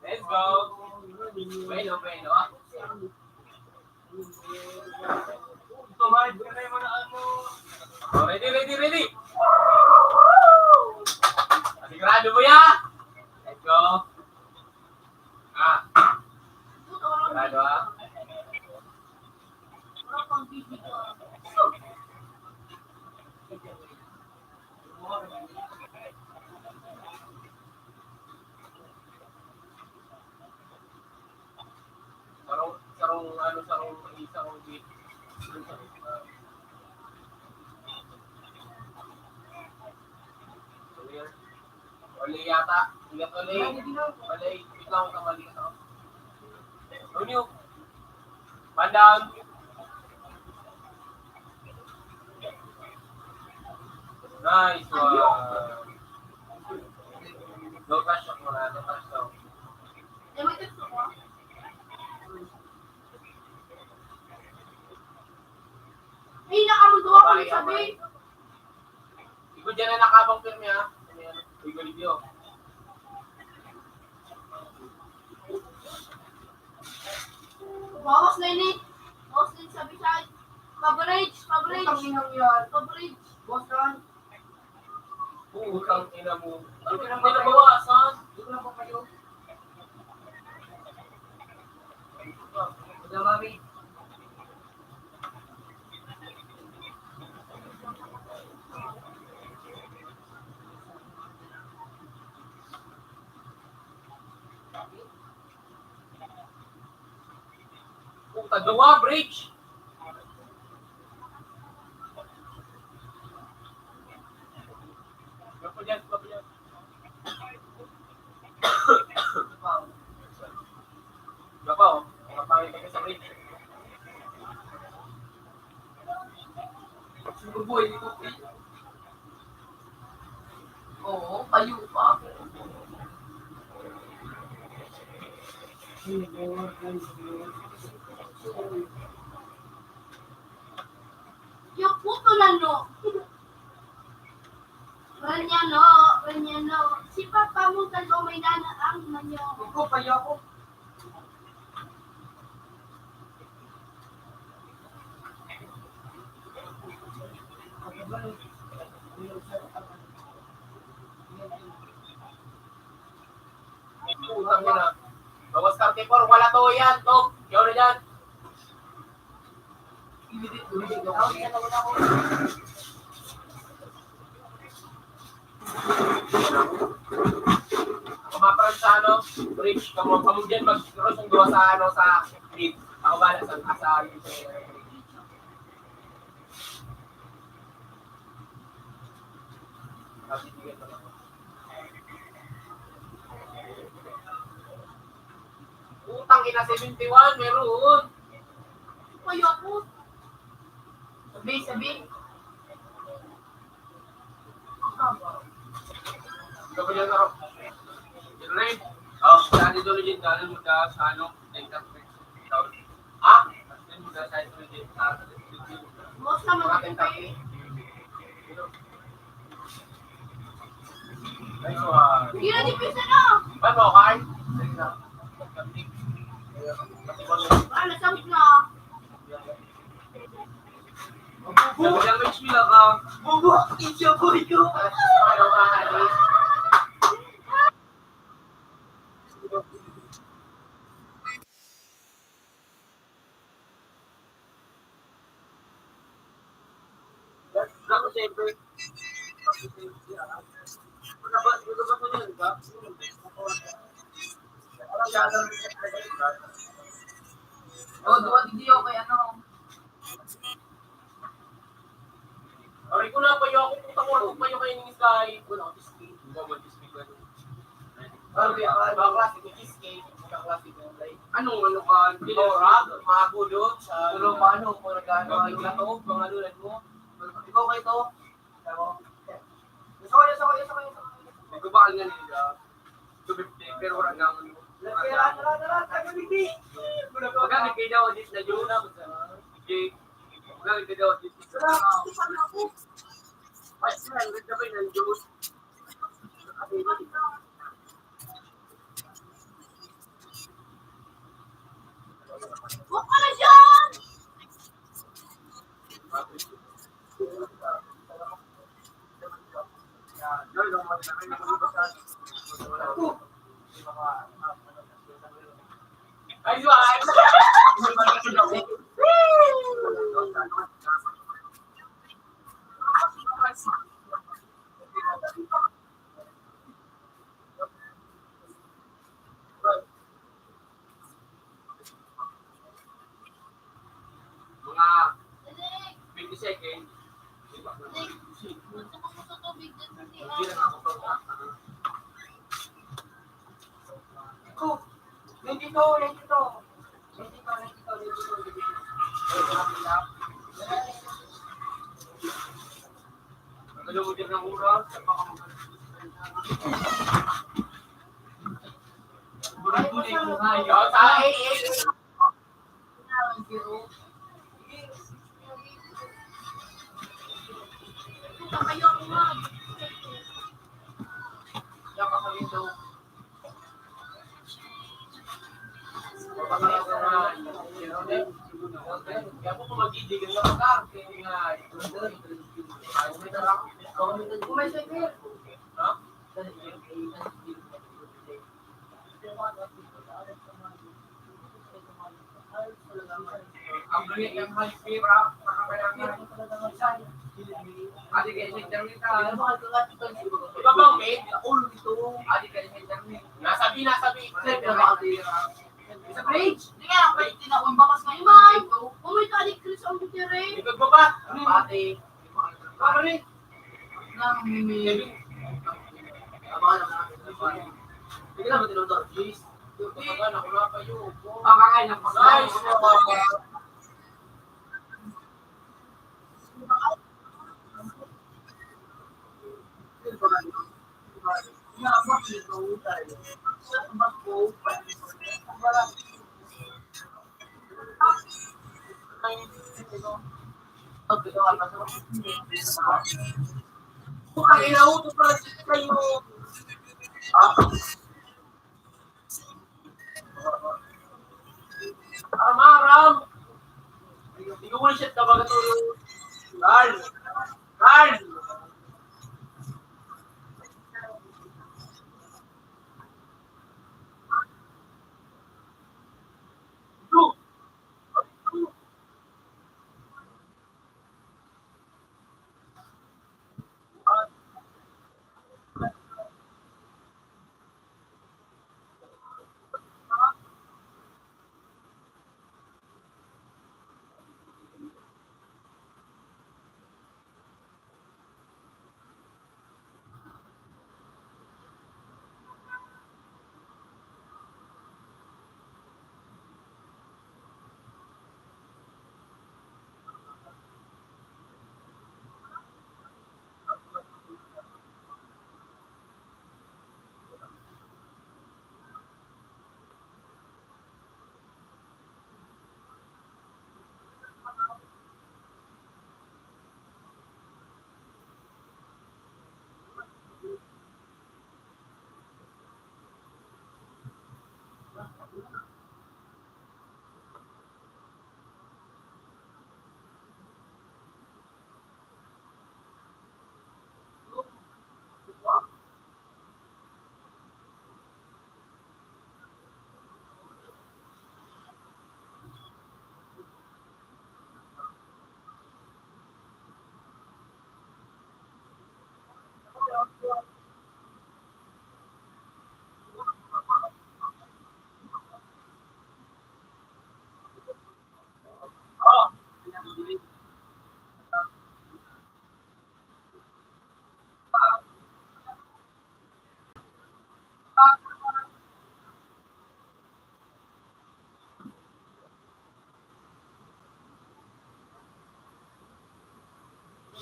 Let's go. Bueno. Tumahid ka na yung mga ano. Ready. Sigurado mo yan? Let's go. Sigurado Sarong beat. Oli yata. Ingat oli. Oli, biglang ka mali ka. Runyo. Man down. Nice one. No touch mo na. No touch daw. Ay, nakamundo ako ng sabi. Igo dyan na nakabang firme ha. Igo libyo. Bawas na yun eh. Bawas na yun sabi sa akin. Coverage. Bawas na. Utang ina mo. Ano ka naman nabawasan? Dito lang pa kayo. Wala mami. Tagawa, bridge. Gapa dyan. Gapa, oh. Makapangit ka sa bridge. Siguro boy, dito. Oo, payo pa. Yung puto na no. Ranyano. Si Papa mo talo may nana ang manyo. Iko, payo ako. Utang nyo na. Bawas karte por, wala to yan. Tok, yaw na dyan. Kumaparan sa ano, bridge. Kamu dyan mag-cross yung gawa sa ano, sa grid. Ako ba na sa utang ina 71, meron. Payo ako. Sabi. Ikaw ba dyan ako? Yun rin. Dali doon dyan, dali mo ka sa ano, ah? Dali mo ka sa ito dyan, Bawas naman mga ako. tentapi. Nice one. Hindi na dipisa na. Ba't mo, Kai? Nasabot na. Ilang match nila ka? Bubo, isyo ko ito. Ano ka, Kai? Ako siyempre. Duwa video kay ano. Aray ko na, payo ako. Puta ko, ako payo kayo ng Sky. Wala ako cheesecake. Hindi ako mag-cheesecake. Ang klase ko cheesecake. Ang klase ko like. Ano ka? Dinora, mga kulot. Pero paano kung nagkano ang gato, mga lulan mo. Ikaw kayo to. Sakay. Nagbabakal nga nila. 250, pero wala nga ano. Pagka nagkita ko dito na yun na, Jake. Galing ka daw. Ay, sila, ganda ba yung Diyos? Huwag ka na dyan! Ay, di ba? Mga Didik! 20 seconds. Didik! Gusto ko sa tubig din sa Hindi CR. na ako to. Iko, nandito. Alam mo din ng oras. Bulan-bulan yung hayo. Kakayo ko nga. Kaya po magiging lang ka. Ha? Ang galit ng high pira. Adi kayo sa internet ka. Iba bang may? Ulo ito. Adi kayo sa internet. Nasabi. Sa page. Hindi nga, ako yung tinakong bakas ngayon. Ma'am! Umuwi ka ni Chris ang butire. Ibagbaba. Pati. Ano rin? Nang mimi. Hindi naman tinuturo. Please. Pagkakan ako na kayo. Pagkakan ng pagkain. Ay, nauto pala kayo. Aram. Hindi ko one shot ka ba ito? Carl. Two.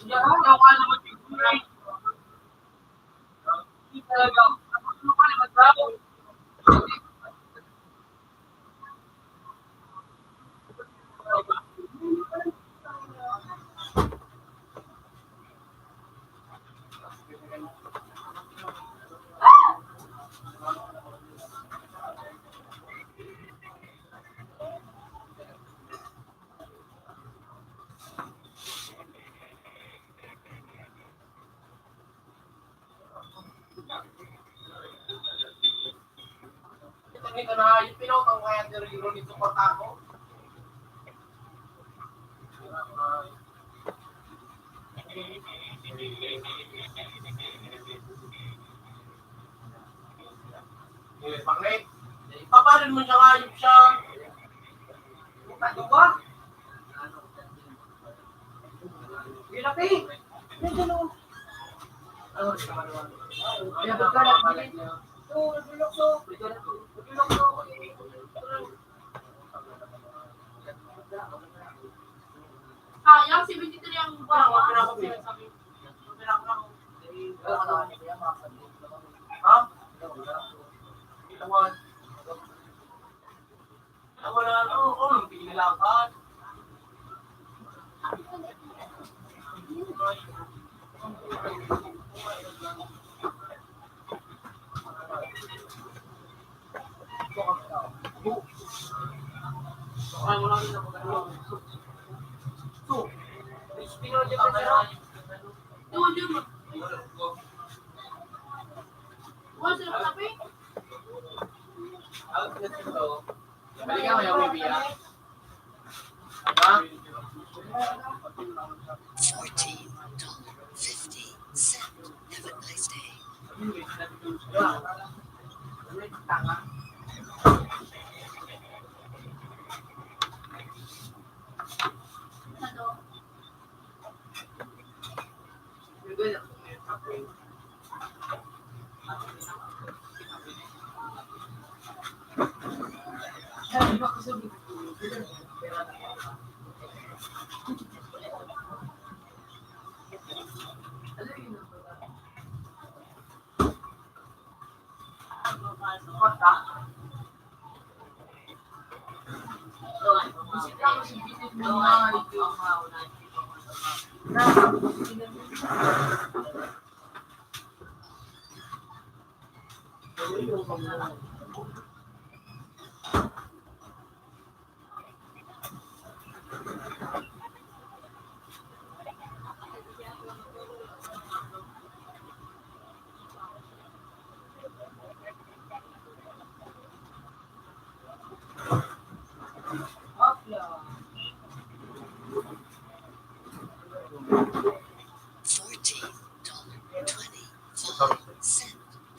Yan, yung ano mag-figure. Hindi talaga. Ano ka naman tao? Rooney ka na, yung pinotong kaya ni Rooney support ako. Bakit? Paparin mo siya ngayop siya. Ano ba? Gilaki! Medyo no. Ano? Kaya pagkalat niya. Oo, nagulokso. Nagulokso. Sayang, 73 ang bawa. Ha? Tawad. Wala na. Oo, pinilakan. Tuwan yun. Tuwan sila katabi. Balikan mo yung baby, ha? Ha? $14.50. Have a nice day. Ano? $14.25.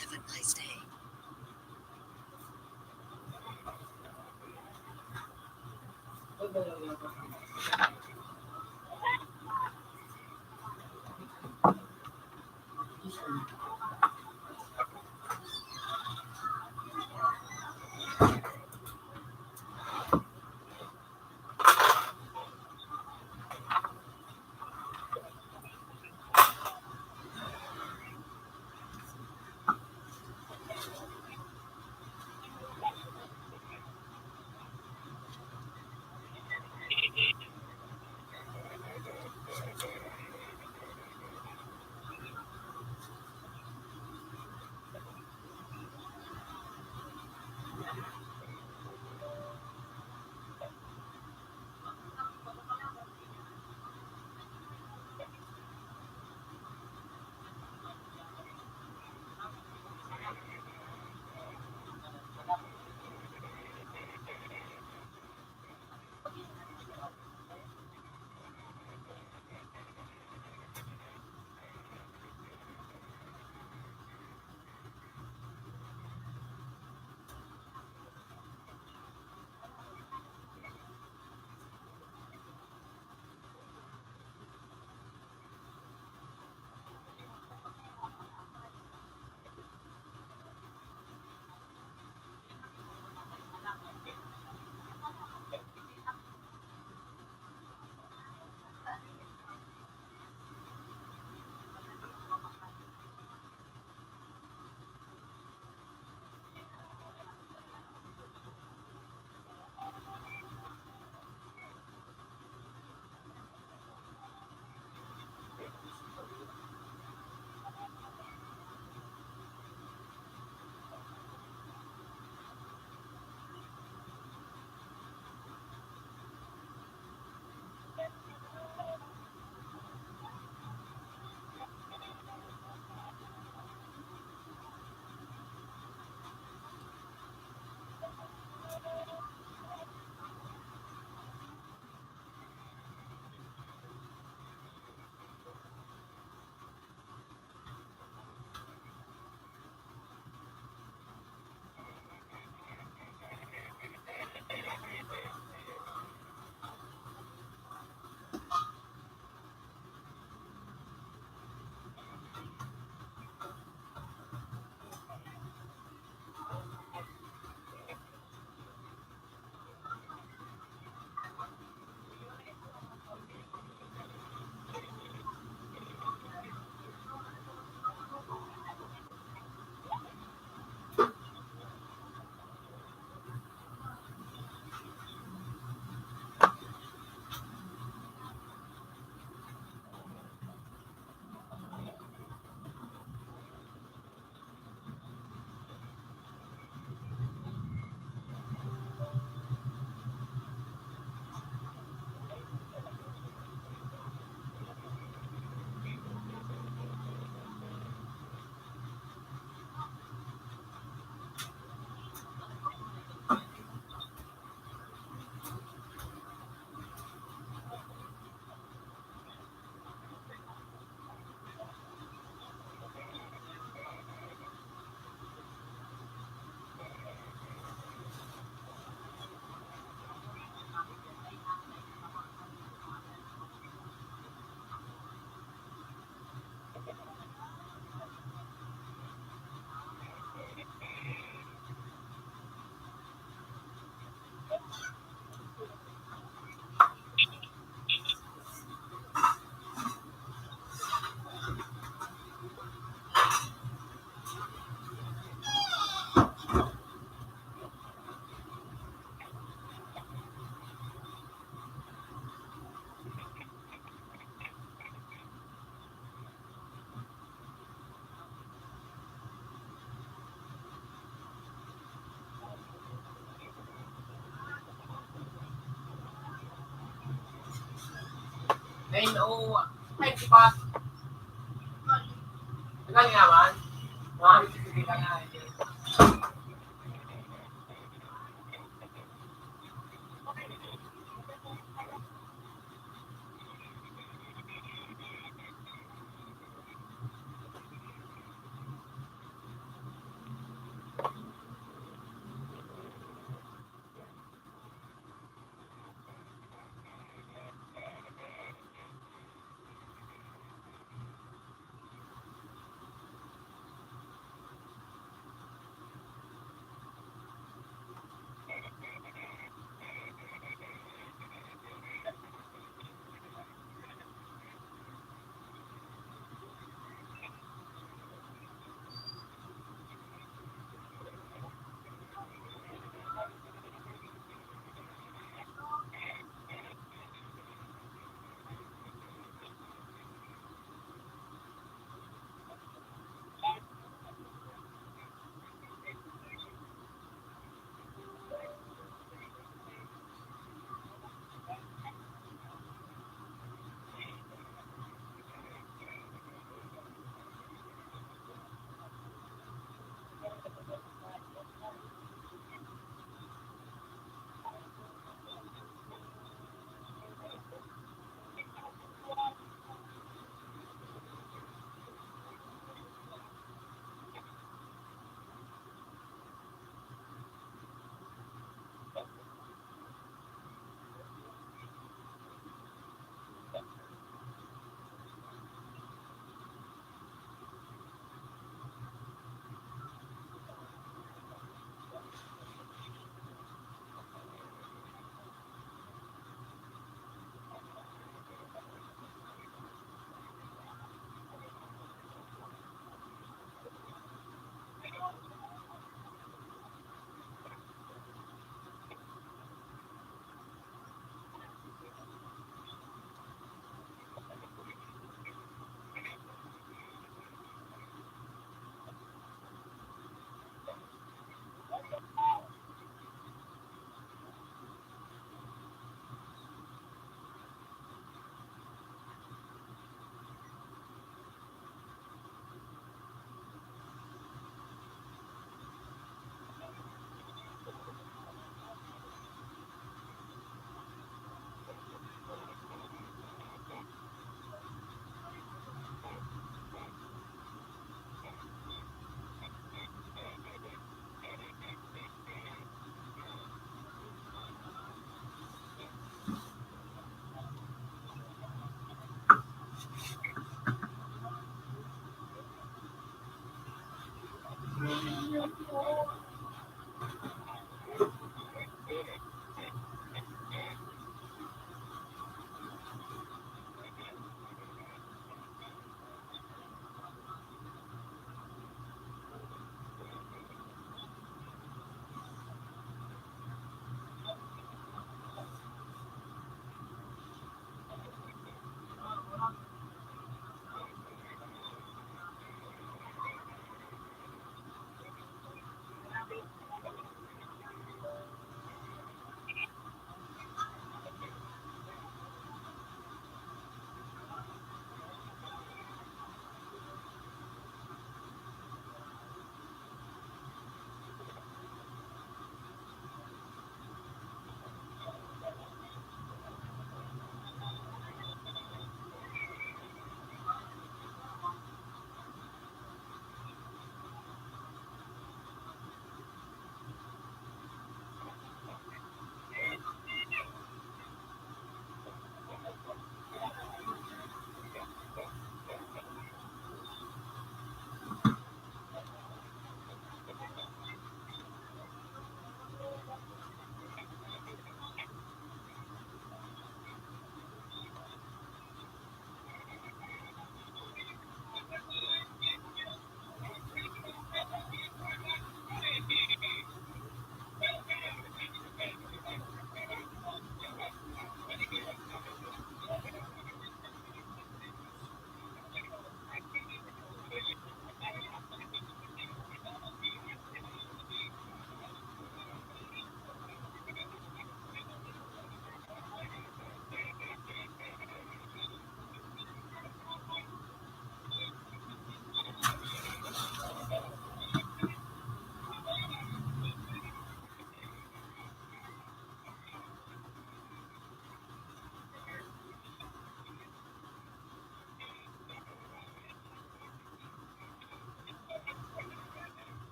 Have a nice day. Ay, pas. Galing naman. Mga hindi ka nga.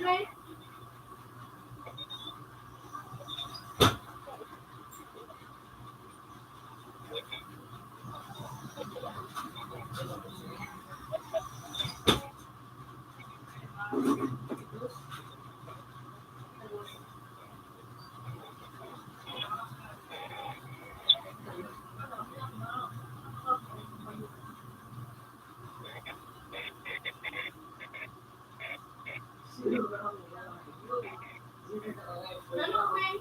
Andre? Ano, Queen?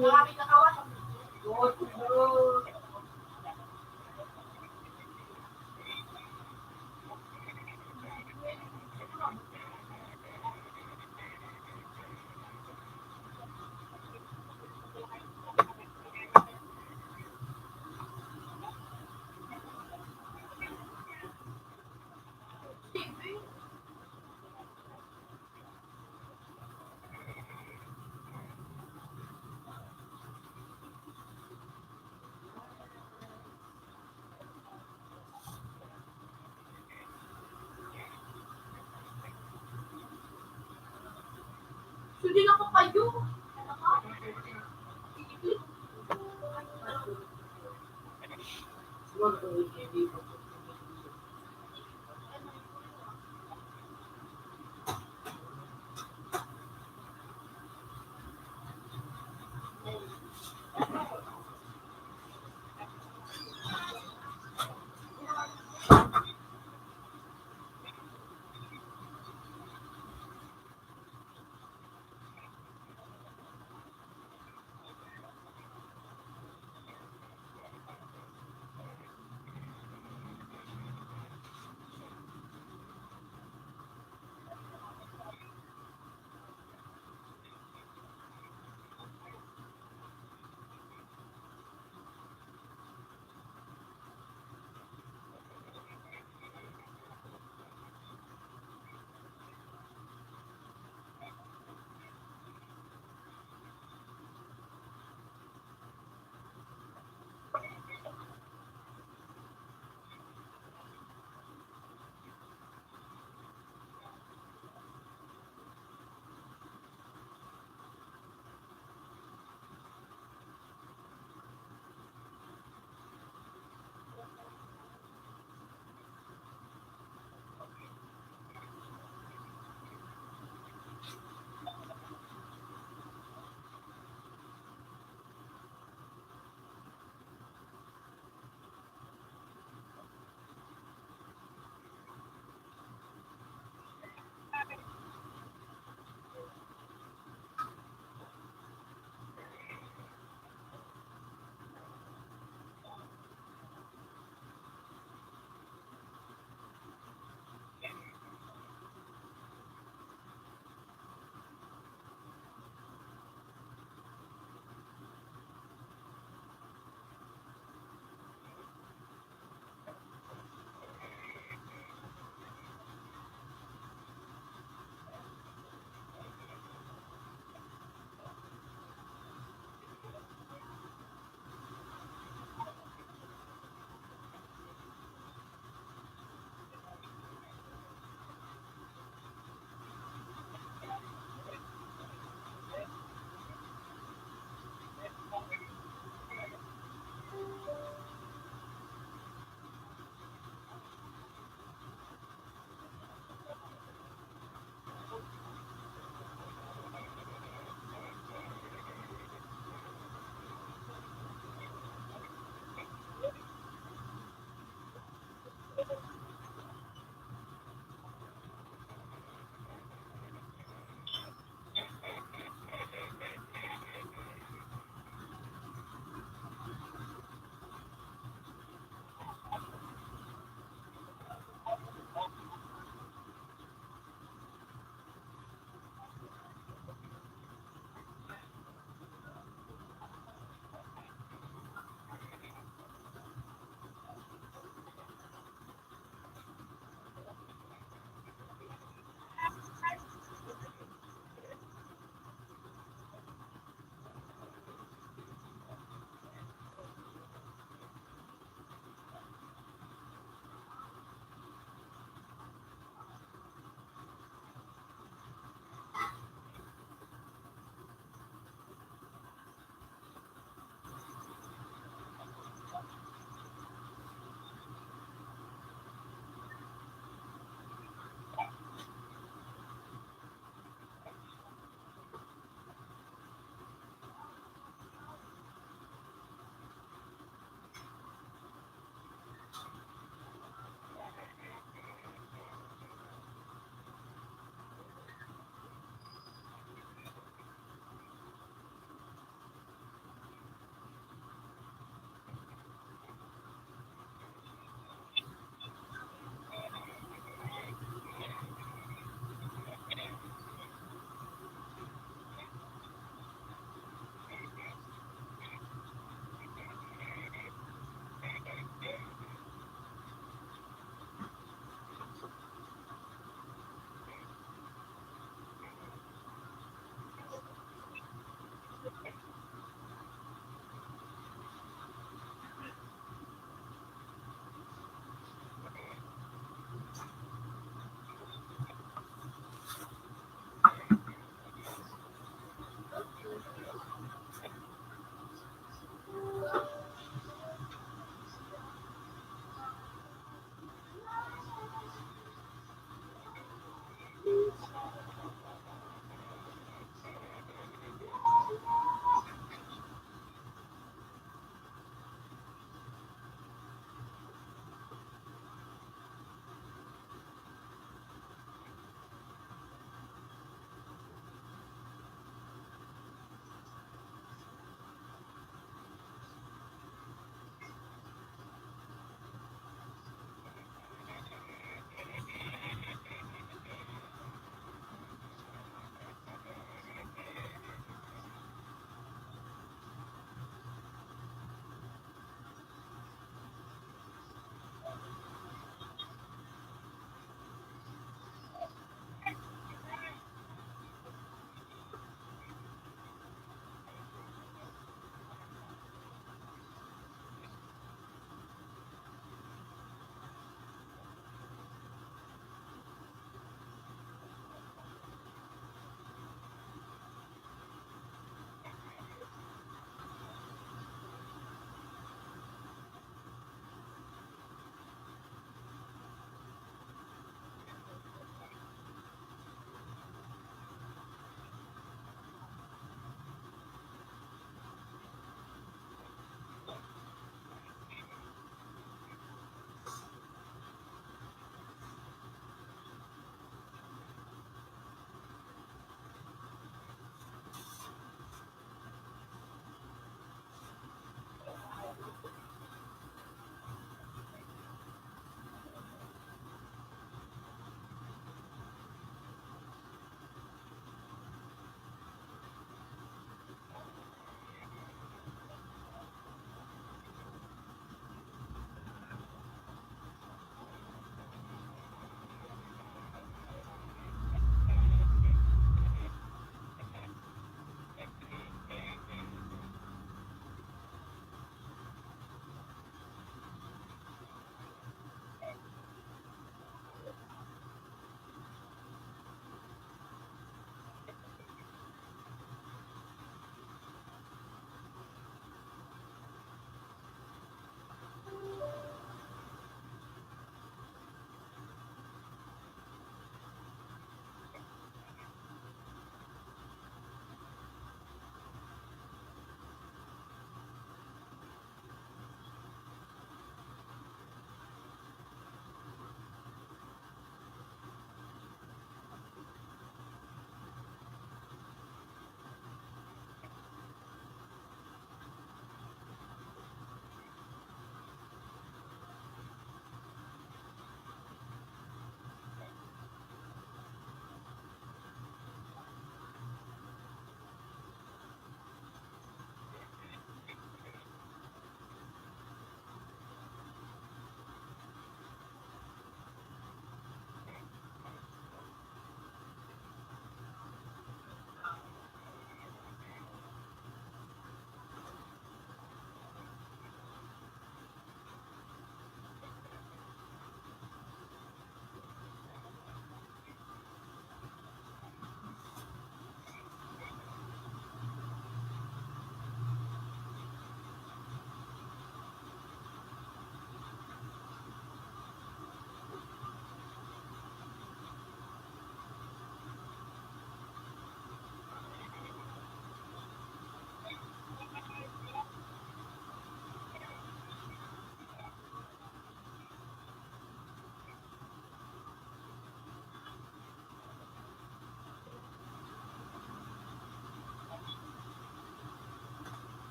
Marami katawan. Sundin ako kayo.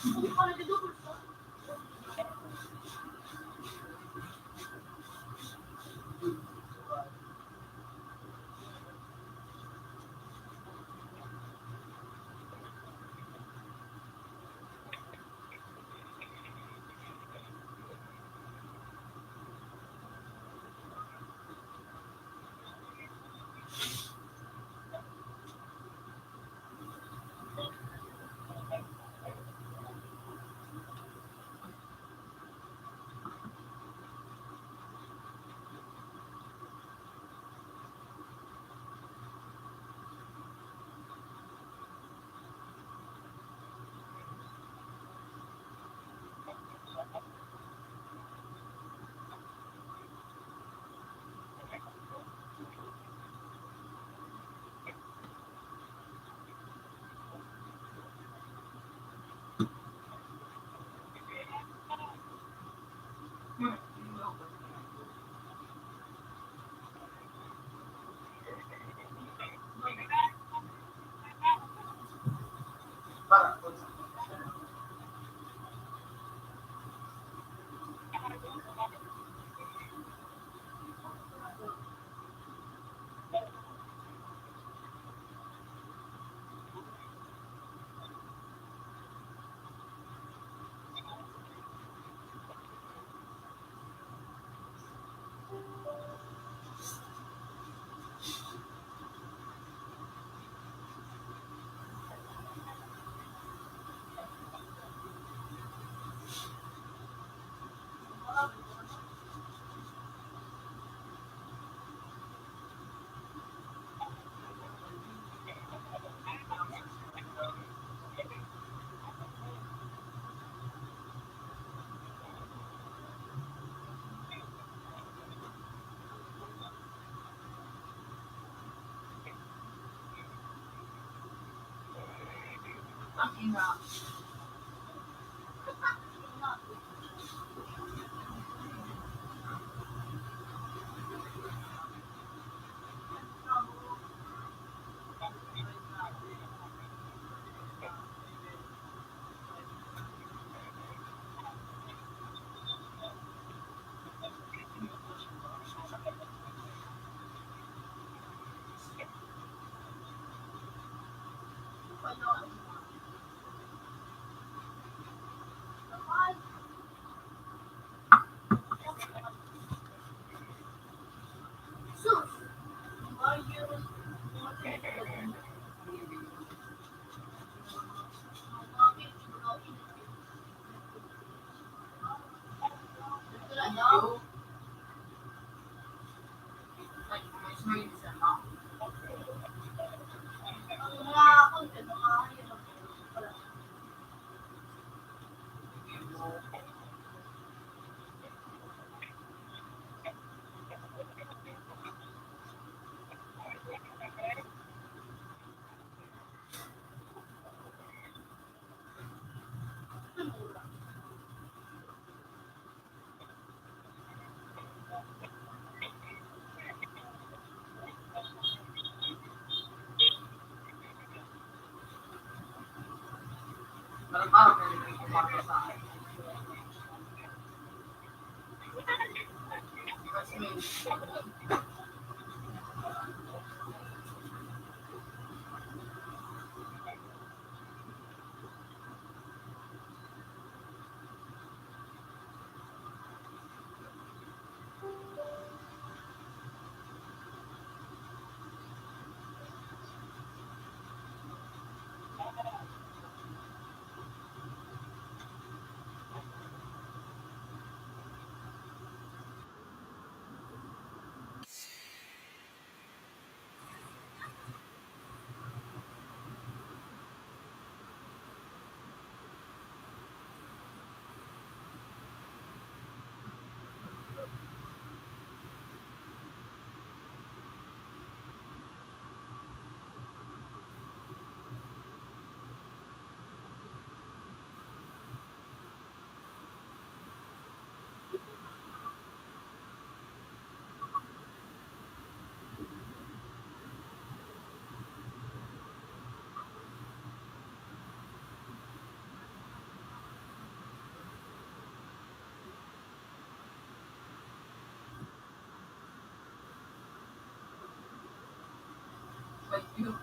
Hindi pa nagdudukol sa. Para, Ang ina. Parang may kumaka sa akin. Kasi may you.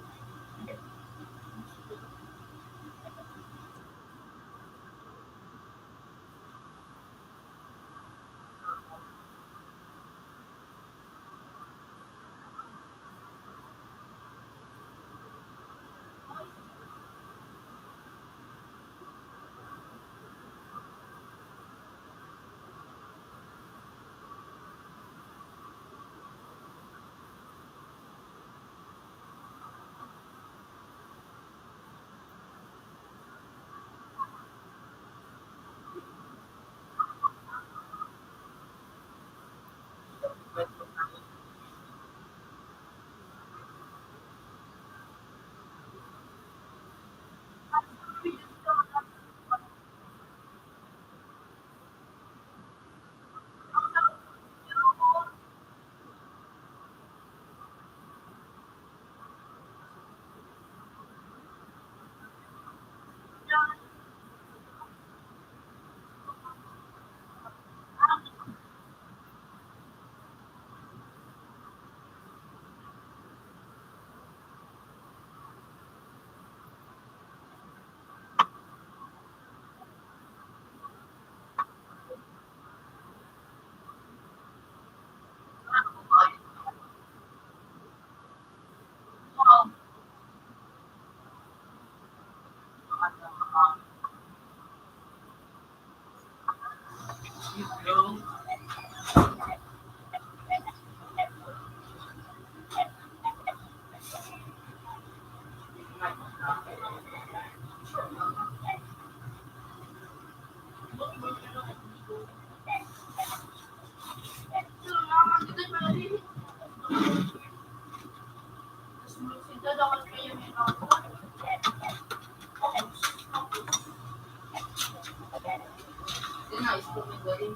Yung nice po yung galing.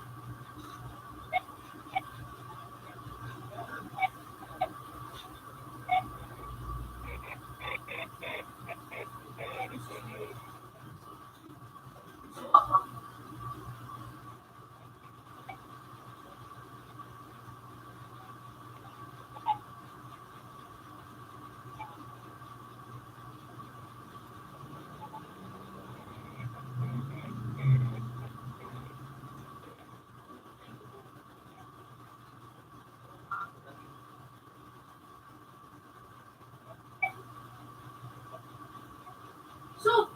So,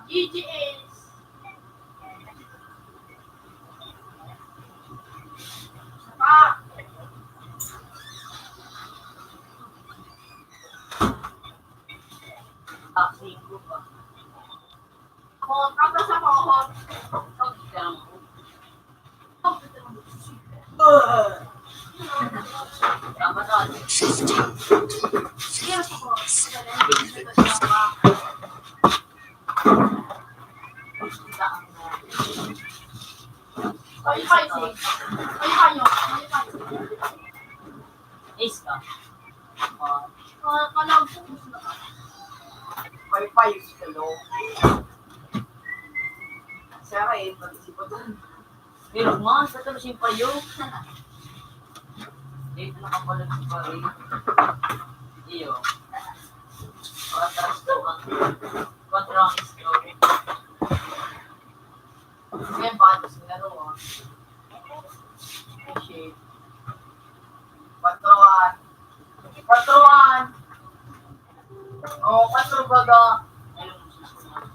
GGS. Ah, Taxi ko pa. hot. Tapos ako hot. Taxi ka lang po. Tama na. 15, Sige, ako. 45. 45. Ace ka. Kalag po. Wi-Fi hello. Siya kayo, pag-isipan doon. Pero nga, sa ito siya pa yun. Dito nakapalag pa rin. Iyo. Patras to ka. Patrang story. Ngayon, patos nga ito Shit. Patroan. Patroan! Oo, patro baga. Ayun, susunod.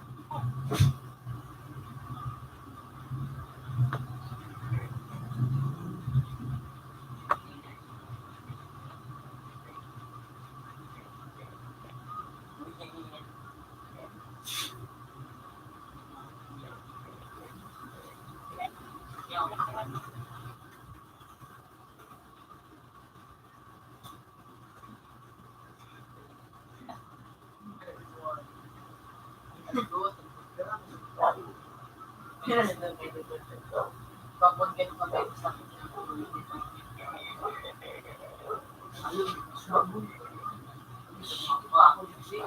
Kapag ganun ka tayo sa akin. Ayun, sabon. Ako kasi.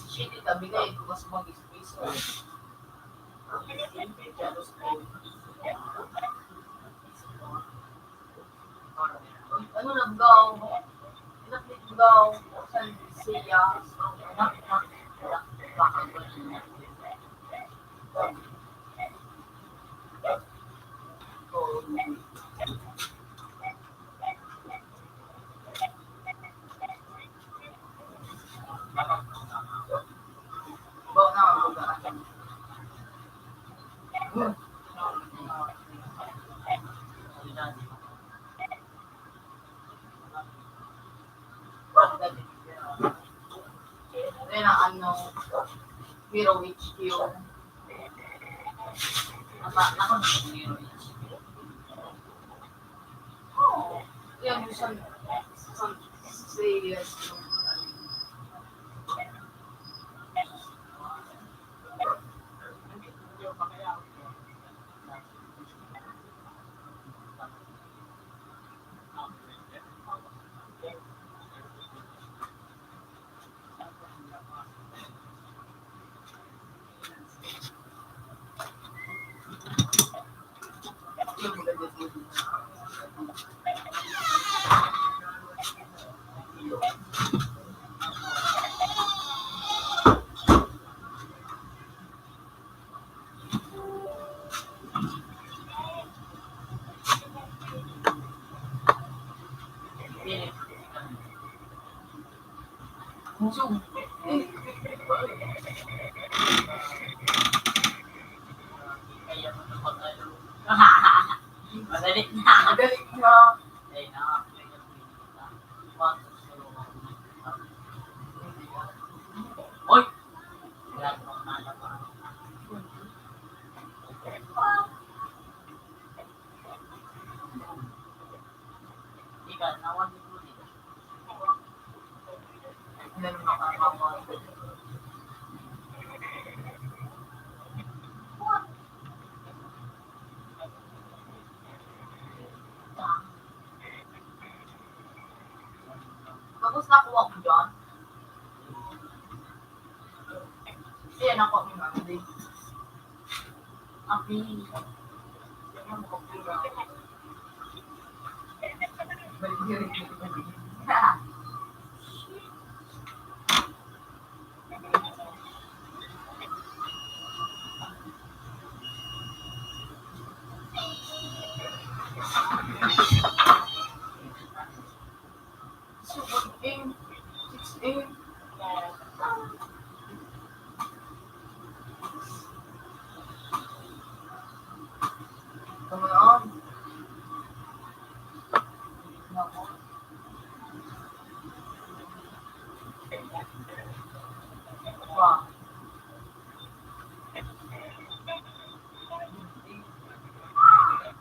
Shit, kami na ito mas mag-space. Ano nabgaw? Nabgaw? San siya? Bawa na ako gaan. Then ano, Hero HQ. Ako na Hero HQ. Oh, yan yung some serious. Zoom. Madali na. Madali na. Ay, Oy! Ika, nawan dito dito. Hindi naman makakawa. Tapos nakuha ko dyan. Ayan ako ang mga Api. Ayan ko pira. Balik-balik. Come on. Wow.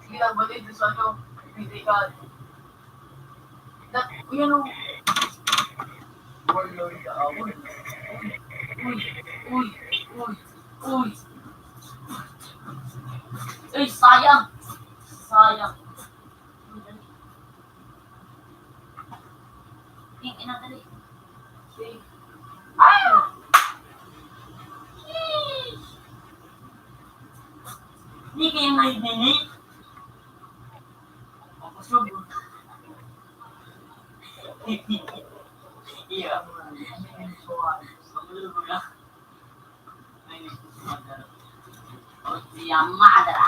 Sige lang, balik sa ano, physical. Yan o. Warlord ka ako. Uy. Ay, sayang. Yung inadali. Si. Hindi kayo nagdini. Tapos yun. Iya. Magulo ba? Ay, madara. O siya madara.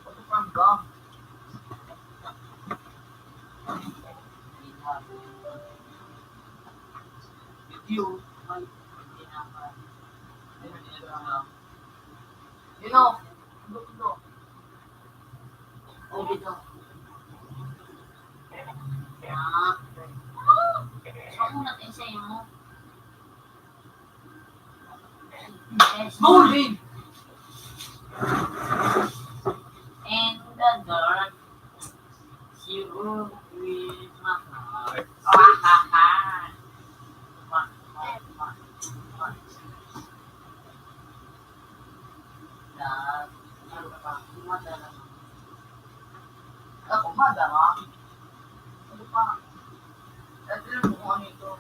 Ito pa ba? Video. Ay, Hindi na pa. you know. Ito. O dito. Saan mo natin sa iyo mo? Moving! And the dark, you will my heart. Ako, madara. Ano pa? Ito lang kung ano ito.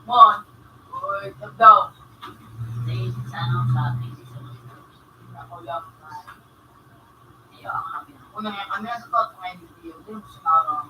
Mon! Uy, tap daw. Ako lang. Una nga, ano yan sa tot ng video? Hindi mo sa araw.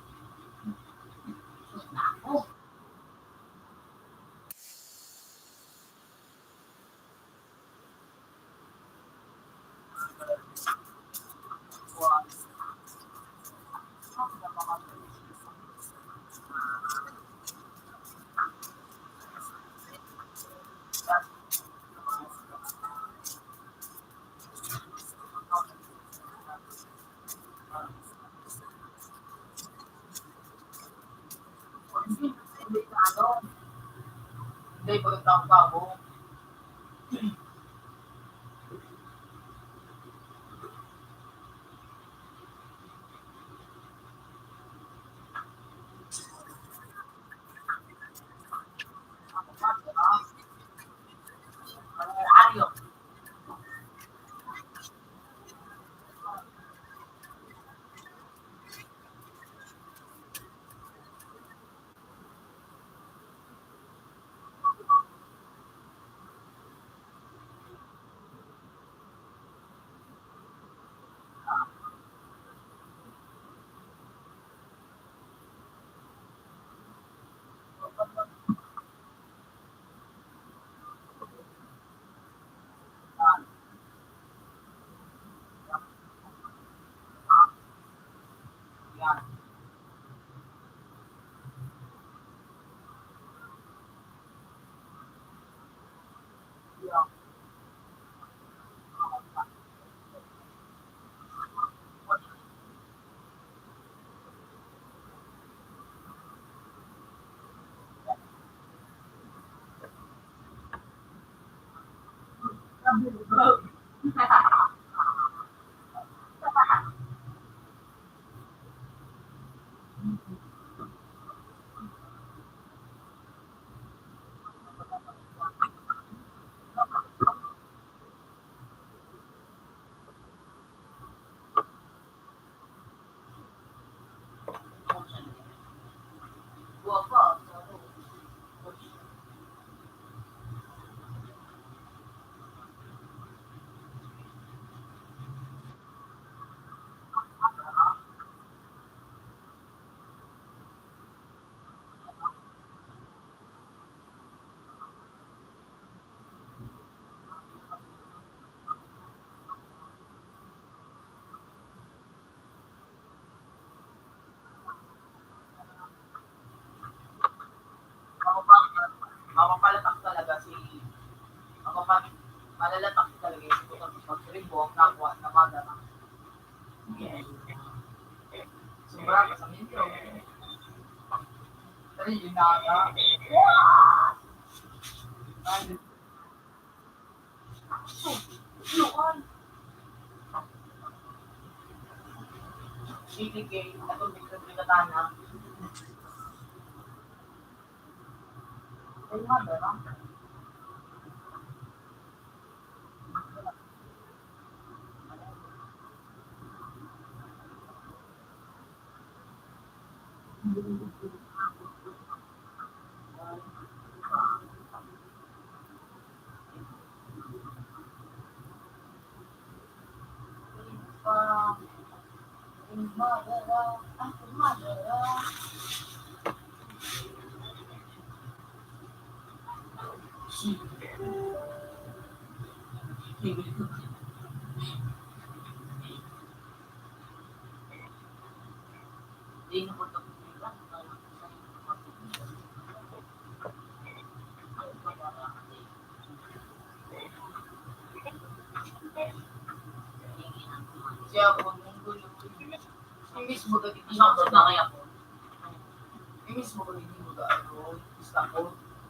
Hindi, pagkatang tao. Aryo. Yan. Yan. Buwa pa. Mapapalatak talaga si... Malalatak talaga yung putang pag-tribo ang nakuha na madara. Yes. Sobra ka sa medyo. Pero yun na ata. Ay, CTK, atong biglang bigatana. Ay, mother, ah. Mother, ah, mother, ah. Hindi na ko ito pilihan. Siya ako munggulo. Imbis mo dati Masakit na kaya po. Imbis mo dati mo da ano, isa ko.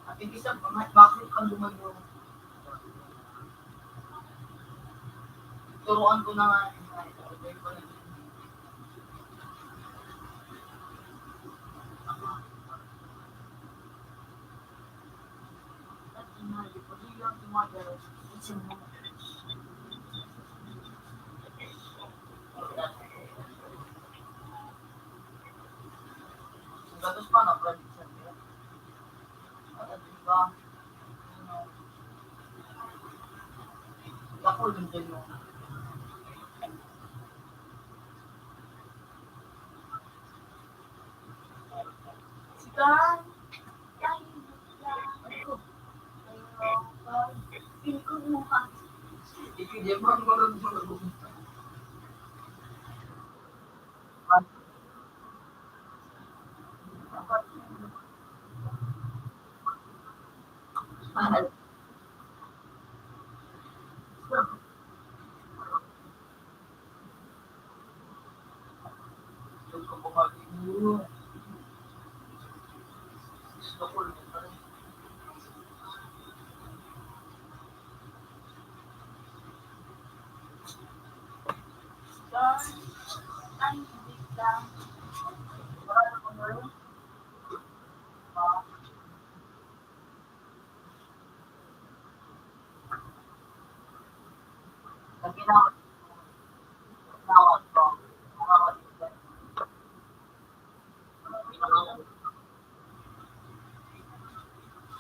At hindi sa bakit ka lumayo. Turuan ko na nga. Gatos pa na prediction niya. Di ba? Ako din din yung Sigan. Pinikod mo ka. ikidyaman mo rin mo nag-umpisa. Mahal. Yung kapamagi mo. Gusto ko rin pa rin. Ay, hindi ka. Marami ko na rin. Nagkinawat. Nawat ko. Nawat ko. Pinangalan.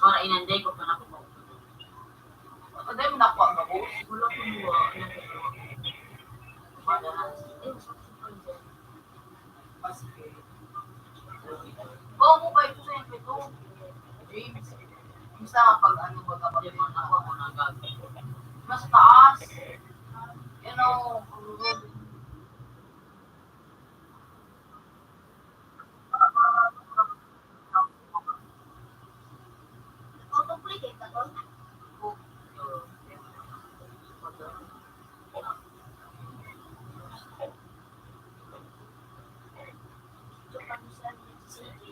Para inanday ko pa na po. At dahil nakuha na ko, wala ko mo. Oo mo ba ito sa ito? James. Isa pag ano ba kapag Hindi mo nakuha ko na gagawin. mas taas. Yan o. Autoplay ka to? Ito kami sa city.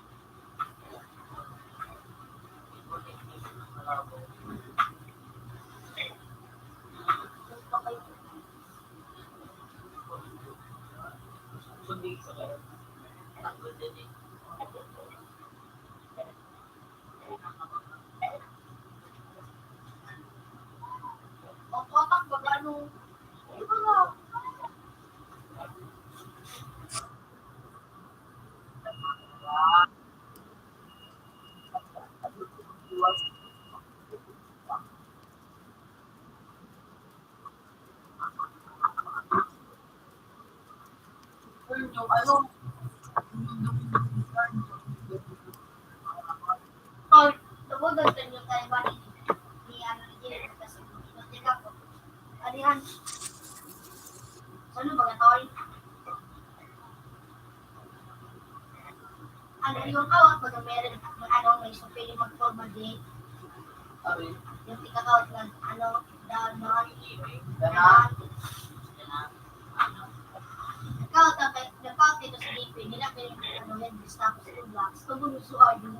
Gusto kayo. Sundi sa kayo. Takbo din eh. O kotak ba gano'ng? Di ba nga? Yung ano, Or, nabudan ka niyo tayo ba ni ano ni Jerry kasi hindi ka po. Alihan. Ano ba gatoy? Ano yung kawat pag meron ano may supili mag-formal day. sabi, Yung tikakawat ng ano, danon. ganaan. Ikaw, napakit ito sa DP. Nila kayo ano yan, tapos yung blocks. Kung bumusuan yung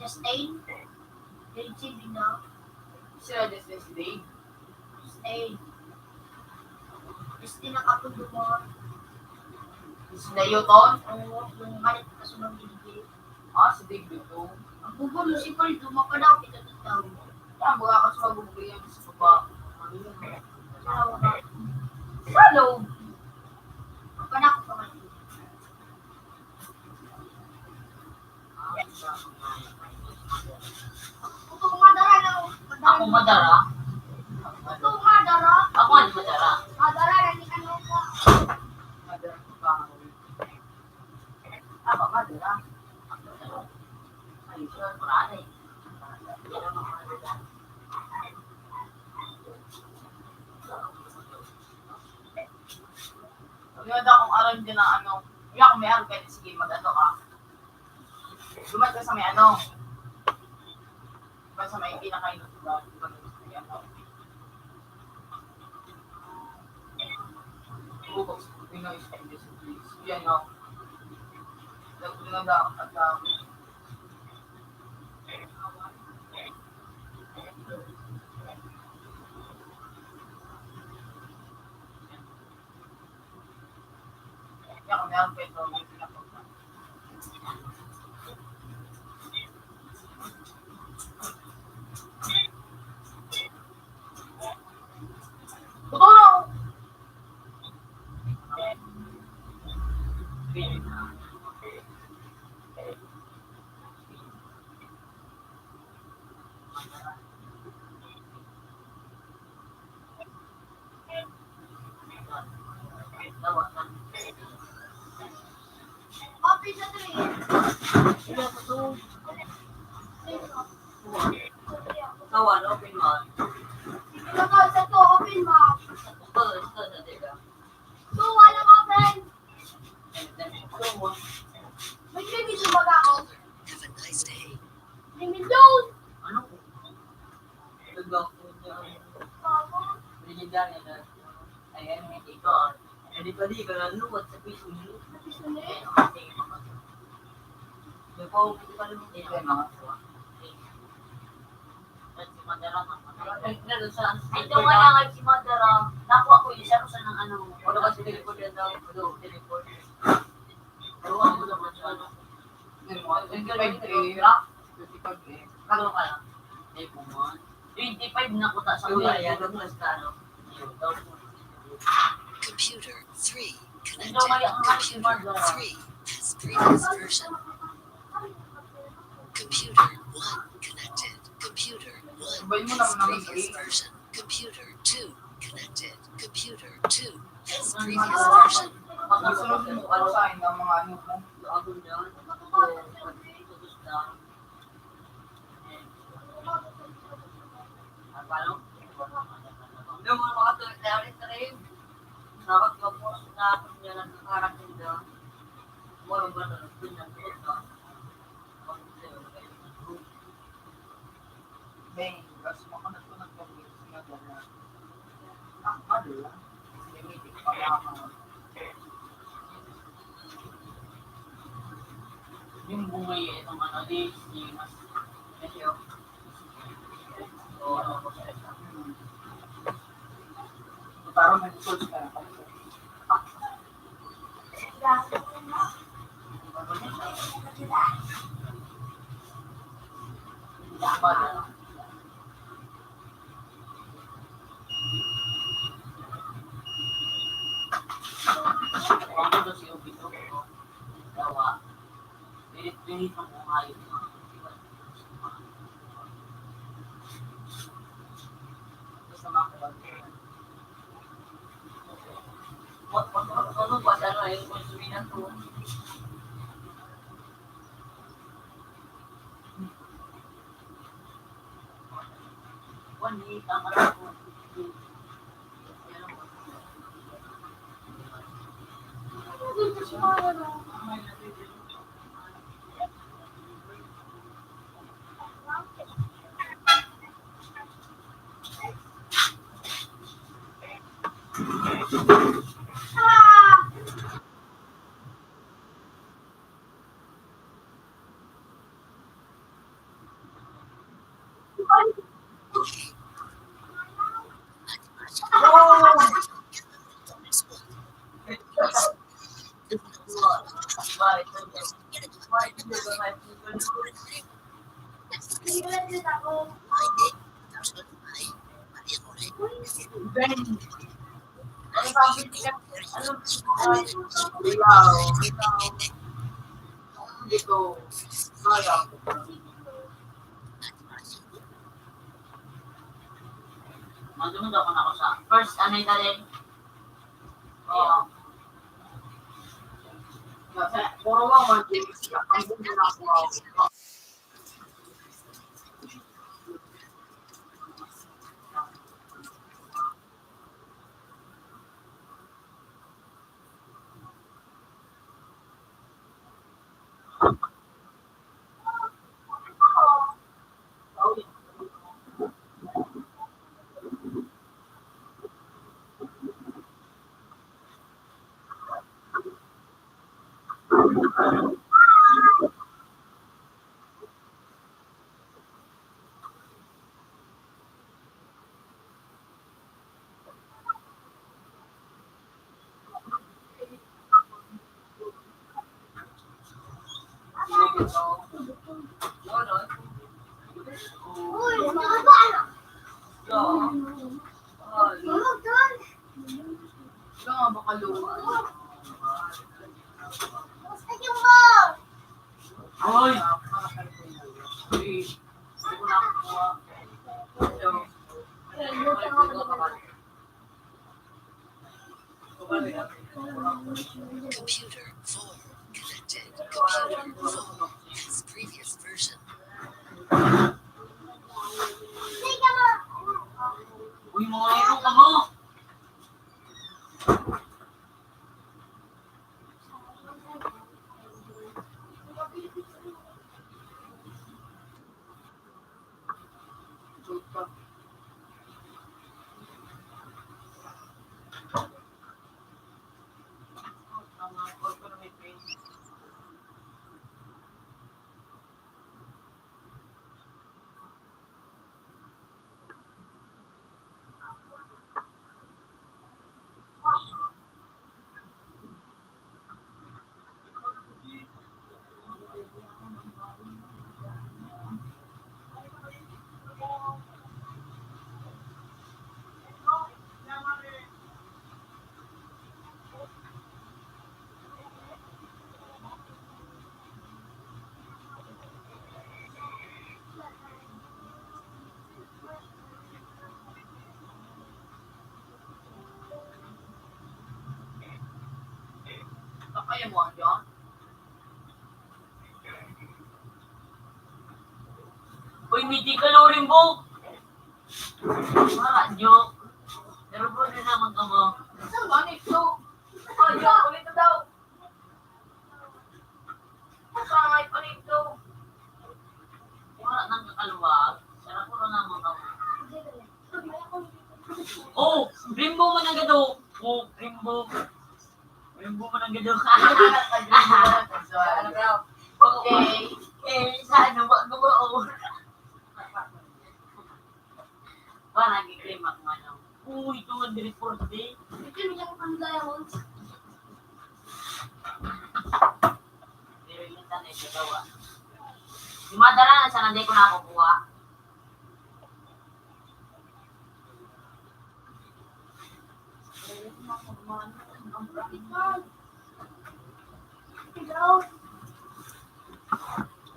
Justin, yung chibi na, Sila just this day. Justin. Justin nakapundo mo. Sila yun ton. Oo, yung malit kasunod binigay. Ah, si David to. Ang gugulo si Paul, dumapa daw, pitatot daw. Yan, baka kasi magbubuli yan sa baba. Sa loob. Panak pa man. Ito madara na. Ako madara. Ito madara. Ako ang madara. Madara na ni ano ko. Madalang kahoy. Ako, madala. Ay, sure, marami. Yung akong aral din na ano, yung ako may aral kahit sige mag-ano ka. Lumat ka sa may ano. Diba sa may pinaka-inot ba? Diba sa may ano. Bukas, Pinoy English, please. Yan no. Nagpinanda at yung ako may aral kahit yung pinaka-inot. Totoo! Open sa tree. Kawan, open mo. Ito to, sa to, open mo. Ito, na dito. To, walang open. May limit yung baga ako. Have a nice day. Limit doon. Ano ko? Tugok ko niya. Legendary na. Ayan, may ito. Hindi pa di ka naluwat sa piso niyo. May pao ko pa rin din ang mga tuwa. At si Madara nga. Ito nga lang ay si Madara. Nakuha ko yung isa sa ng ano. Ano kasi teleport yan daw. Teleport. Ewan ko naman sa ano. Yung 25 eh. Kalo ka lang. Ay puman. 25 na kuta sa kuya. Yan ang mas talo. Computer 3 connected. Ito may ang Computer 3 has previous version. Computer 1 connected. Computer 1 Sabay mo has naman naman previous sa version. Computer 2 connected. Computer 2 has previous version. Gusto mo ano sa akin ng mga ano mo. Ako dyan. Yung mga makatulit-tulit dapat ko po sa akin niya lang nakarating na mo ba na pinagpit na Bang, gas mo ka na ito nagpapit siya gano'n. Madala. Limited pa lang. yung buhay itong ano di mas medyo ano ko sa isa. Parang nag-search ka na. Kung ito si Obito, dawa, pilit-pilit ang buhay ng mga basta makakuha. Ano ba siya na yung konsumin na ito? Wani, tama lang po. Next one. Bye. Nag-graduate ako. Ben, ano sabi niya? Ano? Ikaw. Dito. Kaya. Magdunod ako na ako sa first, ano yung dalhin? Oo. Kasi, puro mga James, ang buong na ako. Uy, mga bala! Tulog doon! Ikaw nga baka luwa. Basta yung ball! Hoy! Uy, hindi ko nakakuha. So, Computer 4 connected. Computer 4 has previous version. Sige mo! Uy, mga hero ka mo! kaya mo ang John? Uy, miti ka na rin mo! Mga joke. Pero po na naman ka mo. Saan ba nito? Oh, John, ulit na daw. Sangay pa nito. Wala nang kakaluwag. Sarap po na naman ka mo. Oh! Rimbo mo ng gado! Oh, rimbo. Rimbo mo ng gado. Ano daw? Okay. Sa ano ba? Ano ba? Oh. Ba, nag-claim ako nga lang. Uy, 240. Ito yung pang-diamonds. Pero yung tanay sa gawa. Yung madara na sana hindi ko nakukuha.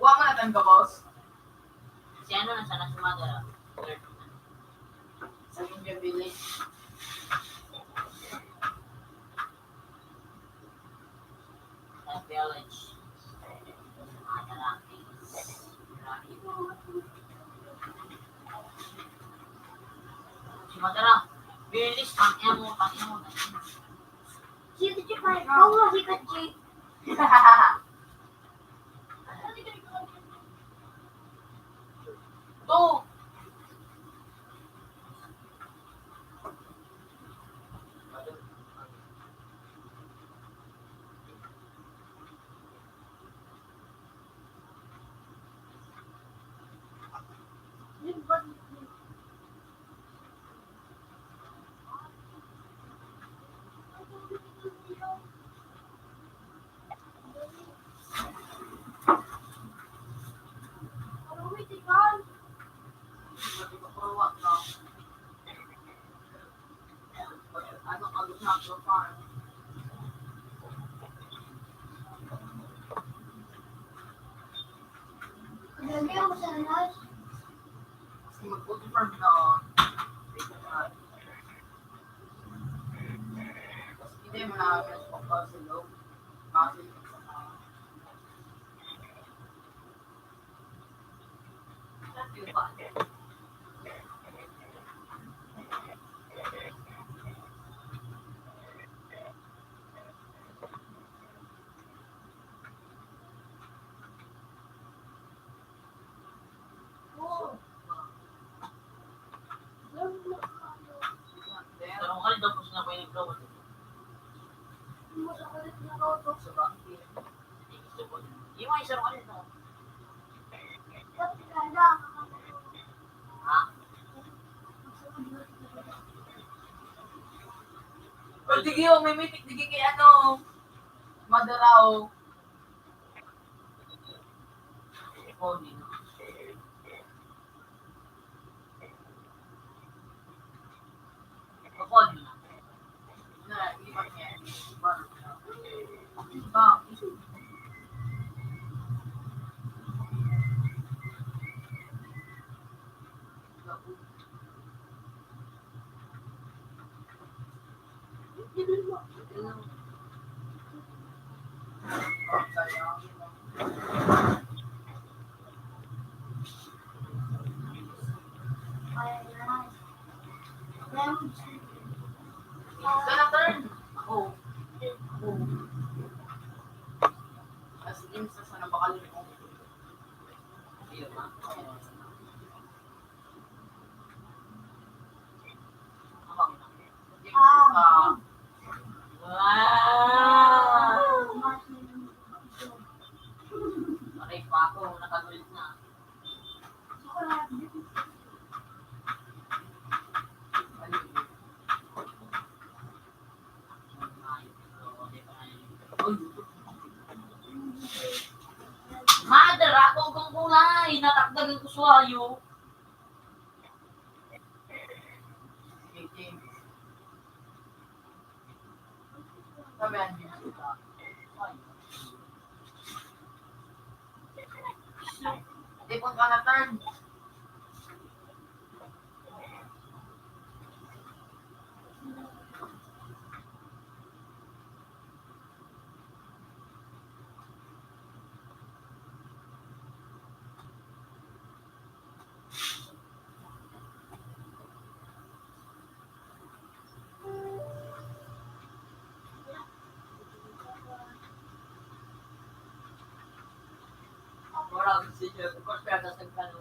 Kuha mo natin ka, boss. Si ano na sana si madara. Sa India Village. Sa village. Madara. Si madara. Bilis, pangya mo. Sino si Pai? Oo, si Kachi. To. Sabihan mo sa nanay. Kasi mag-confirm na tapos hindi mo na respect pa sa loob. Kasi Yung pa. Pero kung kali daw po sila kayo naglawa. Sa bakit? Yung mga isa rin kali daw. Ha? Pero digi yung may mitik, digi kay ano, Madarao. Pony. Kapon. Na, ilipat niya. Iba, iso. Sana turn. Ako. As in, sa sana bakalin mo. Ayun na. Ako. Wow! Aray pa ako. Nakagulit na. Mother, ako kung kulay. Natakdagan ko suwayo. Sabi ang sila. Tipon ka na turn. Orang sih, kok ada segala.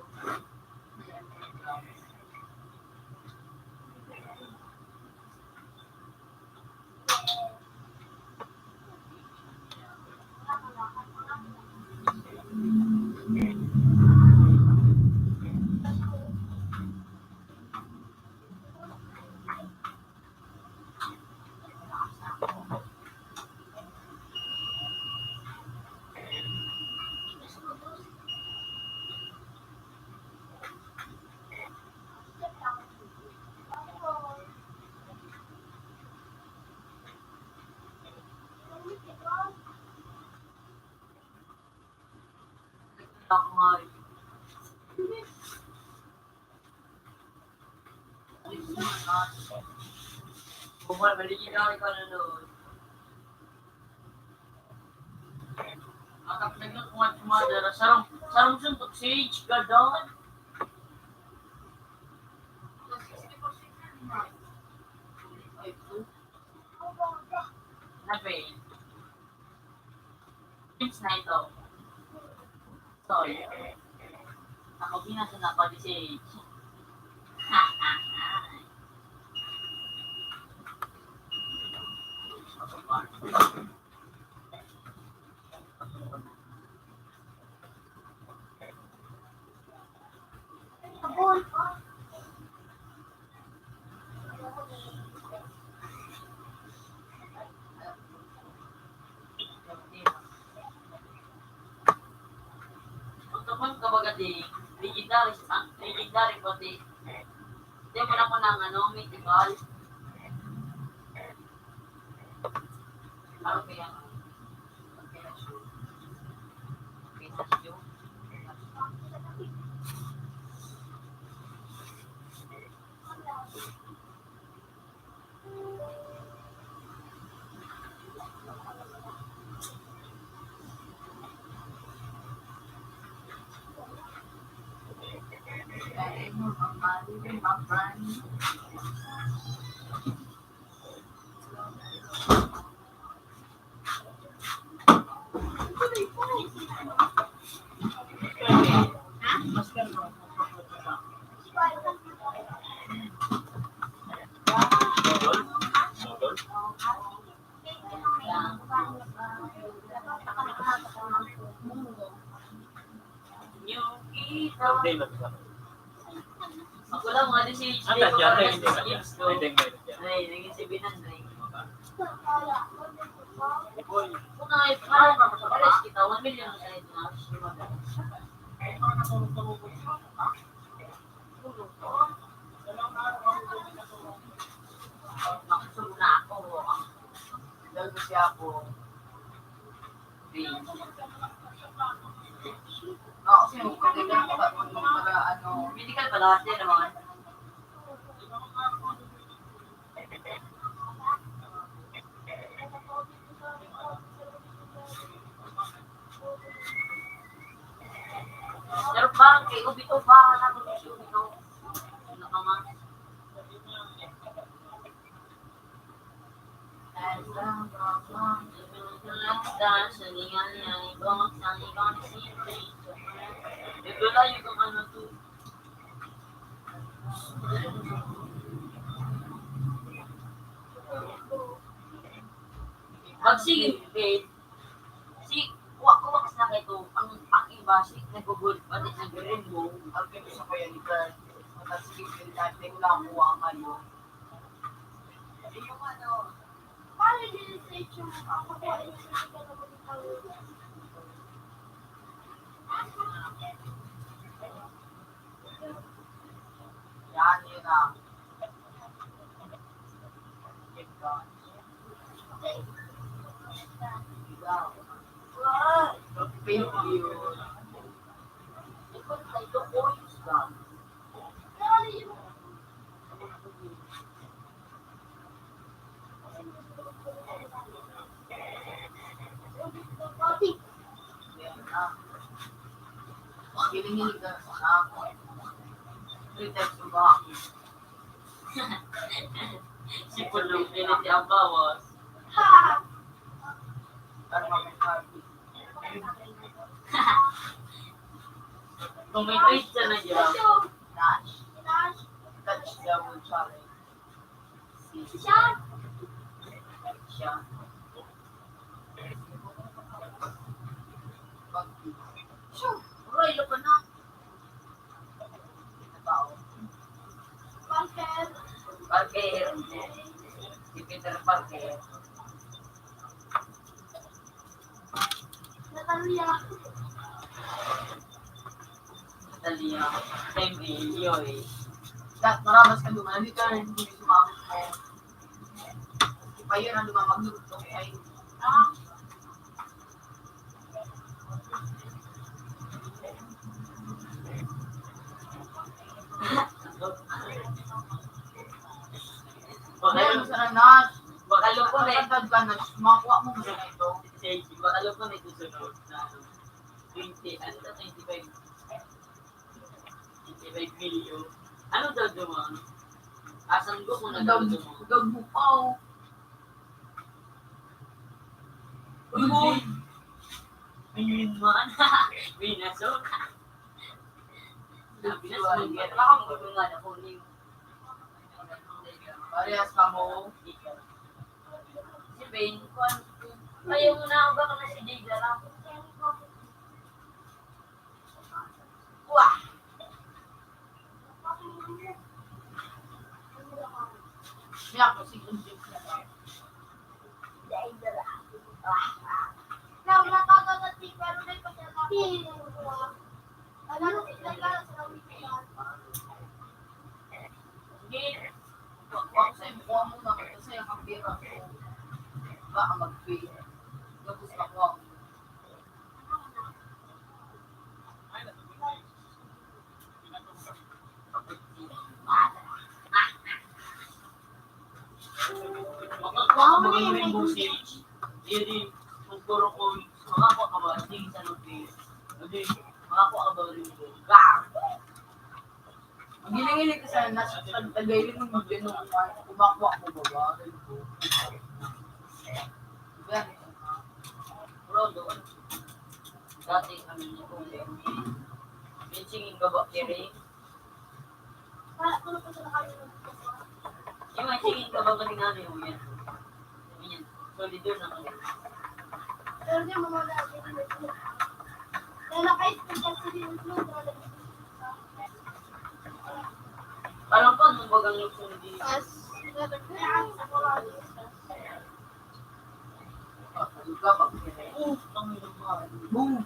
Ako nga rin. Bumal, maligid ako ikaw na doon. Akap naglang kumat sumadara. Sarang suntok sage, gadon. Nape. Pins na ito. Sorry. Ako binasa na pa di sage. Ha ha ha. Untuk kapag legendary pati. Hindi mo na ko ng mythical. Ano kaya? Okay na shoe. mo, my friend. Birthday lang sa Ako lang mga di si Ang tadyan, hindi ka dyan. Hindi ka dyan. Ay, naging si Binanday. Boy, Kung alis kita, 1 million na tayo na si Mother. Nakasulo na ako. Dahil kasi ako, kasi pwede ka na para ano, Medical pala kasi naman. Pero ba, kay Ubito ba? Ano ba si Ubito? Ano ka man? Ito lang yung ano to. Pag sige, wait. Kuwak na kayo. Ang iba, nag-good pati nag-rin mo. ang pwede sa kaya ni Kurt, matasig yung dati ko lang kuha ang kayo. Yung ano, paano din-research yung ako po ay Yan, yun na. Thank you. Giling-giling ka sa ako. 3 times yung bakit. Si Pulong piniti ang bawas. Para makakabi. Kung may tweet siya na dyan. Nash. Touch double challenge. siya. Siya. Pag-tweet. Uy, lupa na. Tao. Parker. Parker. Si Peter Parker. Natalia. Natalia. Same video eh. Maramas ka duman. Hindi ka rin hindi sumabot mo. Iba yun ang lumamagluto. Ay, meron sa Nash. Bakalo ko na Pagkatad ka na, makuha mo mo na ito. bakalo ko na susunod na 20, ano na 25? 25 million. Ano daw dumaan? Asan ko kung nagdaw dumaan? Dog mo pa oh. Uy! Minimman! Binasok! Binasok! Nakakagulo nga na kuning. Parehas ka mo. Si Ben, ayaw mo na ba ka na si Jada lang? Wah! Siya ko si Kunjip na ba? Now, nakakagati, pero may pagkakati. Ano, nagkala sa weekend. Hindi. Huwag sa'yo, kuha mo na kasi ang kapira ko. Baka mag-pay. Tapos nakuha mo. Makakuha ka ba yung rainbow sage? Hindi, magpuro ko, makakuha ka ba? Hindi, sa notary. Hindi, makakuha ka ba rainbow? Bam! Ang giling-giling ko sa nasa tagaylin ng magdino kumakwa ko baba. Yan. Bro, doon. Dati kami ni Kuya. Pinsingin ka ba, Kiri? Ano pa sa nakalimutan ko? Yung may singin ka ba kasi nga yung yan? Yan. Solidor na kami. Pero di mo mga dati. Kaya naka-school kasi din yung Parang pa, nung bagang yung sunod As, Boom!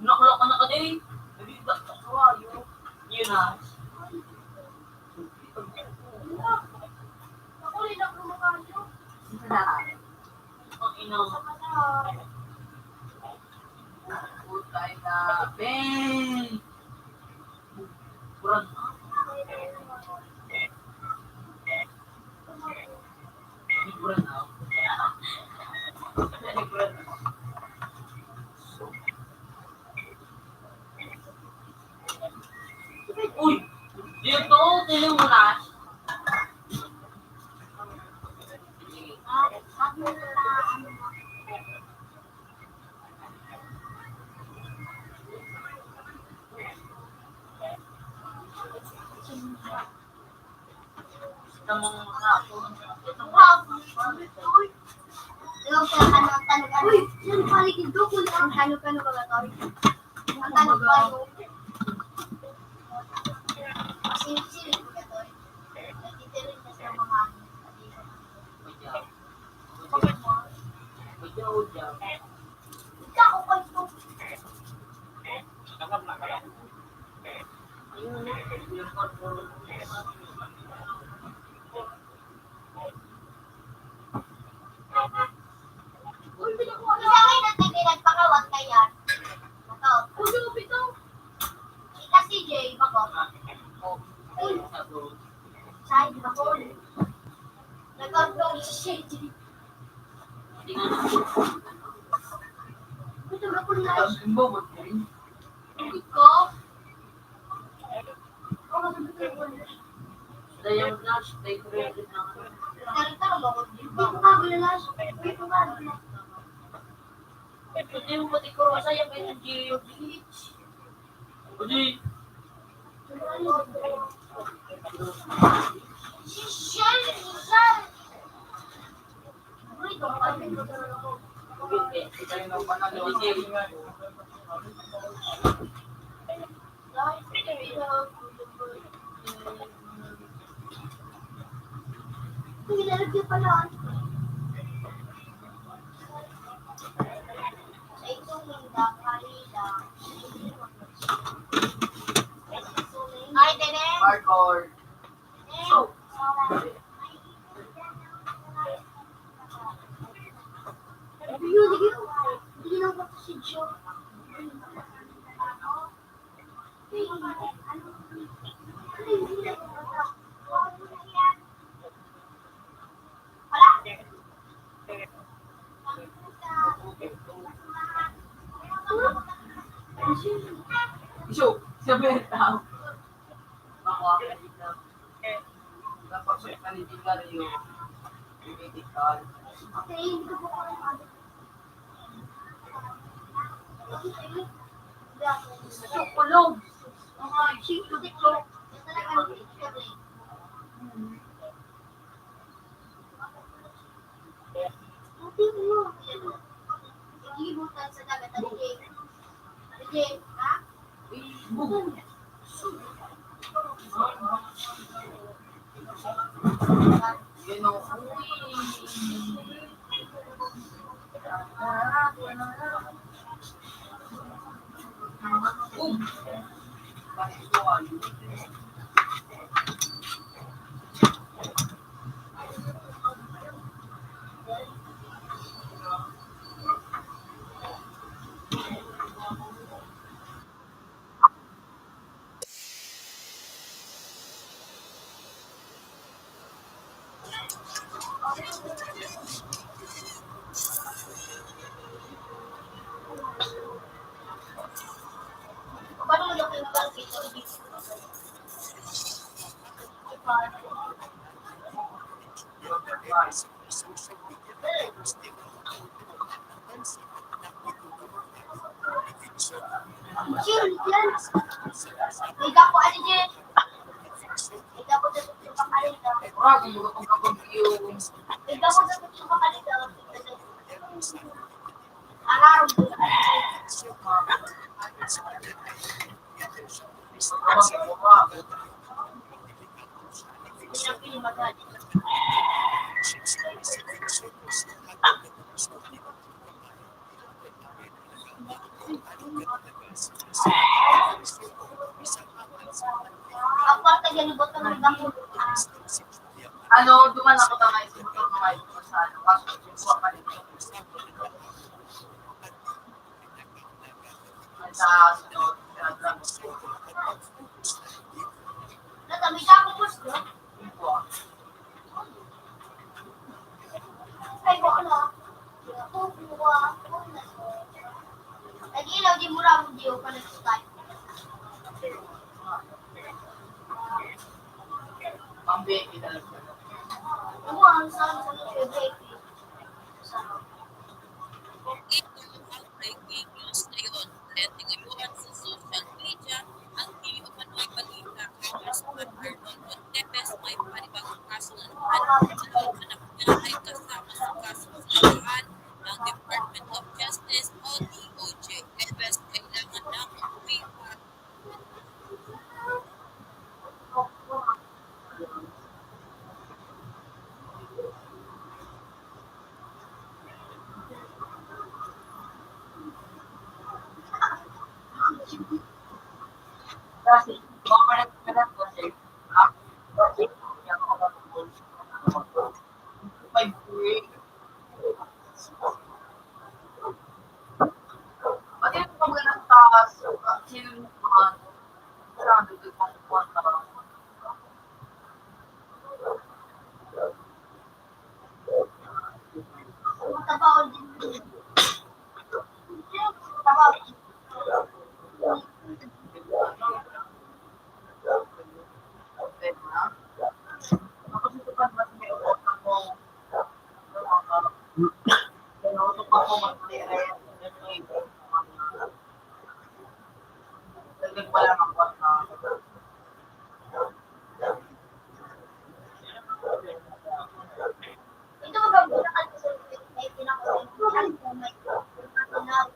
nakulak ka na ka din. Nabigda ka sa wayo. Yun na. ako rin ang kumakayo. Ang ina. Putay na. Bang! Buran na. Buran na. Buran na. Uy! Dito, tili mo na. Tamang hapon. Itong hapon. Yung tanong-tanong. Uy, yan paligid ko kung ang tanong-tanong ba ito? Ang tanong-tanong. Sino-sino ko ito? Nagtitirin na sa mga ikaw ko ito. Isa ngayon natin pinagpakawag kaya. Ito. Kung ito. Ika CJ, bako. Side bako. Nag-upload si CJ. Ito ba kung live? Simbo, mag-ring. Iko? Oo, sabi ko. Dayang na, stay credit na. Narita ka ba ko? Hindi ko nga gulilas. Hindi ko nga gulilas. Hindi mo pati kurosa yung kaya Gio Beach. Hindi. Sisyan! Sisyan! Uy, ito ka. Kita yung panalo. Uy, lalagyan pala. Sa itong linda, kalida. Ay, Tene! Hardcore. So, hindi lang ba si Joe? Iso, sabi ang tao. Ako ako dito. Dapat sa kanitigan yung critical. Okay, hindi ko po alam. Kulog. Okay, sige, dito. Ito lang ang picture eh. Hindi mo. Hindi mo tayo sa dagat. Hindi. Ha? Boom! Yun o. Boom! Bakit ito Paano mo natin ba dito? Chill, yan. Liga ko, ano dyan? Liga ko dito sa pakalita. Ora, kung mga kung kapag yung Liga ko dito sa pakalita. Alarm ko sa pakalita. Ang kwarta dyan, ibot na ng bangko. ano, duman ako tangay sa motor mga ito sa ano, kaso yung buwa pa rin. Ay, sa sunod, Natabi ka ako, boss, no? yung buwa. Ay, wala. Ako, buwa. Nag-ilaw, di mura mo, di pa nag-start. Pambeki talaga. Ano, ang saan sa favorite? Ito ang breaking news ngayon. Trending ngayon sa social media ang di umano'y balita Congressman Arnold Montepes may panibagong kaso na naman. Dalawang anak niya ay kasama sa kasong sinagaan ng Department of Justice o DOJ. Montepes kailangan ng umuwi para Kasi, mapalit kasi, ha? Kasi, yan ako kapag may break. Pati yung pag ng taas, sino yung mga, sarado ko yung pangkuhan na Tabaon din. Tabaon. Ito maganda ka sa may pinakasalan ko may matinaw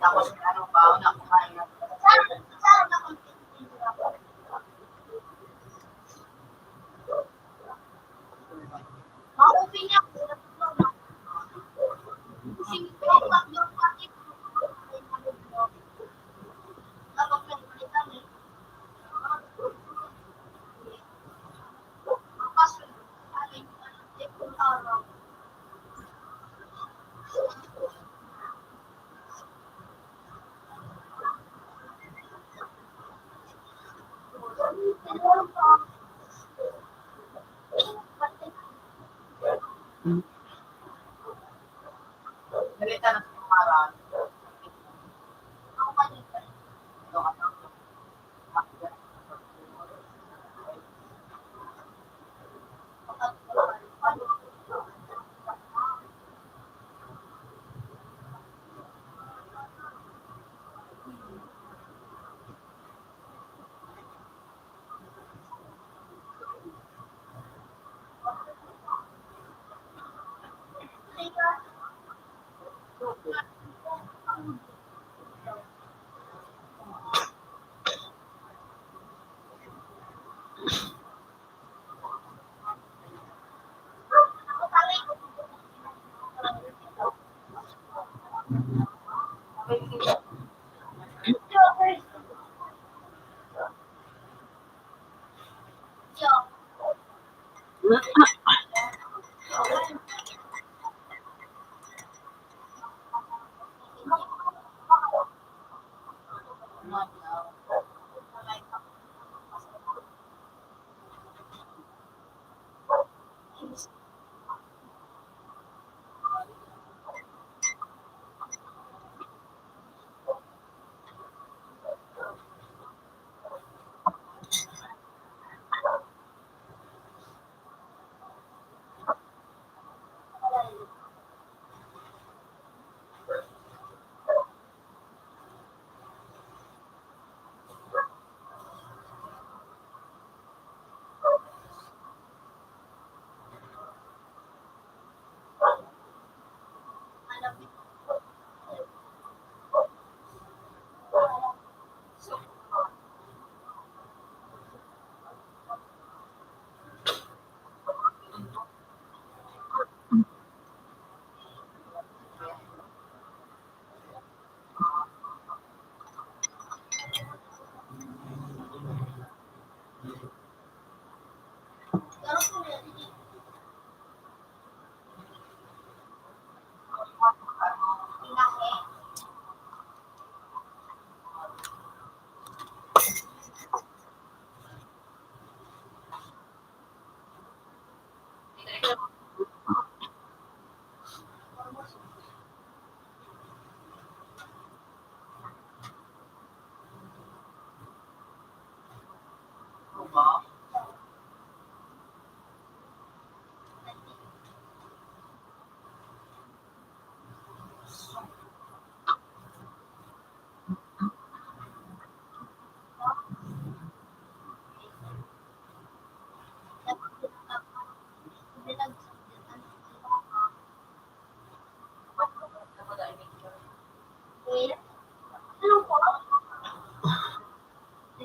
Tapos ano ba, una kumain na. Sarap na content ako. Mauwi niya ako. Singko pag yung pakit. Kapag nagpalitan eh. Kaso, alin, tipong araw. Nalita na sa kumaran. Ako kanina. Ito ka na.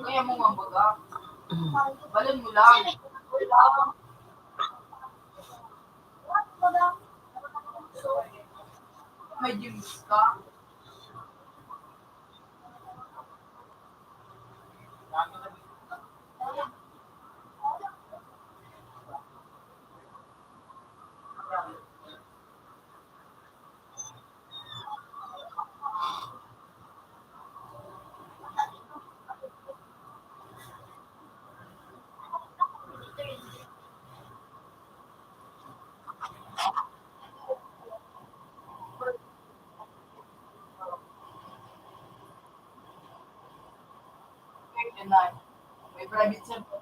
Kaya mo nga baga. Balon mo lang. May gyms ka. Yan na. May private center.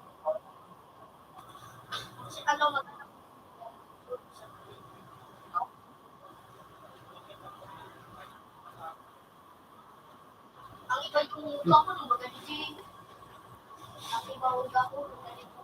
Ang iba yung ako nung magaling. Ang iba yung ako nung magaling.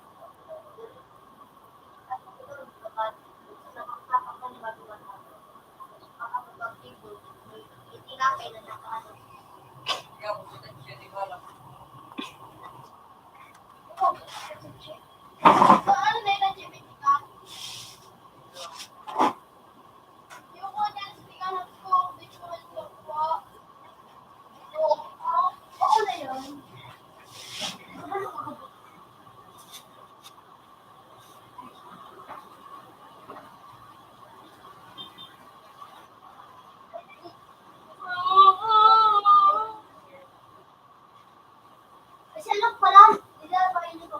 Kasi alam pala, nila ba yun ko?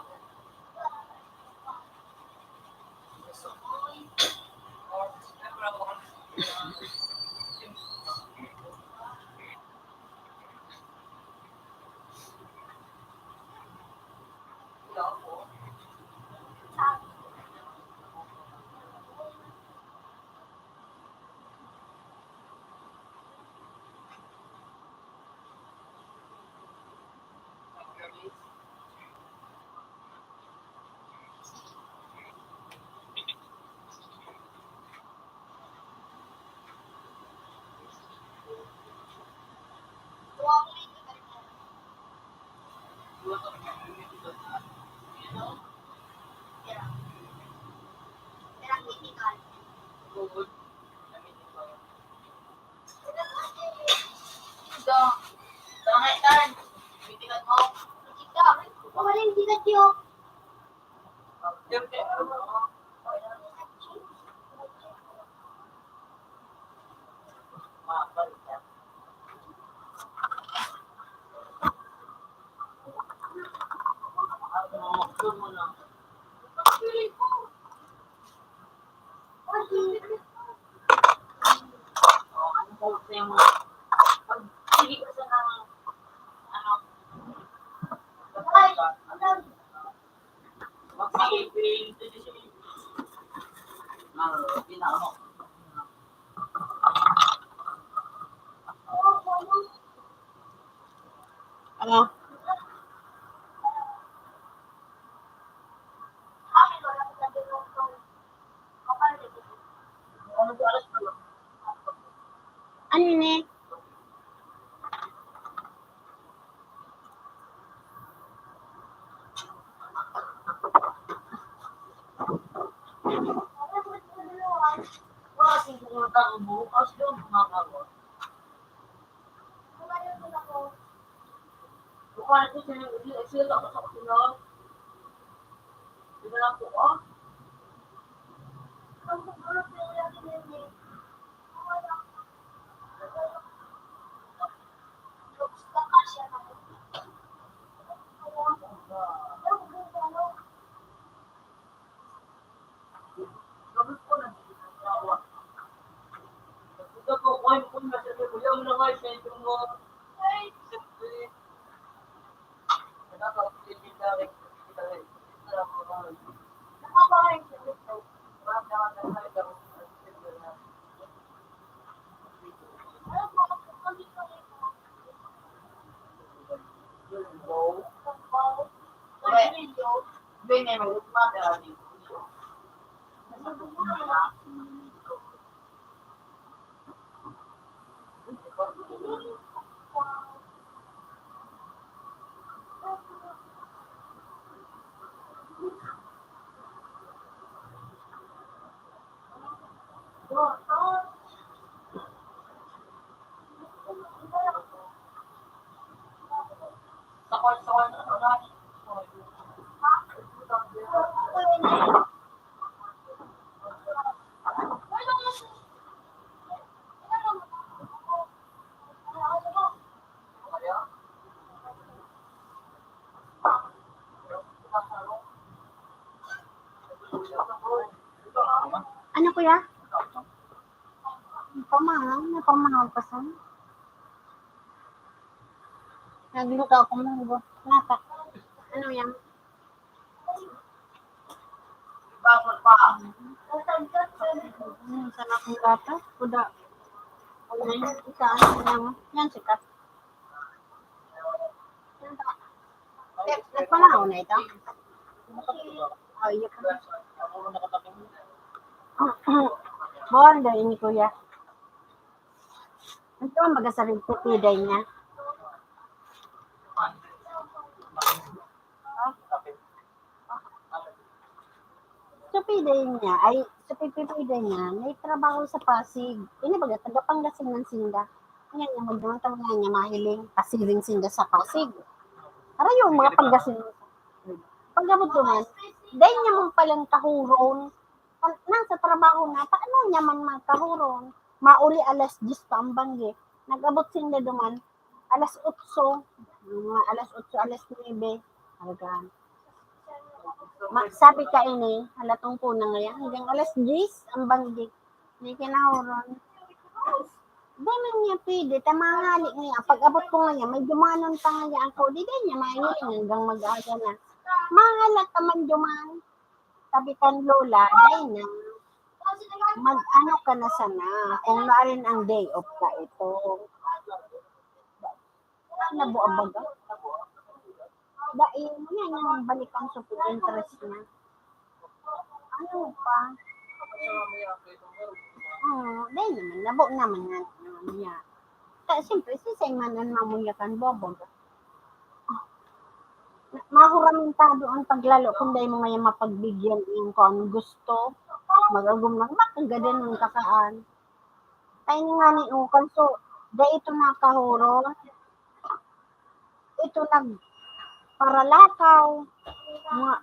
Ano? Ano oras pa lang? Ano yun eh? Wala kasing pumunta ang bukas doon, kumakawa. Bukan itu sila tak masuk sila. Di dalam doa. Gabut ko na tawa. Ito ko kung nasa ko yung mga sentro mo. Ay, siyempre. Ano kuya? Pamahal? May pamahal pa sa? Nagluto ako ng nata. Ano yan? Bakit pa? Sarap ng gata. Kuda. Ano yan? Isa. Ano? Yan sikat. Nagpanaw na ito? Ay, yun. Bawal daw yun ni kuya. Ito ang magasarin ko piday niya. Sa piday niya, sa pipiday niya, may trabaho sa Pasig. Ini baga, taga Pangasinan sinda. Yan yung magdamang nga niya mahiling pasiling sinda sa Pasig. Para yung mga Pangasinan. Paggamot naman, dahil niya mong palang kahuron, nasa trabaho na, paano niya man magkahuron? Mauli alas 10 pa ang banggi. Nag-abot sinda duman, alas 8, mga alas 8, alas 9, halagaan. Sabi ka ini, halatong po na ngayon, hanggang alas 10 ang banggi. May kinahuron. Di man niya pwede, tamangali niya. Pag-abot ko ngayon, may dumanon pa nga ako, di niya mahiling hanggang mag-aga na. Mangalat naman duman. Sabi kan lola, dahil na, mag-ano ka na sana, kung naarin ang day off ka ito. Nabuabaga. Dahil, yan yung balikan sa interest niya. Ano pa? Dahil naman, nabo naman niya. Siyempre, si Saymanan mamunyakan bobo. Mahuramintado ang paglalo kung dahil mo ngayon mapagbigyan yung kung gusto. Magagum lang, makagadan ng kakaan. Tayo nga ni Ukan, so, dahil ito nakahuro, ito nagparalakaw, mga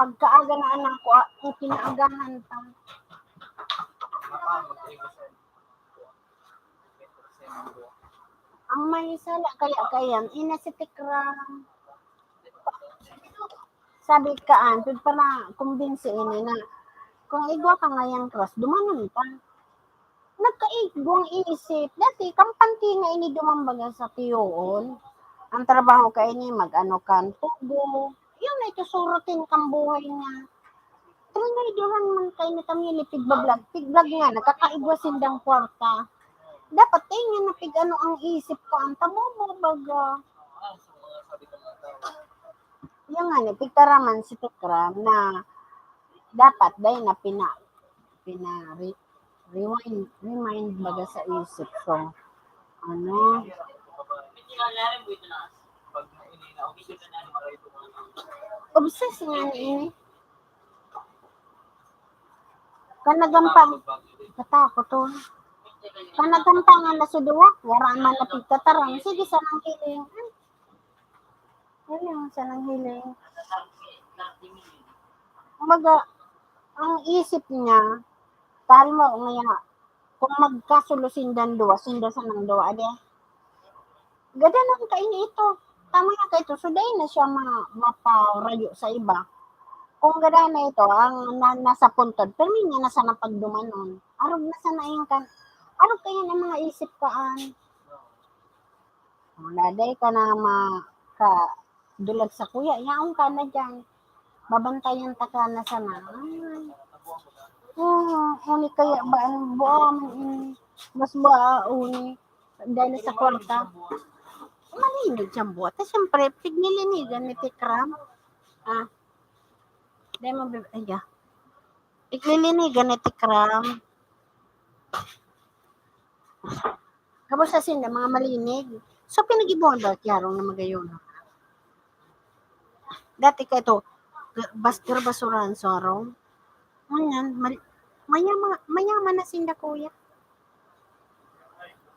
pagkaaga na anak ko, yung pinaagahan pa. Ang may sala kaya, ina si Tikram. Sabi kaan, pwede pa na kumbinsi ini na kung igwa ka ngayang cross, dumanon pa. Nagkaigwang isip. Dati, kampanti nga ini dumambaga sa tiyoon. Ang trabaho ka ini, mag-ano kan, tubo. Yun na ito, surutin kang buhay niya. Triniduhan man kayo na tamili, pigbablog. Pigblog nga, nakakaigwa sindang kwarta. Dapat tingin na pig-ano ang isip ko, ang tabobo baga. Yung nga, pigtaraman si Tikram na dapat dahil na remind baga sa isip. So, Ano? Hindi nga narin mo ito na. Pag inina, official na namin mga ito. Obses nga ini. Kanagampang. Katakot to. Kanagampang na suduwak. Waraan man na pigkatarang. Sige, sanang hiling. Ayun, sanang hiling. Kumaga, ang isip niya, tahal mo ngaya, kung magkasulusindan duwa, sinda sa nang duwa, ade. Gada lang kaini ito. Tama na ka ito. So, dahil na siya maparayo sa iba. Kung gada na ito, ang nasa puntod, pero niya nasa napagdumanon. Arog na sa naing kan. Arog kayo ng mga isip kaan. Daday ka na dulag sa kuya. Yaong ka na dyan. Babantayan ta ka na sana. Uni kaya ba ang buwan mas ba uni dahil sa kwarta. Malinig siyang buwan. Tapos siyempre, pignilinigan ni Tikram. Dahil mo ay piglilinigan ni Tikram. Kapos sa sinda, mga malinig. So, pinag-ibuhan daw yarong na magayon. Dati ka ito, basurahan sa araw. Ngayon, mayaman na sinda kuya.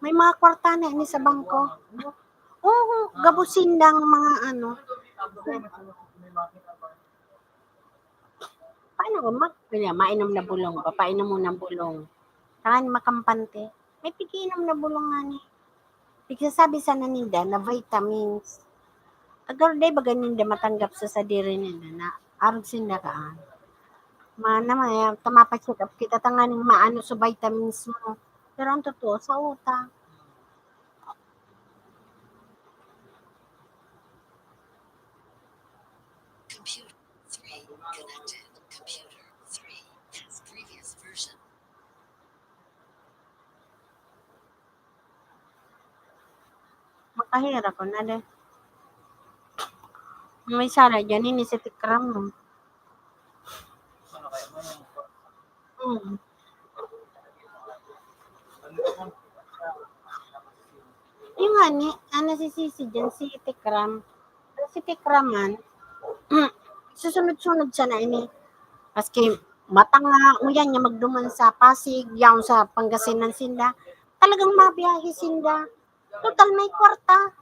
May mga kwarta na ini sa bangko. Oo, gabusindang mga ano. Paano ko mainom na bulong. Papainom mo ng bulong. Saan makampante. May piginom na bulong nga ni. Pigsasabi sa naninda na vitamins. Agar day ba ganinda matanggap sa sadiri nila na arog sinda kaan. Maya, tamapacheck up kita tanganing maano sa vitamins mo. Pero ang totoo, sa utang. Computer 3 connected. Computer 3 has previous version. Makahira ko na de. May sala dyan, ini si Tikram mo. Ano kaya mo yung Yung ano si Sisi dyan, si Tikram. Si Tikraman, susunod-sunod siya na ini. Paski matanga mo yan, yung magduman sa Pasig, yung sa Pangasinan sinda. Talagang mabiyahe sinda. Total may kwarta.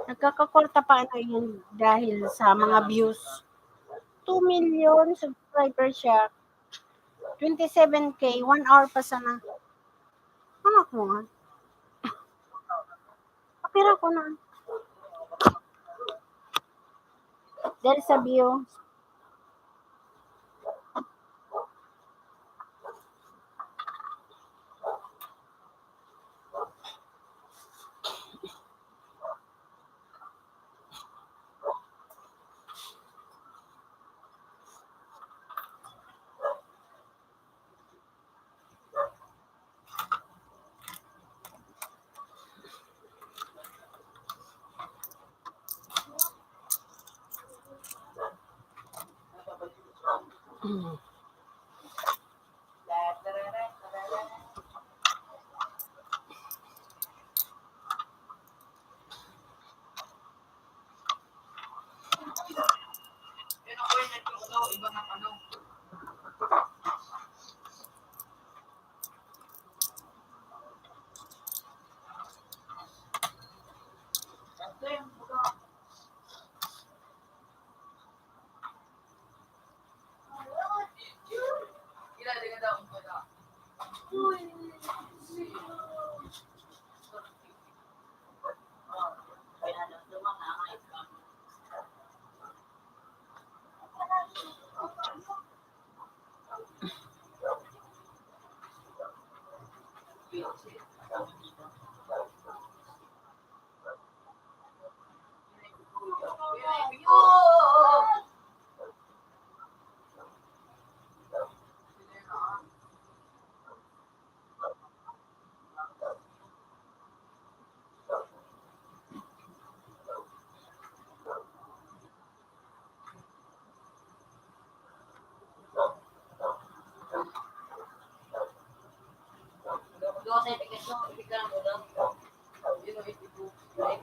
Nagkakakwarta pa ano yun dahil sa mga views. 2 million subscriber siya. 27K, 1 hour pa sana. Anak mo nga. Kapira ko na. Dahil sa views. iba ng ano.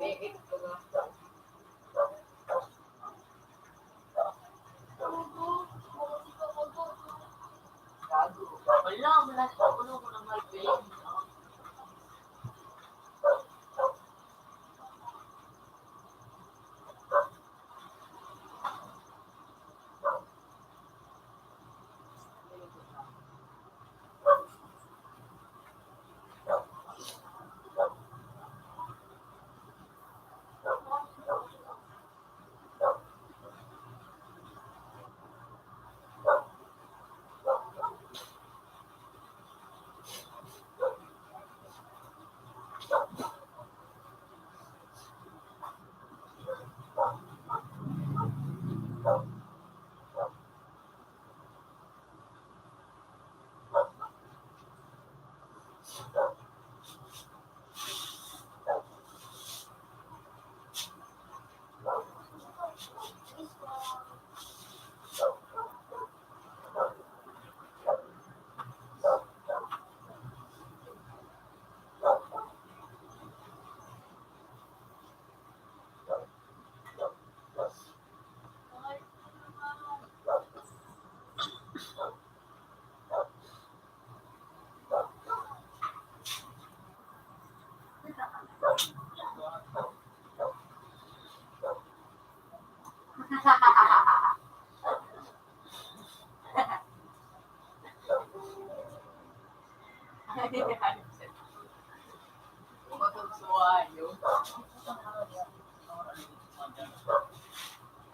Wala, wala sa ulo ko ng migraine.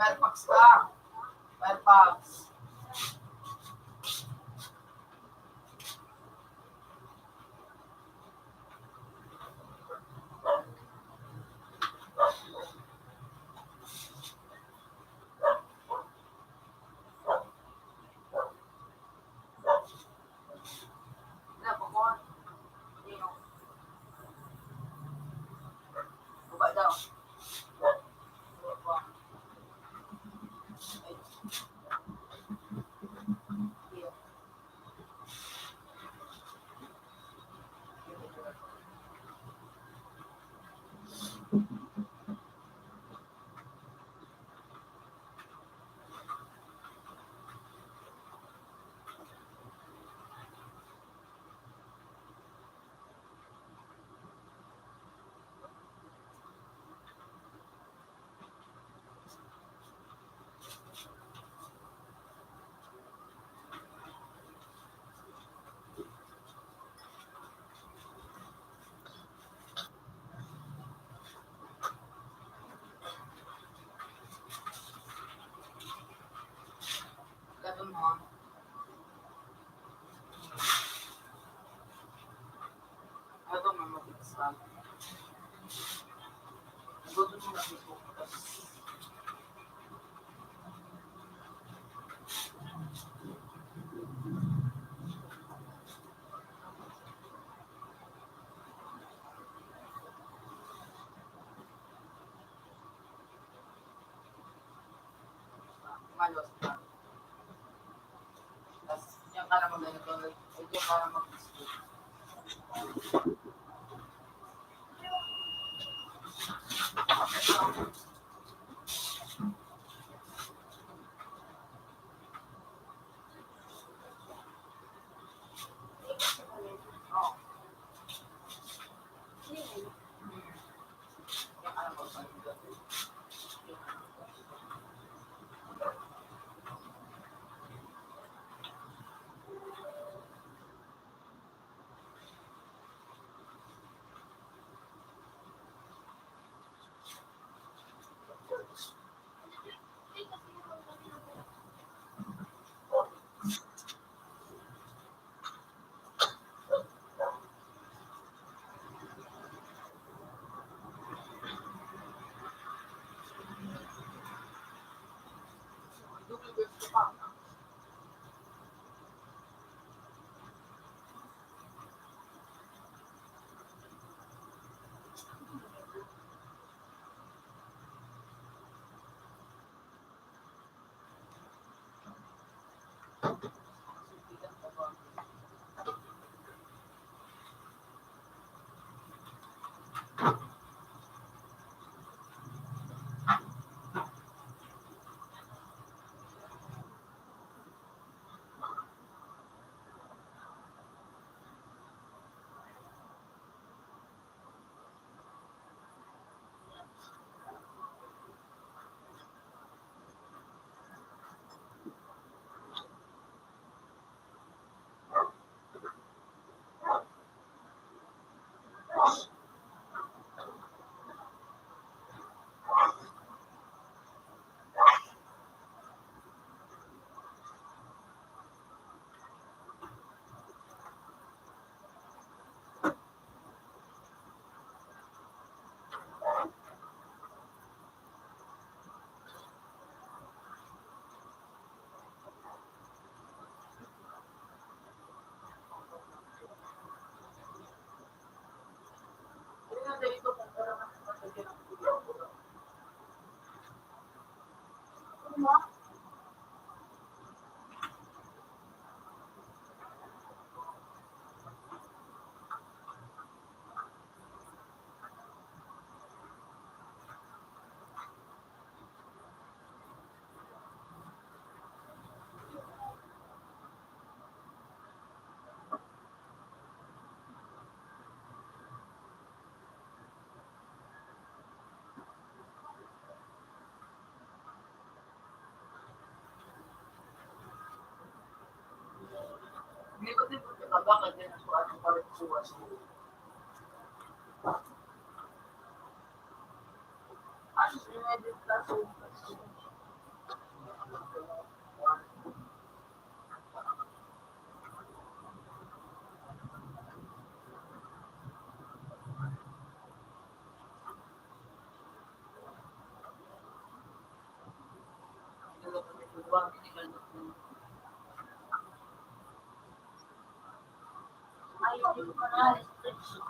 Fairfax ka. Fairfax. Na, pagkuhan. Baba daw. Baba. Ito mo. Ito mo, matigas lang. Gusto mo na ito. Malos ka. Tapos, yung ka naman ganito, yung ka naman mag-isip. Oh. Yung ka naman mag-isip. Hindi ko din pagkakabakit din ang ating parikuha sa ano sinedit kaso Ay, hindi ko na restriction.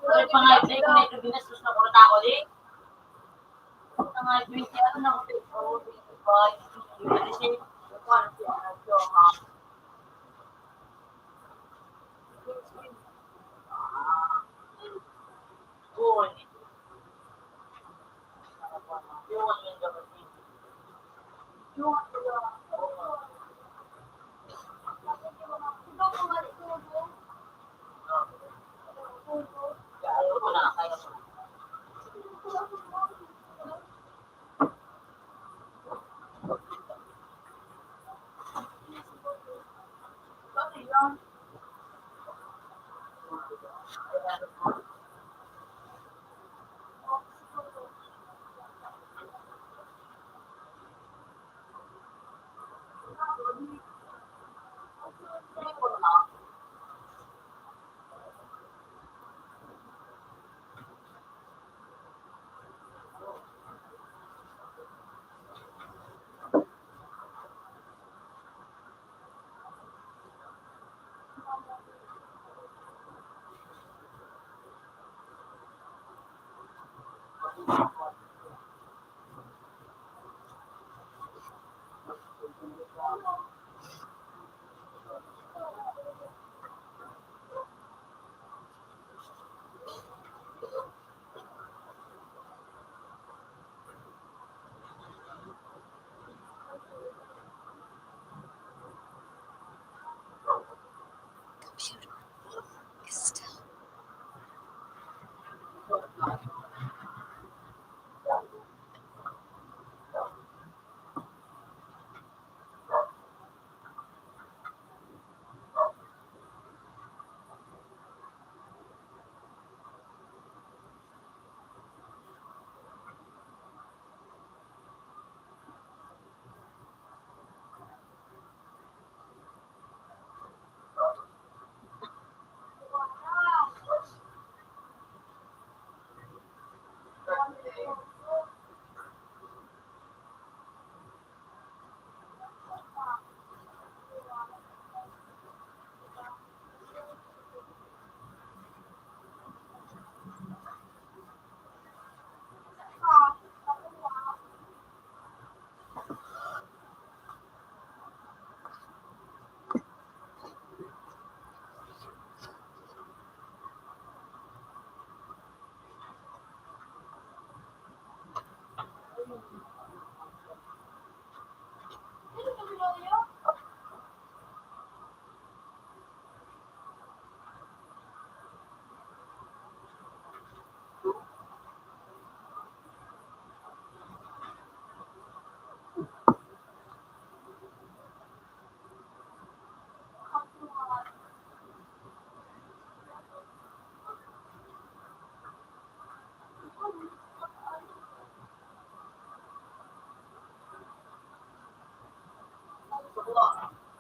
Ay, pangay, kung may binastos na kurata ako din. Pangay, 20 ano na ako. 25, 26, Computer is still.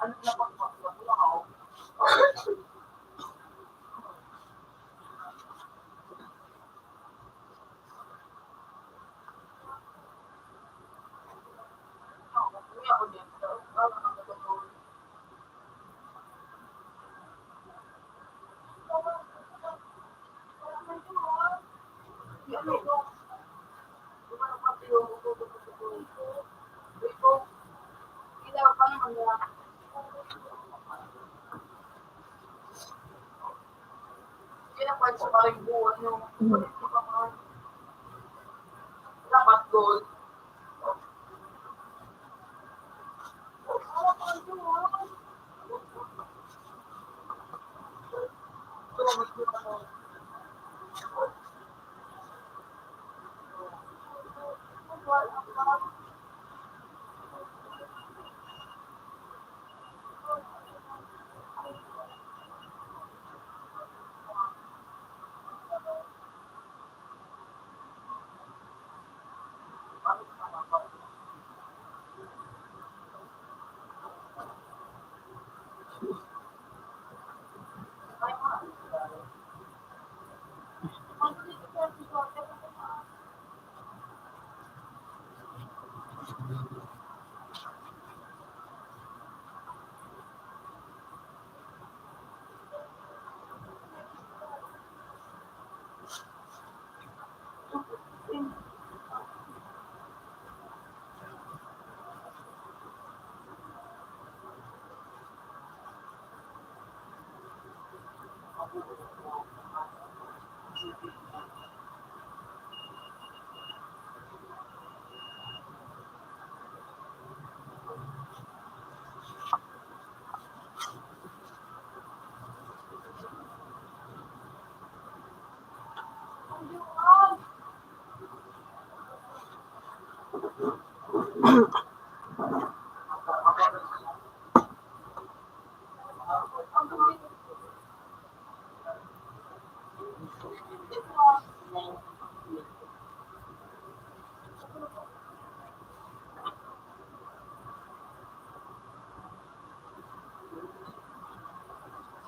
Ano na pagpapagawa? Dapat gold.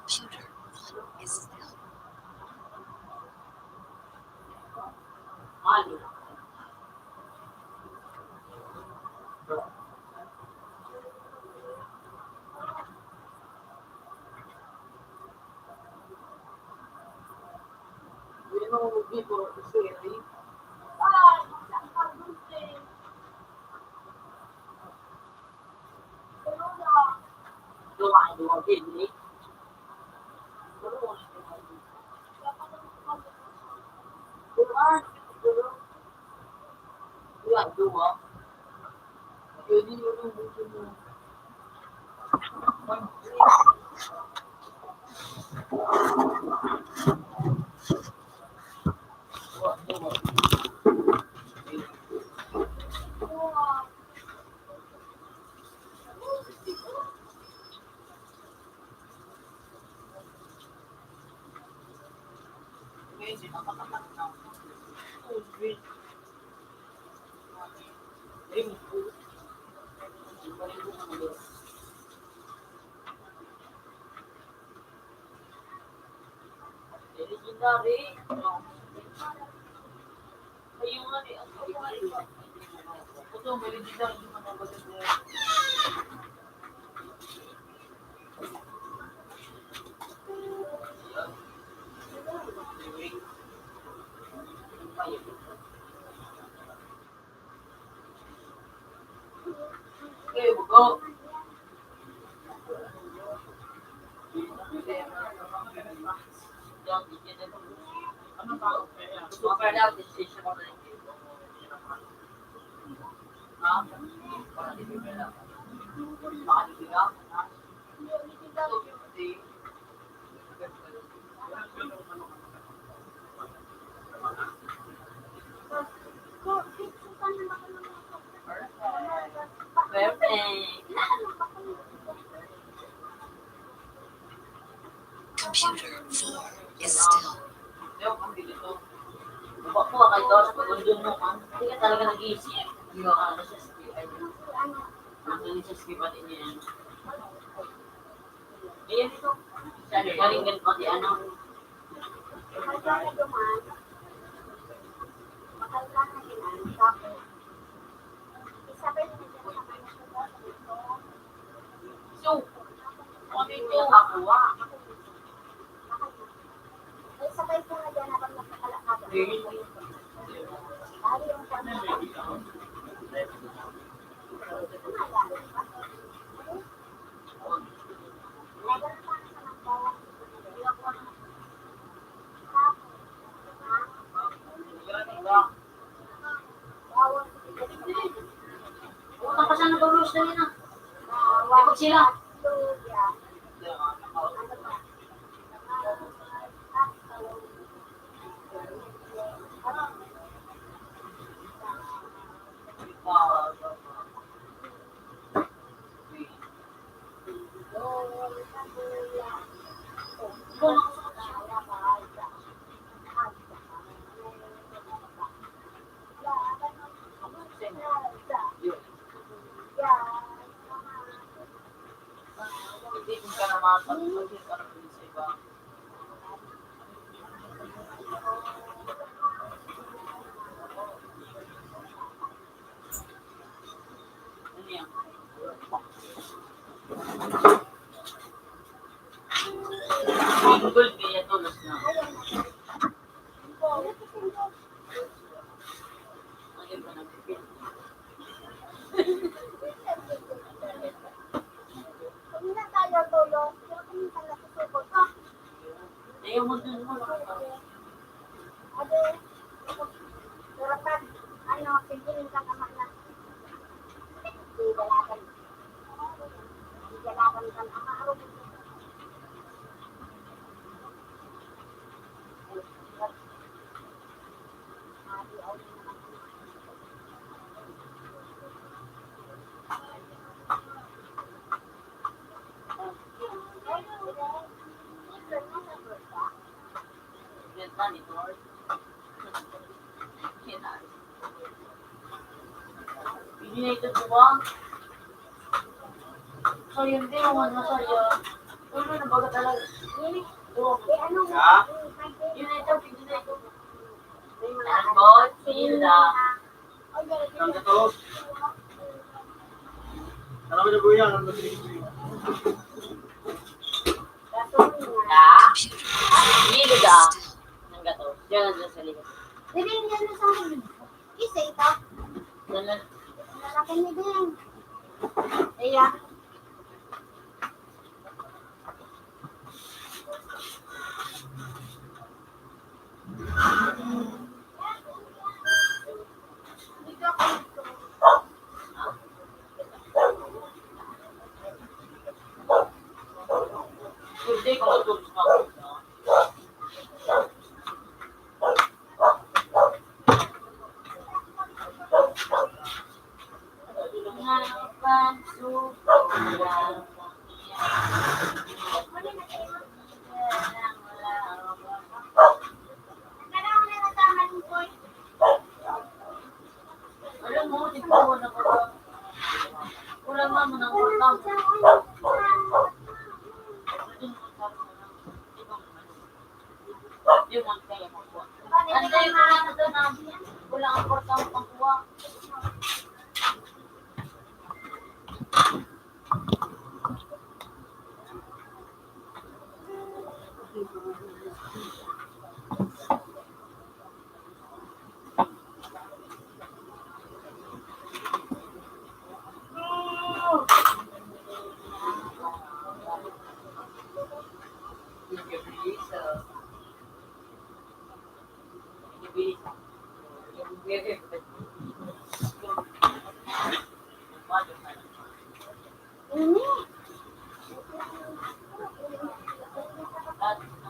Computer 1 is still. Ano? Yun ang movie ko, series. Lumayo, hindi. Dua. Yun yung movie mo. Legendary. Ayun nga eh. Ito, may legendary yung mga maganda. Okay, bugo. Ano tao kaya? Super na decision mo na yun. Ha? Para di ba lang? Baka di ba? Ha? Perfect. Computer 4 is still. Baka po kay Dos, pag-undun mo ka, hindi ka talaga nag-iisip. Hindi ka nasa skip. Nandun sa skip at inyan. Ayan ito. Galing ganito di ano. Mahal ka na duman. Mahal ka na ilan. Tapos, isabay na dyan sa kanya sa dito. So, ano ito? Nakakuha. Ay, sabay ko na dyan habang nakakalakad. Dahil yung pagkakalakad. Utang pa siya ng tulus na yun ah. Ikot sila. Hindi kung ka naman pag-pagin ka naman sa iba. Ano yan? Google kaya tulos na. Ayun pa nagpipil. Hindi na tayo tulog. Pero kuminsan nasusubot ka. Ayaw mo dun mo. Ade, dapat, ano, piliin ka naman na. Di dalagan. Di dalagan ka na. Amaaro mo. Yan na ni Lord. Yan na. Hindi na ito diba? So yun din yung ano sa'yo. Ano na baga talaga? Eh, ano mo? Yun na ito, hindi na ito. Albot, Hilda. Ang ito. Alam mo na po yan. Ang Da. Hilda. Ang gato. Diyan na sa likod. Dilim yan na sa akin. Isa ito. Diyan na. Lalaki ni din. Iya. Hindi ko matulog na ako. Nagkaraang na natahan mo po. Alam mo, di ko na ko. Kulang naman ang utang. Yung ang kaya mo po. Antay ko lang ito na kulang ang portang pangkuha. Ini.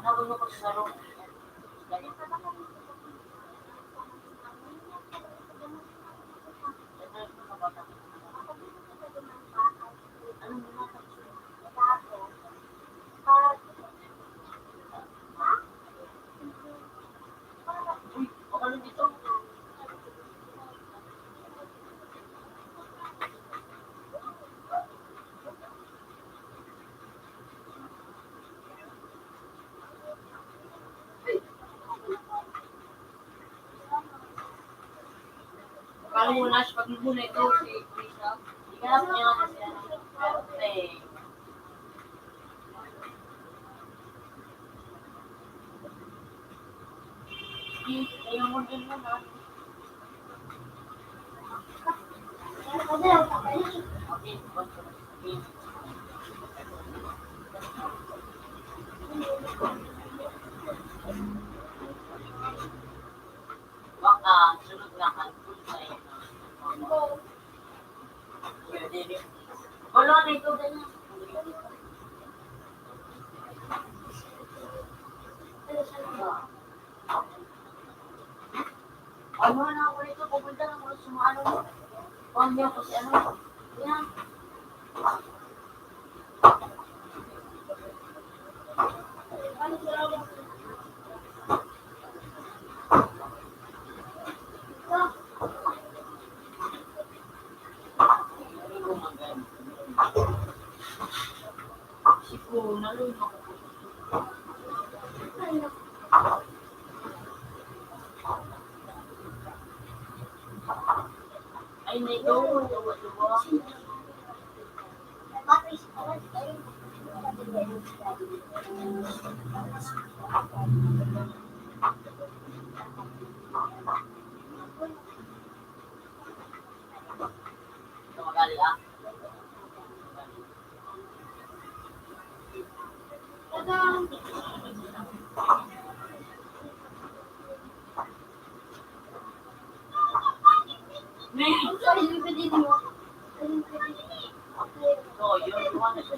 Ano mo ko sa laro? Ano dito? Alam mo, Nash, pag muna ito si Krisa, ikanap niya nga kasi ano, birthday. Ayun mo din mo na. Okay, okay. Baka, sunod naman. Wala na ito ganyan. Ano na ako nito, pupunta na ako sa mga ano. Huwag niya ko si ano. Yan. Sipo, nalun ako. Ay, may go. Duwa-duwa. Tumagali ah. May so, yun, tuwa na siya.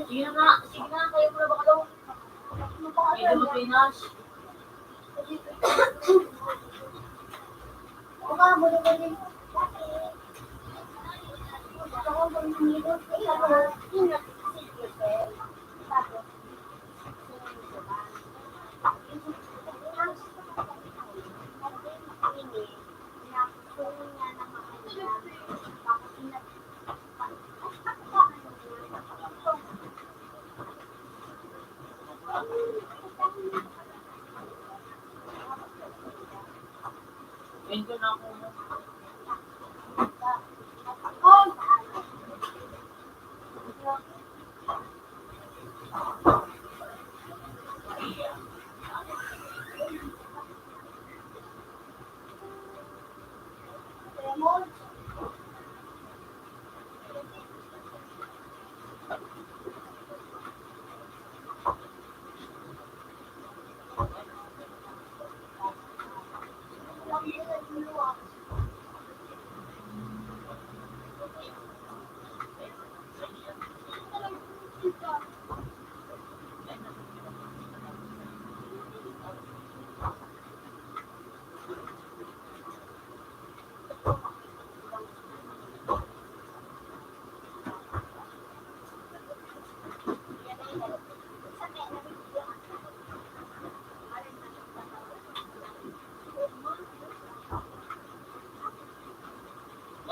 Sige na, kayo muna baka daw. Hindi mo pinas. Ito na ako.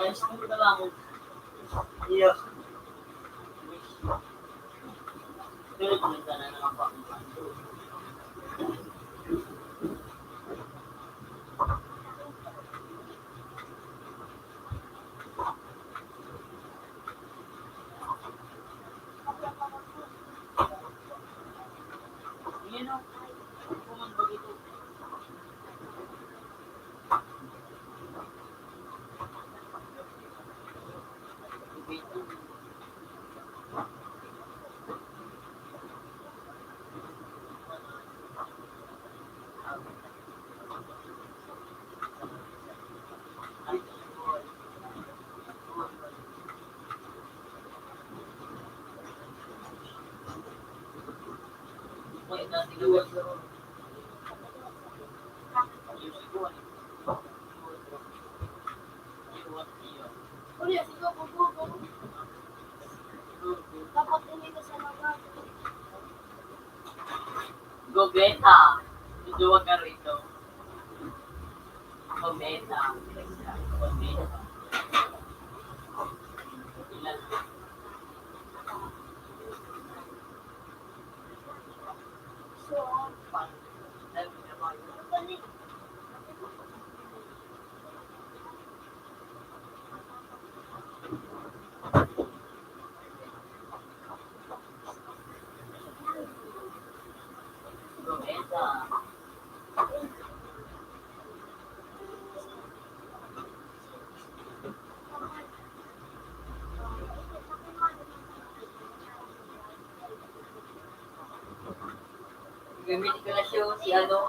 Guys, ano ka lang? Iya. Pero kumita na naman pa. May natigawan ko. Uli, sige po po. Dapat hindi ka sa mga. Gobeta. Duwa ka rito. Gobeta. Gobeta. Ilan? So, Gobeta. Gamit ko na siya si ano,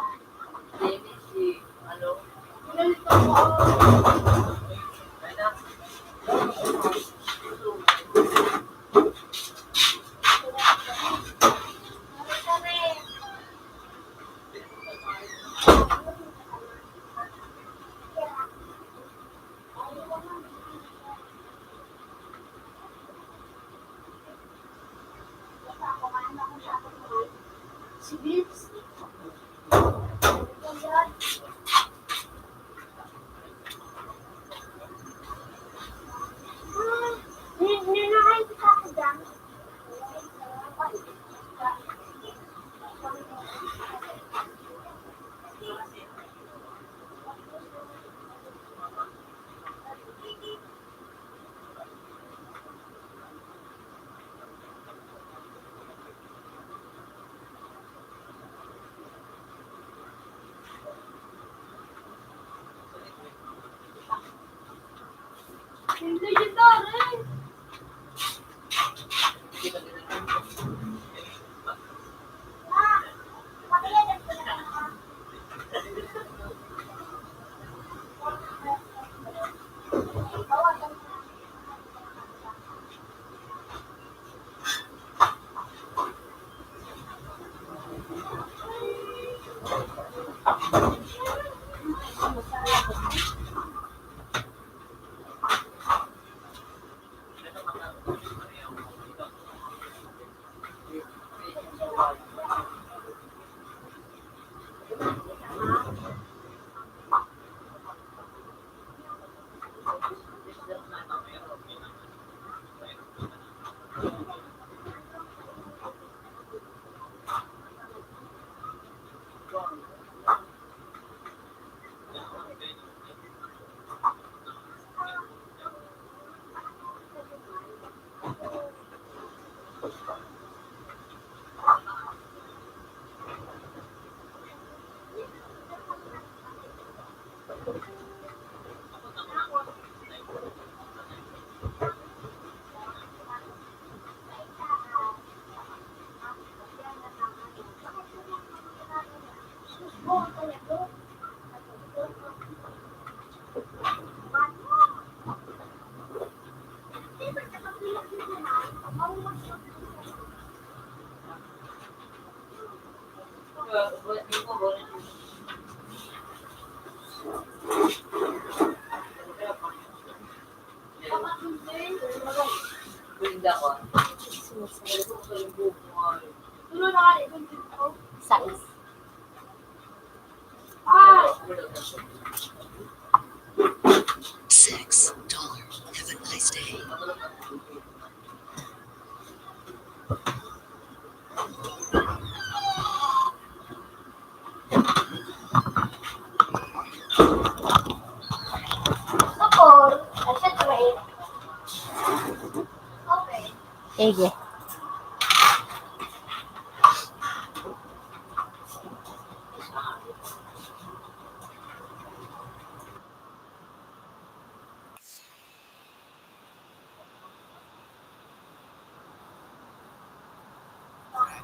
si ano, nalito ko. ano, Nalito rin. Si Vince. Ayan. Ninakain kita ako dyan. Hindi kita rin. Kulinda ko. Tulo na ka rin. Size. Ay! $6. Have a nice day. Support. I said wait. Okay. Sige.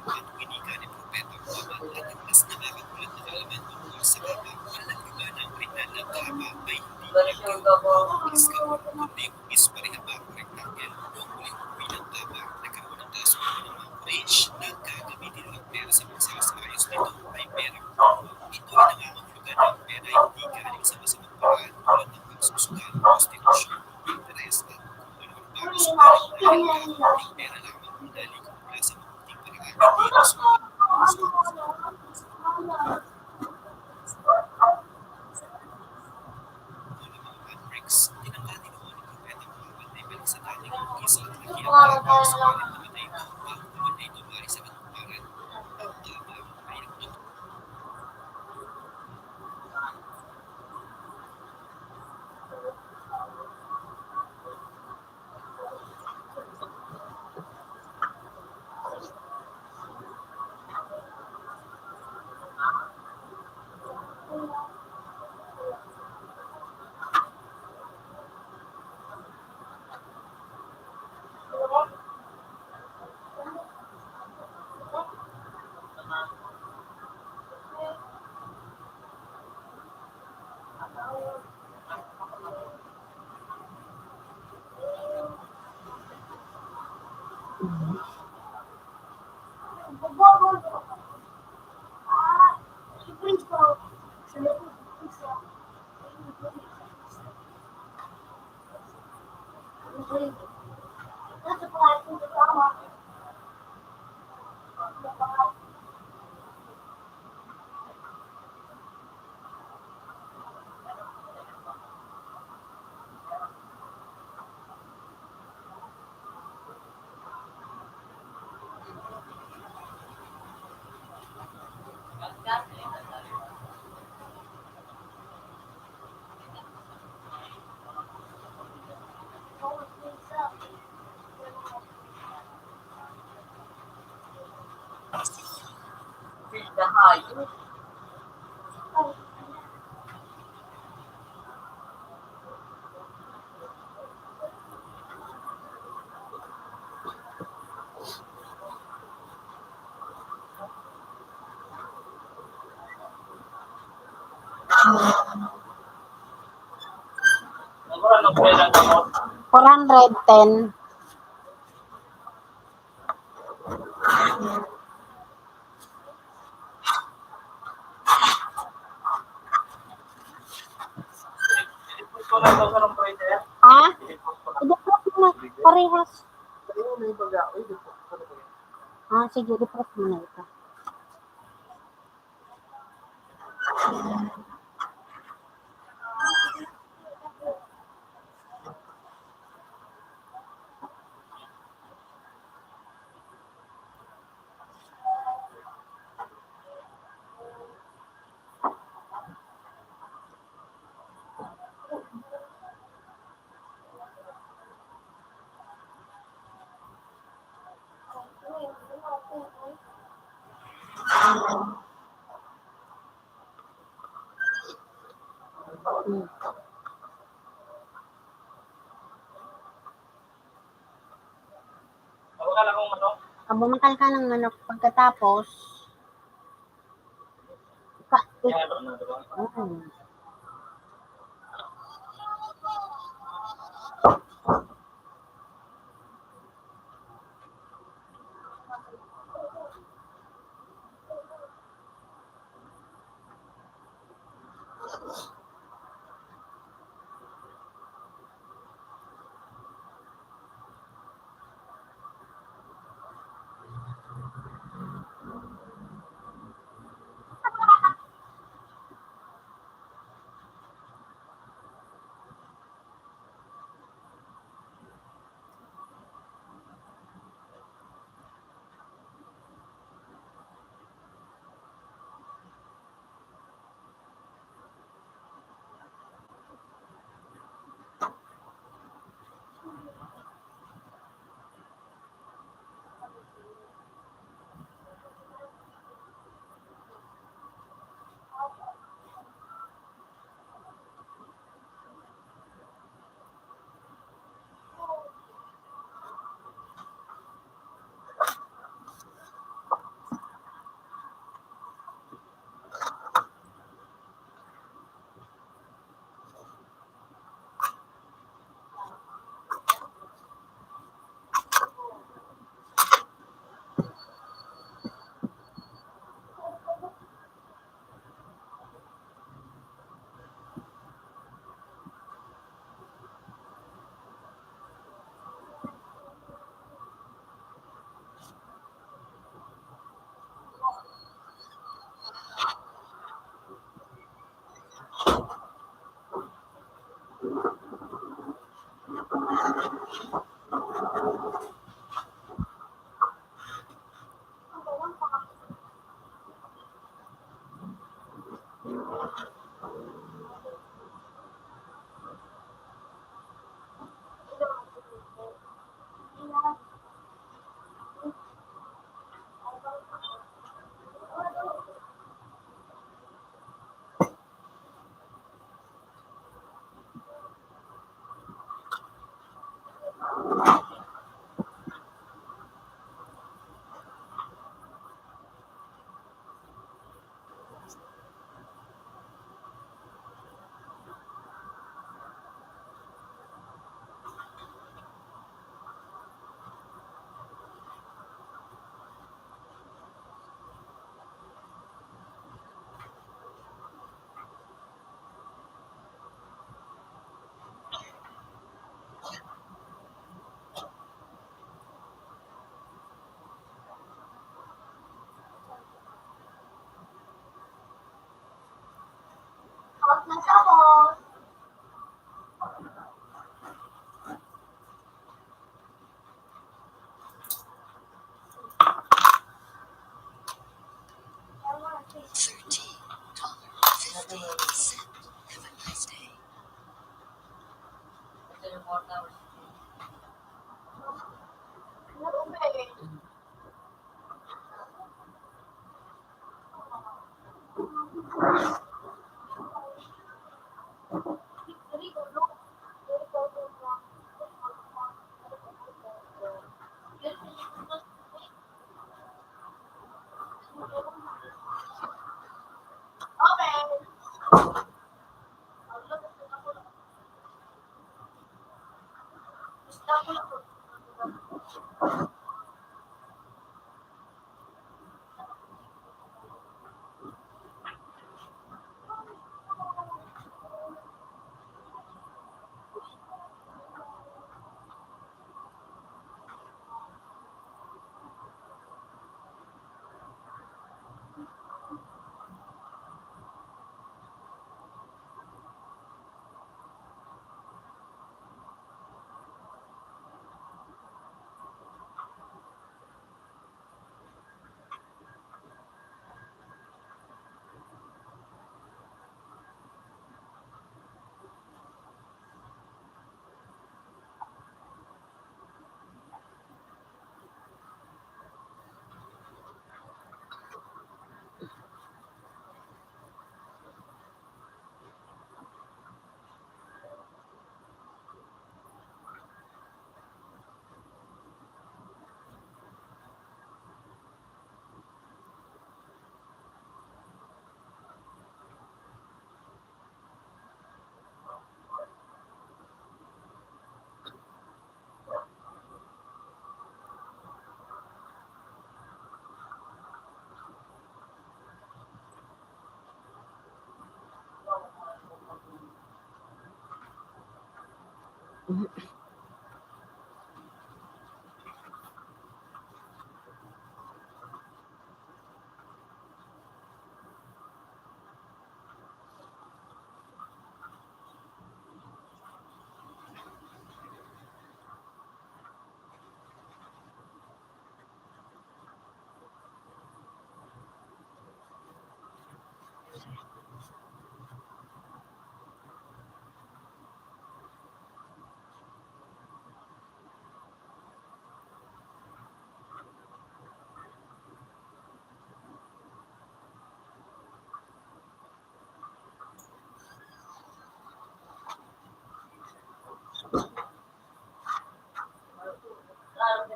at winika ni Propeta Muhammad at ang mas nakakagulat na kaalaman tungkol sa tama. Alam niyo ba na ang original na tama ay hindi iskaw, kundi hugis parehaba o rectangle. Noong muling uwi ng tama, nagkaroon ng taas ng mga Quraysh na gagamitin ang pera para sa pagsasayos nito ay perang puno. Ito ay nangangahulugan ng pera ay hindi galing sa masamang paraan tulad ng pagsusugal, prostitusyon, interes at kung ano pang sumaling na ilan ang pera lamang kung nalikom mula sa mabuting paraan hindi resulta Matrix, tinangka ni noon ng propetang Bawal na ibalik sa dating hugis at laki ang tao subalit namatay ito bago pa man na ito maalis sa katuparan. Ang tama ay ang totoo. The high. Ano po yan ang 410. ito lang daw sa ng pwede? Ha? I-depress mo na. Parehas. Ah, sige, depress mo na ito. Akala kong ano? Bumakal ka ng manok pagkatapos. Yan, ano, diba?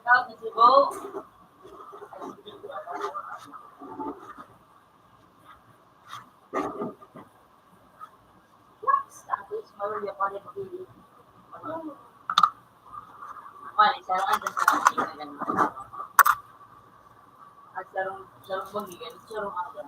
Tawag na si Bo. Tapos, marunong ako rin pili. Wala, sarang anda sa akin na ganito. At sarang magigan, sarang anda.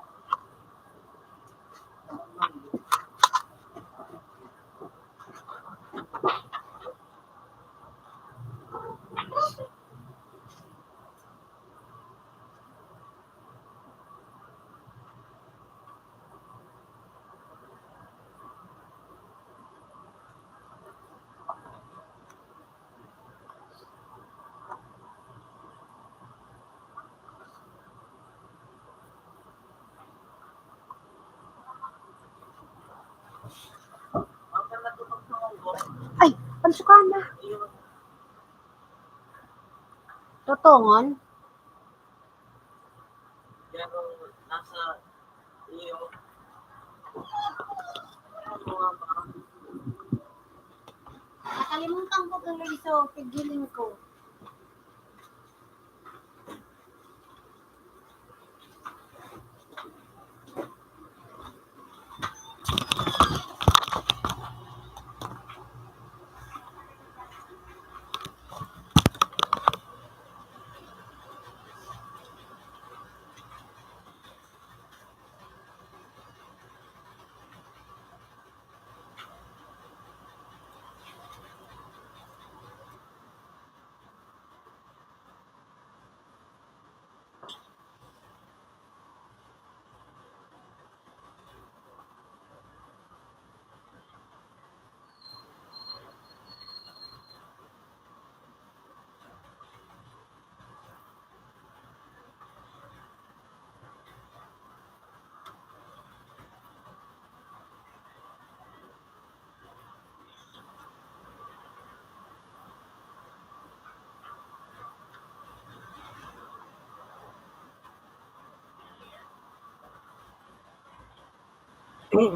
Ay, pansukan na. Totongon? Pero nasa iyo. Nakalimutan ko tuloy so pigiling ko. Tol,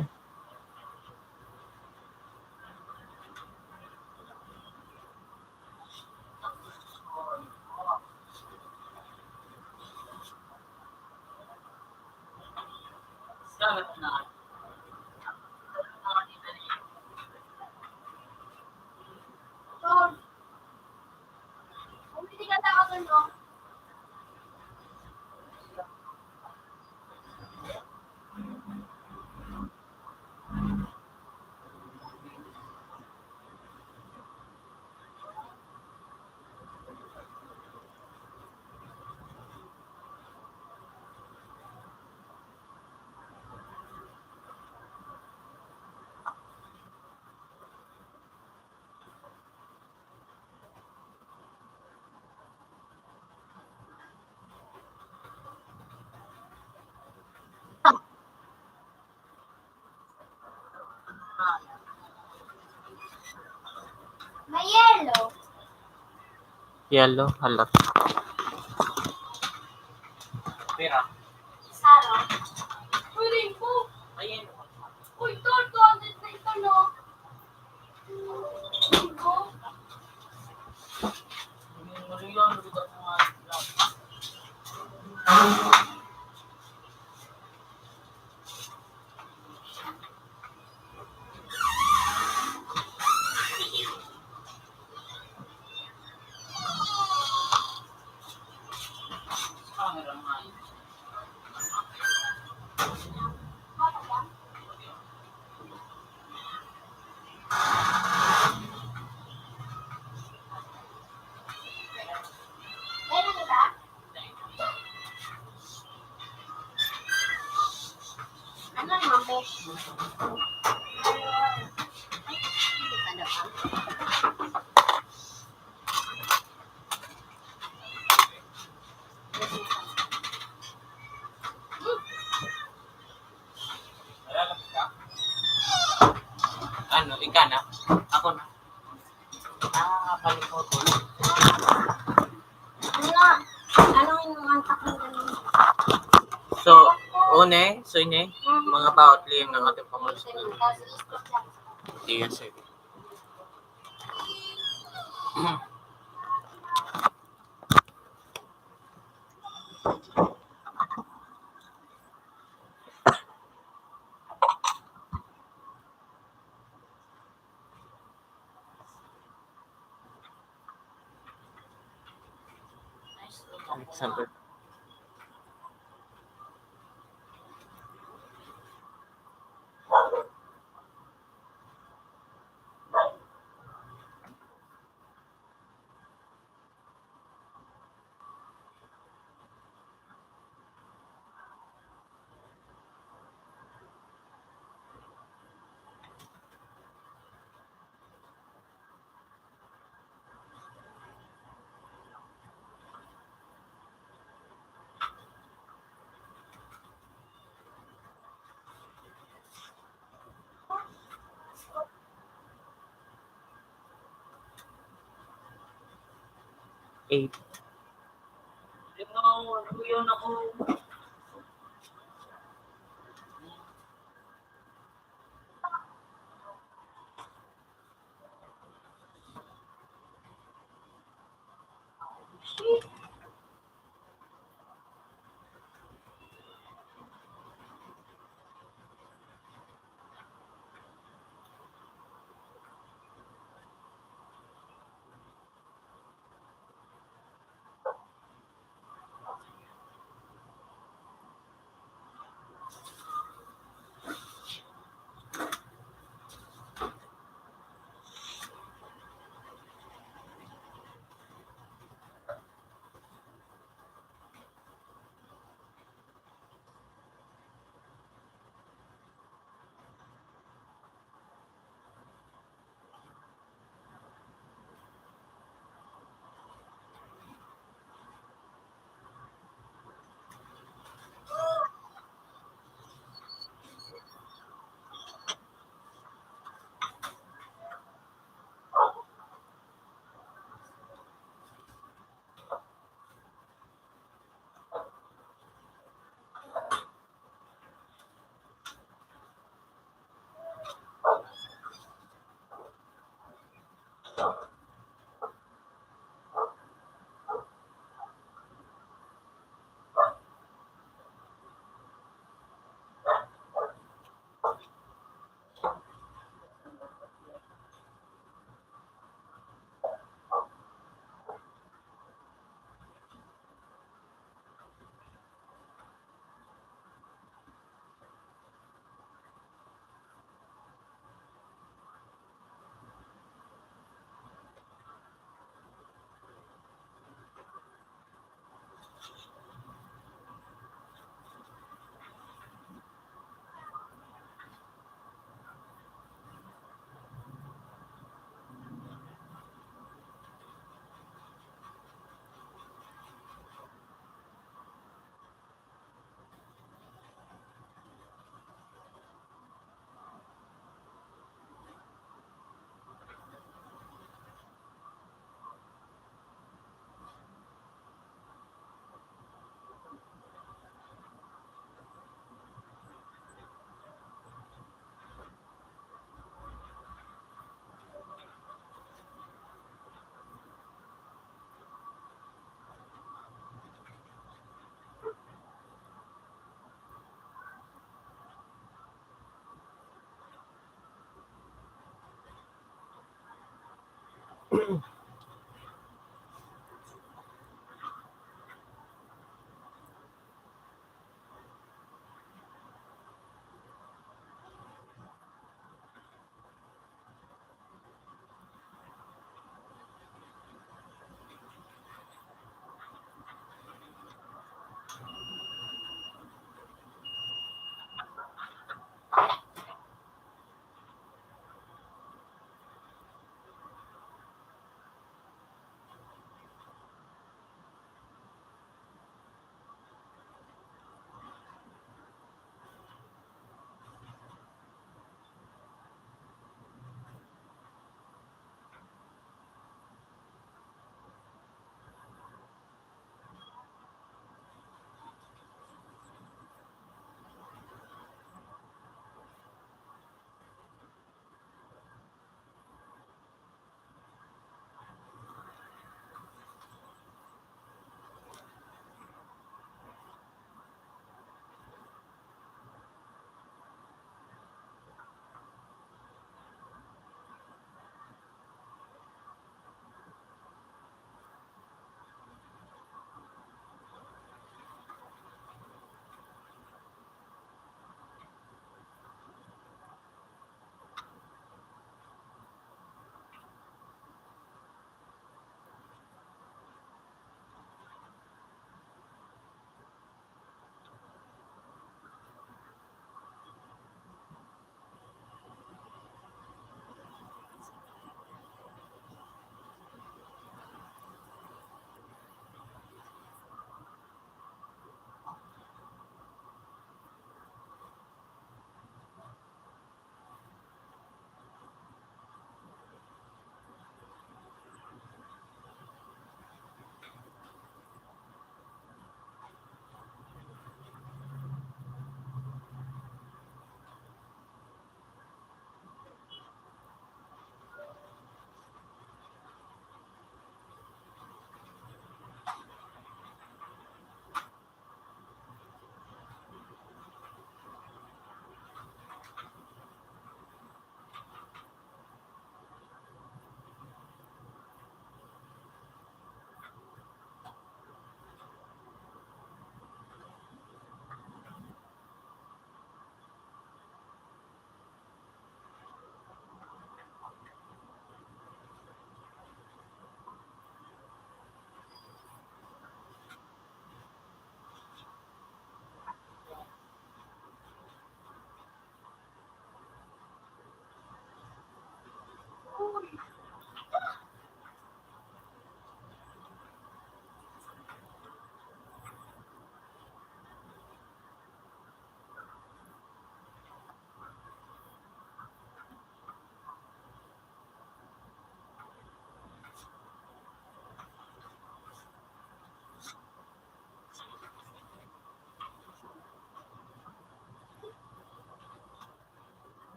bumili ka sa ako no? May yellow. Yellow, halat. Pera. Saro. Uy, rainbow. Ayan. Uy, tol, 200 na ito, no? Rainbow. Meron iba? Ano naman, be? Ay, hindi ka na ba? Ano, ika na? Ako na. Balik ko to. Ano? Anong inuantak ng ganun? So, une, so ine, mga bawat liyang ng ating pamalusok. Tapos i-stop lang. Sige, sige. Alexander. Eight. Yun ako.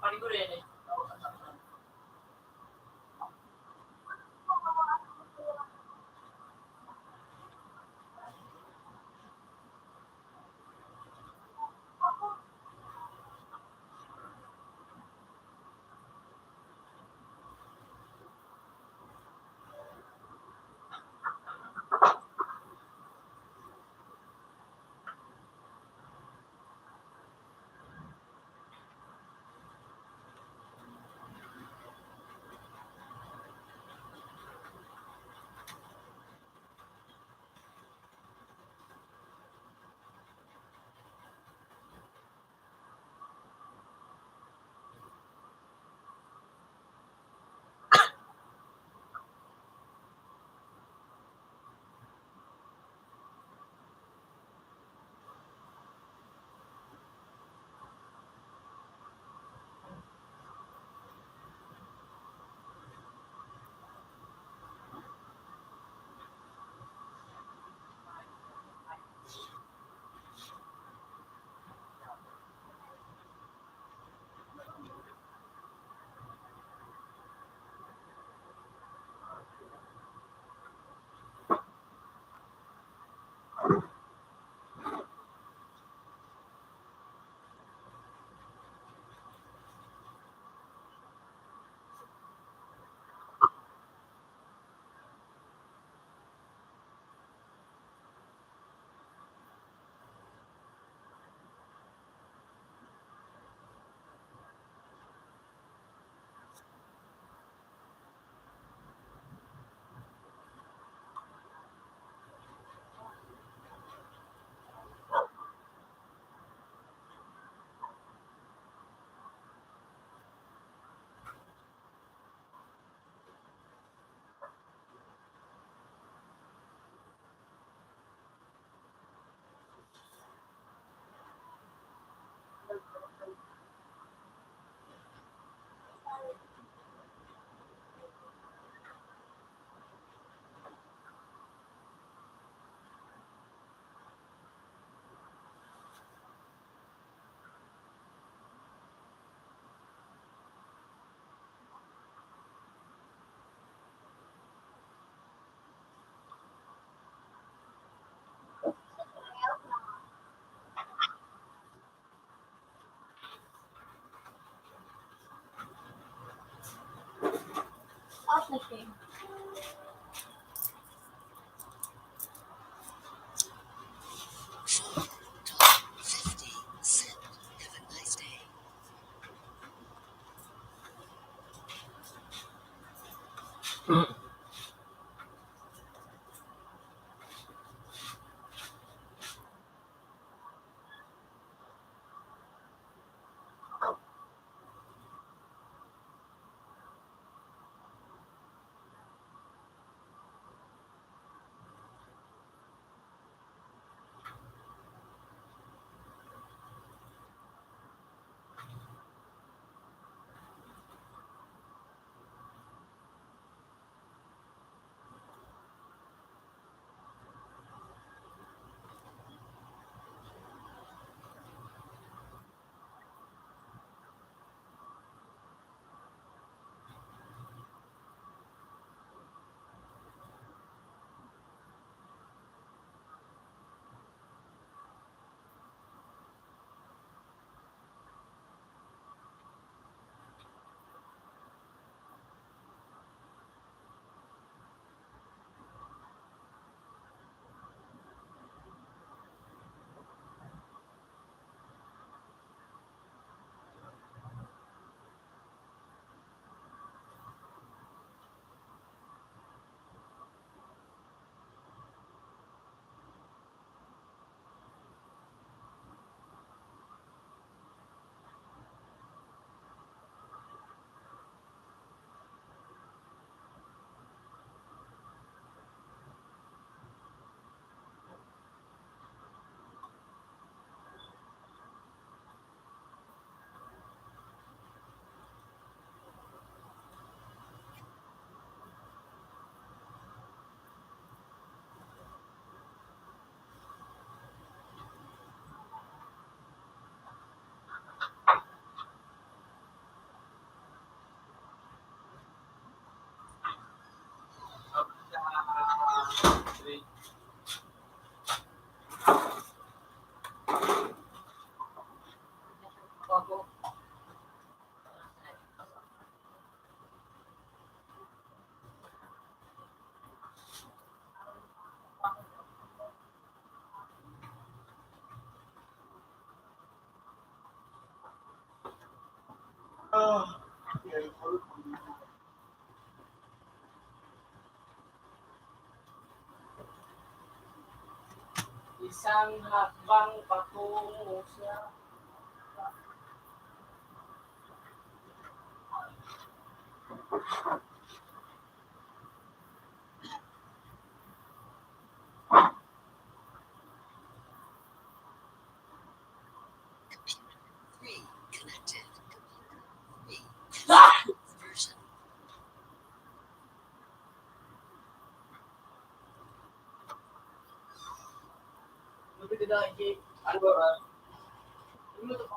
Paniguro yan eh. Isang hakbang patungo sa Three connected. Three version. lupit na hindi ano ba? Minuto pa.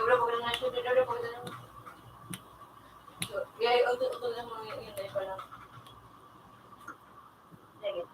Udah pagod na siya. Udah pagod na. So, yeah, uto lang mga yun ay parang. Sige.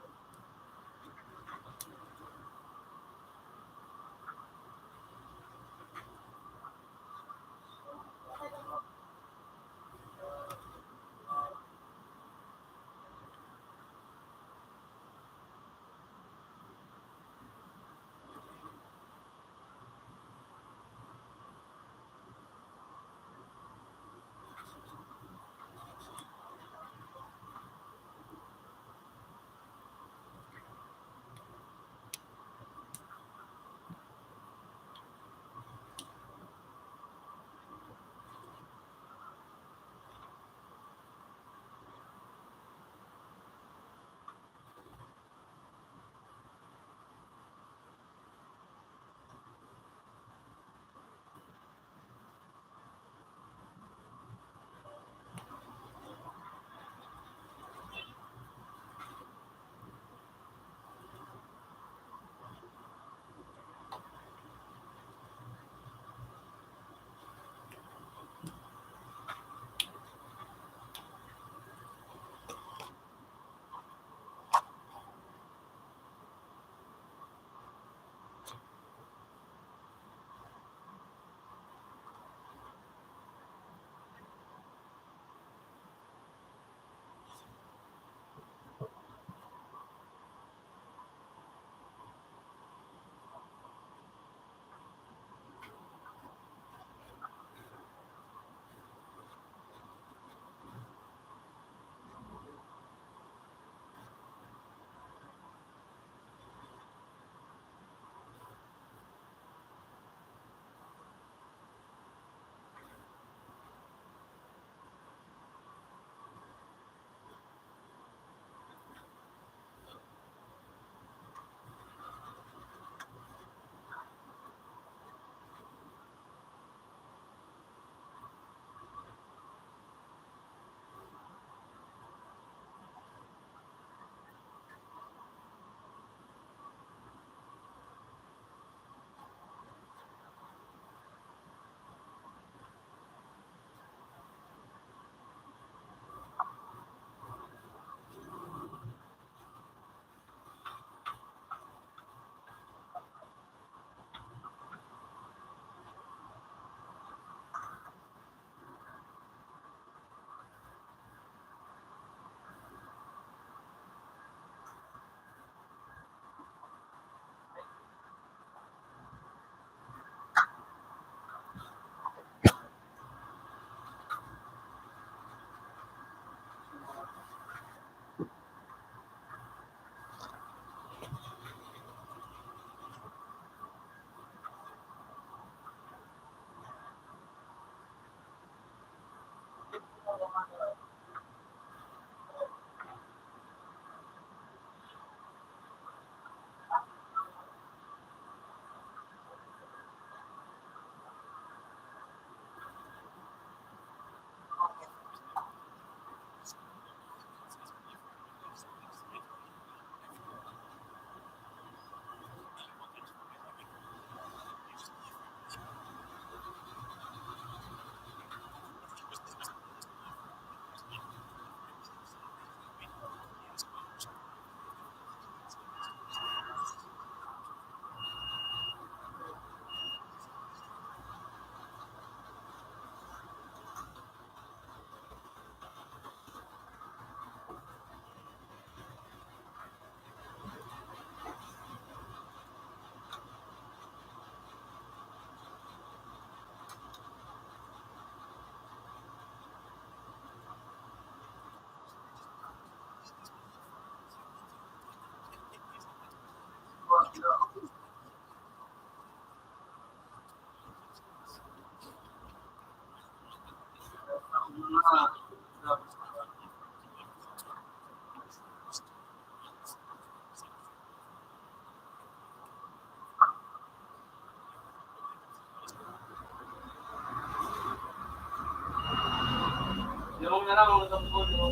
Yung na lang mga tampulo.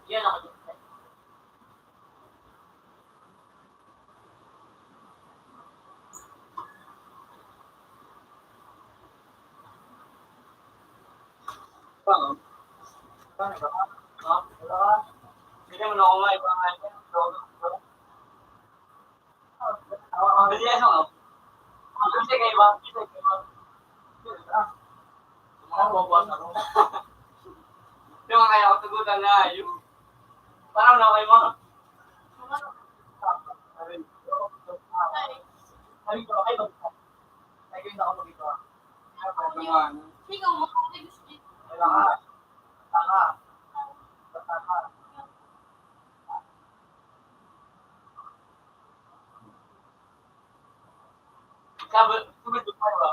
Yan ako dito. Hindi mo na ako maipangalan. Hindi ano. Kasi kayo ba? Sumabawas ako. Yung kaya ko tugutan na yung parang na kayo mo. Ikaw mo, gusto niyo. Sabi, tumindot pa ba?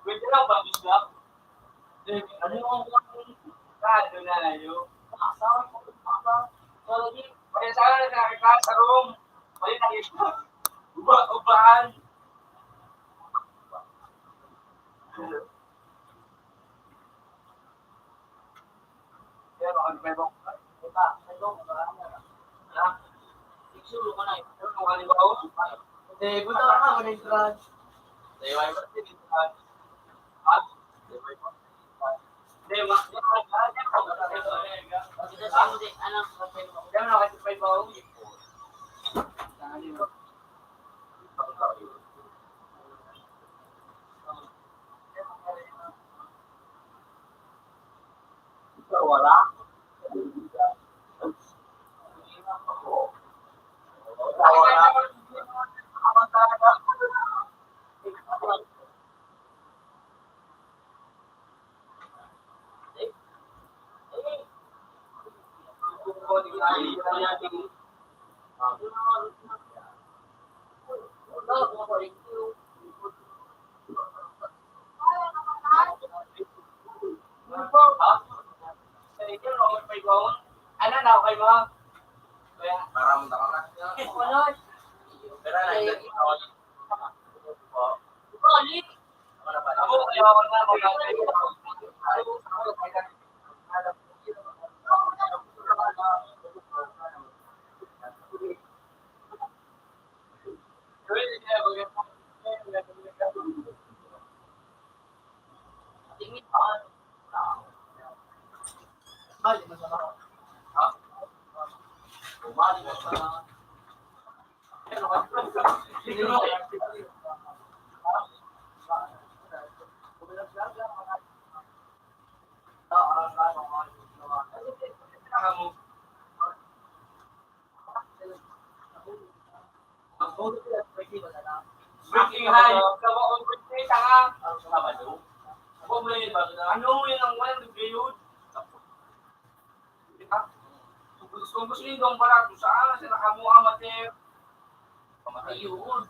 Pwede lang ba, Bisla? Ano yung kado na yun? Kaya sana na nakakita sa room. Mali nakita. Ubaan. Kaya makagpebo. Siguro ko na eh. Ano kung kanibaw? Hindi, punta ka na, wala yung trans. Hindi, may pati dito. Ha? Hindi, Kita sa hindi, anak, Diyan na kasi pa ibaw. Wala. Ano na, okay mo? Kaya, Para mo na. Wala. Pero nandito ako. Balik. ako, kaya ako na, Tingin pa. Bali, masama. Ha? Bali, masama. Breaking high, kawa on birthday, tanga. Ano yun ang walang nag-gayod? Kung gusto nyo doon barato, saan? Sa nakamuha mater. Ayun.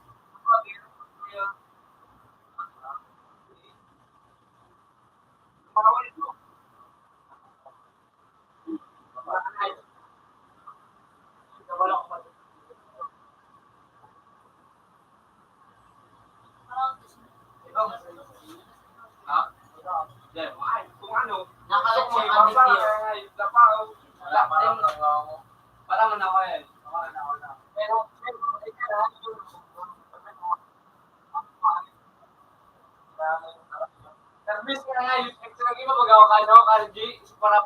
Kung ano, Nakalat gusto siya mo kami ibaba, here. para man ako yan. Pero, service ka nga, yung extra lagi mo magawa ka, no, RG, para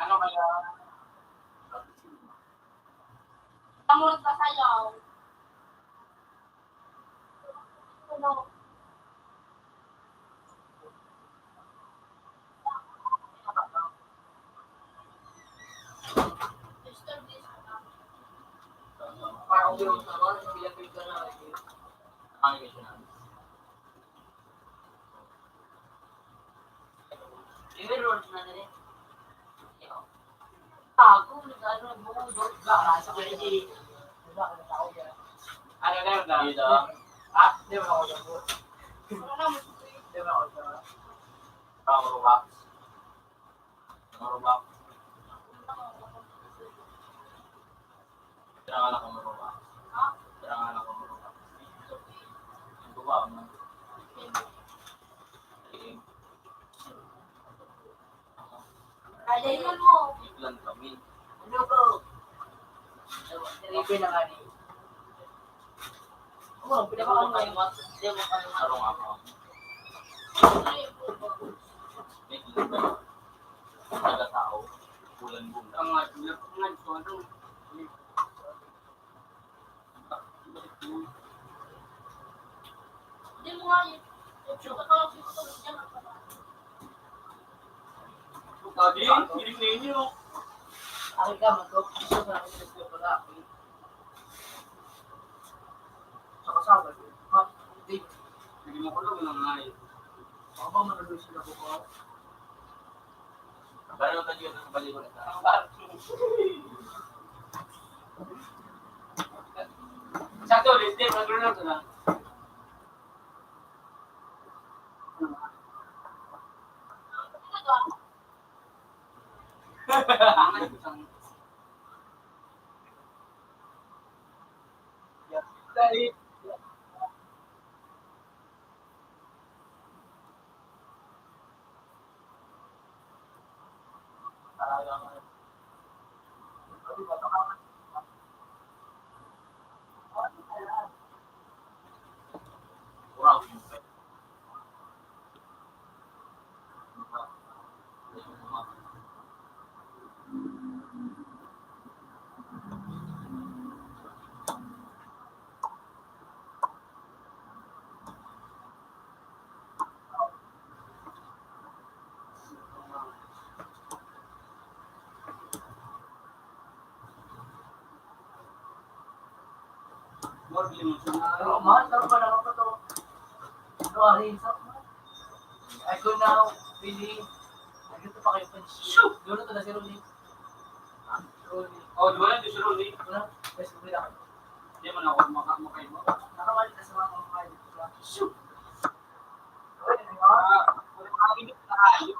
ano kaya? Kamu sa sayaw. Parang yung sa mga Philippines ka na. Imeron na nila. Ako, ano, bumudot ka sa kanya. Ano na yun, da? Dito. Di ba ako dito? Di ba ako dito? Marubak. Marubak. Kailangan ako marubak. Kailangan ako marubak. Ito ba? Kailan mo? Iklan kami. Ano ko? Okay na nga ni. Oh, pinapakain mo yung mas. Hindi mo kami Sarong ako. May kilala. Taga-tao. Bulan-bulan. Ang nga, so ano? Hindi mo nga yun. Tadi, piling ninyo. Akin ka, mag-go. Gusto ko na gusto ko na. Sa kasama. Ha? Hindi. Hindi mo ko lang ng ngayon. Baka ba manalusin sila ko ko? Pero tayo sa balikan na. Sakto, liste, magkaroon na ito na. Dahil More emotional. Pero man, laro ba naman ko to? Sorry, sa I go now, really. Nandito pa kayo. Shoot! Dulo to na si Rolly. Rolly. Oh, di ba yan? Di si Rolly. Ano? Best mo nila. Hindi mo na ako makay mo. Nakawali na sa mga kamay. Shoot! Hindi na tayo.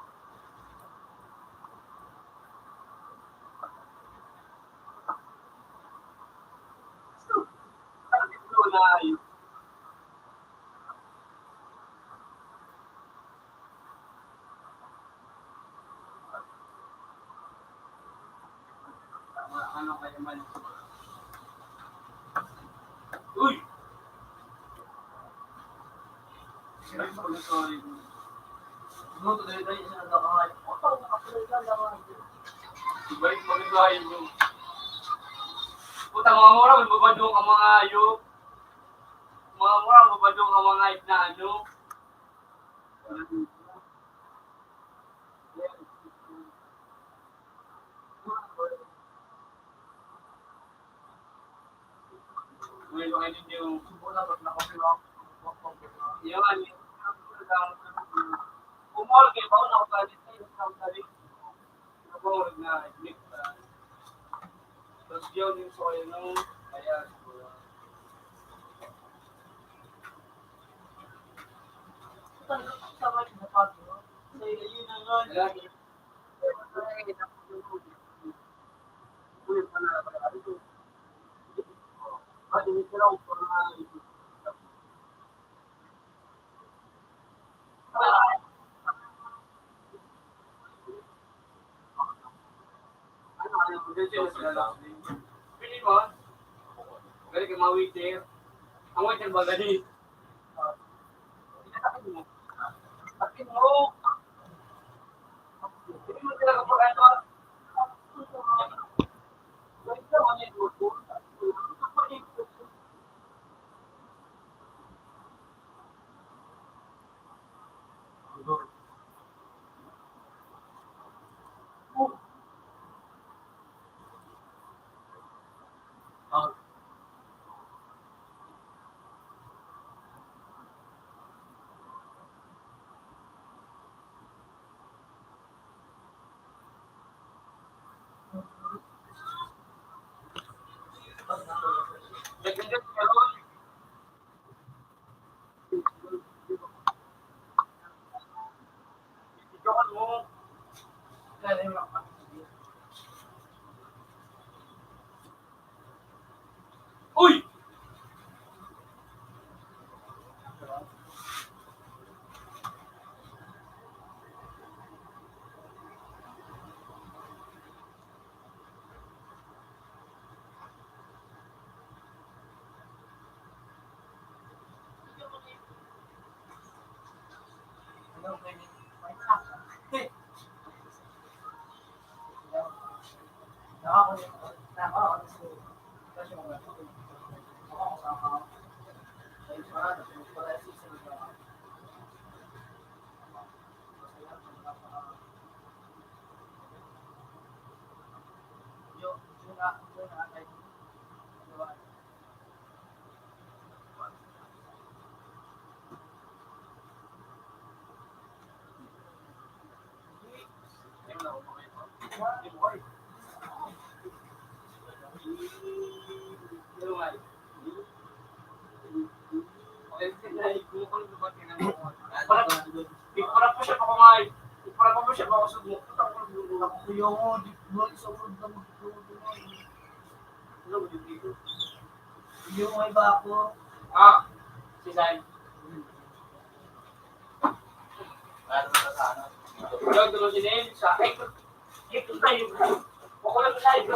Layo. Ano kayo man? Uy! Sorry. Dulo to dahil tayo sa nagkakamay. Oh, nakapulay ka lang. Diba yung magagahin nyo? Puta mga mura, magbabadong ang mga ayok. Mga mura, magbabadong ang mga ayok na ano. Ngayon, kayo din yung... Yan, umol kayo ba? Nakakalit kayo. Nakakalit. Nakakalit na. Tapos yun yung so kayo nung... Kaya, Pili mo, galing ka mga waiter. Ang waiter ba galing? Akin mo. Hindi mo sila kapag ano. Galing ka mga ito. Nagkandat ka ron. Ikawan mo. Uy! Para po siya pa kumain. Para po siya pa kusog mo. Yung di sa food na yung may bako. Ah, si Sai. Yung tulo si Neil sa ito tayo. Ako lang sa ito.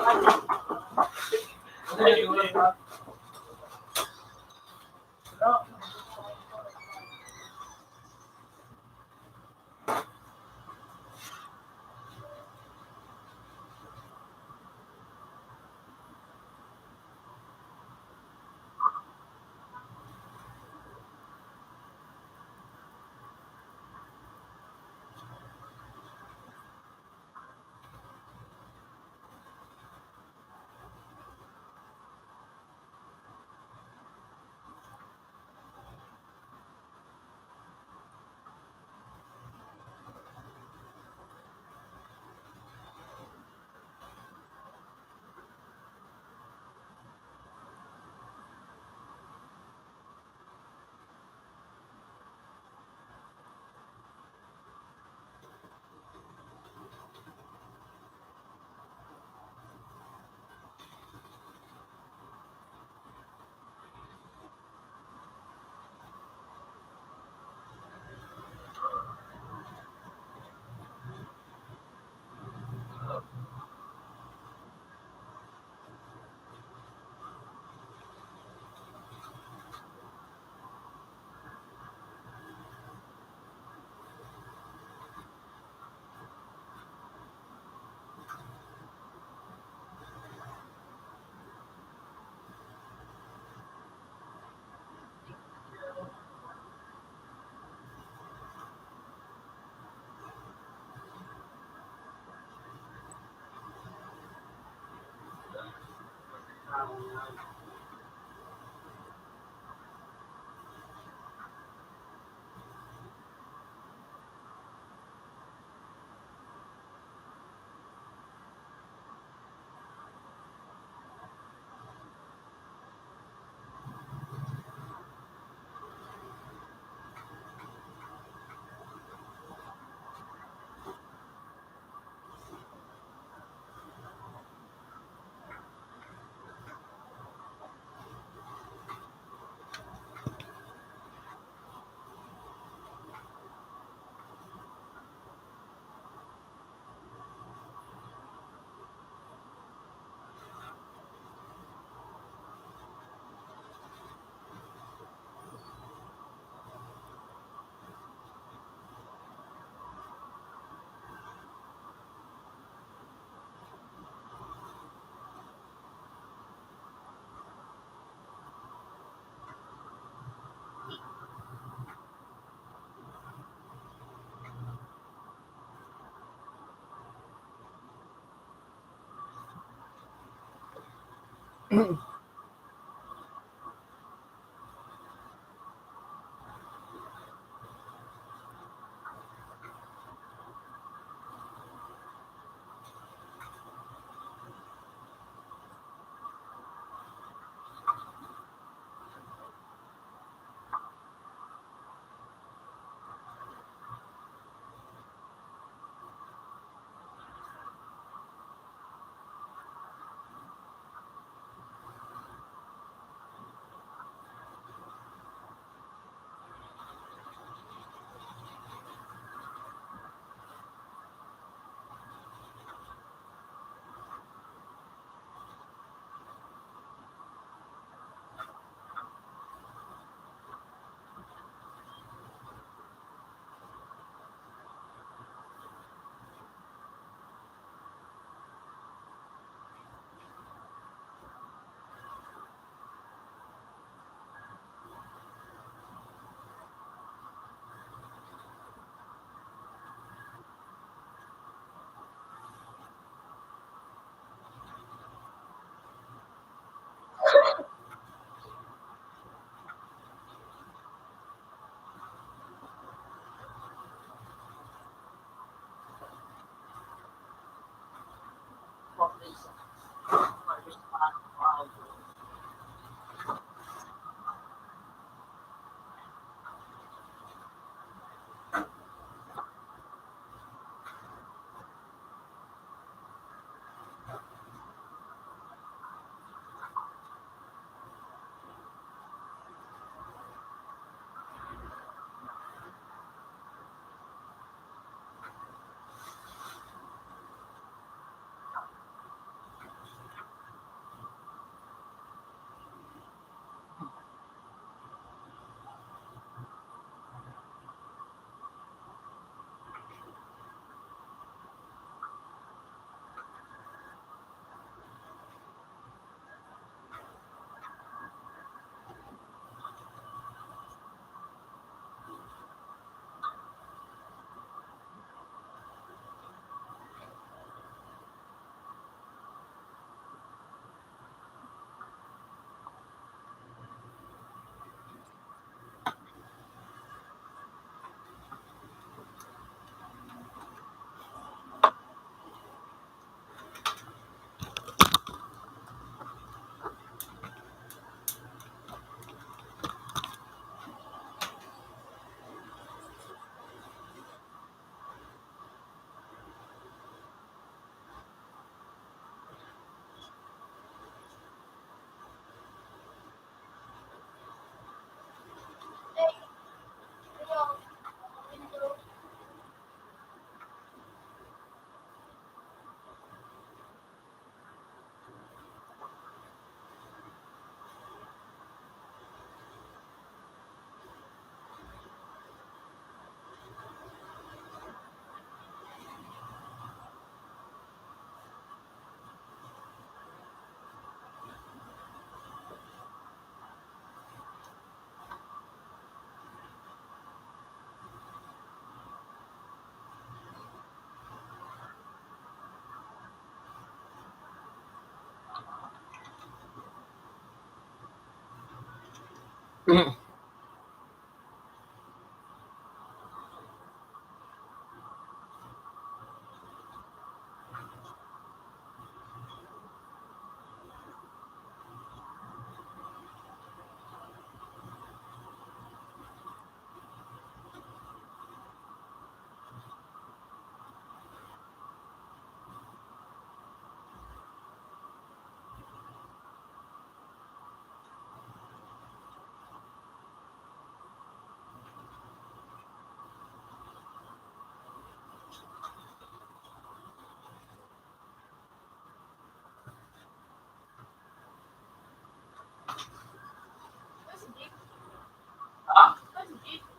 Ah?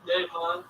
Lemon.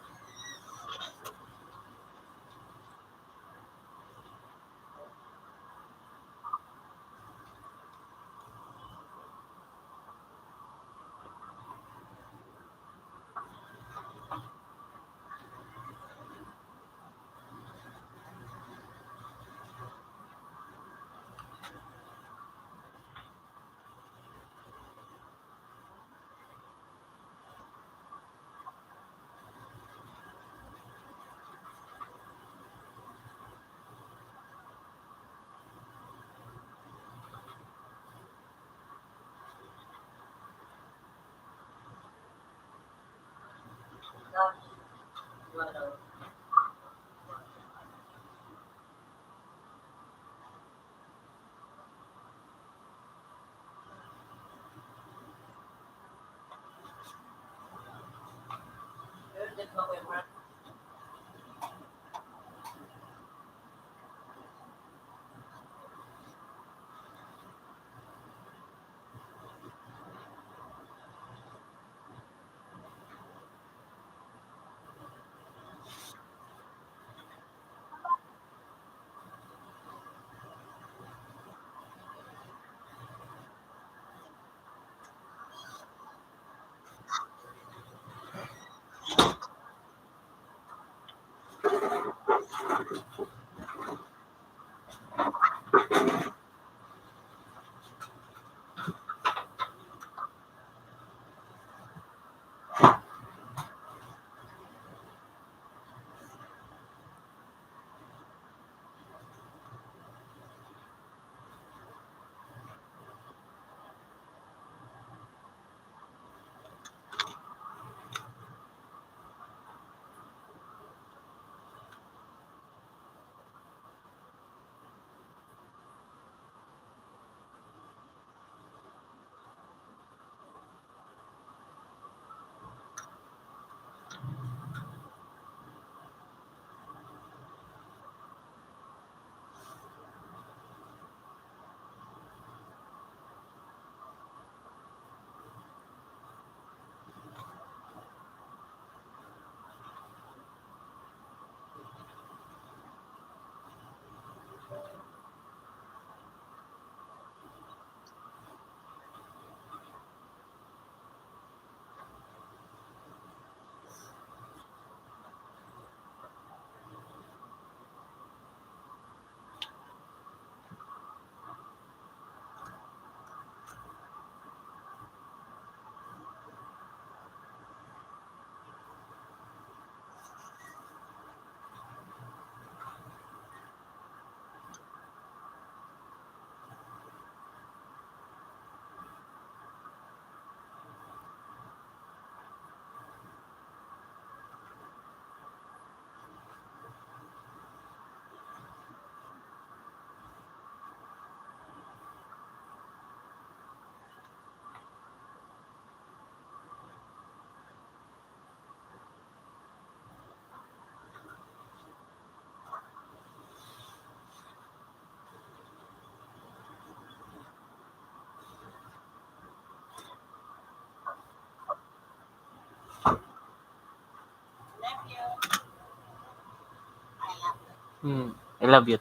I love you.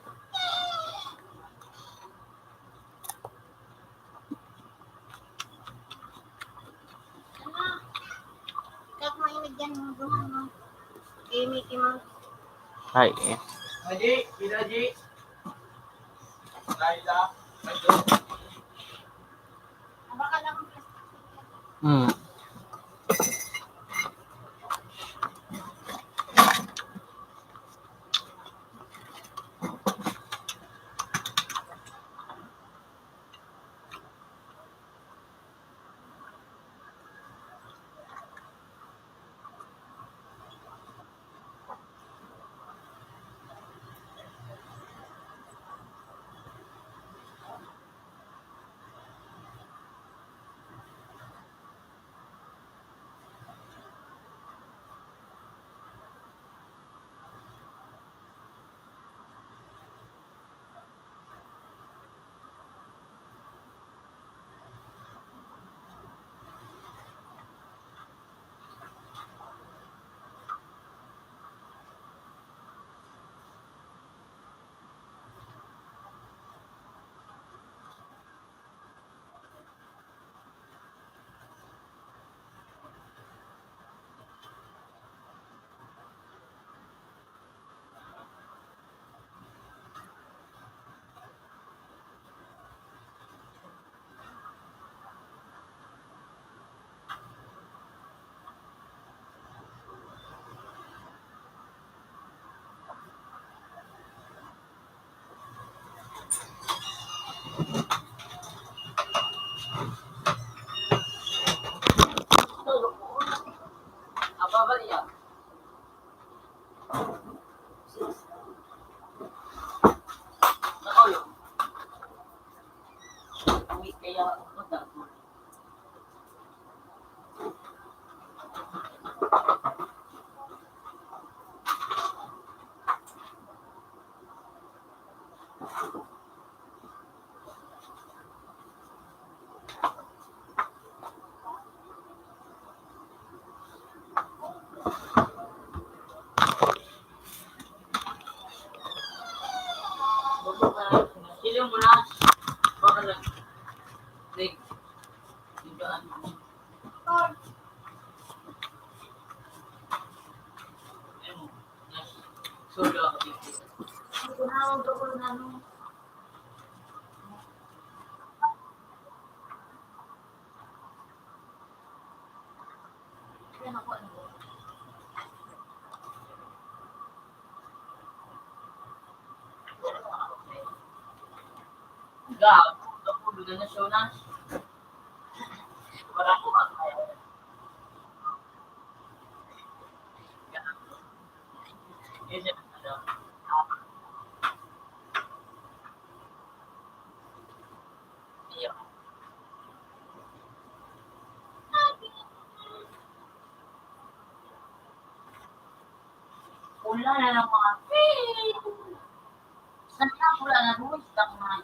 Kahit mainig yan mga buwan, no? Eh, Mickey Mouse. Hi. Haji, Ida Haji. Laila. Ito. Baka lang ang Hmm. Sili mo na. Baka lang. Like, biglaan mo. Ayun mo. Solo ako dito. Hindi ko na ako double na ano. Kaya ako ano. Gab, double na show na. Para ko makakaya. Yes, Wala na ng mga Sana wala na mo isang mga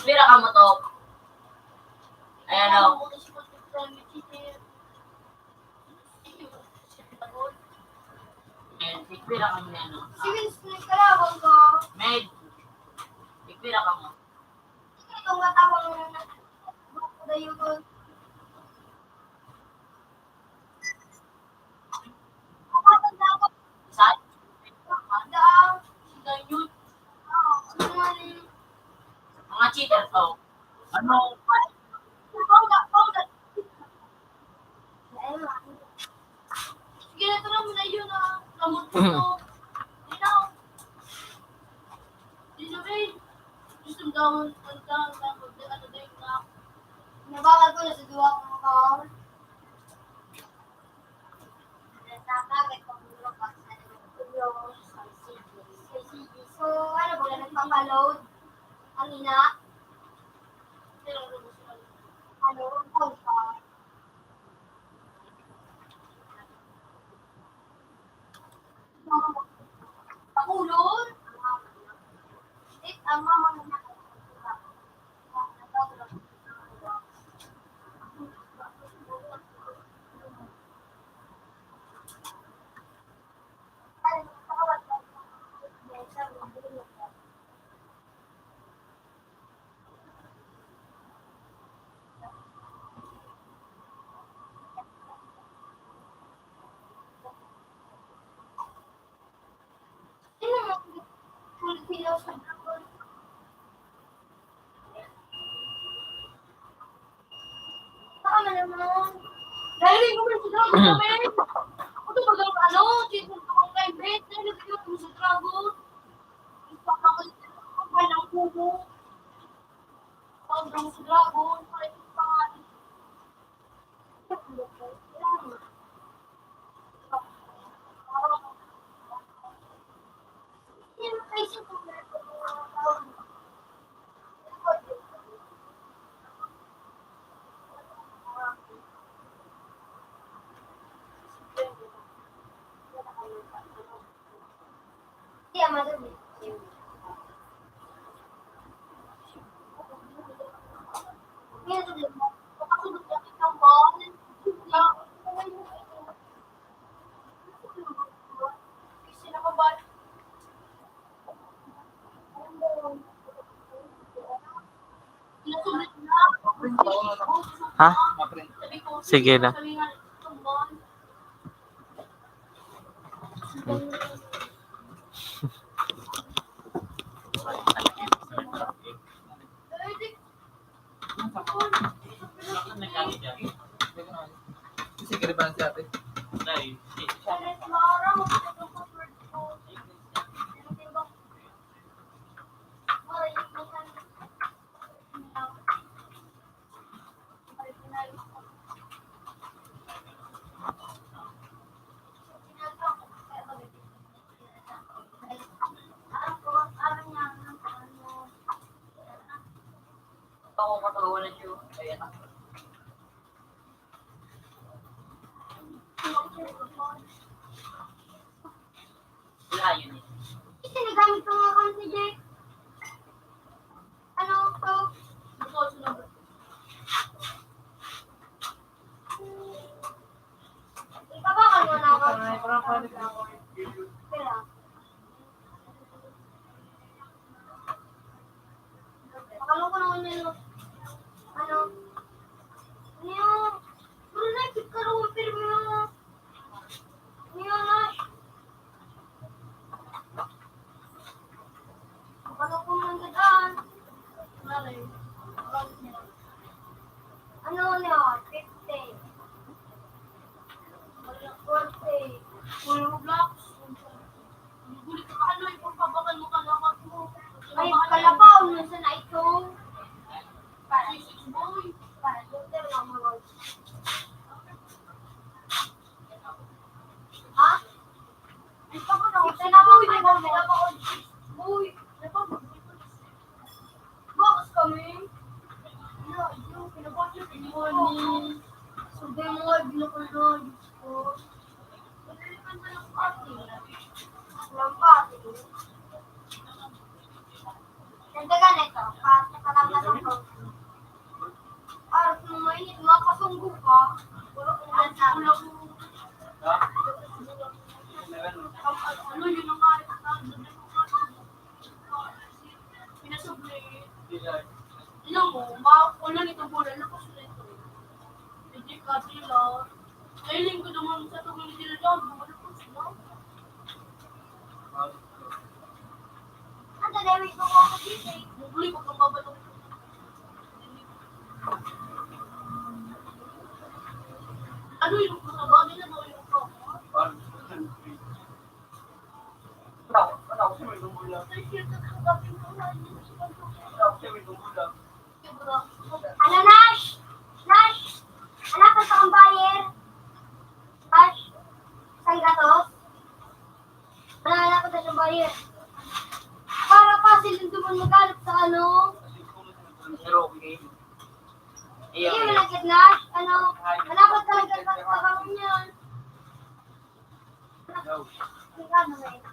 Bira ka mo to. Ayan o. Ayan, bira ka mo yan o. Med. Bira ka mo. Saan? Ganyan. Mga cheater to. Ano? Sige, ito na muna yun ah. Lamot mo to. Inaw. Dinawin. Gusto mo daw, ano din na. Nabakal ko na sa duwa ko mga kahon. Nasakagay ko muna pa sa So, ano ba na nagpapaload? Ang ina? Ano? Ang pa? Pakulon? Ang mama na Dahil ko man sa dragon kami. Ako to bagang ano, cheat mo kong kay Bet. Dahil ko sa dragon. Ipapakal ko ba ng kubo. Pagdang sa dragon. Kaya ito pangalan. Ha? Ma-print. Sige na. Sige, ba si ate? Ako katawa na siya. Ayan. Wala yun eh. Sinagamit ko nga account ni Jake. Ano to? Ipabakal mo na ako. Kaya. Akala ko naman yun. Ano? Ano yung... Pero na-keep ka rin pirmi mo. Ano yung Nash? Akala ko naman gadaan. Ano niya? 50. 40. Puro blocks. Gulit ka ano, ipagpabakal mo kalakat mo. Ay, kalabaw, nasa na ito. Para 6 boy. Para doktor lang mo. Ha? Ay, pa ko na. Sinabaw, sinabaw. Boy, bakas kami. Yung pinabot yung pinabot. Sabi mo nga, binakulog. Nalilipan ka ng pati. Ng pati. Nagdagan ito. Pagkakalang ko. Aras mo mainit, makasunggo ka. Wala kong nasa. Ano yun ang pinasubli. Alam mo, wala nito bola na kasi nito. Hindi ka sila. Nailing ko naman sa tugong nila dyan. Wala ko sila. Ang dadawin ko ako dito. Mugli ko kang babalong. Ano yung kasaba nila na yung kasaba? Ano kasi may dumula? Ano, Nash? Nash? Anak ko sa kang bayer? Nash? Saan ka to? Anak ko sa bayer. Para pa silang duman magalap sa ano? Okay. Iyo, malagyan, Nash. Ano? Anak ko talaga sa kang yan. Ano ba yun?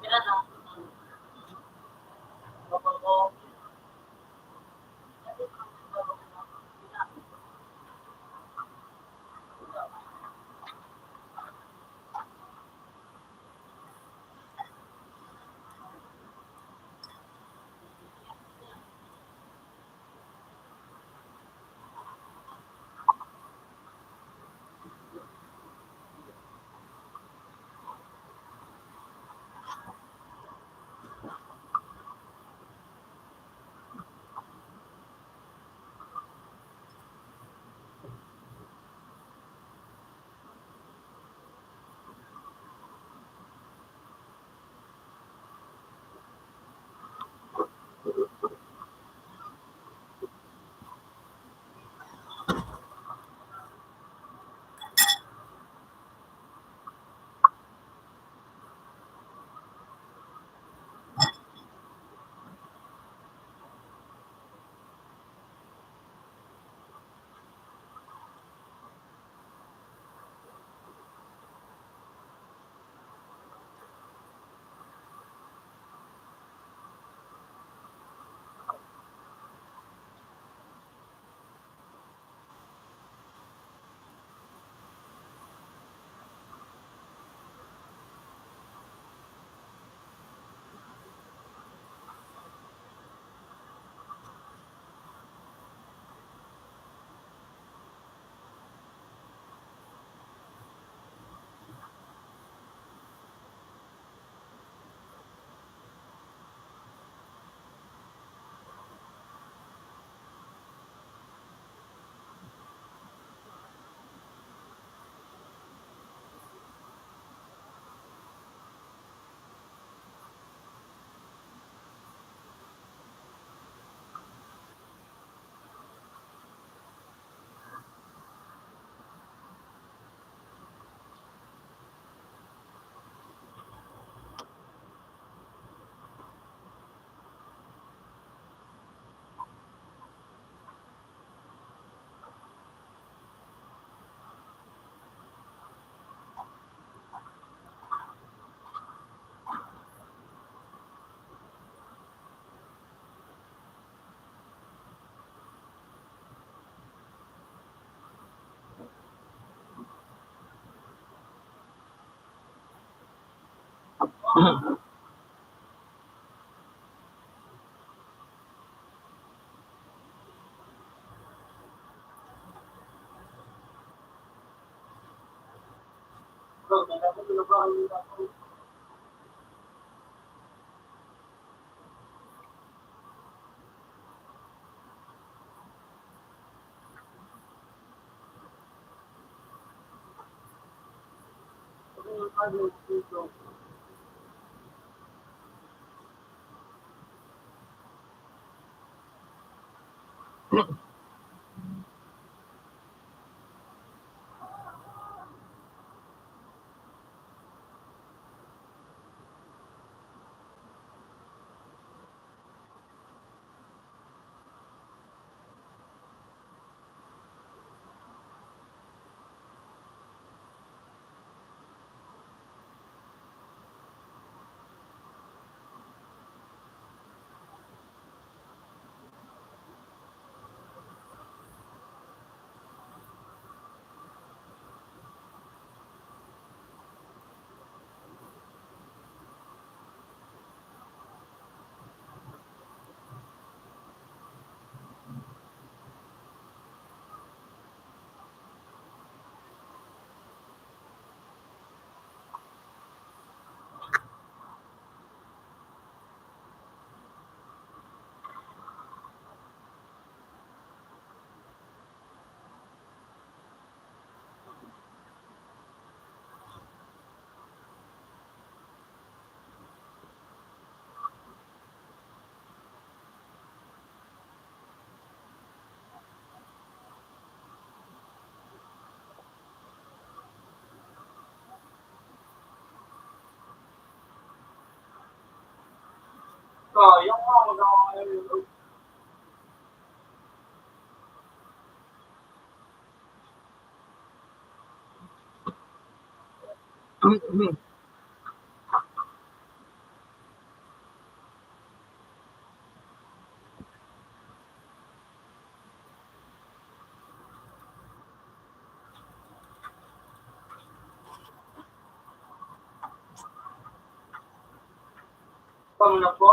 Pero na. Sayang nga, wala ka ngayon. Paano na po?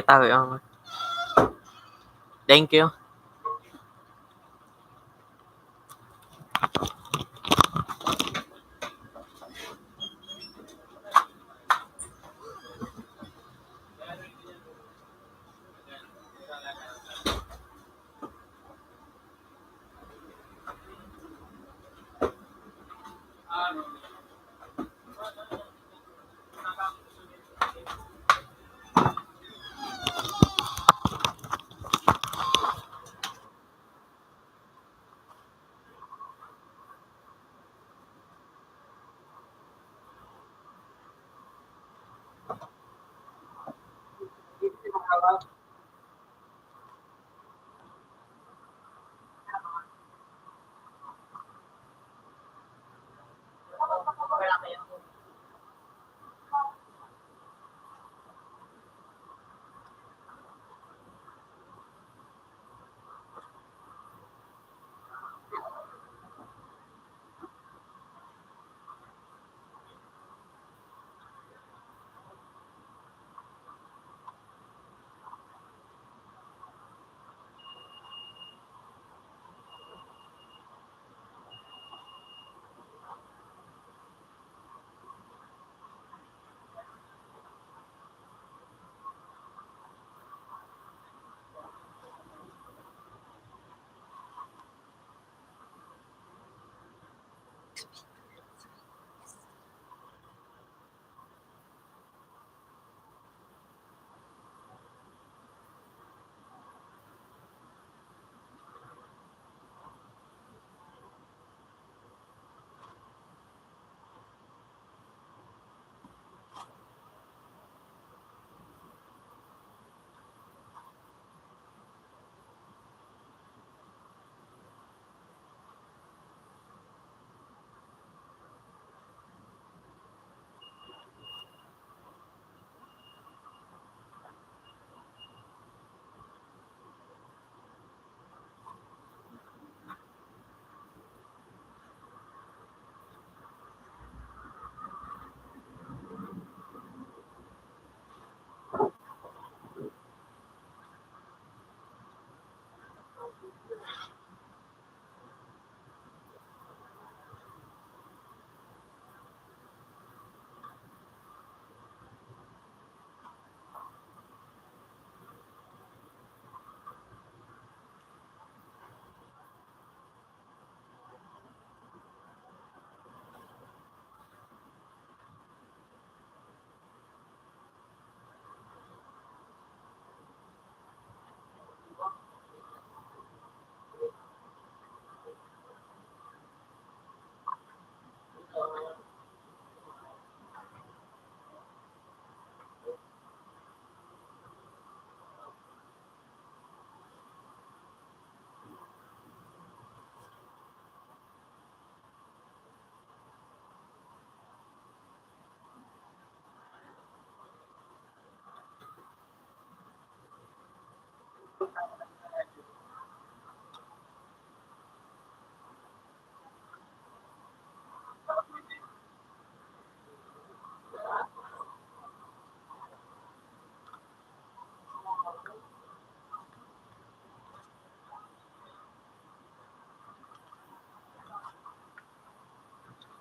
Tahu yang. Thank you.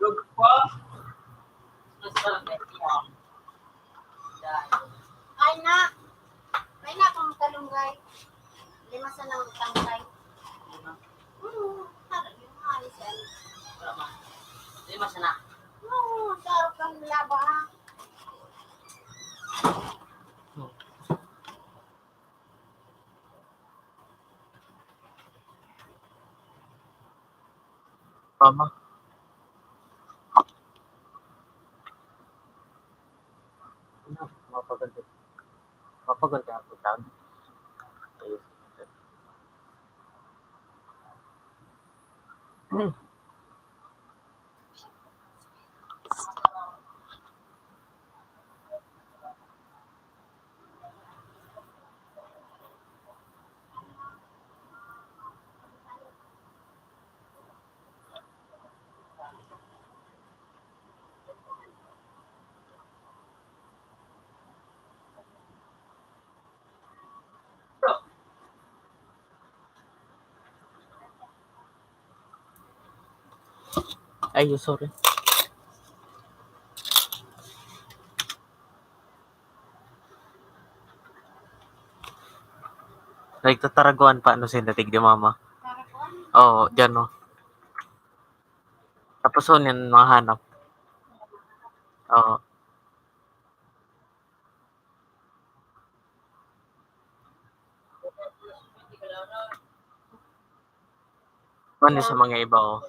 Lug pa. Ay na. May na akong talunggay. 5 sa nang tangkay. Harap yung alis yan. Lima sana. Sarap kang laba ha. Mama. Mapaganti. Mapaganti ako tag. Ayos. Ay, sorry. Nagtataraguan pa ano sila tigdi mama. Oo, dyan no. Tapos yun mahanap. Oo. Ano sa mga iba oh.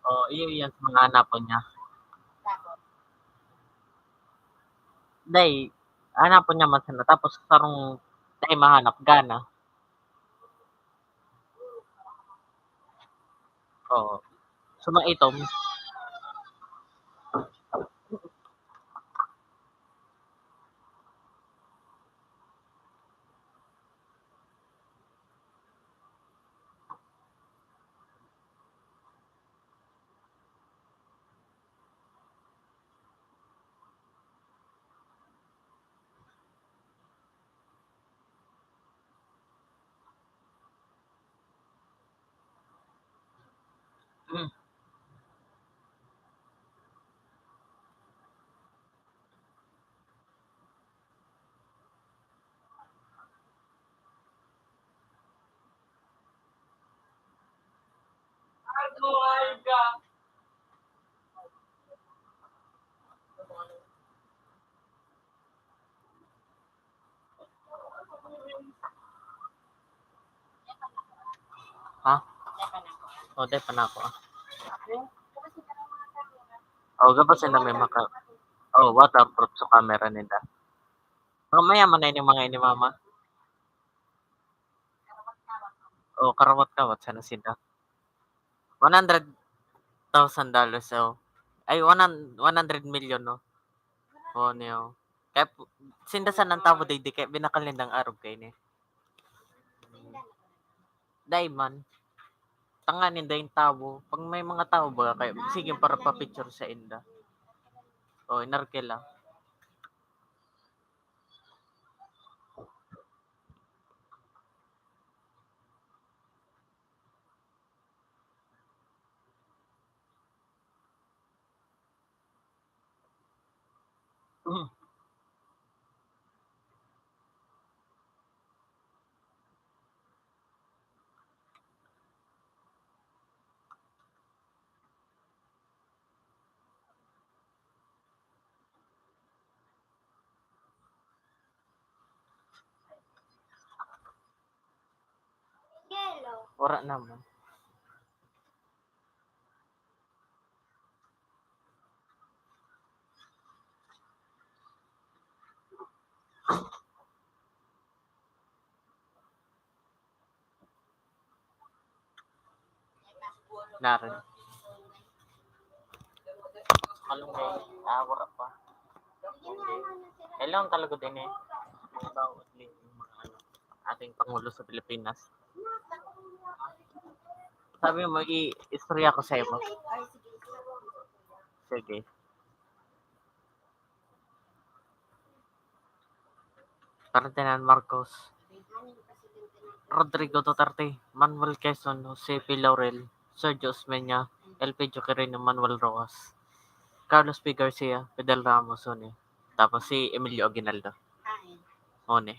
Oo, iyo yan sa mga hanapon niya. Day, hanapon niya man sila. Tapos sarong day mahanap gana. Oo. So mga itom. Ano ay ka? Ha? O, day pa na ako ah. O, gabas sila may maka... Oh, waterproof sa camera nila. Mamaya man na yung mga ini mama. Oh, karawat-kawat sana sila. $100,000 so. Ay, 100 million no. Oh, niyo. Kaya sindasan ng tabo day di kaya binakalindang araw kay ni. Daiman. Tanganin da yung tabo. Pag may mga tao ba kaya sige para pa-picture sa inda. Oh, inarkila. Yellow. Wala naman. Narin. Malunggay. Wala pa. Kailangan talaga din eh. Bawat din yung mga ating Pangulo sa Pilipinas. Sabi mo, i-istorya ko sa'yo mo. Ay, sige. Sige. Ferdinand Marcos, Rodrigo Duterte, Manuel Quezon, Jose P. Laurel, Sergio Osmeña, Elpidio Quirino, Manuel Rojas, Carlos P. Garcia, Fidel Ramos, one. Tapos si Emilio Aguinaldo. One.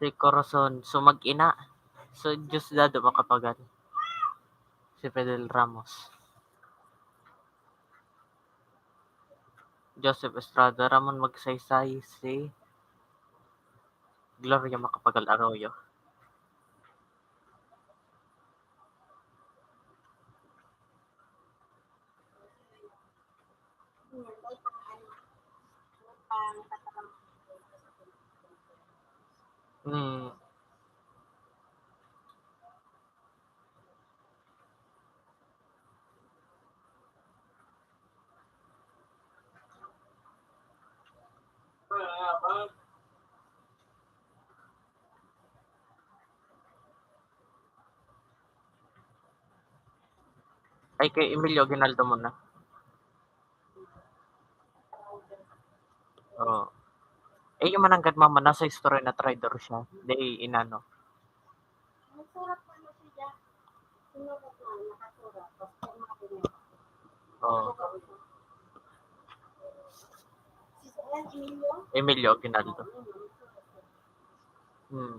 Si Corazon, sumag-ina. So, Diosdado Macapagal. Si Fidel Ramos. Joseph Estrada, Ramon Magsaysay, si Gloria Macapagal Arroyo. Hmm. Ay, kay Emilio Aguinaldo muna. Oo. Eh, yung mananggad mama, nasa history na traitor siya. Di inano. Nagsurat pa mo siya. Sinulat na, nakasurat. Tapos pumato niya. Oo. Si Sir Emilio? Emilio Aguinaldo. Hmm.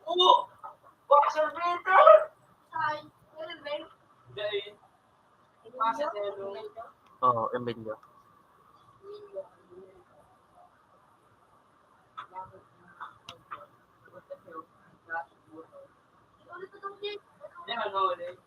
Oo! Boxer Peter! Ay, meron ba yun? Dahil, Emilio? Oo, Emilio. yan, no, ulit.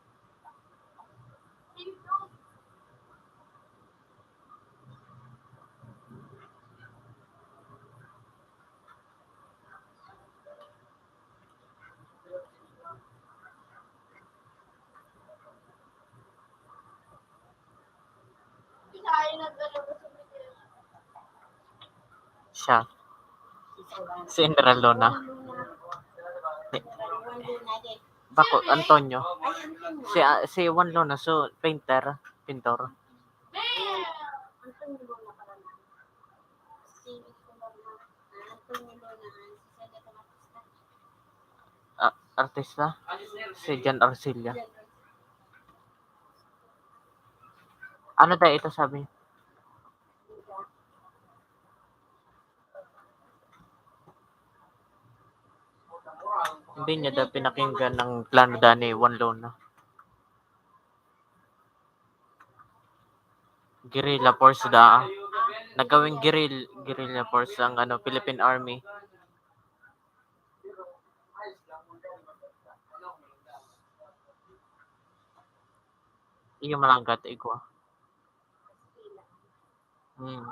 Siya. Si Enderalona. Bako, Antonio. Si Juan Luna, so painter, pintor. Antonio Luna pala na. Si Antonio Luna, si Senator Batista. Artista, si Jan Arcilla. Ano tayo ito sabi? Hindi niya daw pinakinggan ng plano ni Juan Luna. Guerrilla force da. Nagawing guerrilla force ang Philippine Army. Iyo malangkat igwa. Hmm.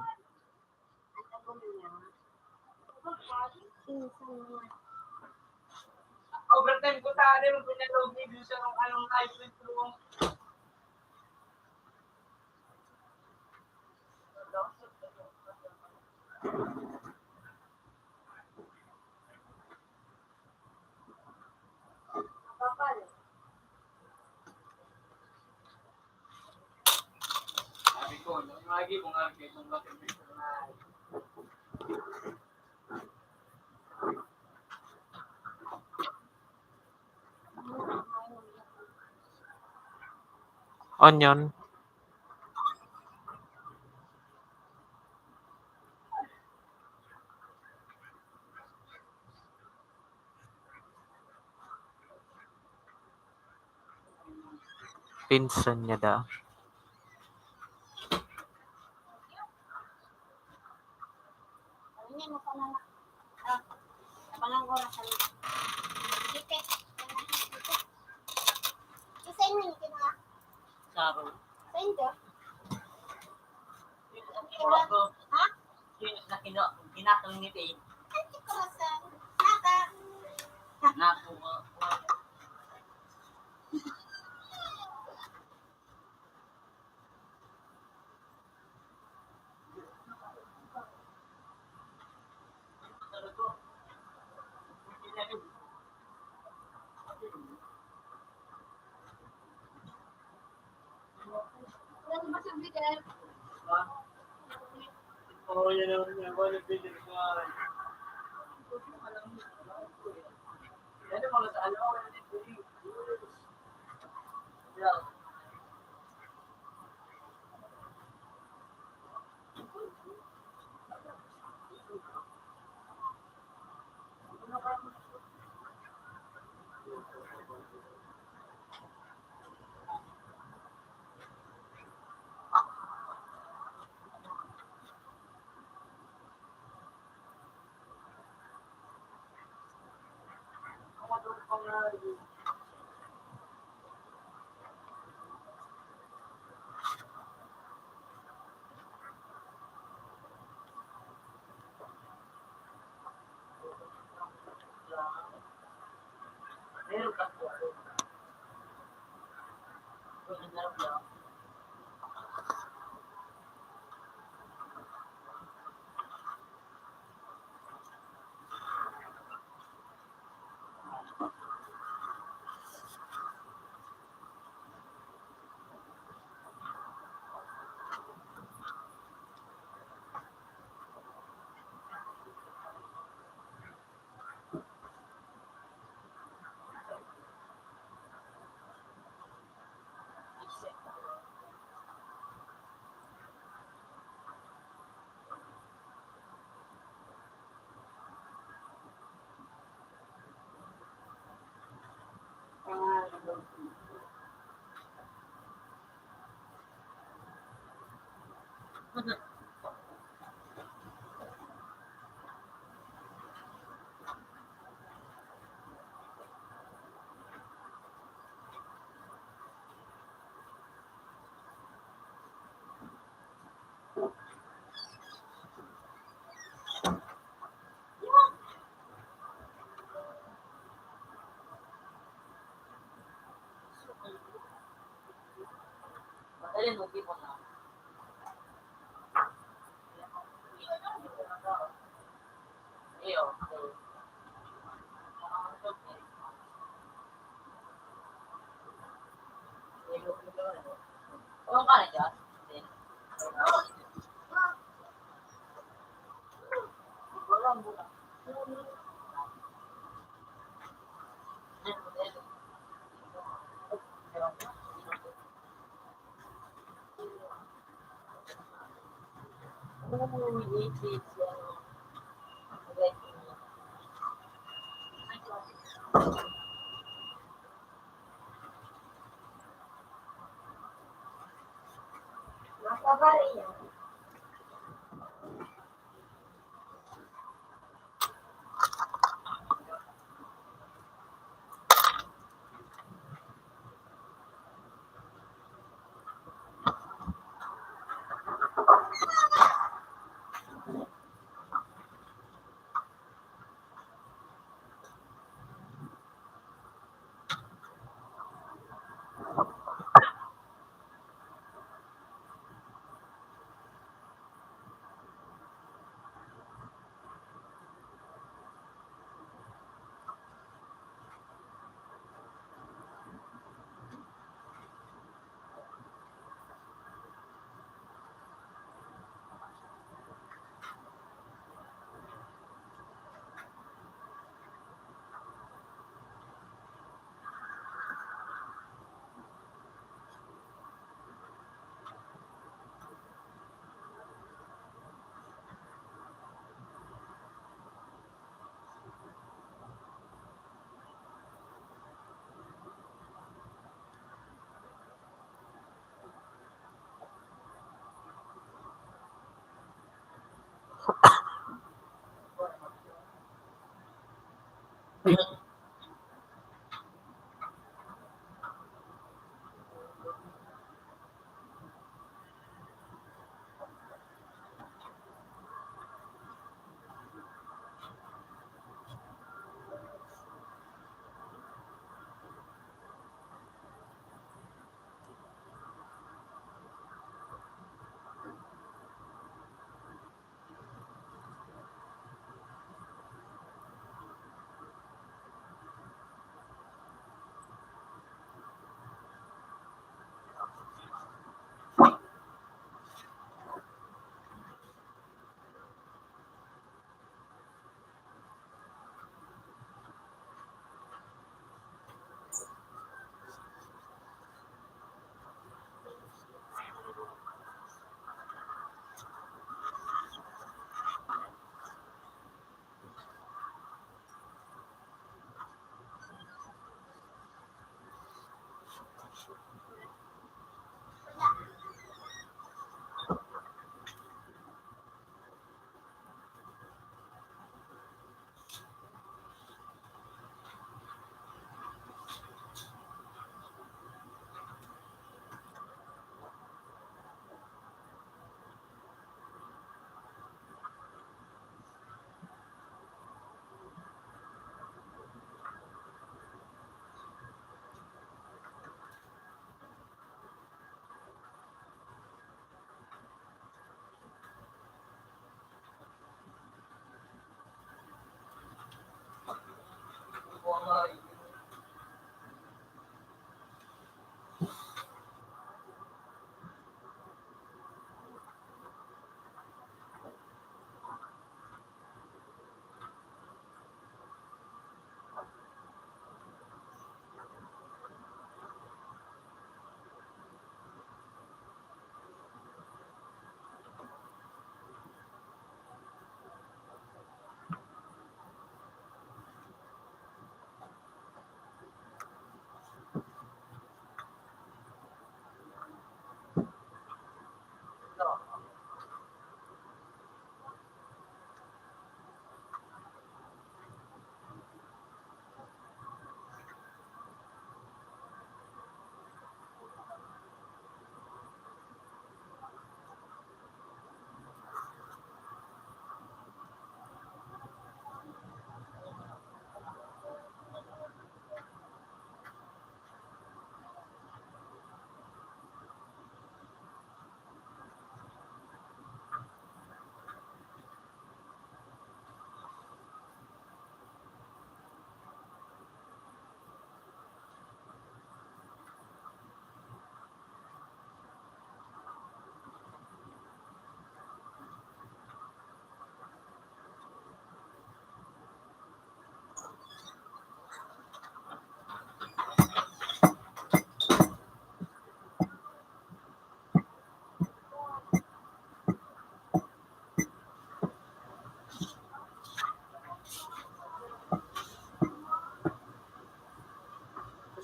Overtime ko tayo, magpinalog review siya ng anong live with room. Sabi ko, lagi mong arke, kung bakit may personal. Onion, pinsan niya daw. Ini mo pa na. Ah, abangan ko na sa Ipit. Isa yun yung kina. Saro. Sa inyo? Ha? Yung kinakang ngiti. Anti kurasan. Naka. Naku. Wala ba sa bigay? Oo, yan naman yan. Wala bigyan ko. Yan ang mga sa ano. Meron ka po. Ang sarap lang. Ayun, okay po na. Iyo. Oo ka na dyan? Walang muna. Nasa bariya.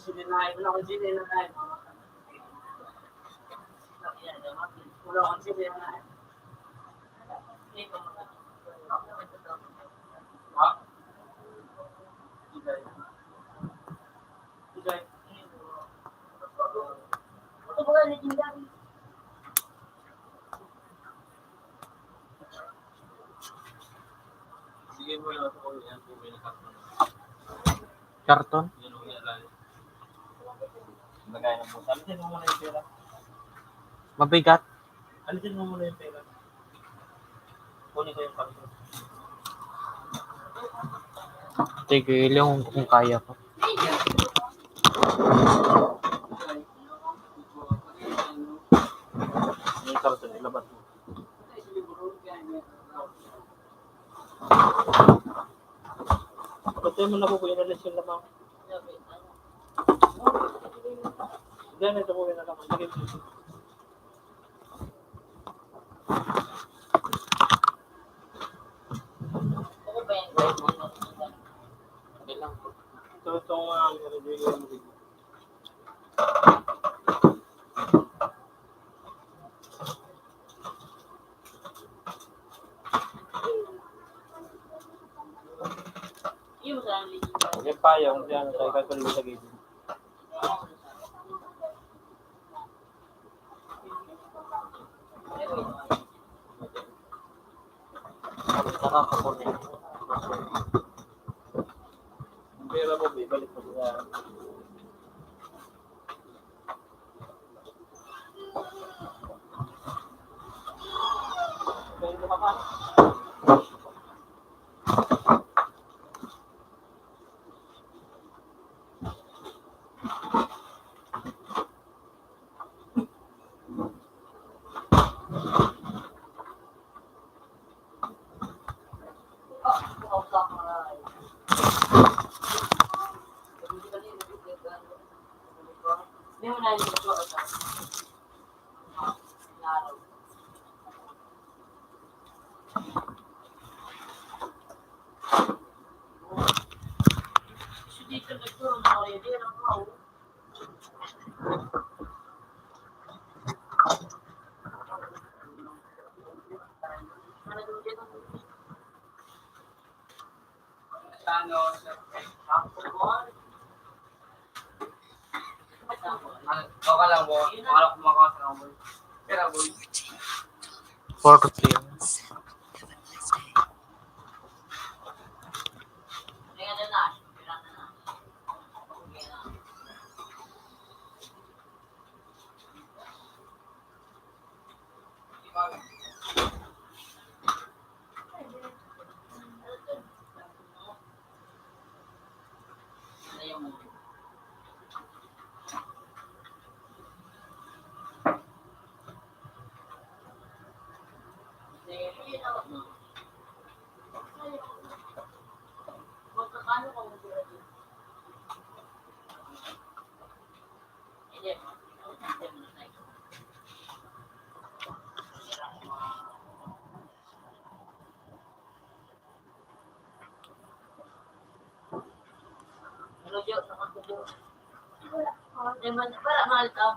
Sininahin mo na kung sininahin. Wala kang sininahin. Ha? Igay. Igay. Ito ba legendary? Sige mo lang ako yan kung may nakakuha. Karton? Yan ang yan. Lagay ng busa. Alisin mo muna yung pera. Mabigat. Alisin mo muna yung pera. Kunin ko yung karton. Tigil yung kung kaya ko. Yung karton, ilabas mo. Pagkaya mo na po kung inalis yung lamang. Diyan, ito po yung lamang. Lagay mo. Ano ba yan? Okay lang. Itong mga review mo dito. Yung payong, yan, tayo katuloy sa gilid. Nakakapunin. Ang pera mo, ibalik mo sa... Pwede ka pa. Hindi mo na yung ito. Laro. Dito nagturo na ako yun. Yan ang ako. Ano, baka lang mo, baka lang kumakakas ng boy. Pero boy, 40. Have a nice day. Kaya na na. Kaya na na. Kaya na. Ano yung movie? Magkakano ka mo dito? Hindi. Ano yun? Nakakubo. Para mahal ka.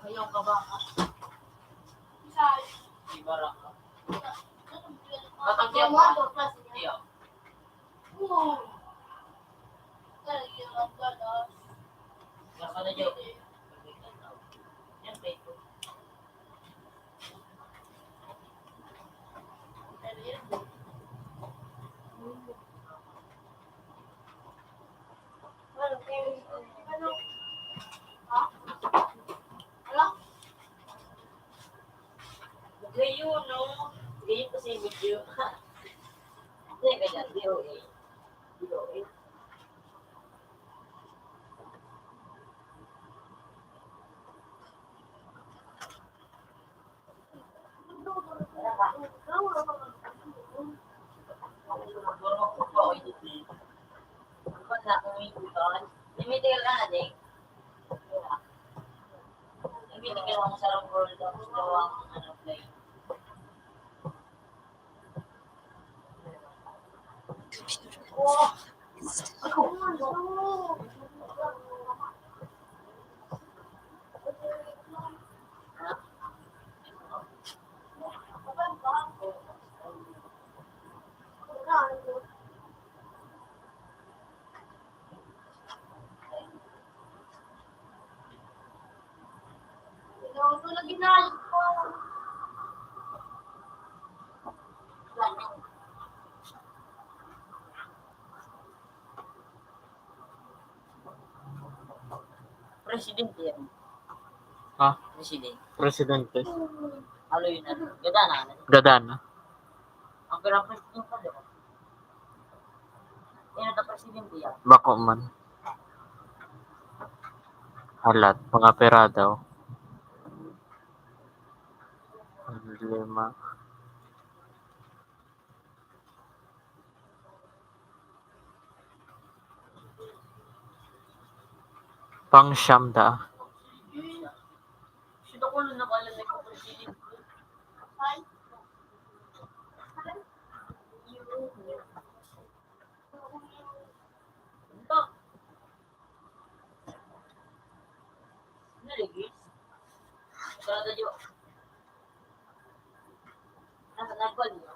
Ayaw ka ba? Di baraka. Matagyan mo. Ayaw. Nasa na dyan. Yan, peko. Gayon, no? Gayon kasi yung video. Hindi, kaya DOA. DOA. Limited ka na, Jake. Limited ka lang sa world tapos daw ang play. Presidente yan. Ha? Presidente. Presidente. Halo yun na. Ganda na. Gadana. Ang pirang presidente ka doon. Yan ang presidente yan. Bako man. Halat. Mga pera daw. 5. Pang Shamda. Sino ko nung nakalan na yung president? Ito. Naligis? Kada jo. Nasa nagpal niyo?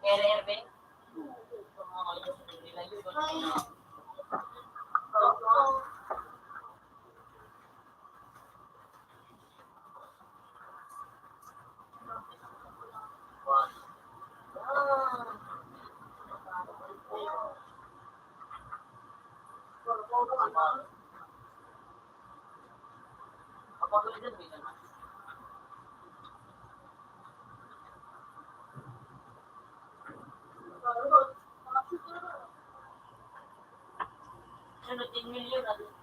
Kere Erben? Sunod 10 million na doon.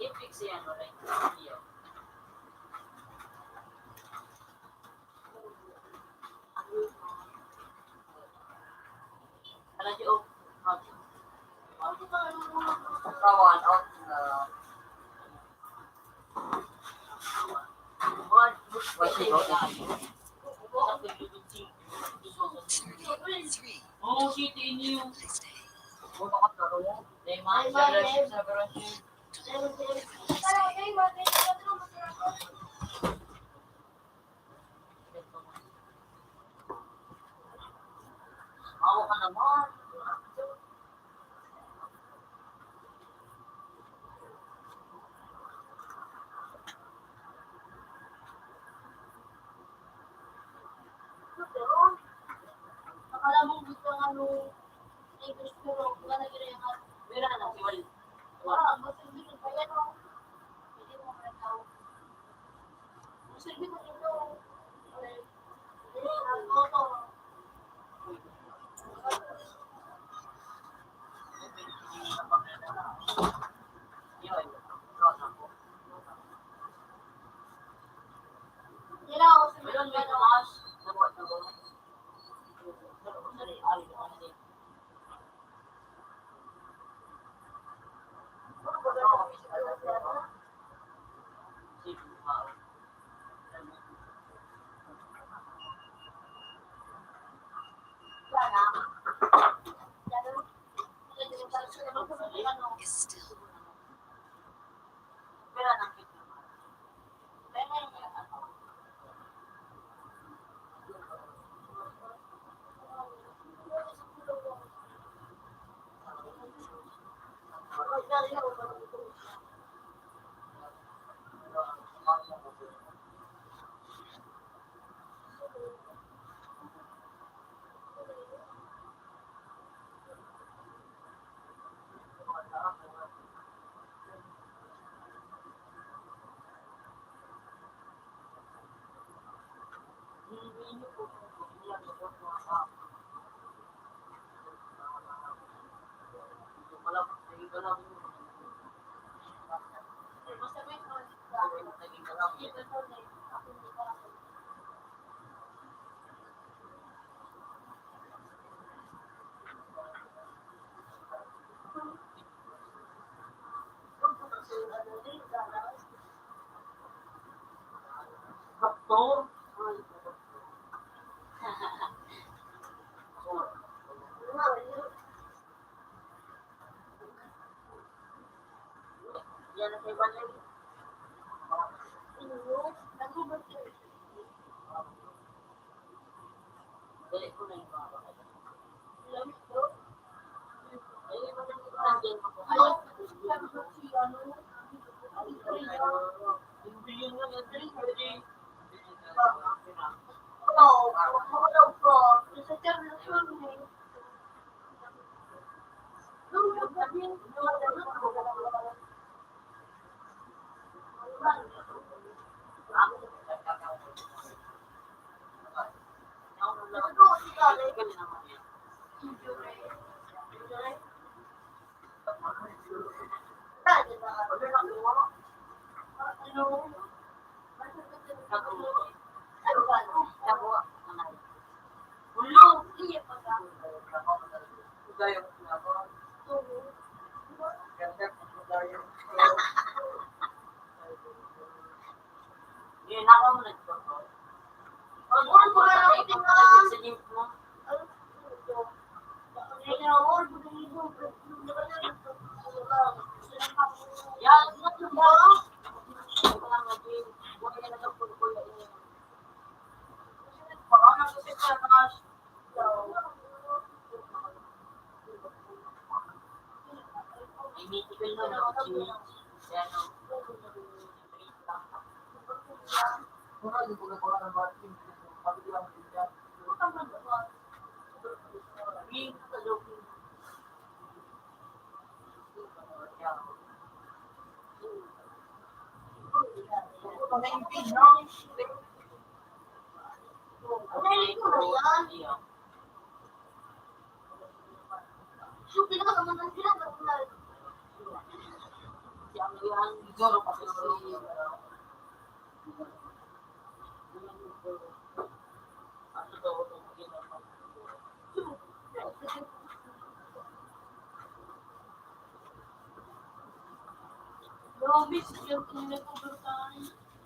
I-fix yan, right? Video. Alam niyo, kawan out na oh, shit, ini yung ako ka naman. Akala mo gusto ng ano, English pero wala na ginayangan. Mira na, siwal. Wala, masilbit pa yan o. Hindi mo makataw. Masilbit mo ito. Ako. Nila ako sa Meron mga may tumas. Nabuhat na ba? Is still Doktor. Yan ang iba niya. Dali ko na yung mga. Ay, maganda ko lang din ako. Yung billion nga yan, pwede. Yun, ako mo nagpo. Sa link mo. Yan, ano ba?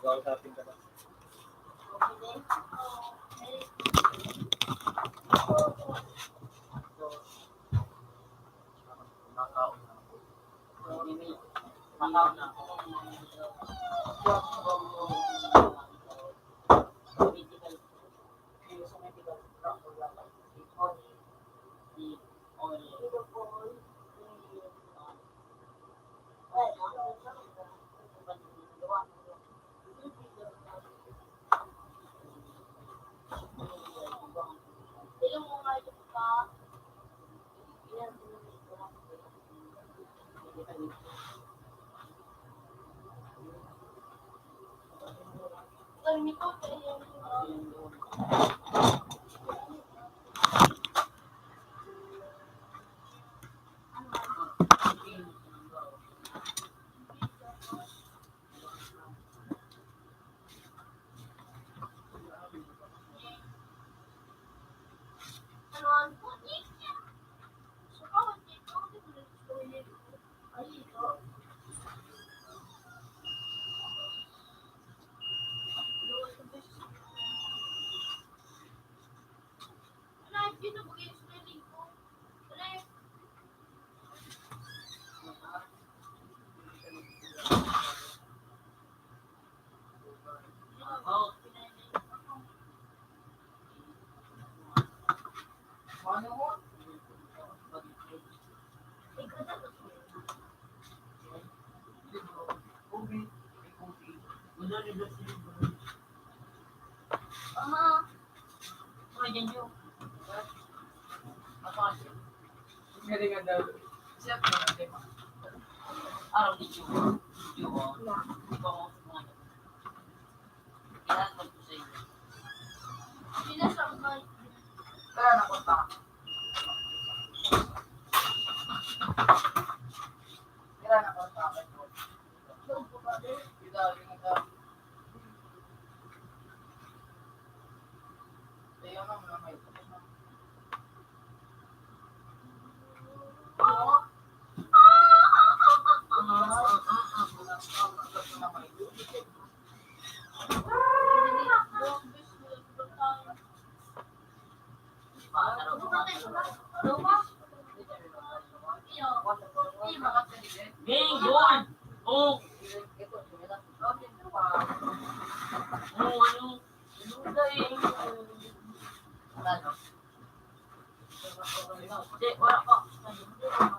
Kausapin ka na.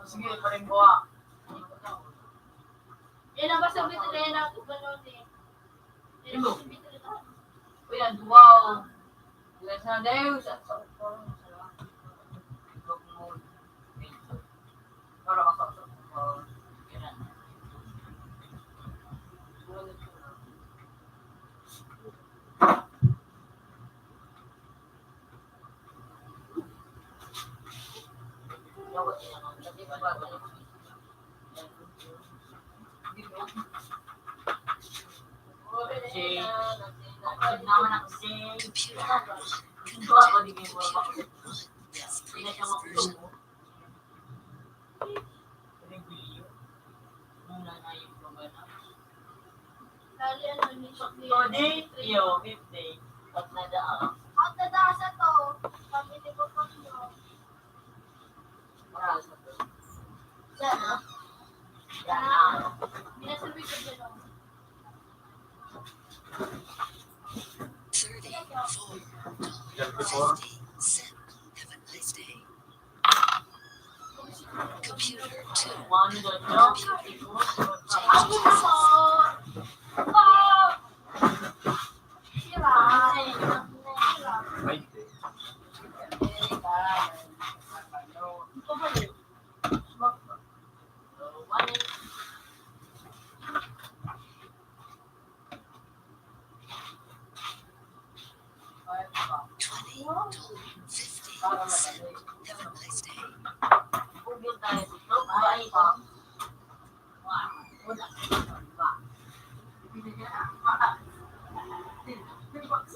Sige, palimbuha. Yan ang basta ulit na yan ako gano'n eh. Uyan, wow. Uyan sa Deus at sa para ka naman ako si Computer ako di kayo mo This previous version. Today, iyo, 50. At nadaan. Ang dadasa to. Pamili ko pa nyo. Diyan ah. Yan na. Pinasabi ko dyan oh. 34.50. Have a nice day. Computer 2. One doon, no? Ako po! Oh! Sira. $20.50. Have a nice day. Bugyan tayo dito. Bahay ka. Wow. Wala.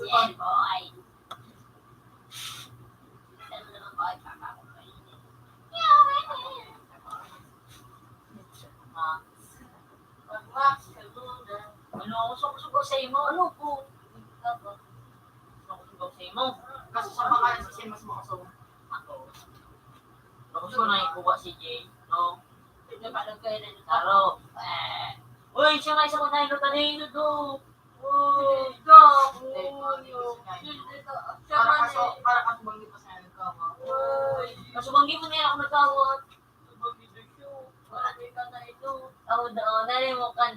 Yeah, boy. Ano ako suko sa imo? Ano po? Suko sa imo? Kasi sa mga sa mas makasawag. Ako. Tapos ko na ikuha si Jay, no? Napalog kayo na nito. Taro. Uy, siya nga isa ko na inutan na ino do. Uy, Para kaso bang dito sa ano ka ba? kasubanggi mo na yan ako nagkawat. Kasubanggi na siya. Wala ka na ito. Ako doon, nalimukan.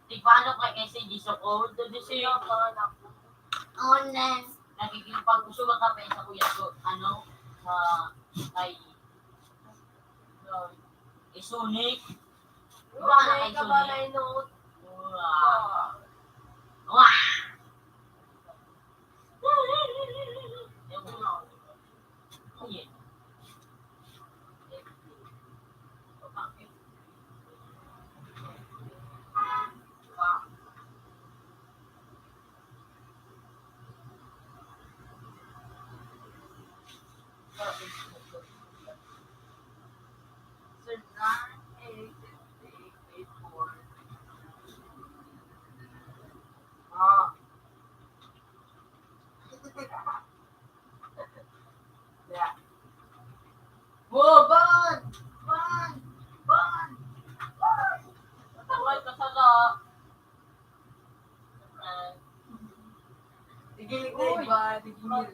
Tigpano kay si Jisoo ko. Doon siya ka na. Online. Nagkikipag-uso ka pa sa kuya ko. Ano? Sa kay Sonic. Diba ka na kay Sonic? Wow. Wow. Uy. Oh, ban! Ban! Ban! Tawag ka sa la. Tigilig na iba, tigilig.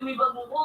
Tumibag mo ko.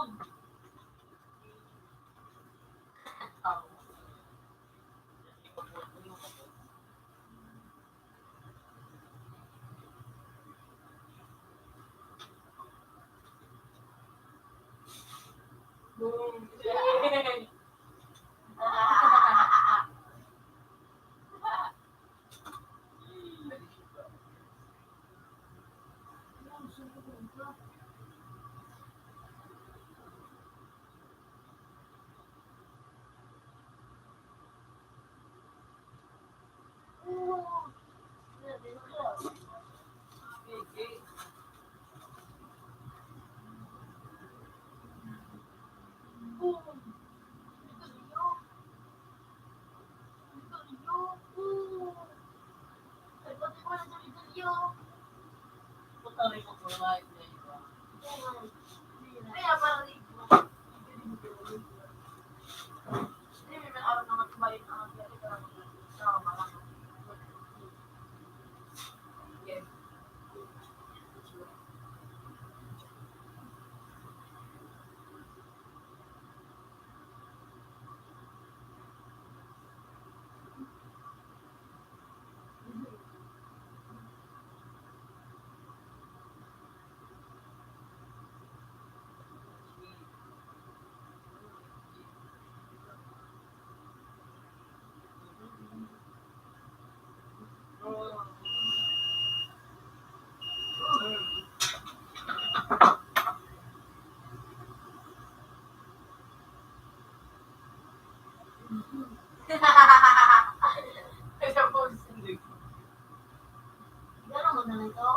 Gano'n mo na nito?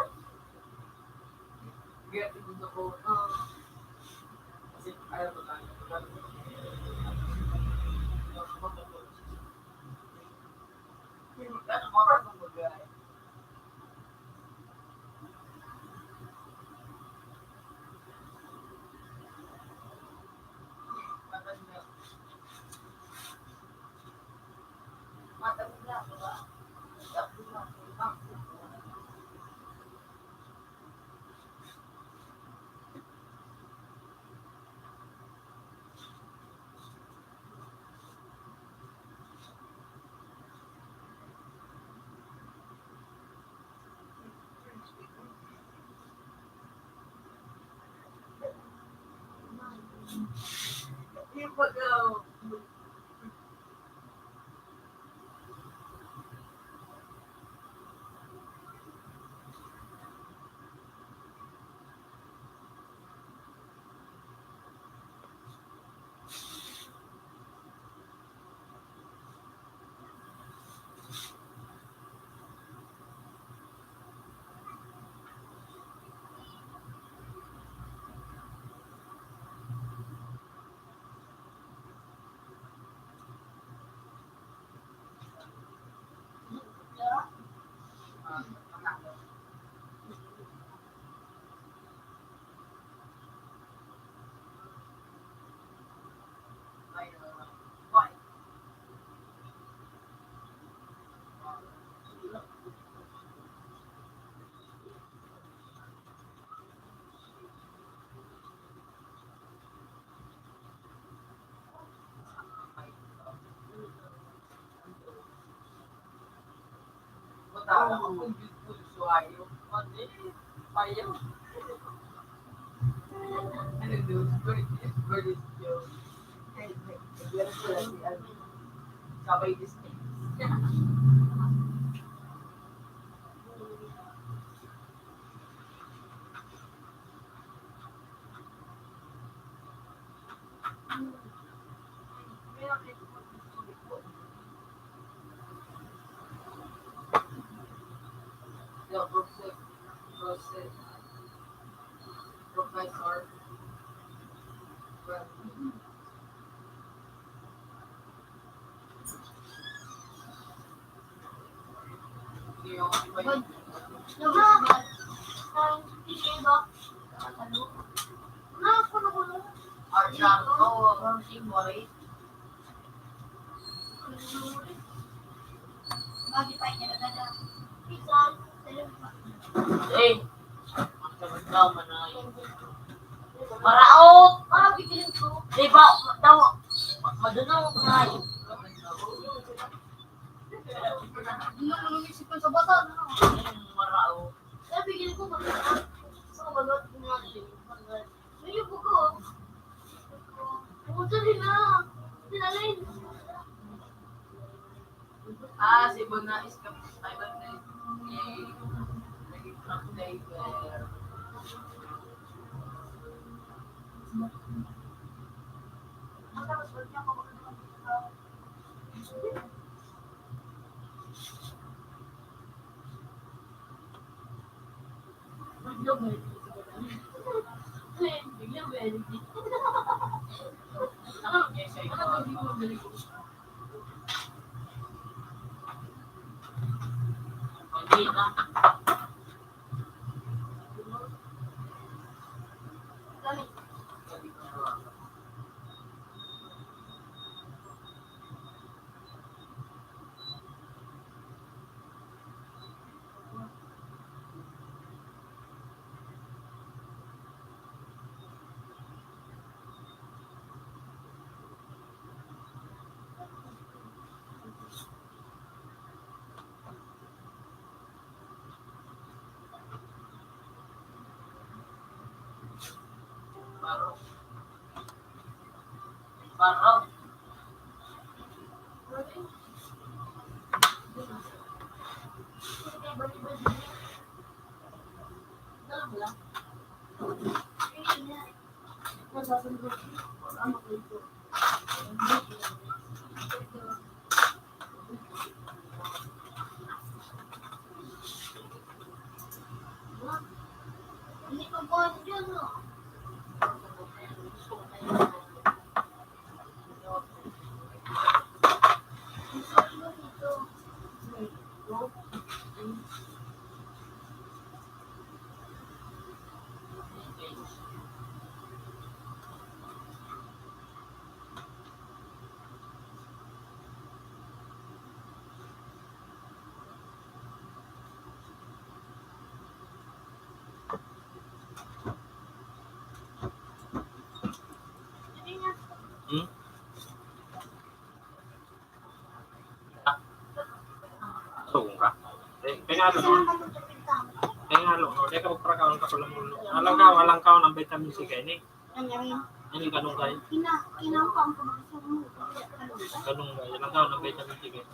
Kasi ayaw ko lang. Yung pag Tama ko kung beautiful so ayaw. Mali. Ayaw. Ano doon? Bird is yun. Meron sila si Alvin. Sabay Disney. Professor. Eh, magkabagdaw man na yun. Maraot! Bigyan ko. Di ba, daw, madunaw ko nga yun. Hindi na ko isipan sa bata. Maraot. Kaya bigyan ko mag-anak. Sa balot ko nga din. Ngayon po ko. Pumunta din na. Sinalin. Si Bona is ay ba na naging translator. Hindi na. Baraw. Hindi ko po dyan. Sobra. Penalo no? Penalo no? Dia ka magprakawal ka pala mo. Alang ka ng vitamin C kay ni. Ini kanong kay. Kinakam ko sa mo. Kanong kay. Alang ka ng vitamin C kay.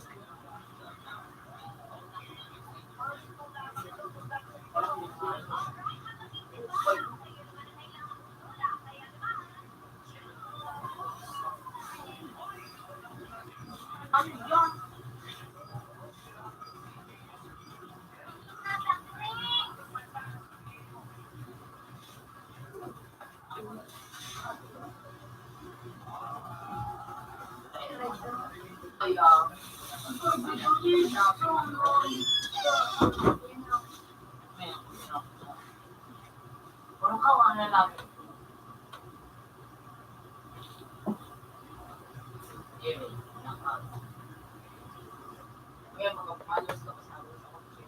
Parang kawa na lang. Kaya mga palos na kasama sa kotse.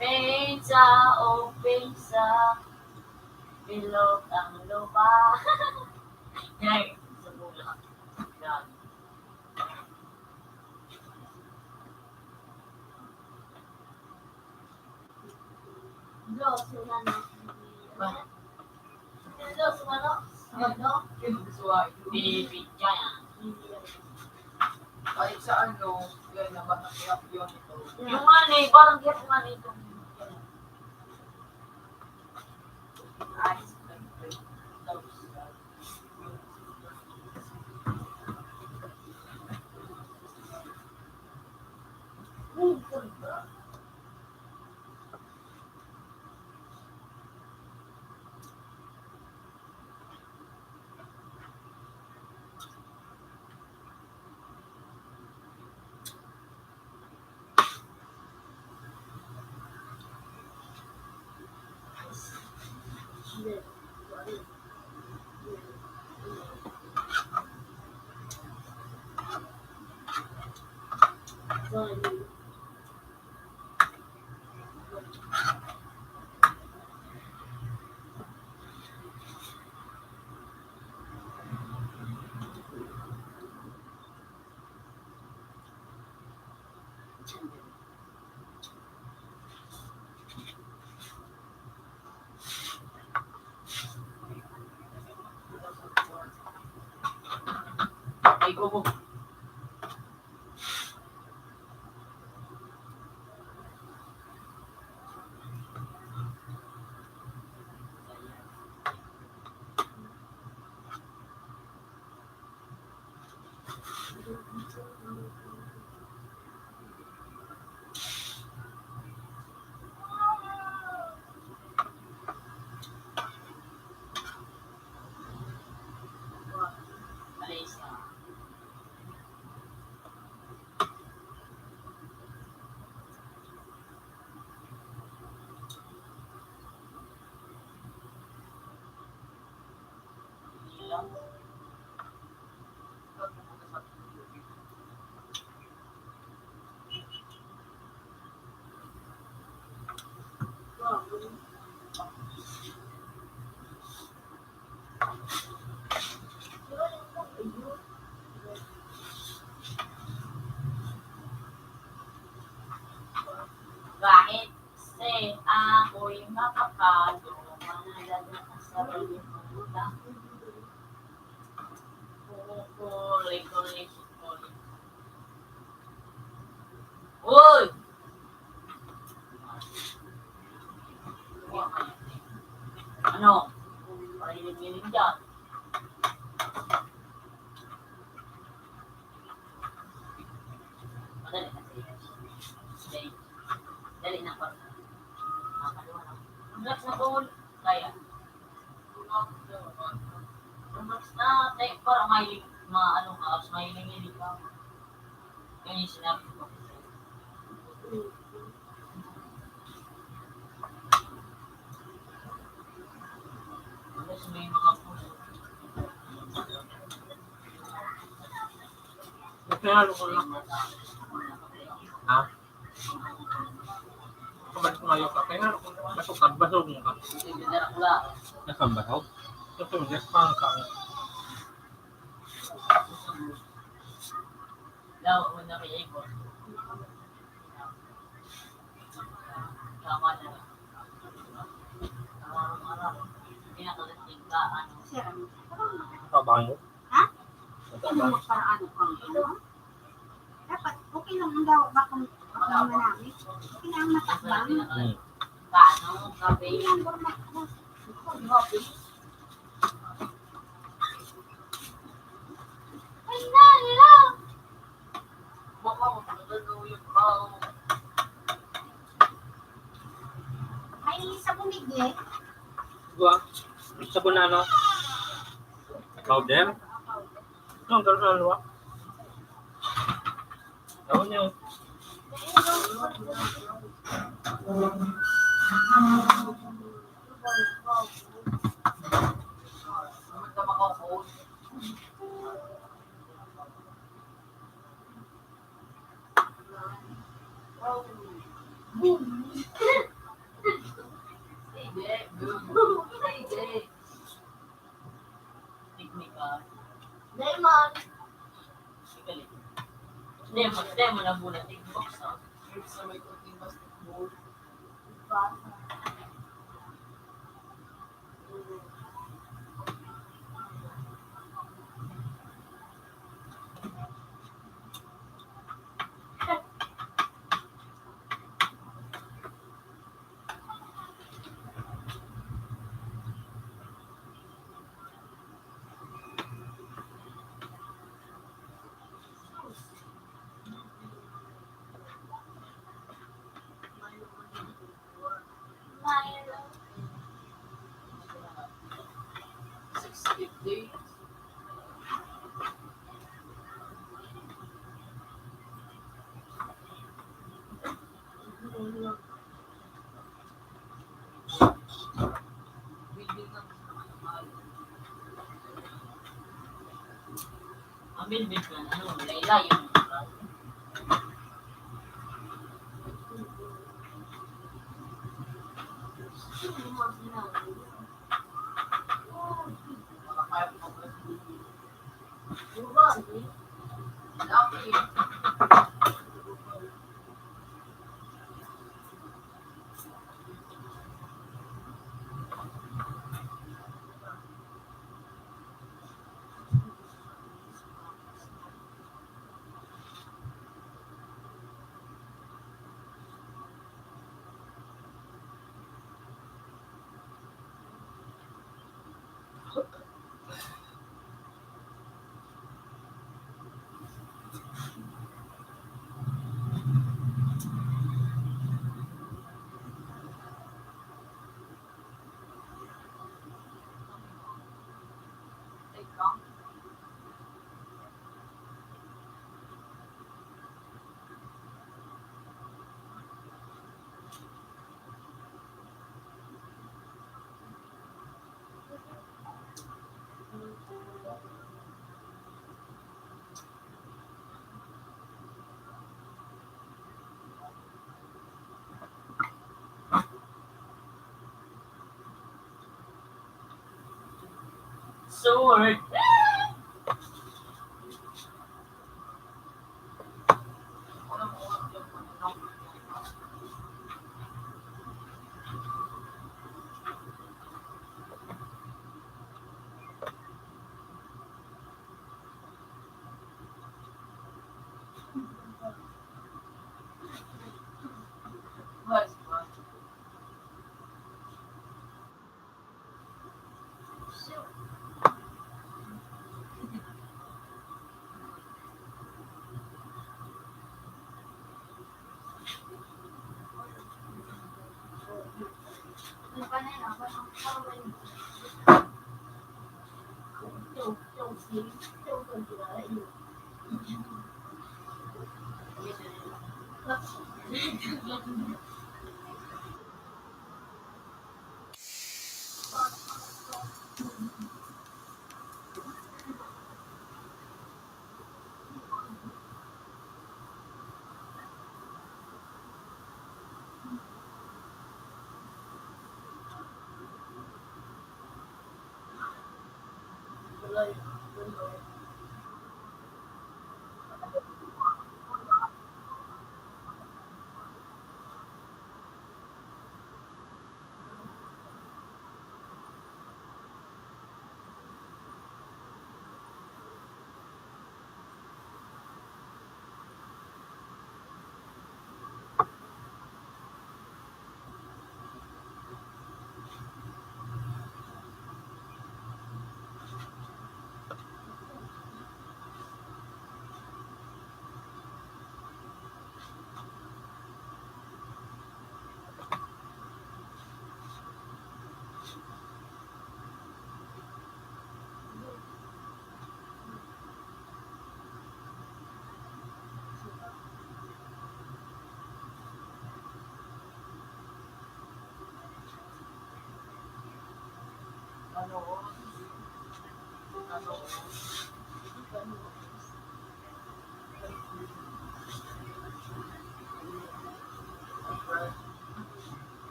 Pensa o pensa, bilog ang lupa. Yan, sa mula. Yan. Diyos, wala na. Diyos, wala. Ano? Bibigyan yan. Kahit sa ano, yan na ba nakiyak yun ito. Yung ano eh, parang get nga nito. Ice. Ay, ko mo. Malaysia. Kahit se ako'y mapakalo, manalaga sa baling mga kukulik. Uy! Ano? Parinig-inig dyan. Madali kasi. Dali na po. Relax na po. Kaya. Relax na. Para mahilig, mahilig ka. Yan yung sinabi ko. Kasi may mga puso. Pinalo ko lang. Ha? Kabalik ko ngayon ka. Pinalo ko. Basog mo ka. Hindi na wala. Nasaan basog? Ito, yes, pang ka. Daw, ako na kay Igor. Tama na. Pinakalating ka, ano. Trabaho. Ha? Ano magparaan kang ano? Dapat okay lang ang daw bakang manamit. Okay lang matakbang. Paano, kape. Ay, na, nila! Baka mapagdalo yung pao. Ay, sa bumigay. Gua. Sabon na ano? Powder? Ito, ang gano'n ano ba? Tawon niyo. Pumunta makapost. Technical. Diamond. Hindi mo na muna TikTok sa. Sa may kunting basketball. Mayroon. 650. Building na Bilbil ka na, ano, layo mo. Sword.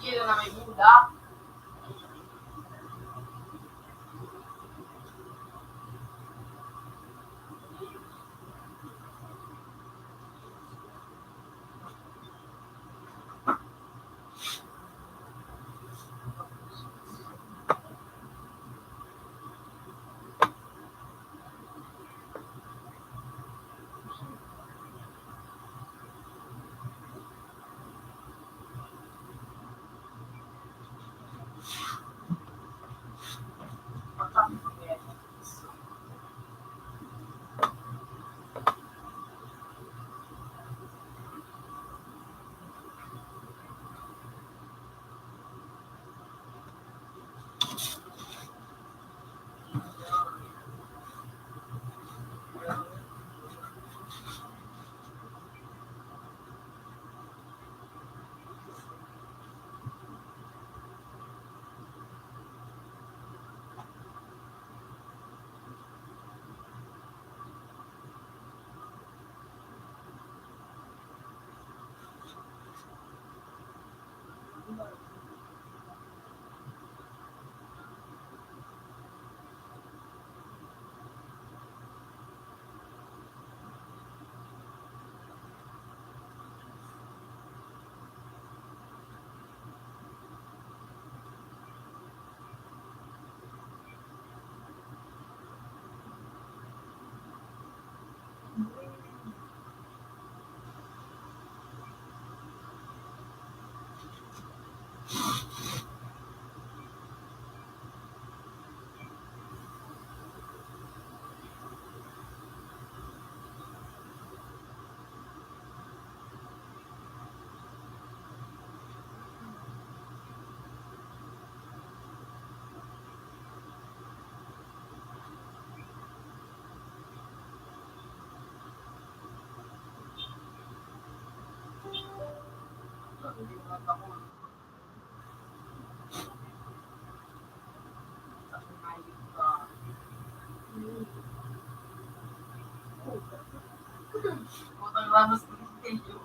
Kilo na may buda. Ramos Castillo.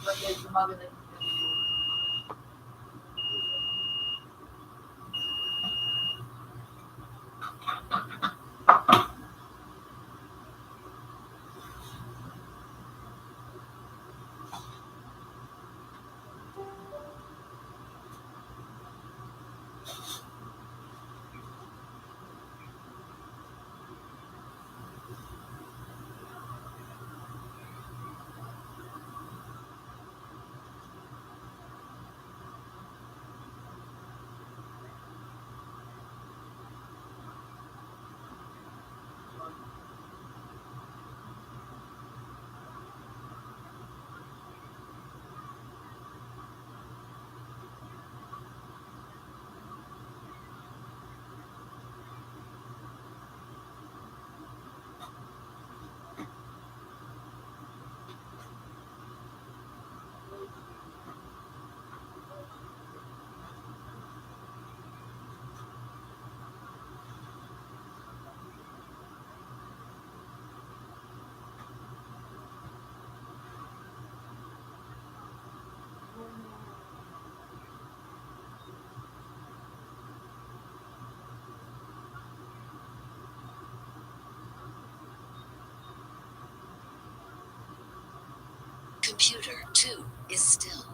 Bagay, sumagot na. Computer 2 is still.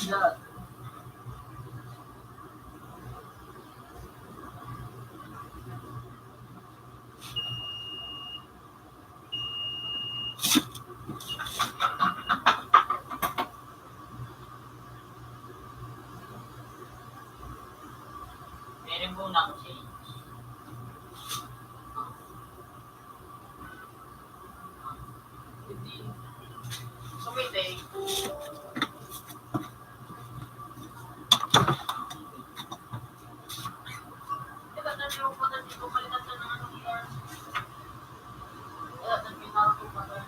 Yeah. Sumiting. Diba, dati yung pagkat dito palitan na ng ano yan. Kaya, dati pinako pa rin.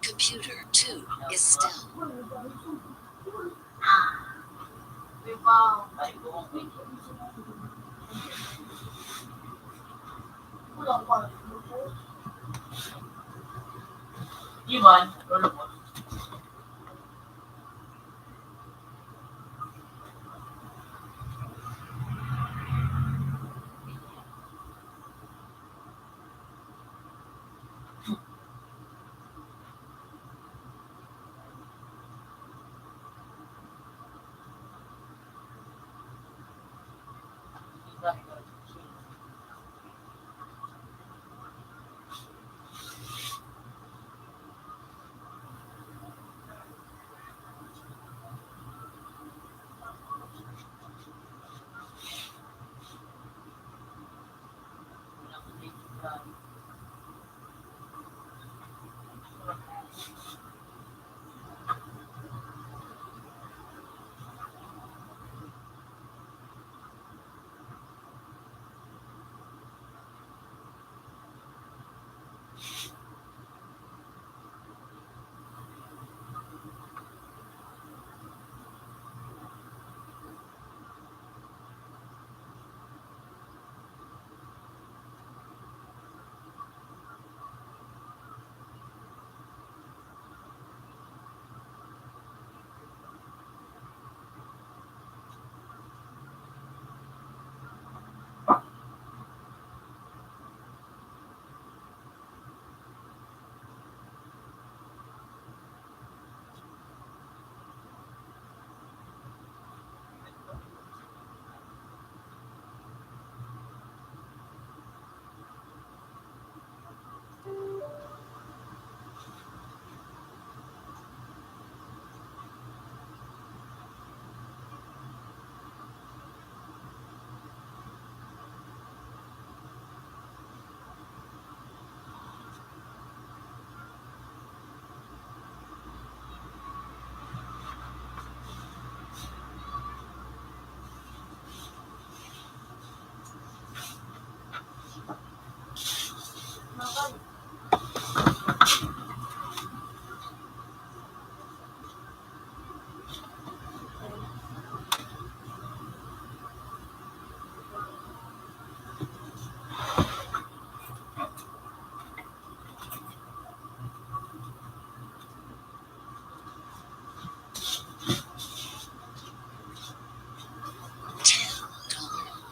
Computer 2 is still. Iman, lolo mo.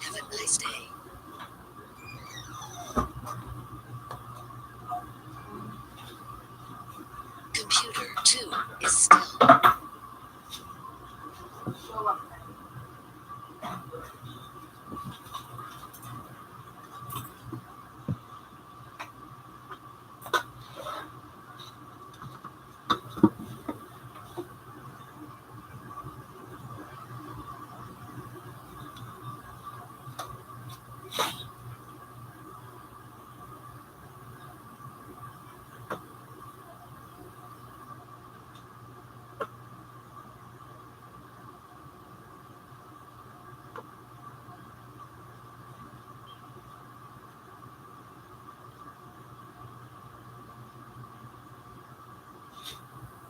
Have a nice day. Computer 2 is still.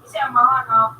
Kasi ang mahanap,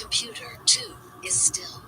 Computer 2 is still.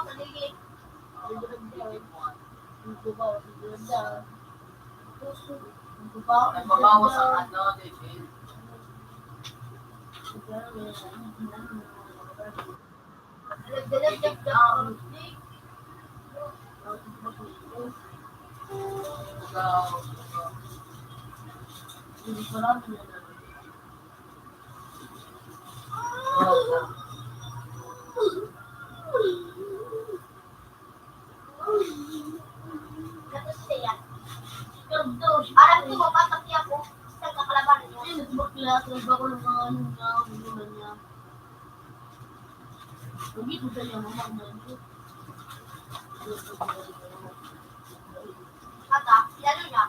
sa lilig. Nagbabawas ang ano, David. Dalag-dalag Tapos siya. Alam ko ba pati ako sa kakalaban niyo? Kaka, lalo niya.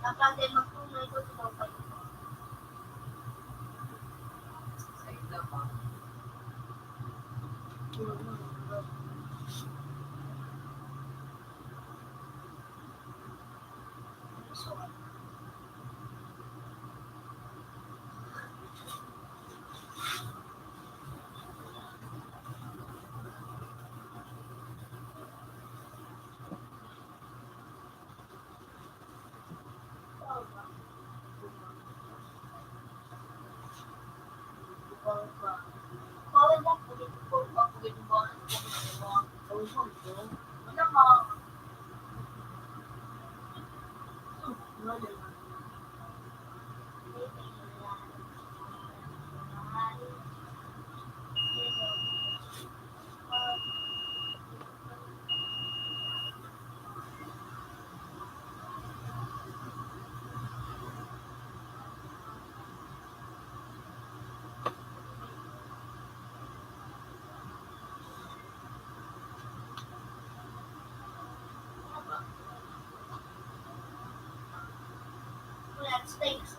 Dapat din magtunay ko sa dapat. Sa ila pa. Bawal lang po dito po. Wala ma. Wala steaks.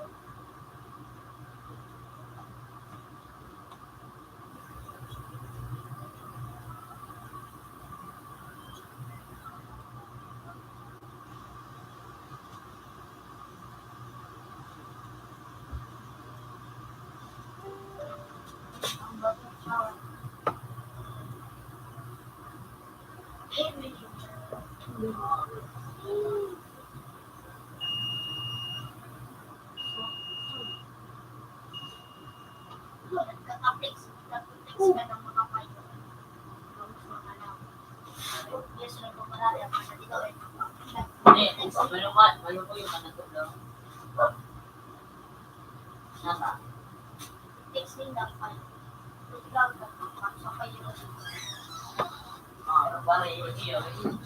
Ano po yung kanatog lang? Nasa? Para yun niya. Hindi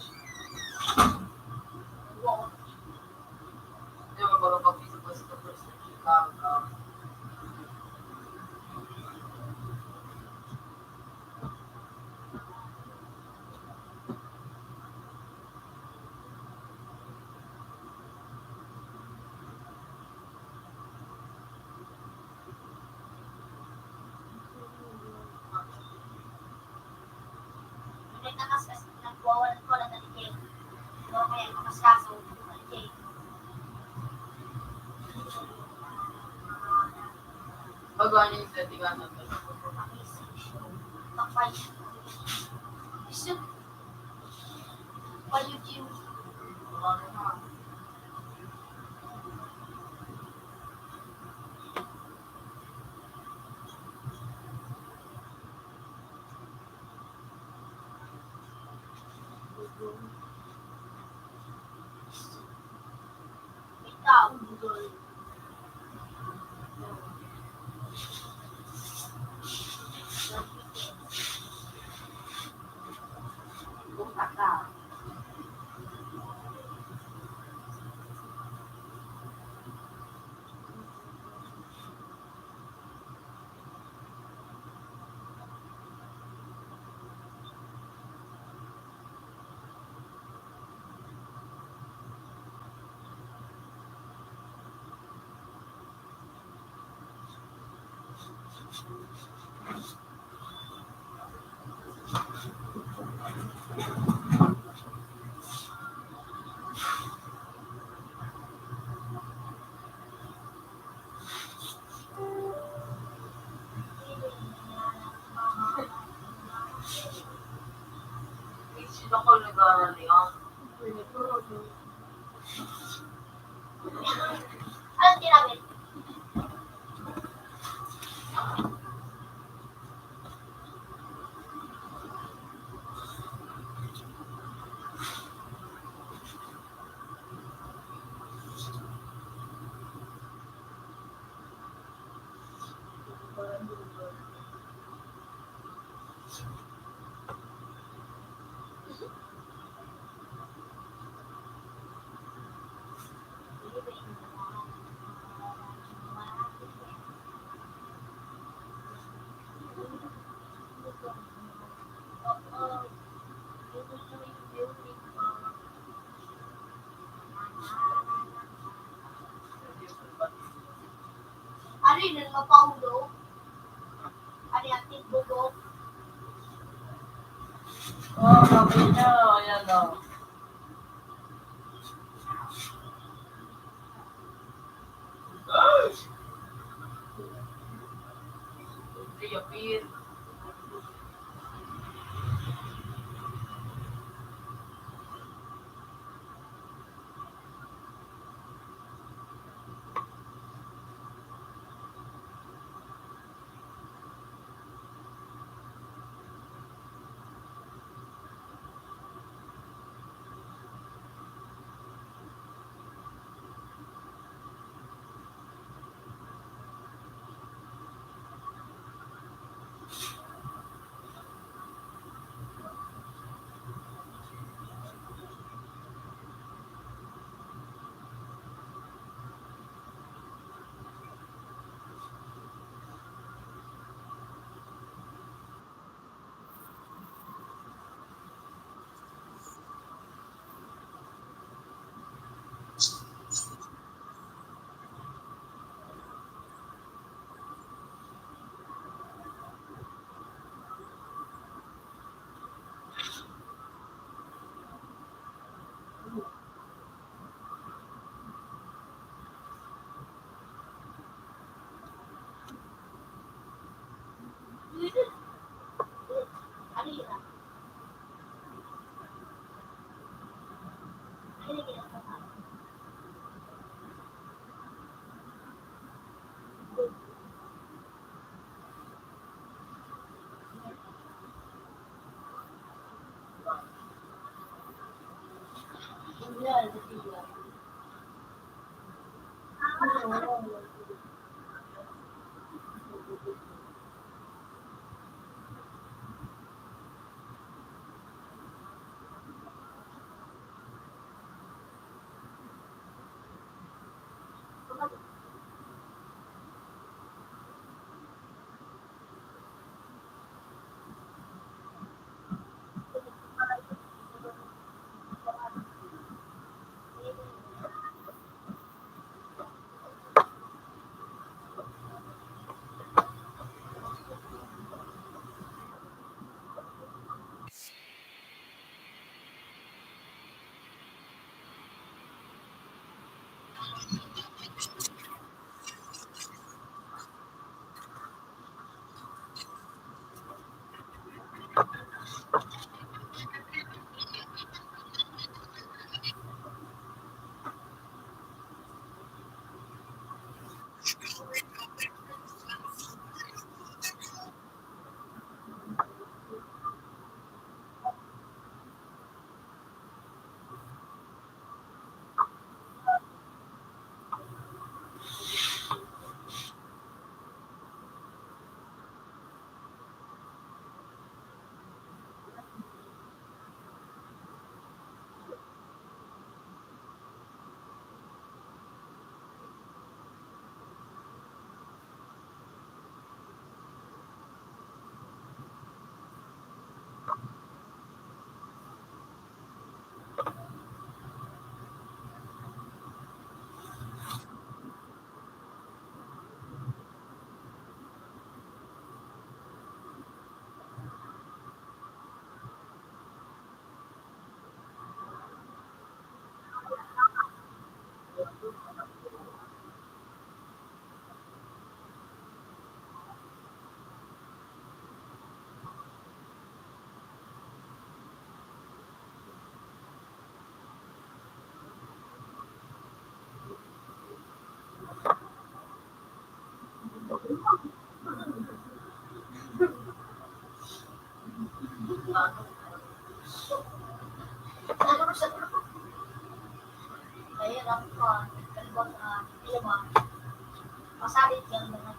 mo ba pag-isip mo sa first Pagwani yung settingan natin. Anong tinamit? Ano yun? Ang mapaulo? Ano yung tingbugo? Oh, sabi niya, ayan o. Hindi, appear. Ano yun? Ano yun? lang ko. Kalibang ilma. Masakit yan ba?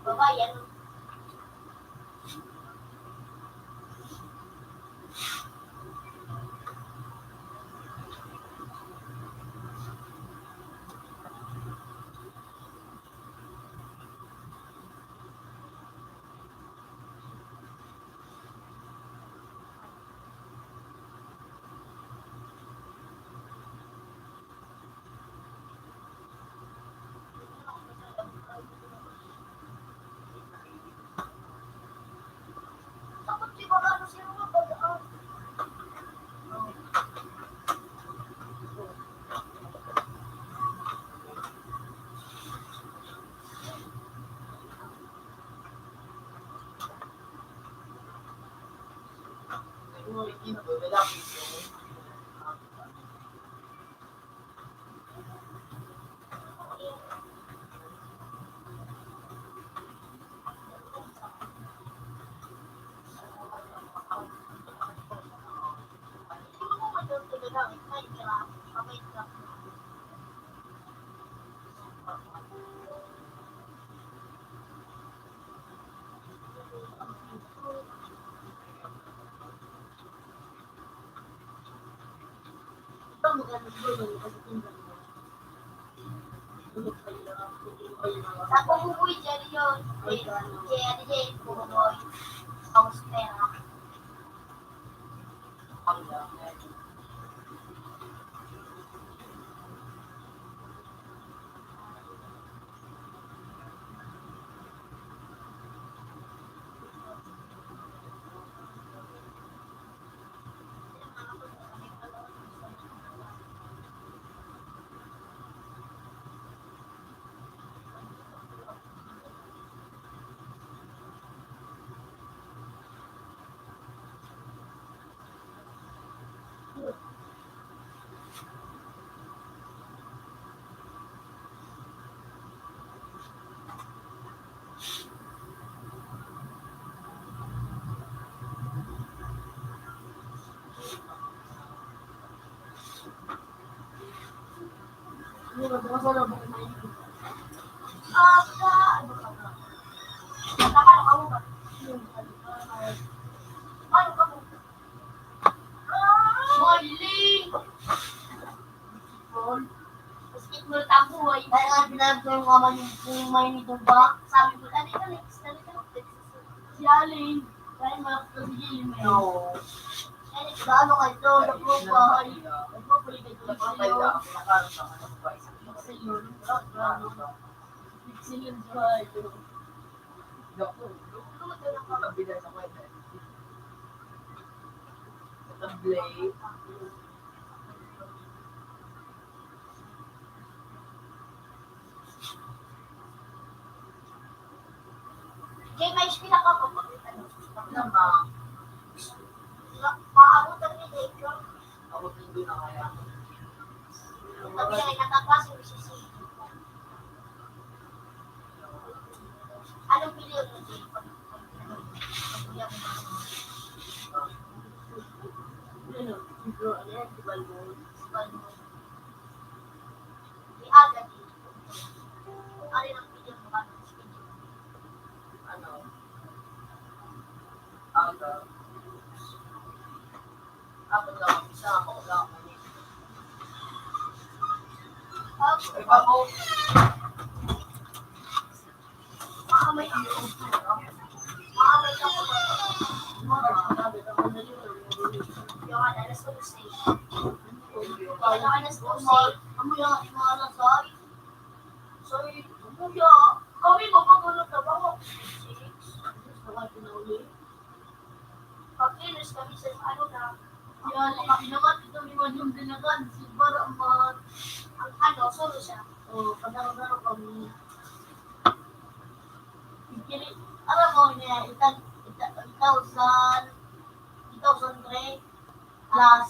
Babayan. Takot siguro ano sila mga pag-aaral. Sa pumupuy dyan yun. Dyan, pumupuy. House pera. Yung may nito ba? Sabi ko, ano ito next? Si Alin. Dahil makapagigil mo yun. No. Ano kayo? Nagpupahay. Nagpupahay kayo kayo. Excellent. Excellent kayo. Jay, may spila ka pa. Maabutan ni Jay. Ako hindi na kaya. Sabi niya, nakaklase yung sisi. Anong bilyon mo, Jay? Di agad. Ano yung bilyon mo? Ano? Aga. Ako lang, isa ako lang. Iba ko. Makamay ako. Makamay ako. Mga sinabi naman na yun. Yung alas 11. Yung alas 12. Ano yung alas 6? Sorry, kuya. Kami magpapulot na ba ako? 6. Pag-ilis kami sa ano na. Yan, pinakat ito yung dinagan. Siguro ang ano, solo siya. O, padaro-daro kami. Alam mo niya, 1,003 plus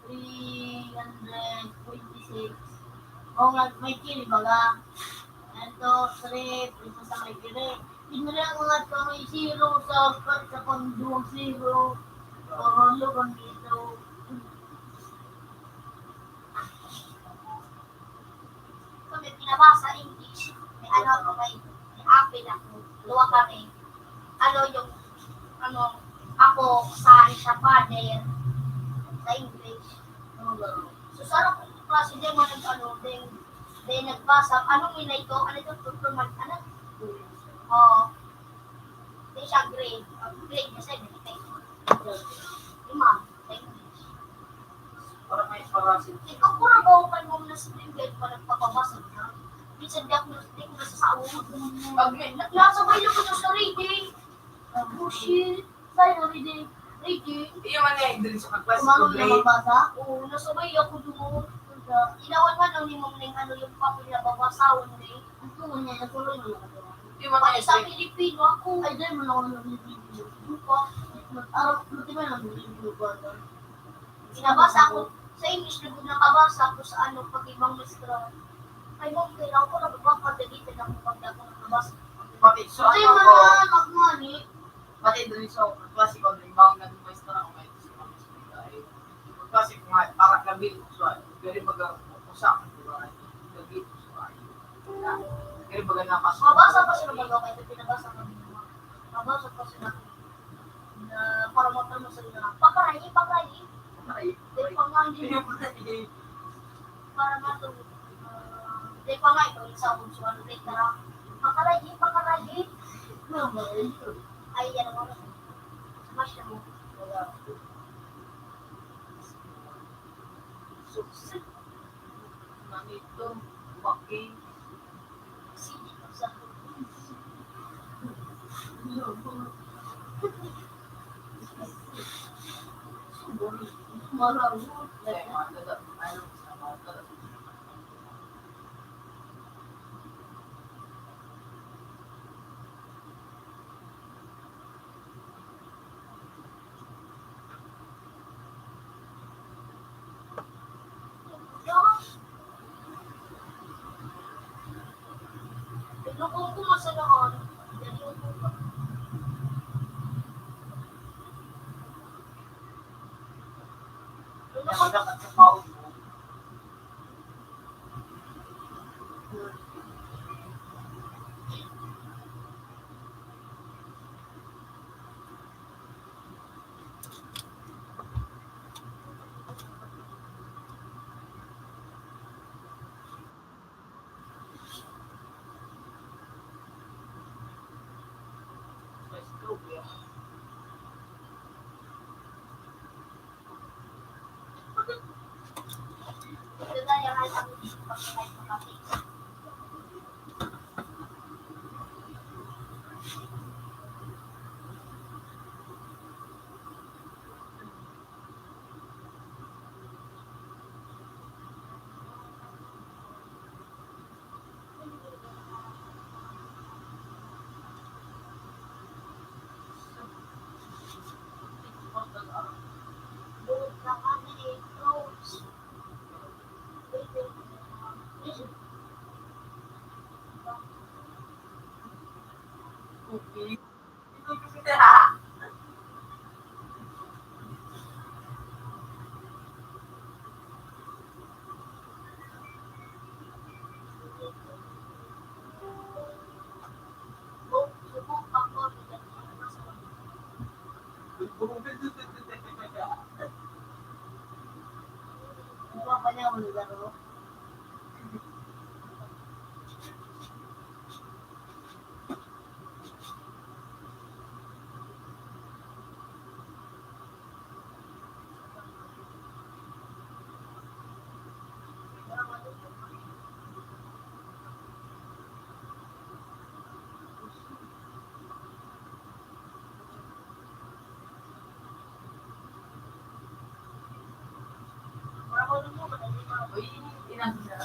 326. O nga, may kili baga. Ito, 3, ito sa may kili. Pinula ko nga kami 0 sa panduang 0. Pangalo kami dito. Kami pinabasa English. May ano ako, may apil ako. Luwa kami. Ano yung, ako sa father sa English. So, sarap kong klase din mo din nagbasa. Anong minay ko? Ano ito? Ano? Di siya grade. Grade na 7. 5. Sa English. Para may parasin. Ikaw pura ba ako mo na sa grade pa nagpapabasa na? Minsan di ako nasa saud. Nasabay na ko sa reading. Bullshit. Sa'yo reading. Iyo man nga, dali sa pag-class Kumanong ko, na magbasa? Oo, nasabay ako doon. Inawan man ang limang ning ano yung papel na babasawon ni. Ito mo niya, natuloy mo na. Iyo man Pati sa nga, Pilipino ako. Ay, dahil mo na ako nag-review. Buka. Buti ba nag-review ba? Sinabasa ako. Sa English, nakabasa ako sa pag ibang mestra. Ay, mong kailangan ko nababakadalitin ako pag ako nakabasa. pati, so Kasi ano man ko, na magmani. pati dali sa klase ko, limang na may star ako ngayon sa mga eskwela. Klase ko nga, para labil ko sa very mag-usak, di ba? Labil ko sa very baga nakas. Mabasa pa sila bago kayo pinabasa ko. Mabasa pa sila na para magtanong sa nila. Pakaray. Ay, Di pa nga hindi. iyo man nga, Para nga ito. Di pa nga ito. Isa kong suwan. Pakaray. Ay, yan ang mga. Smash na mo. Sukses. Nanito, baki. Sige ko sa marami. Ay, mga ano, sa mga Pinukong ko masalakan. Yan yung buka. Nakagat sa mouth mo. Let's go, yeah. Ito na yung hal ang pagkakait ng kape. Buod na kami. Close. Okay. Subok ako. Di ba pa niya ako nagaro? Uy, inang na.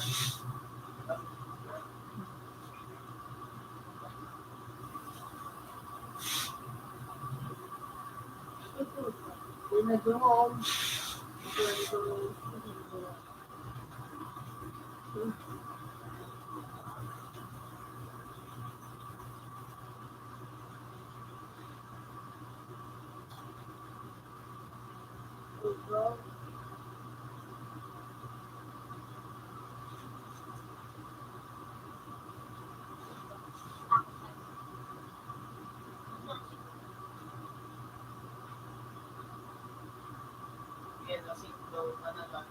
Yan, kasi daw, ano lang,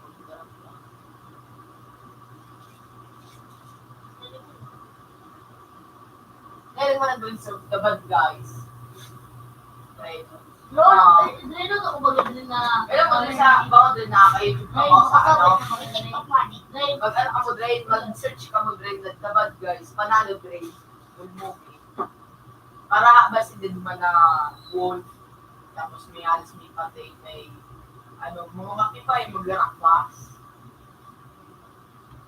ngayon mo na doon sa The Bad Guys. Right. Dito ako ba din na... Alam mo, sa bawang din nakaka-YouTube ako sa ano. Dahil Pag ano ka mo, Dre, mag-search ka mo, Dre, na The Bad Guys, panalo, Dre, good movie. Para basi din man na wolf, tapos may alis, may patay, may ano, mga makipay, mag-rakbas.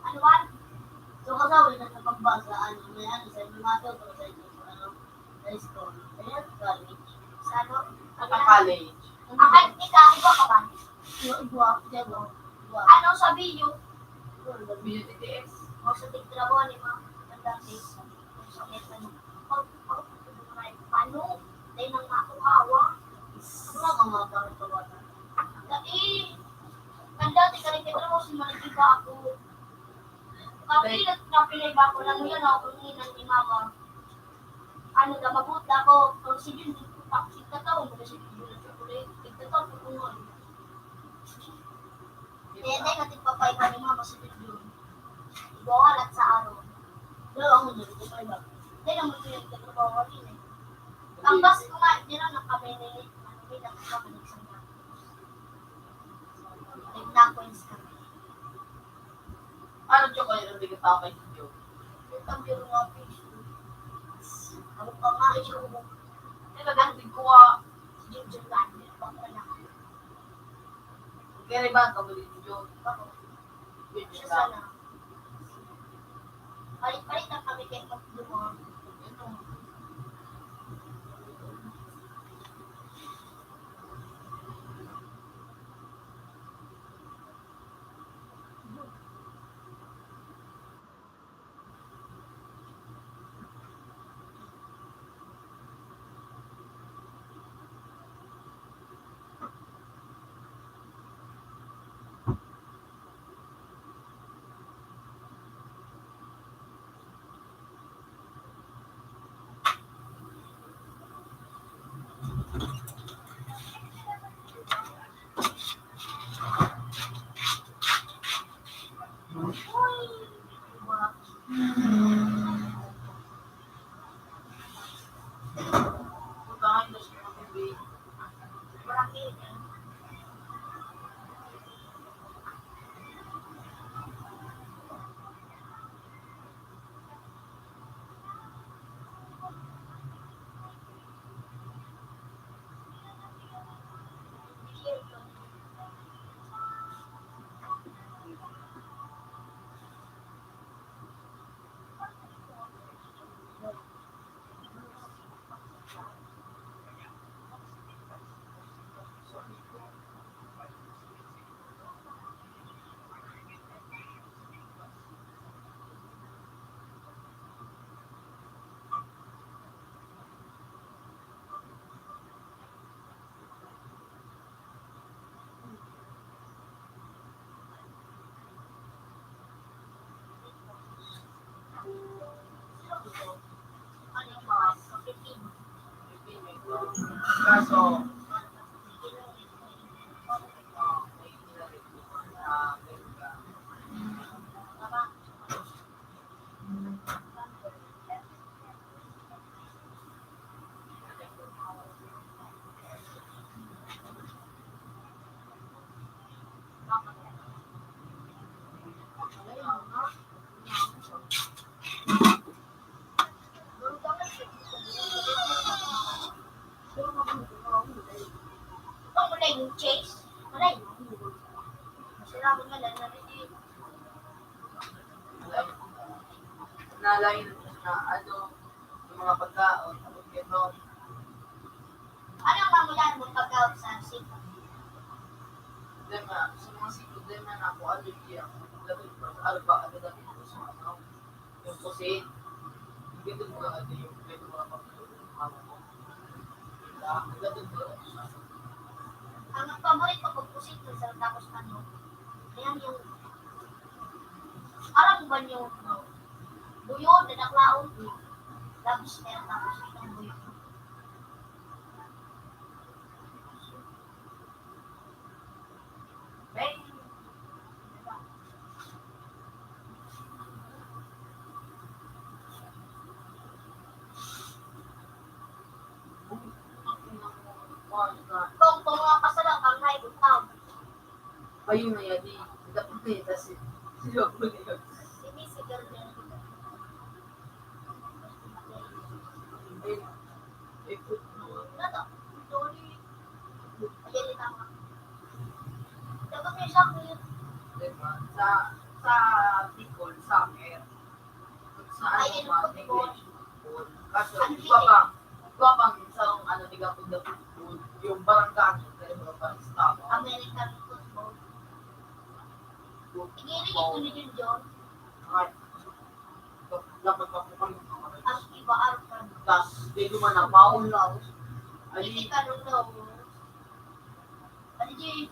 ano ba? So kasama na sa pagbasa, may sa mga tuto sa inyo, sa school. Ayan, college. Sa ano? At ang college. Iba ka ba? Iba, dito. Ano sabi yung BUTTS. o sa tigtrabaho ni mga dati sa metan paano dahil nang makuhawa Ano mga pangitawatan? dahil ang dati ka rin kitrabaho si Malagiba ako kapilay ba ako lang yun ako ninang ni mama ano na mabuta ako kung si Jun sigtataon mo na si Jun at chocolate sigtataon ko kung ano kaya dahil natin papay ka ni mama si Jun ibawalat sa araw Pero ako na, ito pa iba. dahil naman ito yung katrabaho rin eh ang bas ko nga din ang nakabene may nakakamanig sa mga nag-nakoins kami Ano chocolate ang bigat ako kay Joe? ang biro nga fish ako pa nga ito Nagagantig ko ah. si Jun Lander pang anak Kaya rin ba ang kabulit ni Joe? ako Yun siya siya sana palit-palit ang kami kay Pagdumor Puntahan na siya ng TV. marami Kaso, yung chase. Malay. Salamat nga lang na rin. nalain na yung mga pagkaon, tapos gano'n. Ano ang mamulan mo pagkaw sa siko? Sa mga siklo, na ako, allergy ako. Lagot pa sa alba, dami ko sa yung kusin. Gito mo lang yung mga pagkaon ko. Lagot ko. Ang paborito ko pusit sa tapos ano. Ayan yung alam ba yung buyo na naklaon? Tapos meron tapos itong buyo. Bang! Kung mga pasalang ang naibutaw. Ayun na yan, dapat na yun, kasi sila po niya. Sinisigal niya. Nada. Sorry. Ayan yung tama. Dapat may sakit. Diba? Sa Bicol, summer. Sa Ayun yung Bicol. Kaso, iba pang isang diga po the football, yung barangay, pero parang stop. American football. Igiling ito ni Jun John. Ay, dapat pa po kami. Ang iba arkan. Tapos, di naman ang maulaw. Hindi Ay, ka nung daw. Ano di?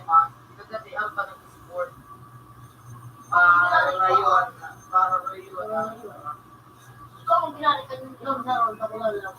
diba? Kasi ang panag-sport. Para rayon. Ikaw ang pinalikan yung ilang naroon na wala lang.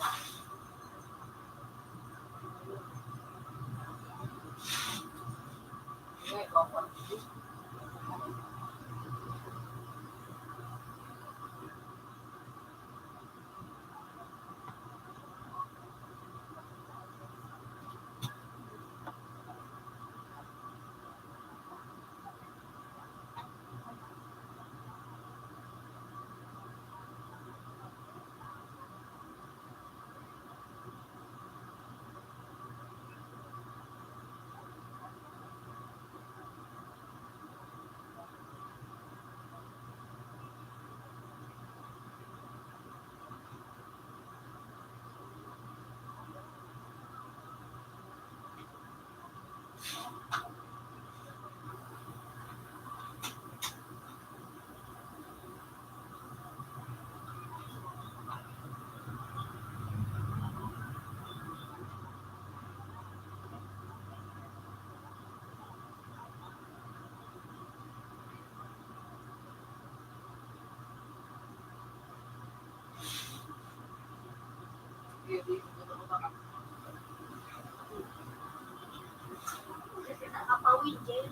Kasi nakapawid din.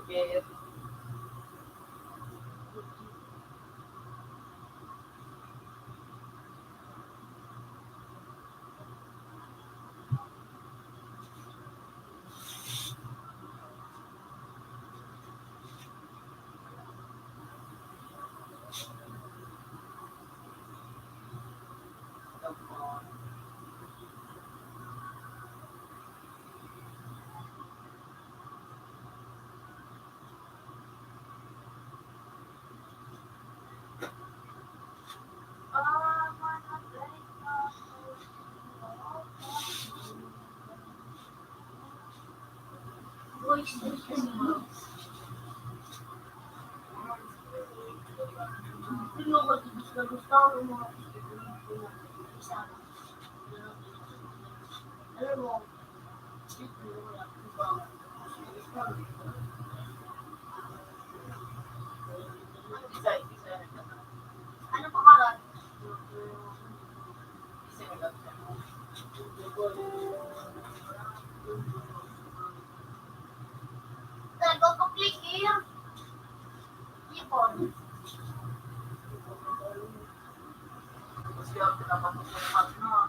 Kaya, Ano pangalan? Go to click here. Ipon. kasi ang pinapatutunan na,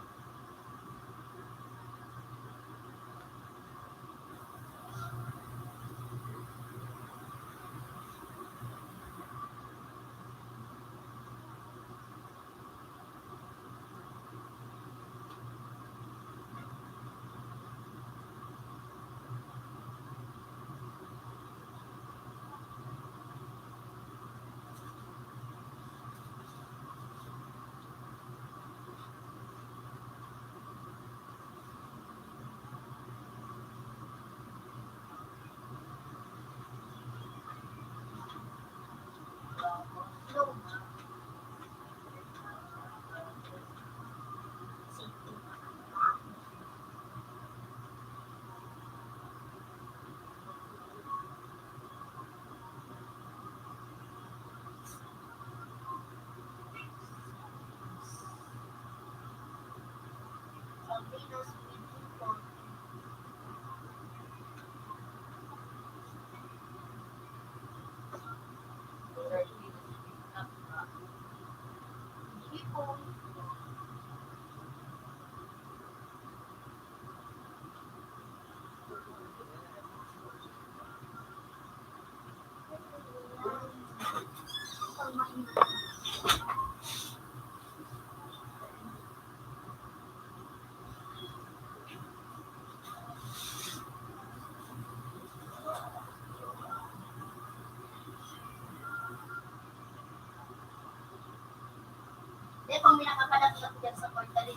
Di, pag may nakapalapit ako dyan sa portal, di.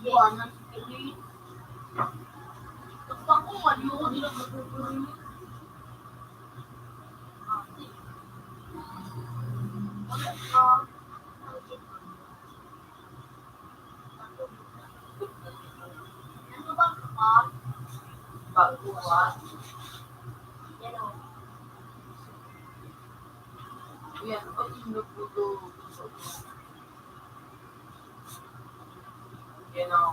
Gusto ko, mali ko nila magpupunin. Ano ba ka? baguhan. Yan o. Yan, o inupudo. Yan o.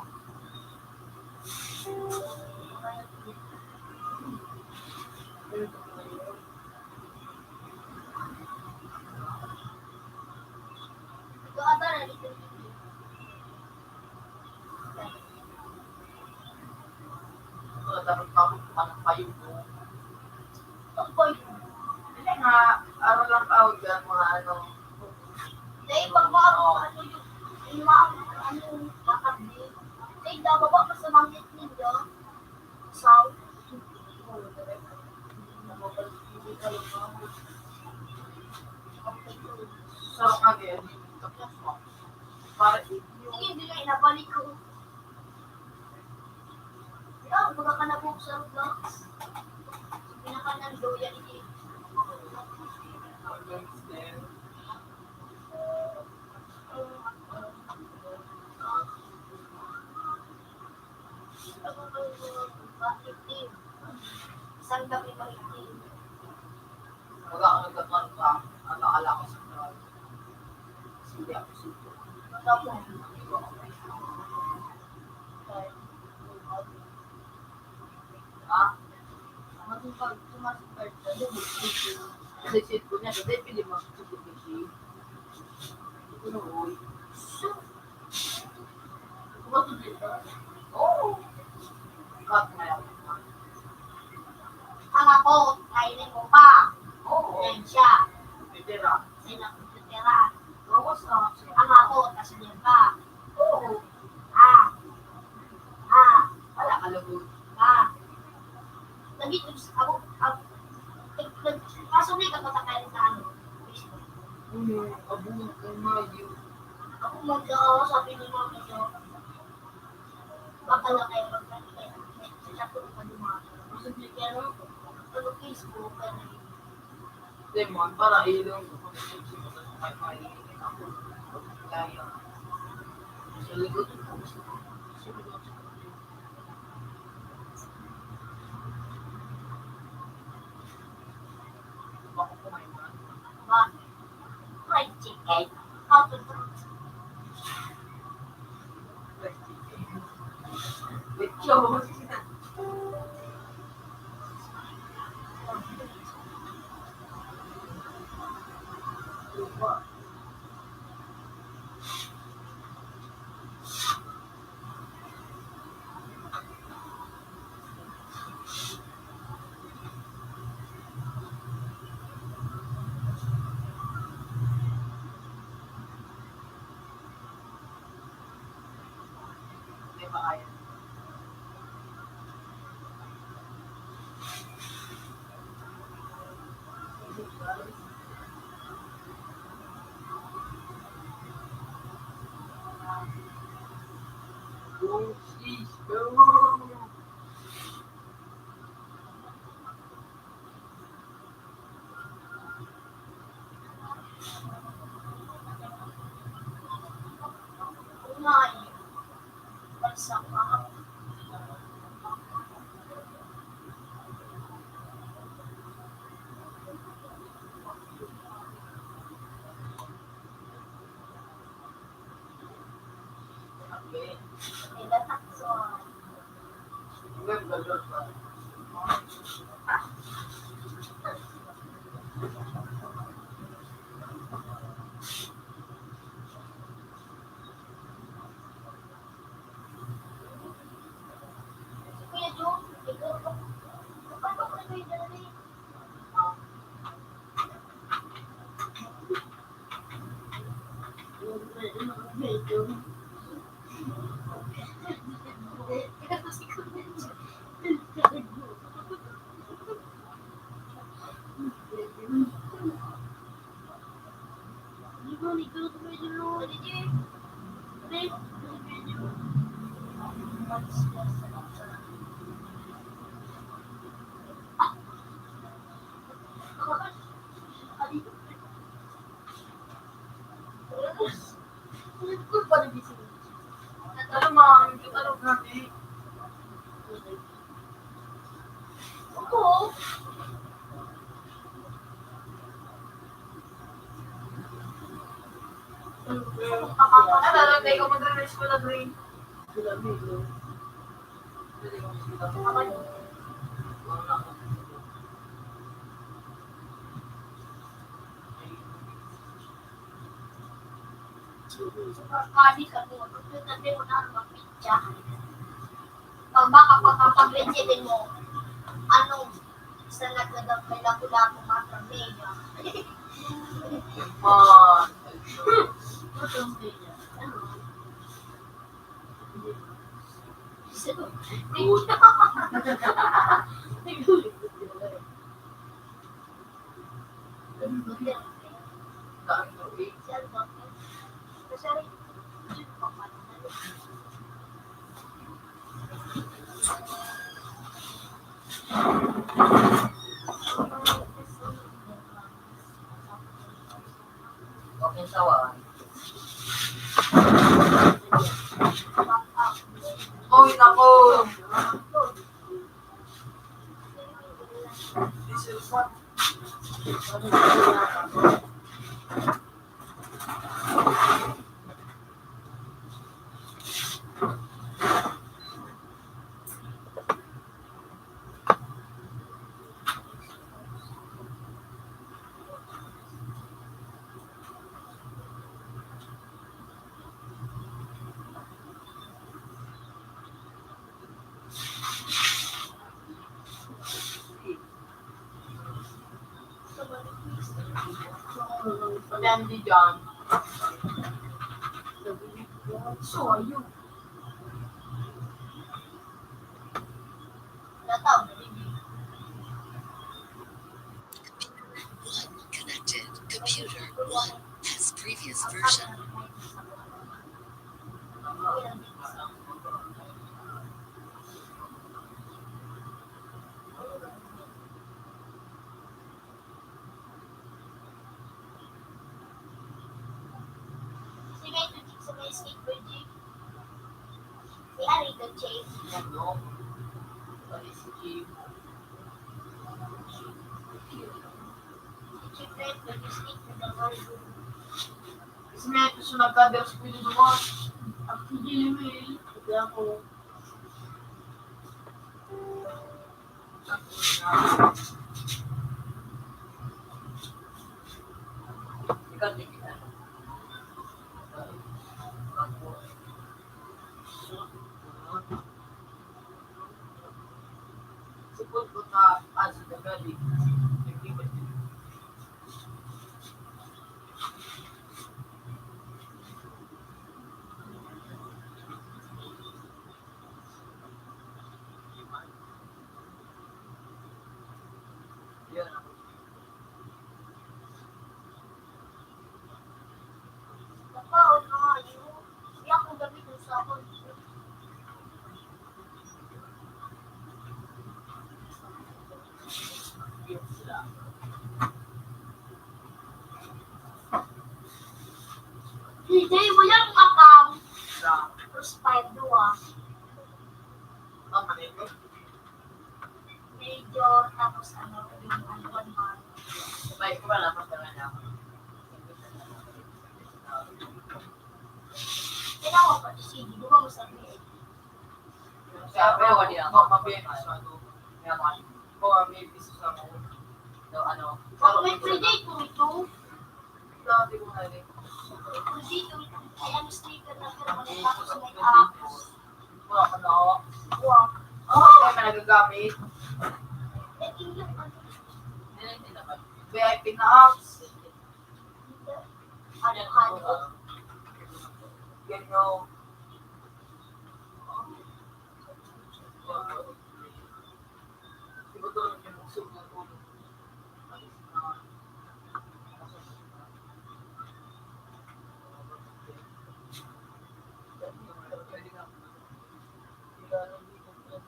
Ito ata na dito. Ito, dapat panang payo ko. Ang boy. Hindi nga, araw lang tawag yan, mga ano. Dahil pag maro, ano yung ano yung kakabdi. Dahil dababa pa sa mangit ninyo. South. Sarap nga din. Para Sige, bilay, nabalik ko. Ya, baga ka na po sa vlogs. Pinaka ng doya ni isang gabi mahitin. wala ka nagkakaroon ka, nakakala ko sa crowd. Sige ako sito. Tapos, Ha? Kasi pag sumasipart ka, kasi shit ko niya, kasi pili mo sa PPC. Ito na, uy. Kumatulid ka? Oo. Cut na yan. Ang ako, kainin mo pa. Oo. Yan siya. Pitira. Sinakutira. Bawas na. Ang ako, kasunod ka. Oo. Ah. Ah. Wala ka lagot. Ah. Lagi, ako, kaso na ikapatakay sa ano. Facebook. Abun, mayo. Ako mag-ako, sabi ni Mama ko, baka lang kayo mag-practice. Sa ko pa dumaan. Kasi bigyan ano, Facebook, ano, Demon, para ilong ko kung sino mo sa may ako. Kaya, sa likod ko, sa likod ko. Bako kumain man. ba? Fried chicken. How to do it? With Joe. Di ba kaya? Go, sis, go! Kumain. Bansa ka. Okay. Ilatakson. Ganda, ganda. Kuya Jo, ikaw ba? Paano ko na yung dali? Ano man, ano natin? Oo. Ano, hindi ko mag-release ko na green. Kali ka mo. Sabi mo na mag-pizza. Baka kapag-reachinin mo, anong isa nagdadag may lapu-lapu matrameya. Man. Okay, sawa. Oy, nako! This is what? Candy dyan. So, ayun. Nataw. One connected. Computer 1 has previous version. Sige, ito sa may skateboard, Jake. Si Harry, the Jake. Ano? Bali si Jim. Si Chief Red, the skateboard na bago. Kasi may ito siya nagkadeo sa pili naman. Ang pili may. Kaya ako. Ikaw, Jake. Sipot ko na sa gagali. Yan ako. Nakaon na nga yun. Hindi ako gamitin sa ako. Yan sila. DJ mo yung account. Sa Tapos 5-2 manito. Medyo, tapos ano, yung one month. May wala pa talaga ako. Kailangan ko pa si CD. Di ba mo sabihin? Sabi ako niya. Mabiyan sa ano. Kaya mga Or maybe sa ako. daw ano. Kung may predate ko ito, Dati ko na rin. kung dito, ay ano sticker na pero kung tapos may apps. Wala ka na ako. Wow. Kaya may nagagamit. Eh, yung ano, Hindi naman. VIP na apps. ano, Ganyo. Siguro doon yung usog ng ulo.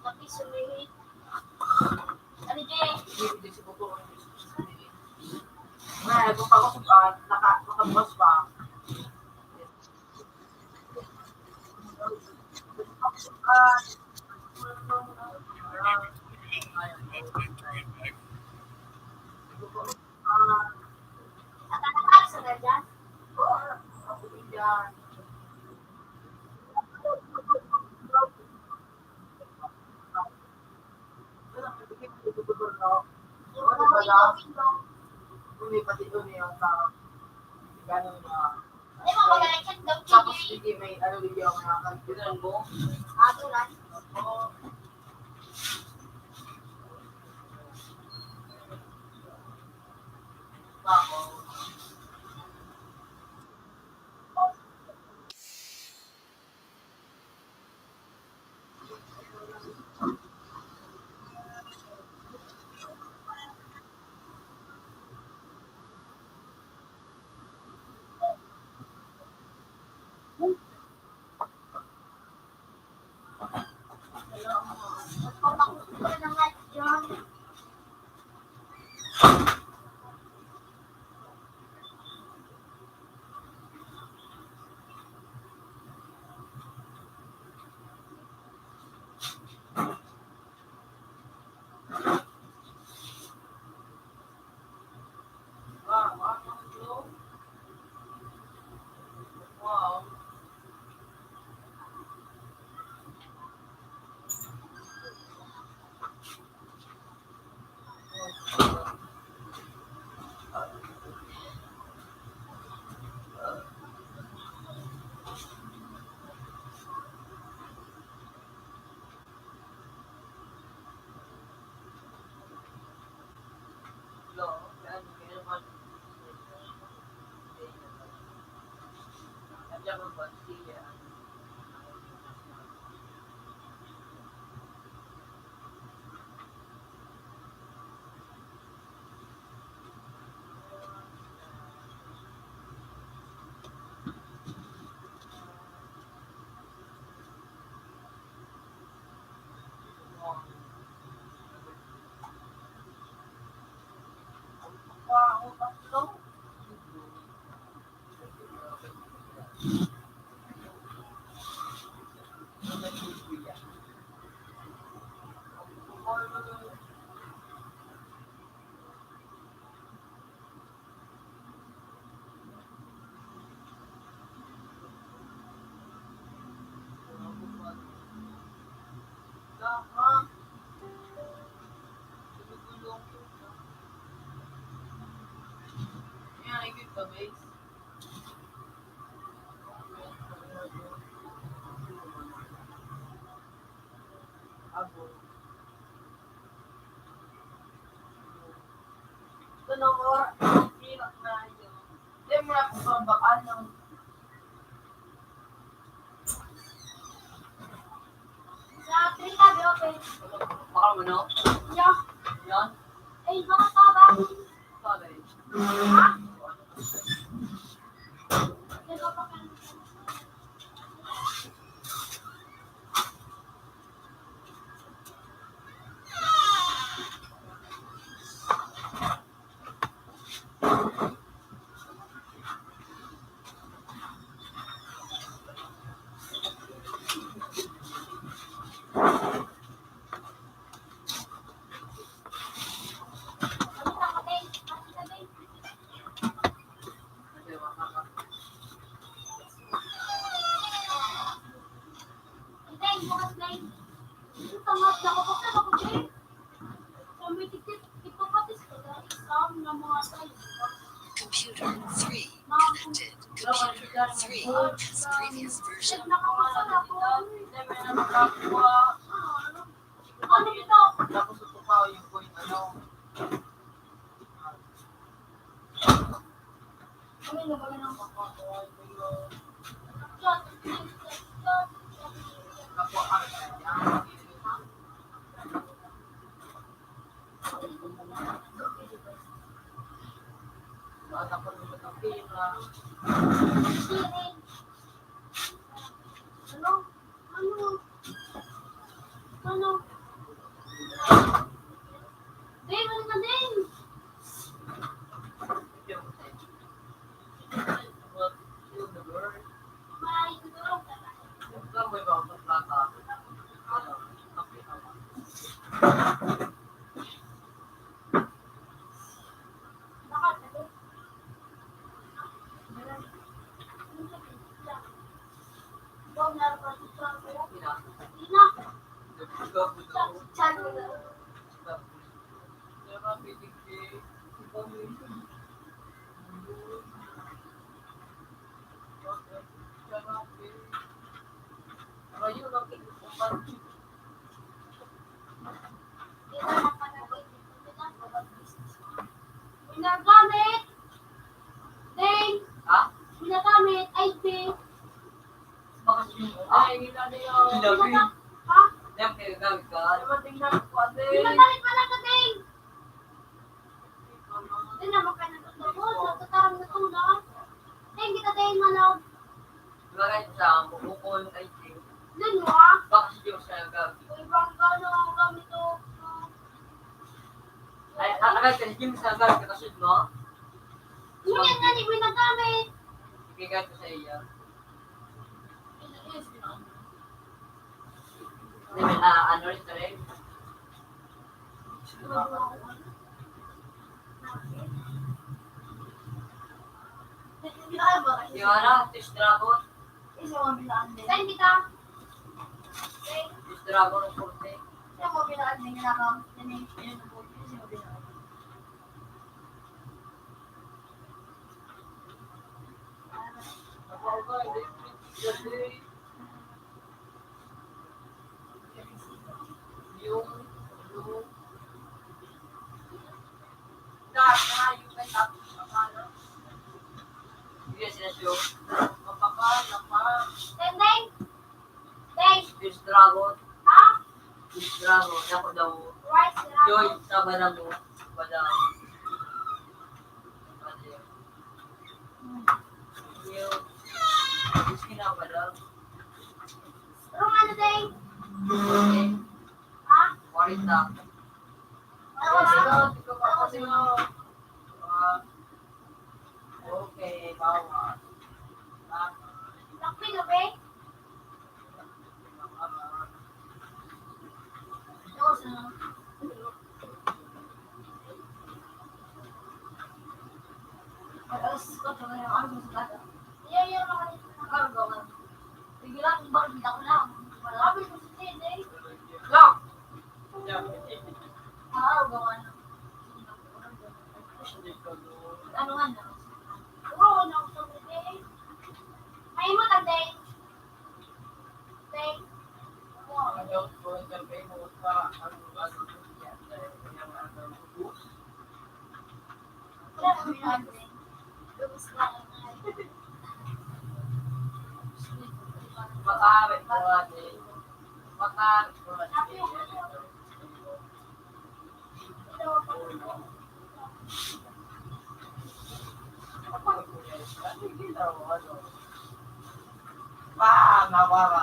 tapi sulit. Ano, Jay? Nah, kung ako nakabukas pa. Nakakakak sa ganyan? Pati doon yung gano'n na Di ba magaling daw, tapos Jay? hindi may ano hindi ako nakakalimutan mo. Ato na. Diyan mo ba? Sige. Sa Tritabi, okay. Baka mo, no? Yeah. Yan? Ay, baka ka ba? Sabay. Ha? Di ba pa kayo? Basta ka, Day. Basta, Day. Day, bukas, Day. Tamad na ako. Bakit ako, Day? Kami tipapatis ko dahil exam ng mga tayo. Computer 3 connected. Computer 3 has previous version. Nakapasal ako. Ano? Ano ito? Tapos tutupaw yung point, ano? Kami na ba ng Kapwa ka, yan. Bata ko naman ang pila. Ano? Ano? Ano? Dave, ano ka, Dave? May tutulong ka ba? Ikaw may bawang plata. Ano? Bakit, Dave? Ikaw na ba dito? Ina. Chan mo na. Ginagamit. Dave. Ginagamit. Ay, Dave. Ha? Ginagamit pala ka, Dave. Hindi naman ka natutubos. Natatarang na tulad. Dave, kita Dave manaw. Dun mo, ha? Ibang gano'n ang gamit to. Ngunit nga di ginagamit. Saan kita? Saan mo bilaan din ginagawa? Mapakal, Ako daw, Rice, Joy, sama na mo. Wala. Yung, gusto kinama daw. Room ano day? Okay. Ha? Warit na. Ano ba? Okay, bawa. Lakpin na ba? Iya, iya, makanya. Bilang baru bintang lang. Malapit mo sa tede. Lock! Gawan. Ano nga na? Oo, ano ako sa tede. May mo tagday. Day. Wala na minadre. Lubos na lang. Matarik ko natin. Matarik ko natin. Nawara.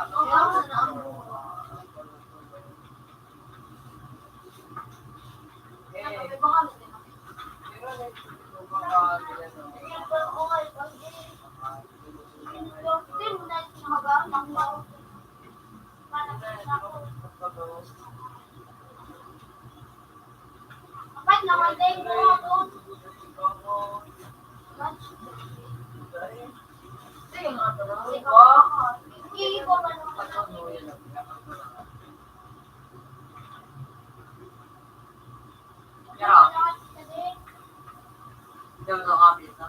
Kapag naman din mo doon. Sige nga ito. Hindi ko ba naman. Yeah. Diyan na kapit na.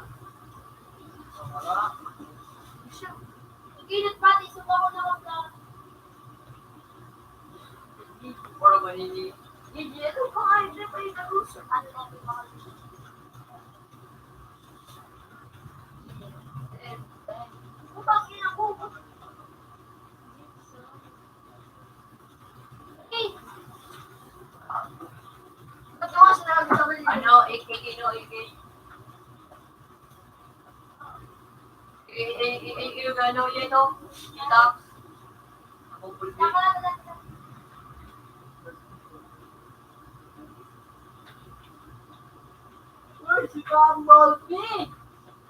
Ikinit pati sa bako na wag na. Para manini. Hindi, ito pa nga, hindi pa yung nalusot. Ano na yung mga Upangin ako. Okay. Nagawa siya na agad Ano, ikikino, ano yun o? Kita? Ako pulpi. Uy, si Campbell P!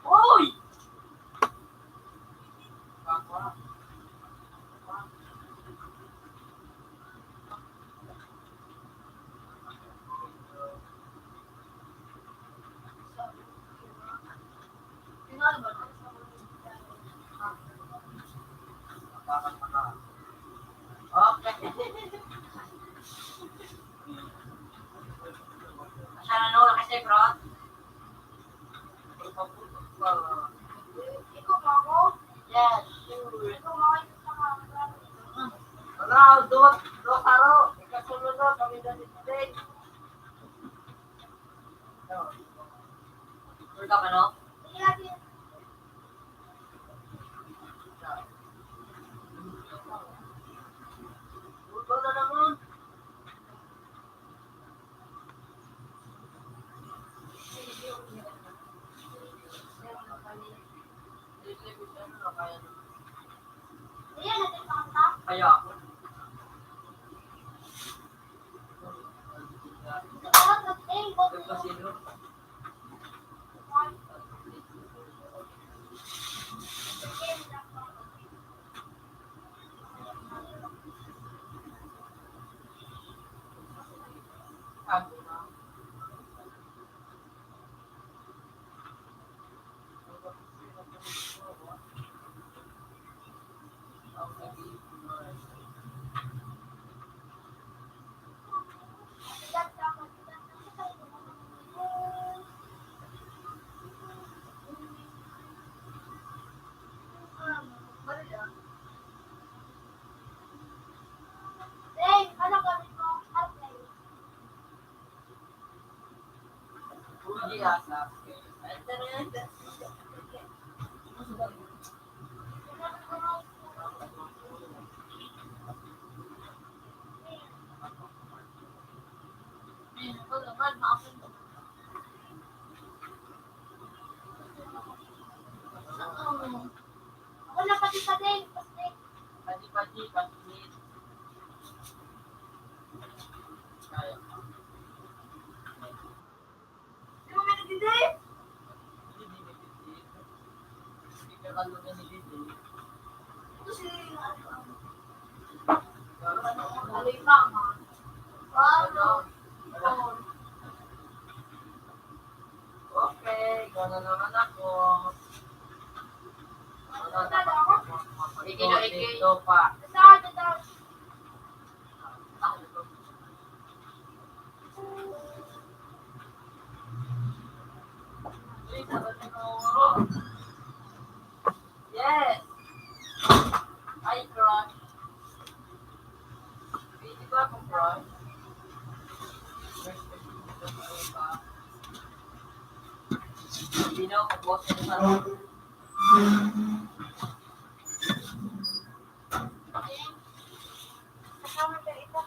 Uy! Okay. Sana no, kasi bro. Ikaw ba ako? Yes. Ikaw ba ako? Ano, dos araw. Ikasunod na kami na today. Sure ka ba, no? Sige lagi. Ito na naman. Ayan, natin pakanta. Kaya ako. Nakalat na ting. Nagpasino. Ting, ano gawin mo? Okay. Uji asa. Pati. Pati, pati. Kaya. Di mo may nagdindi? Hindi ka kalungan ni Didi. Ito si... Alimang. Okay, ikaw na naman ako. Ito pa. Yes. Hi, crush. Pwede ba akong crush? Hindi na ako boss sa sarap. Kasama ka ito.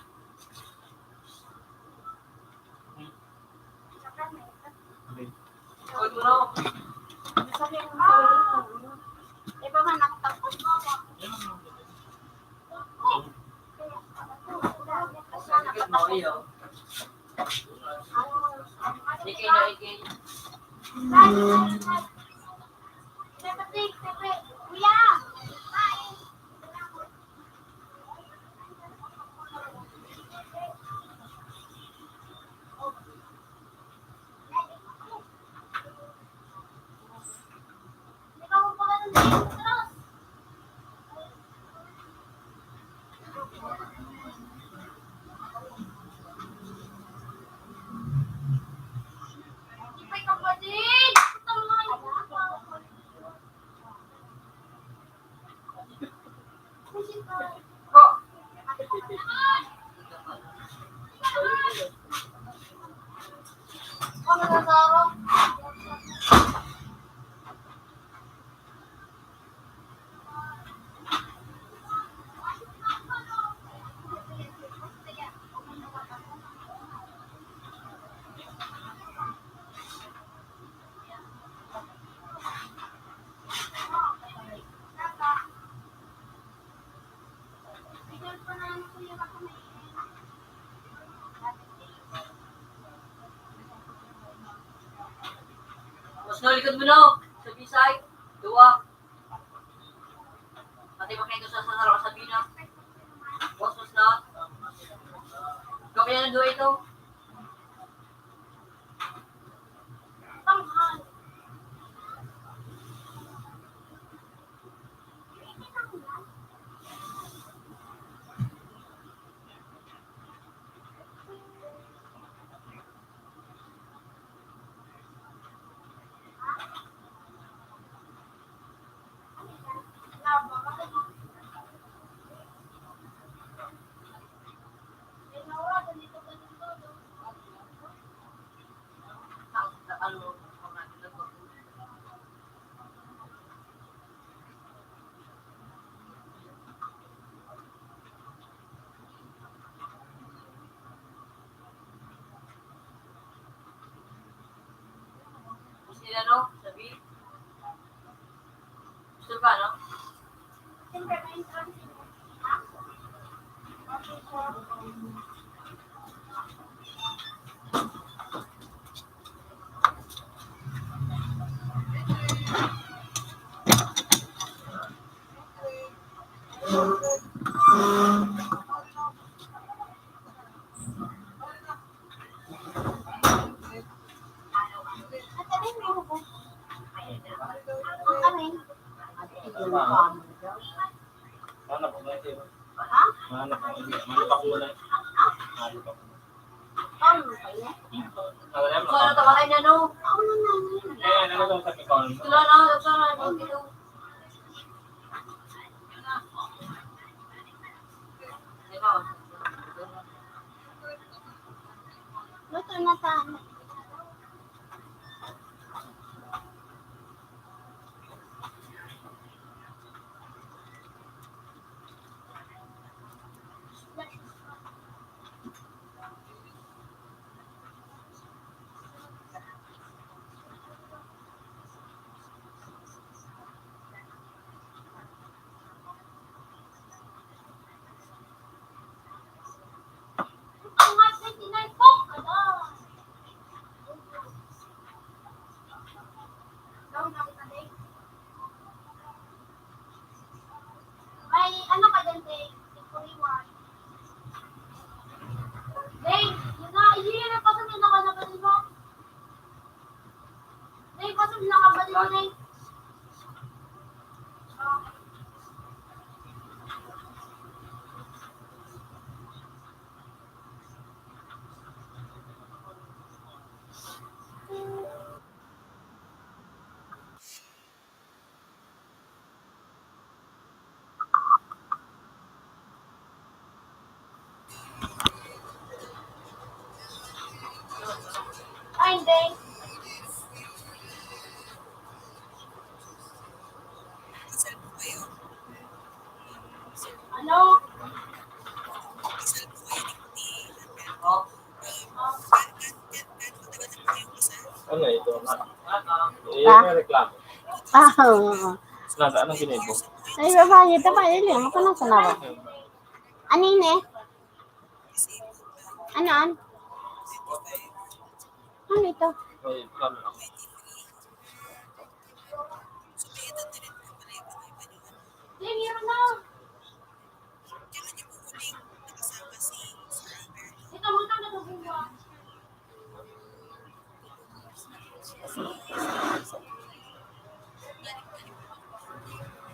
Huwag mo na ako. Sabi mo sa ulit. Eh, ba man nakatapos? Sakit mo iyo. Ikay na ikay. Pati. Kuya! Ikaw pa ka ng Diyos. Ipay kapatid! Puta mo nga yung Ko. Ano na sarap? Mas nalikod mo na. Sa bisay. Dua. Pati mo kayo sa sarap sa bina. Boss, mas na. Kami na dua ito. Tanghal. Ano? Sila no? Sabi? Gusto ka no? Siyempre, may entrance. Hanap ko na ito. Ha? Hanap ako muna. Hanap ako. Alam mo. Ano tawahin na no? Ano daw sa ikaw? Sila na. Sila na. Dito. Luto na tayo. Ano? Kasal po kayo ni Hanggan. Oh. Gano'n matagal na po kayong kasal? Ano ito? Ah. May reklamo. Ah, Anong ginito? ay babae, tabae lang. Ako lang sanawa. Ano yun eh? Kasi po ba, Ano? Ano 25, Ano ito? May reklamo lang. 23. So may edad na rin po pala yung mga iba niyo. Sige, na. Kailan niyo po huling nakasama si Sir Albert? Ito mo na nagbubuwa.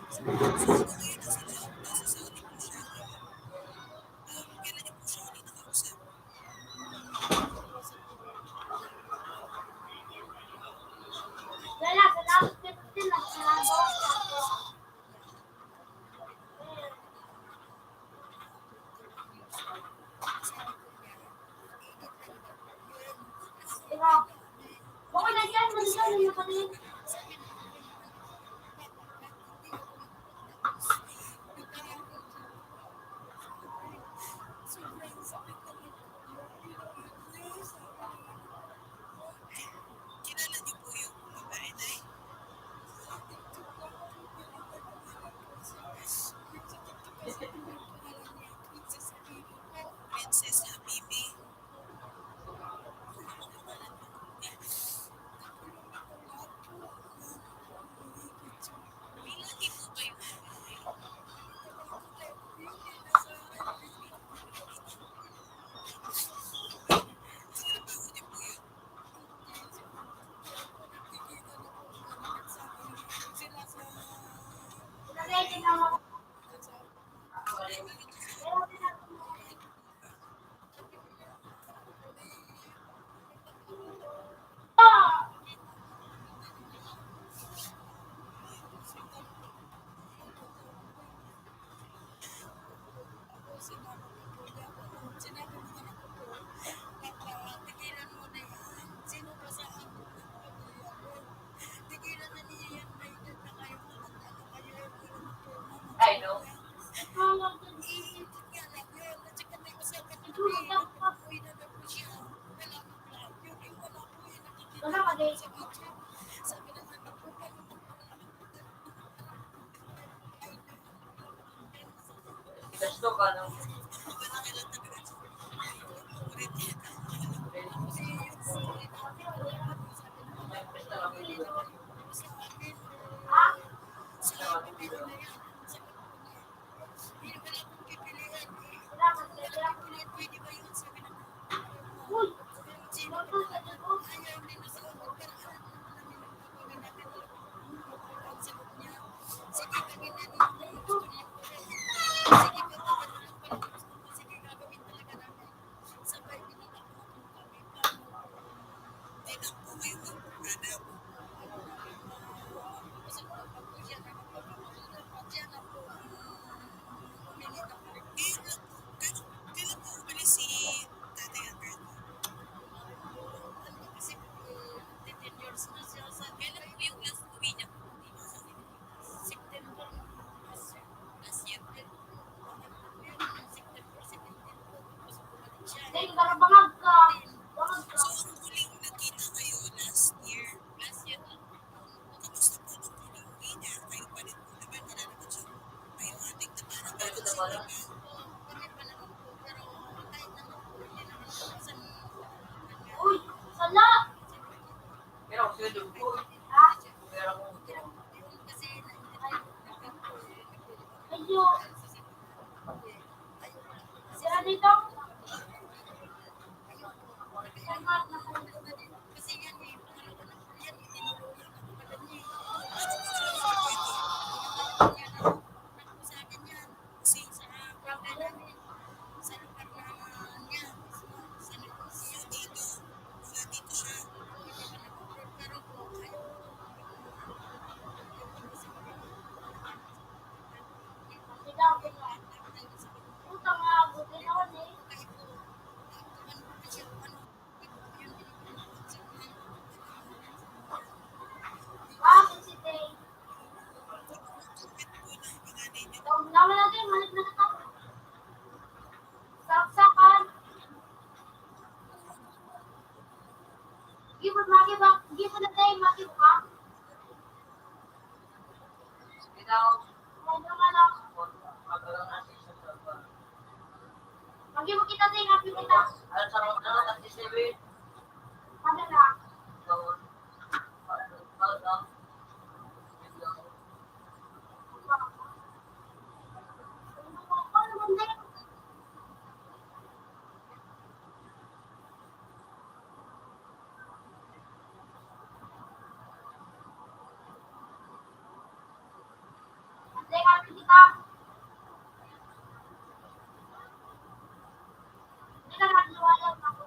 So kung ngayon nasa Saudi po siya, kailan niyo po siya ulit nakausap? Wala, sa last 15 na sinagawa. Diba? Okay na dyan, mandiyan, yung kapatid. Kilala niyo po yung babae na yun? Princess Habibi. May lagi po ba yung babae? Trabaho niyo po yun? Ready na ako. I know. Wala ka din. Gusto ka no? Uy! Hindi na po kayo mag-anak. Kailan po umalis si Tatay Alberto? Kailan po yung last uwi niya po? Last year. Dahil karabangag ka. Bangag ka. So, ang huling nakita kayo last year. Last year lang. Kamusta po nung huling uwi niya? Kayo pa rin po naman. Wala naman siya. Kayo ating na parang meron siya naman. Uy! Sala! Pero ako sila doon po. Ha? Pero ako. Medyo. Sira dito? Puta nga, buti naman eh. Bakit si Tay? Naman natin, malit na kita. Madala. Teka, kita. Teka, nagluwalay ako.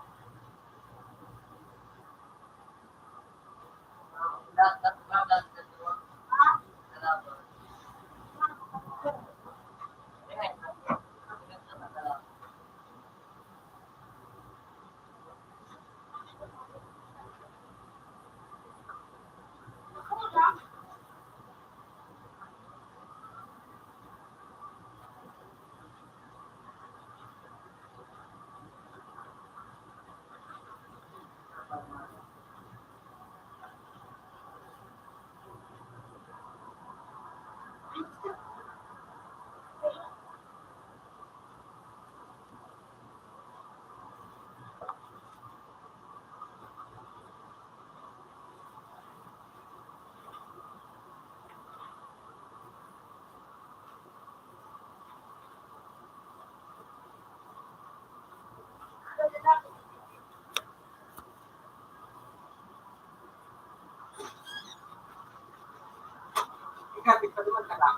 Ikapit pa naman ka lang.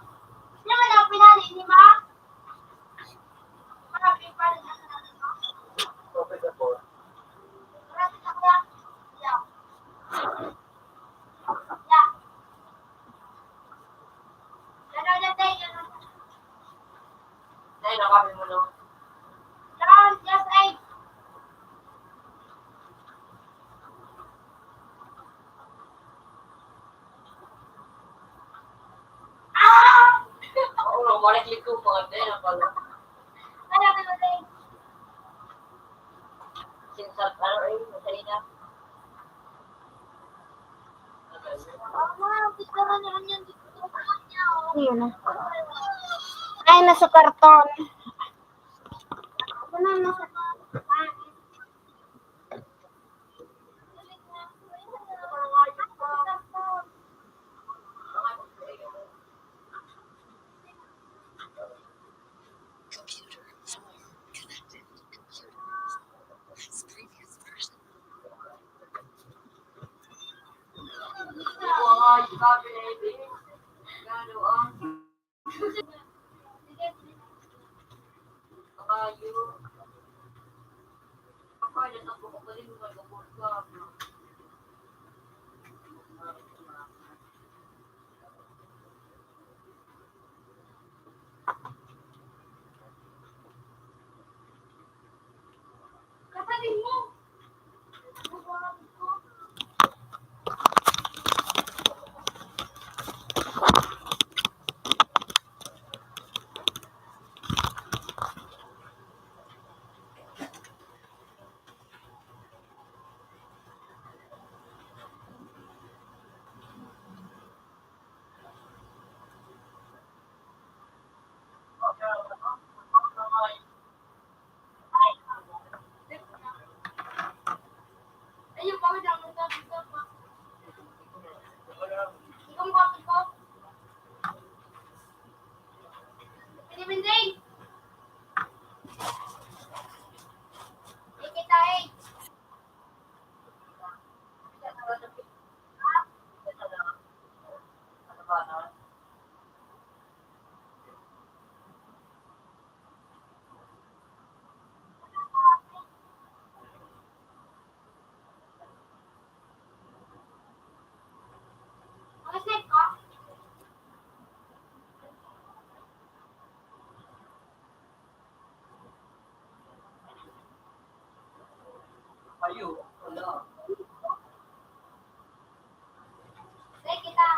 Ano man ang pinali, di ba? Marami pa rin ako na ito. Okay na po. Marami na kaya. Yeah. Yeah. Gano'n na tayo, gano'n. Dahil nakapin mo no? Gano'n, just eight. Ah! Oo, maliklik ko mga dahil na pala. Ano ka na tayo? Sinsat, ano eh, masaya na. Gusto mo naman yung gusto ko niya. Yun na. Ay, nasa karton. Ano na sa Computer 4 connected. Computer 4 has previous version. Mga copy na ito. Gano ang kabayo. Kapag nasa po ko pa rin magkakot ka. kapatid mo. Ayun, bakit ang nagdadito pa? Ikaw mo kapit ko? Piniminding! Hindi kita eh. Mga snake ko? Ayo, wala. Snake kita.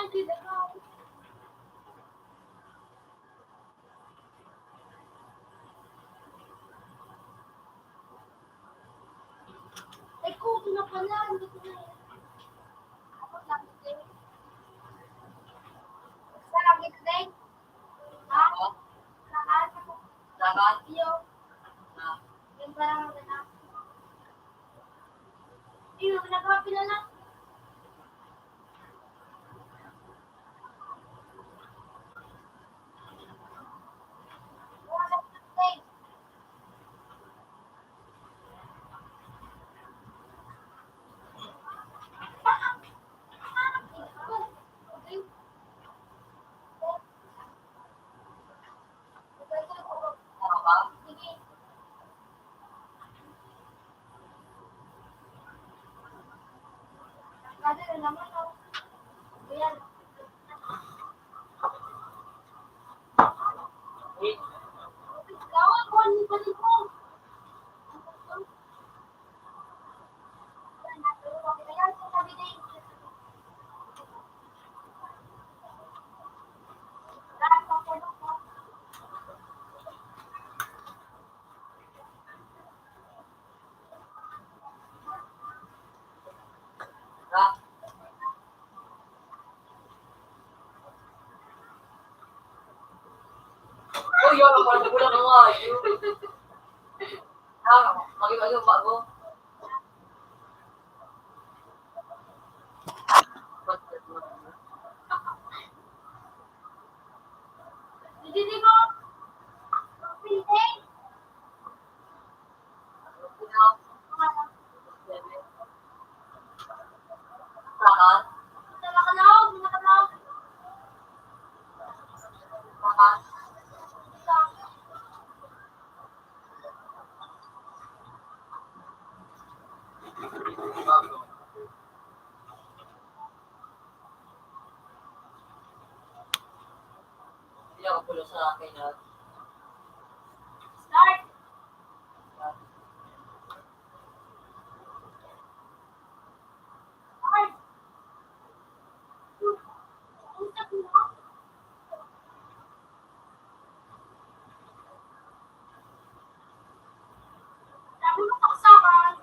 Ay, cookie na pala. Hindi ko na. Ako lang. Sa lang ito, Deng? Ha? Lahat? Lahat? Iyo. Yung parang na. Iyo, nagpapila na. Wala na, Deng. Tama ba? Sige. Kasi na naman, oh. Ayan. Gawin ko, ano ba dito? Ayan, sabi din. Lahat pa po na po. Ha? Oh, yun ang mga nagulang ng mga ayun. Ha? Mag-ibang bago? Hindi ko. Pili. Lahat? Nakakalaw, nakakalaw. Lahat? Hindi ako pulo sa akin na Start. Start. Usap mo. Sabi mo saksakan.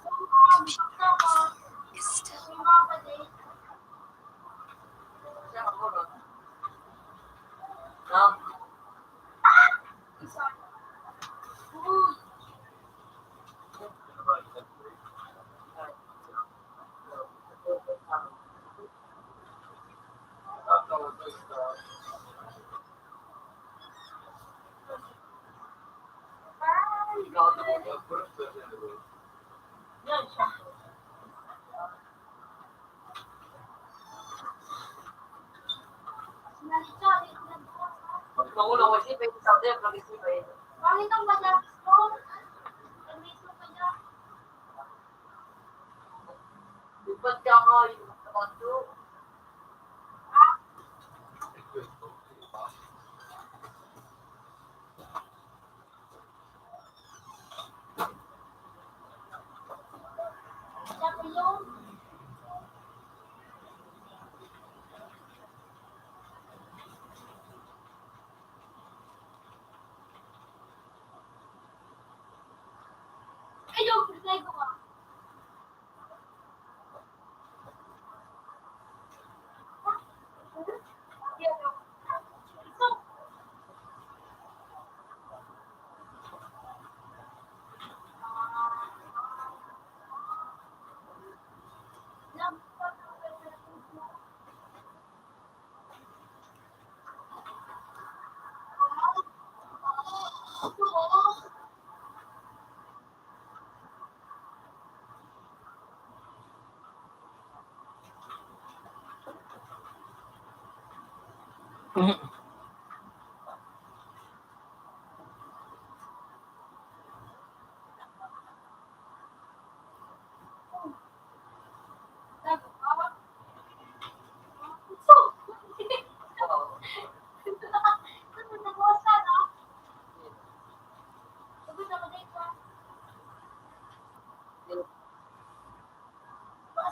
Saksakan. Is still Sumabatid. siya ako na. Ha? Isa. Uy. Ikaw ako na. Yan siya. Sinalita, dito na bukas, ha? Magulang ko siya, pero sa atin, mag-isip ba yun? Pangit ang batas ko. Permiso ka dyan. Ba't ka nga yung kapato? Sabi yun. Ayaw, pinay ko ka. Ito.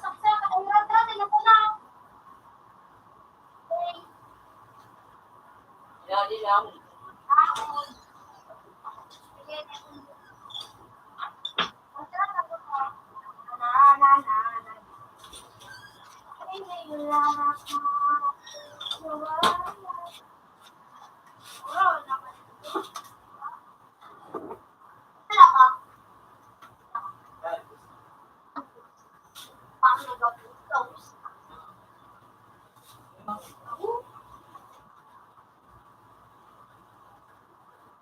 Sa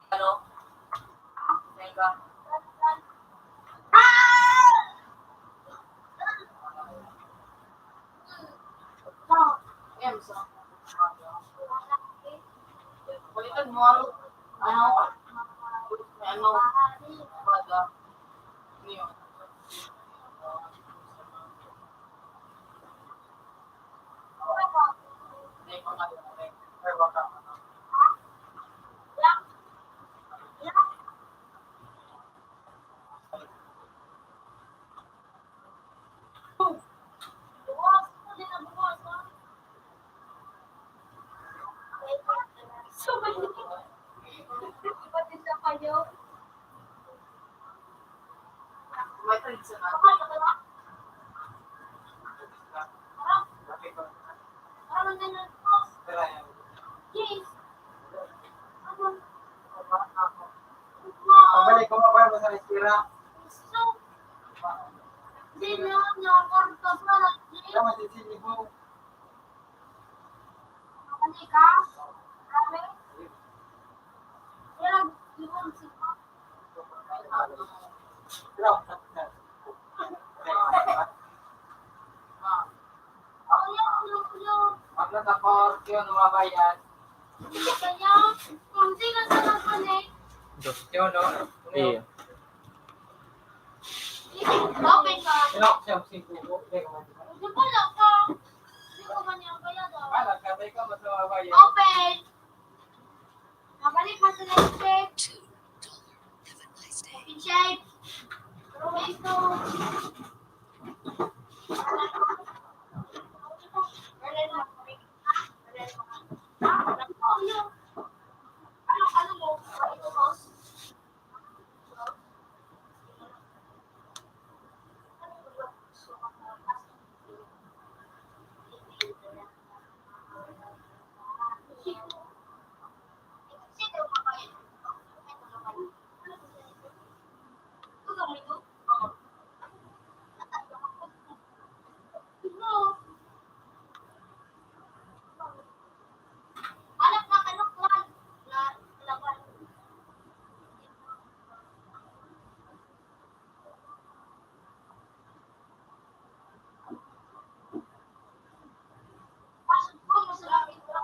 Ano? Mega. Yan, sa Palitan mo ano? May ano? Baga. Niyo. Hindi ko na. Pero baka. May tricks na. Pabalik ko mabay mo sa respira. Ikaw masisili mo. Pag natapos yun, umabayan. Dos. Yun, no? Iya. Ilang siya, siguro. Hindi ko Alam, kabay ka, mas umabayan. Mabalik mo sa next step. $2. Have a nice day. In shape. Tomato. Ano mo? Ito mo? Hanap na kanuklan na laban. Pasok ko, masarap ito.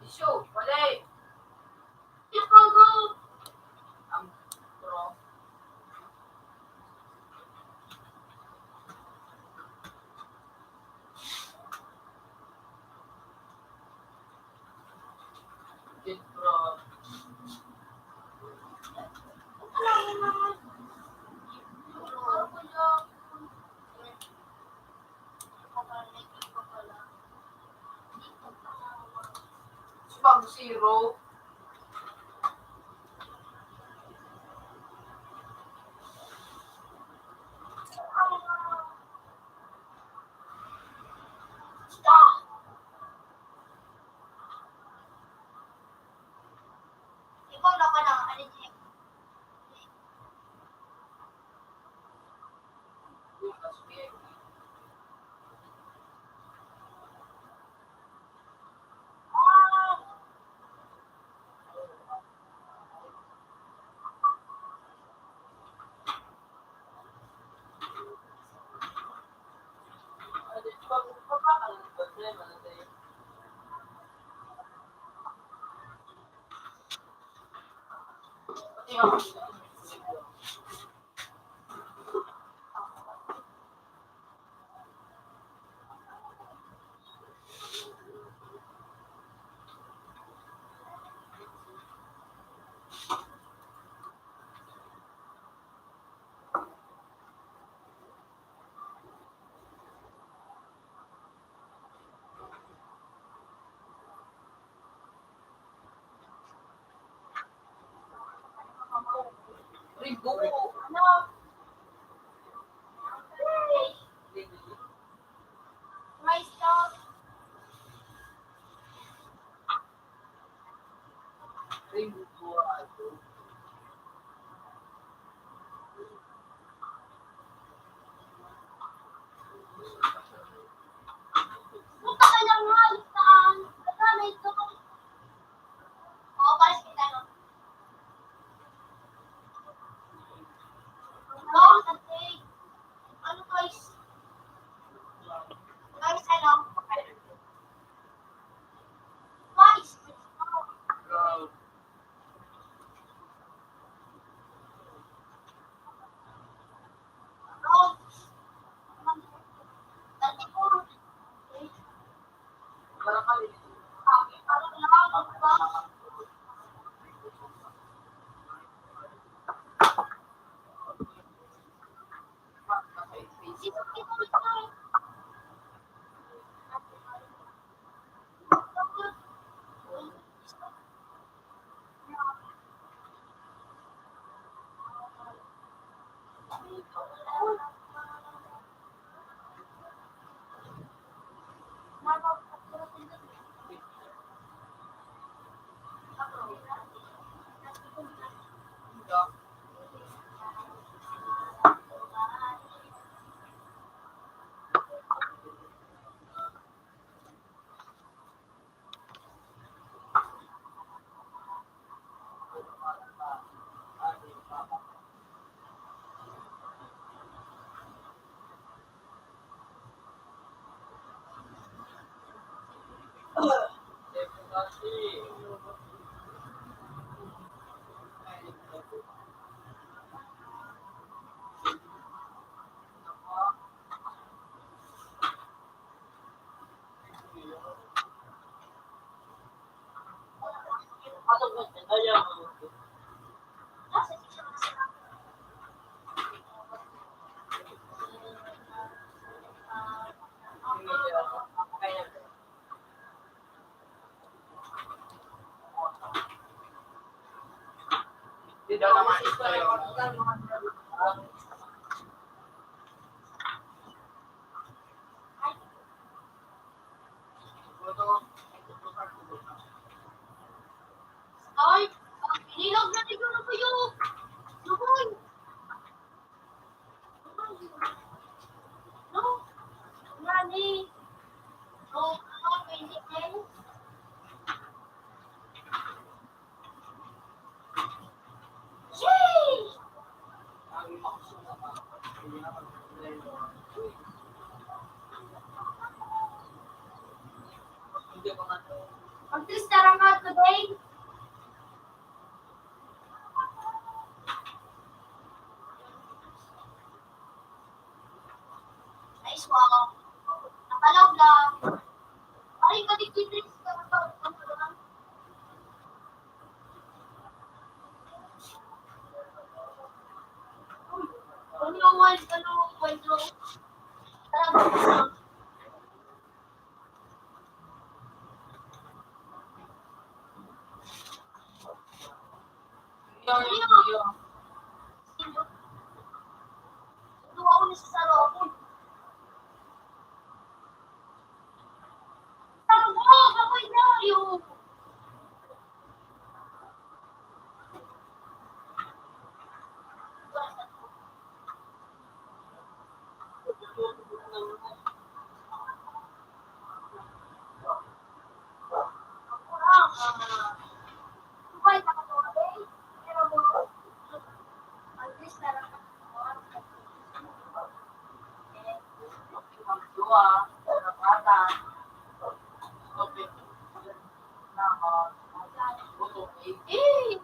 Issue. Balik. Ang pro. Pro. Spam zero. Ikaw na ka na, alin niya? Rigo. Ano? My stuff. Rigo. Punta ka lang nga, listaan. Basta may ito. Oo, pares kita, no? No, kasi. Ano, guys? Guys, ano? Guys. No. Dati ko. Parang kami. Parang lang, ba? Sino kita ito? Hindi daw naman ito yun. Ay, pinilog na siguro kayo. Lukoy. No? Nani? No, hindi kayo. Yay! Mag-twist na lang ako today. Nice one. Nakalaw lang. Ay, katikitris ka ba? Ano, kwento? Talaga. Tuwa ako ni sa sarong. Sarong ko! Bakoy na! Yung... Buhay na katulad eh. Pero mo, at least na lang ako. Dua, karapatan. Okay. Nako. Eh!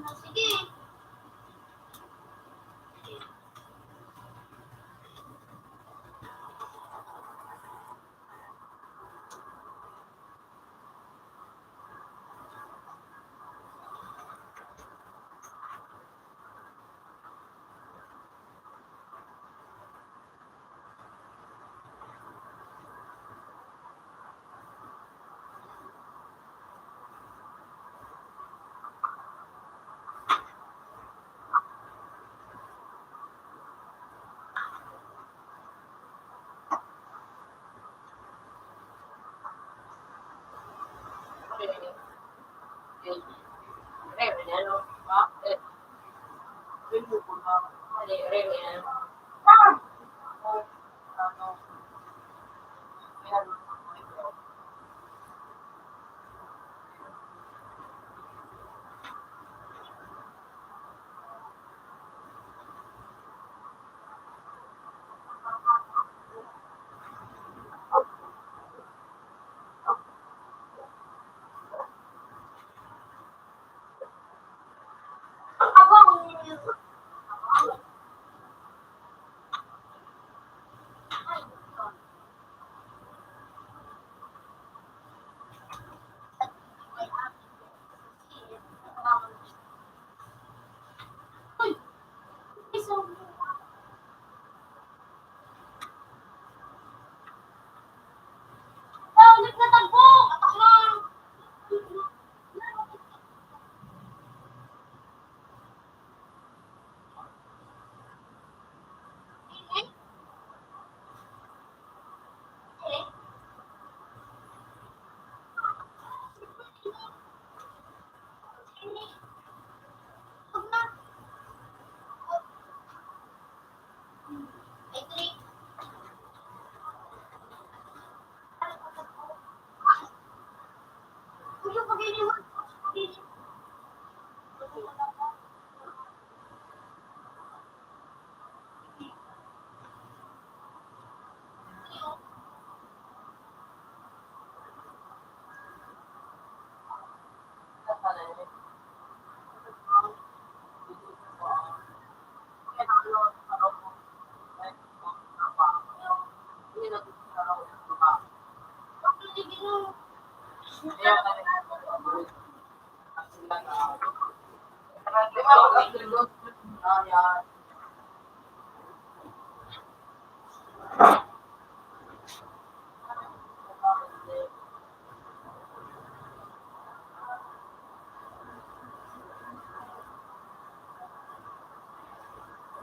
Sige. Ulit na tagpo! Katak na!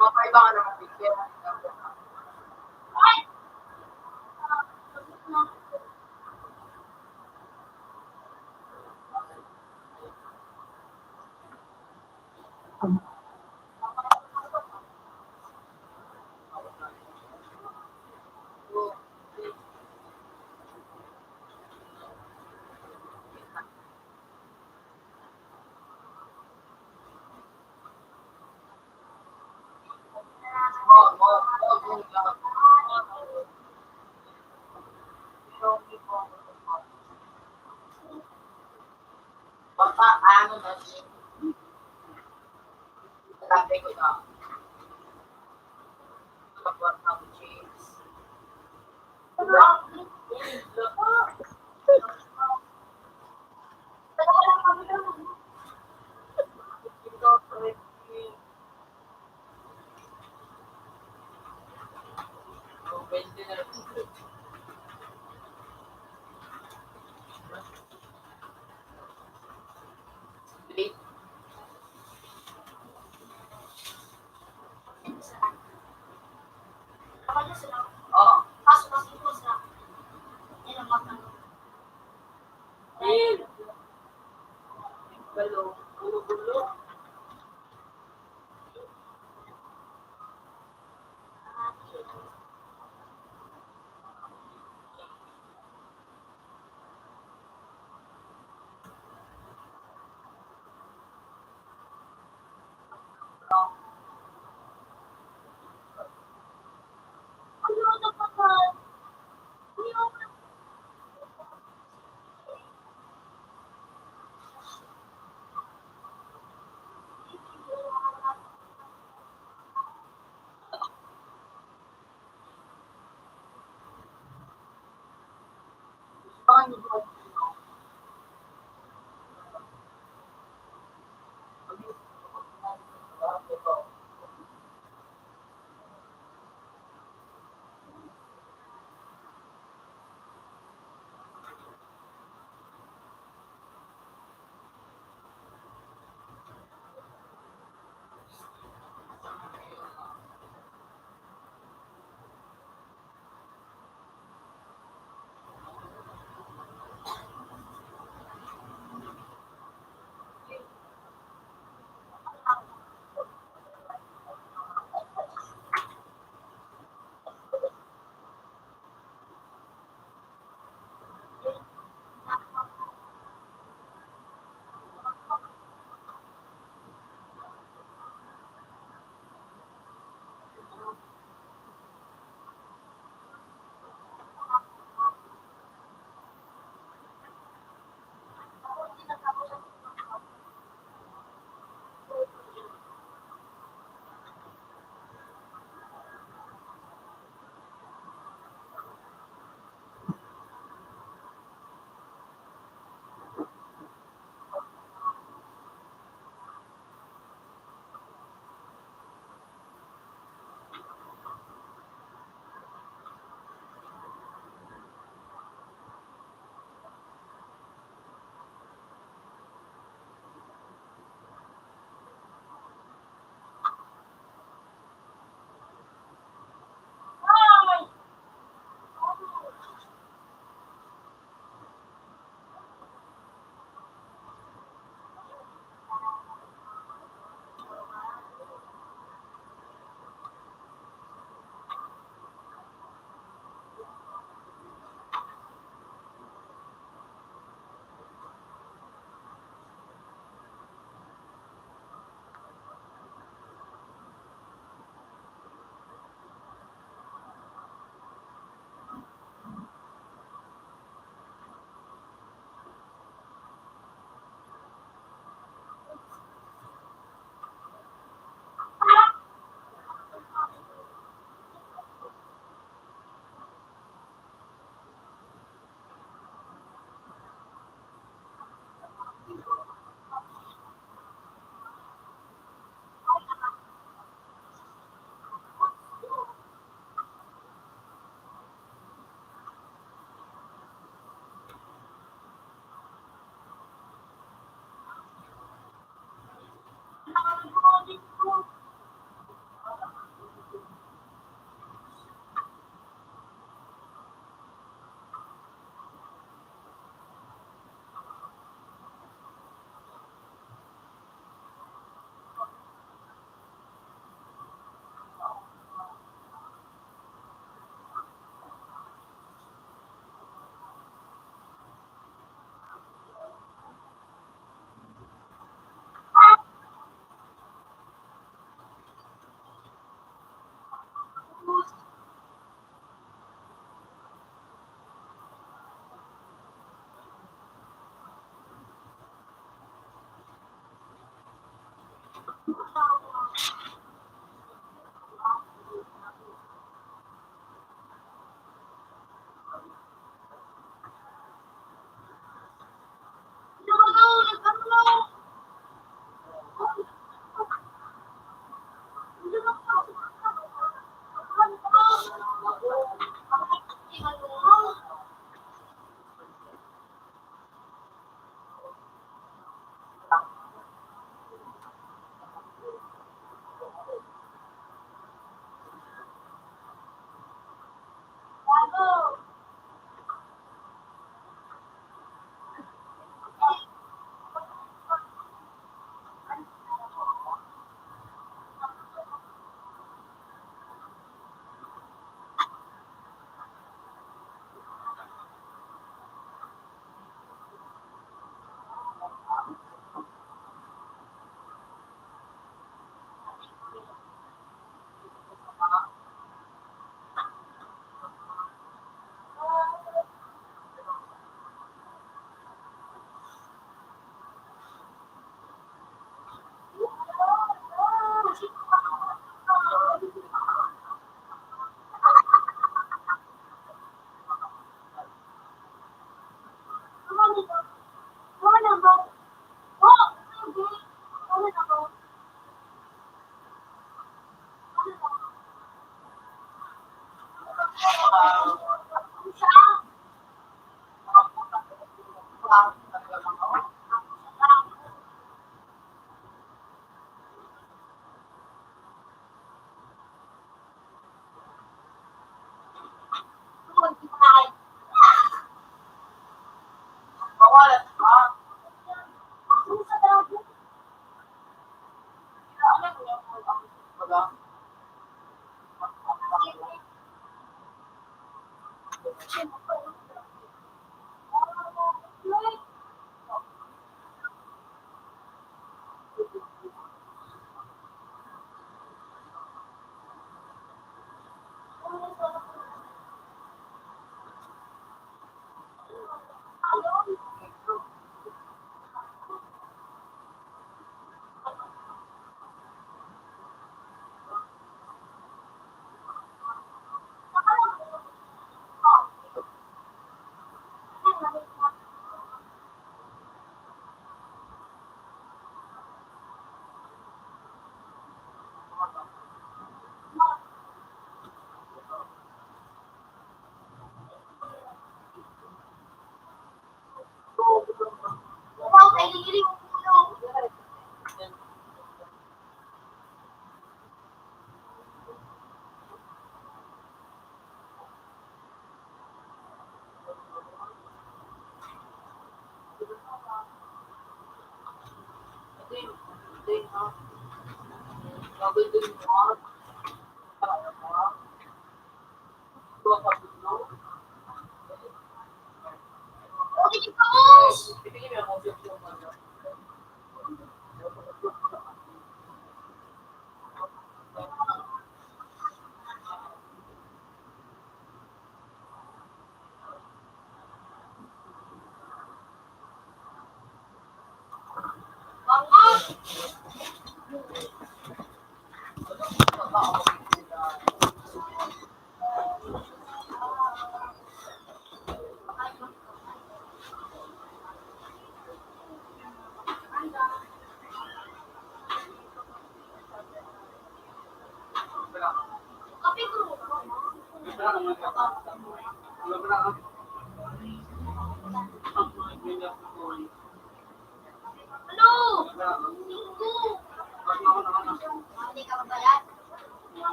Mapaiba ka naman picture. Basta ano na siya. Sabi ko na. Kapag ng cheese.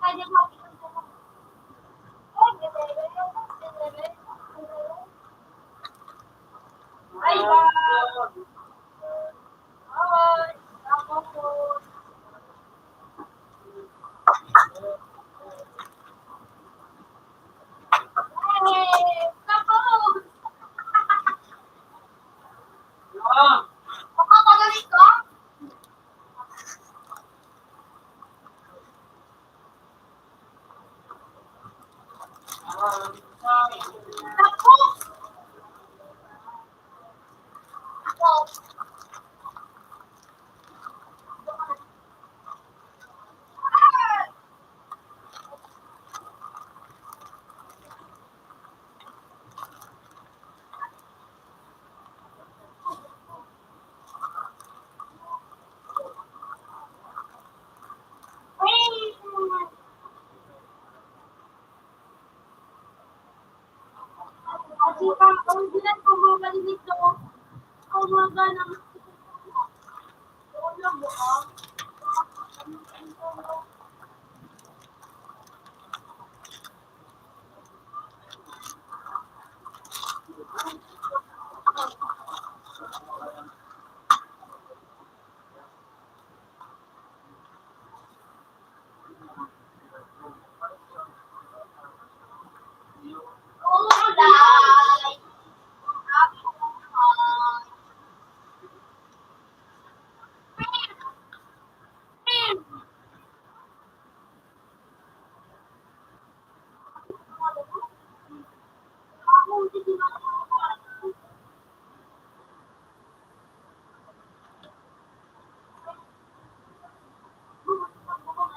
pwede mo. Ay, ako po. Kapag! Makakagalit ka? Naku! Kasi ang bilang kumabalik nito, kumaga ng ulo mo,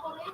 kulay.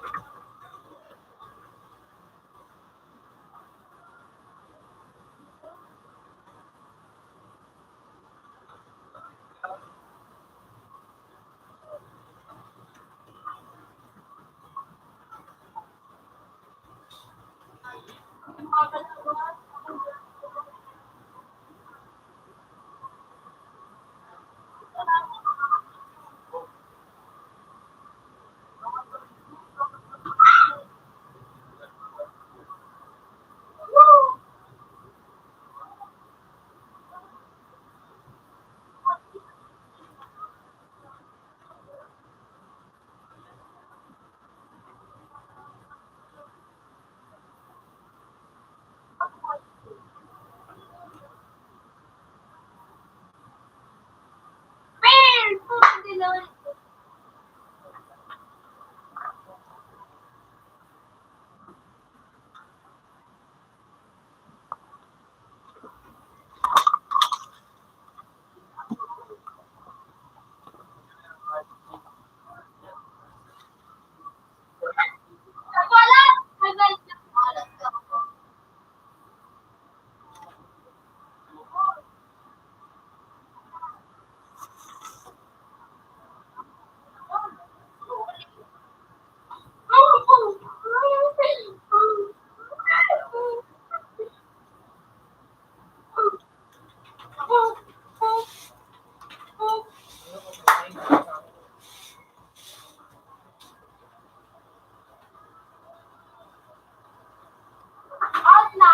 Out na.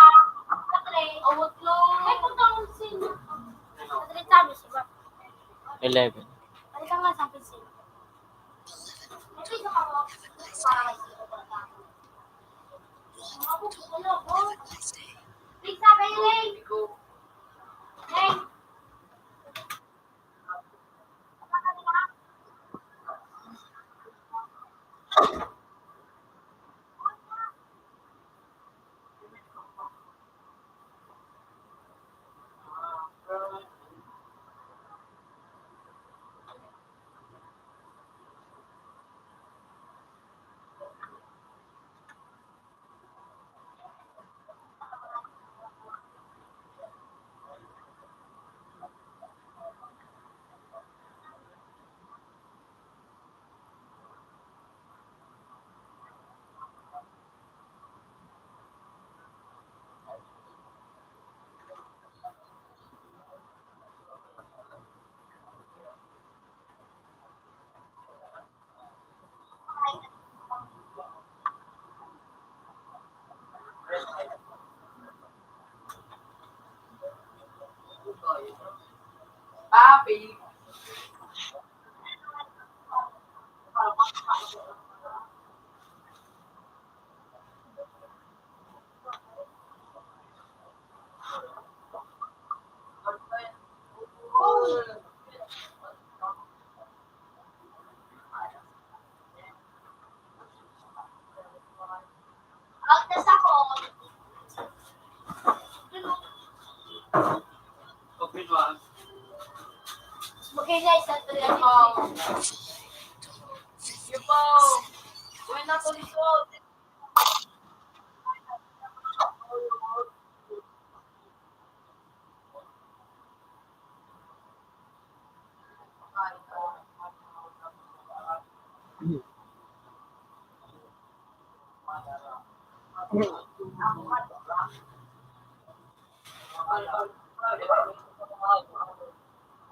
Patre. Awot lo. Ay, kung tawag sino. Patre, sabi siya. 11. Ano ka nga sa pisil? May piso ka mo. Para may sino ko na. Ako, ano ko? Big sabi, Leng. Leng. guys, sa tuloy mo. Fifty Gawin na to lisod.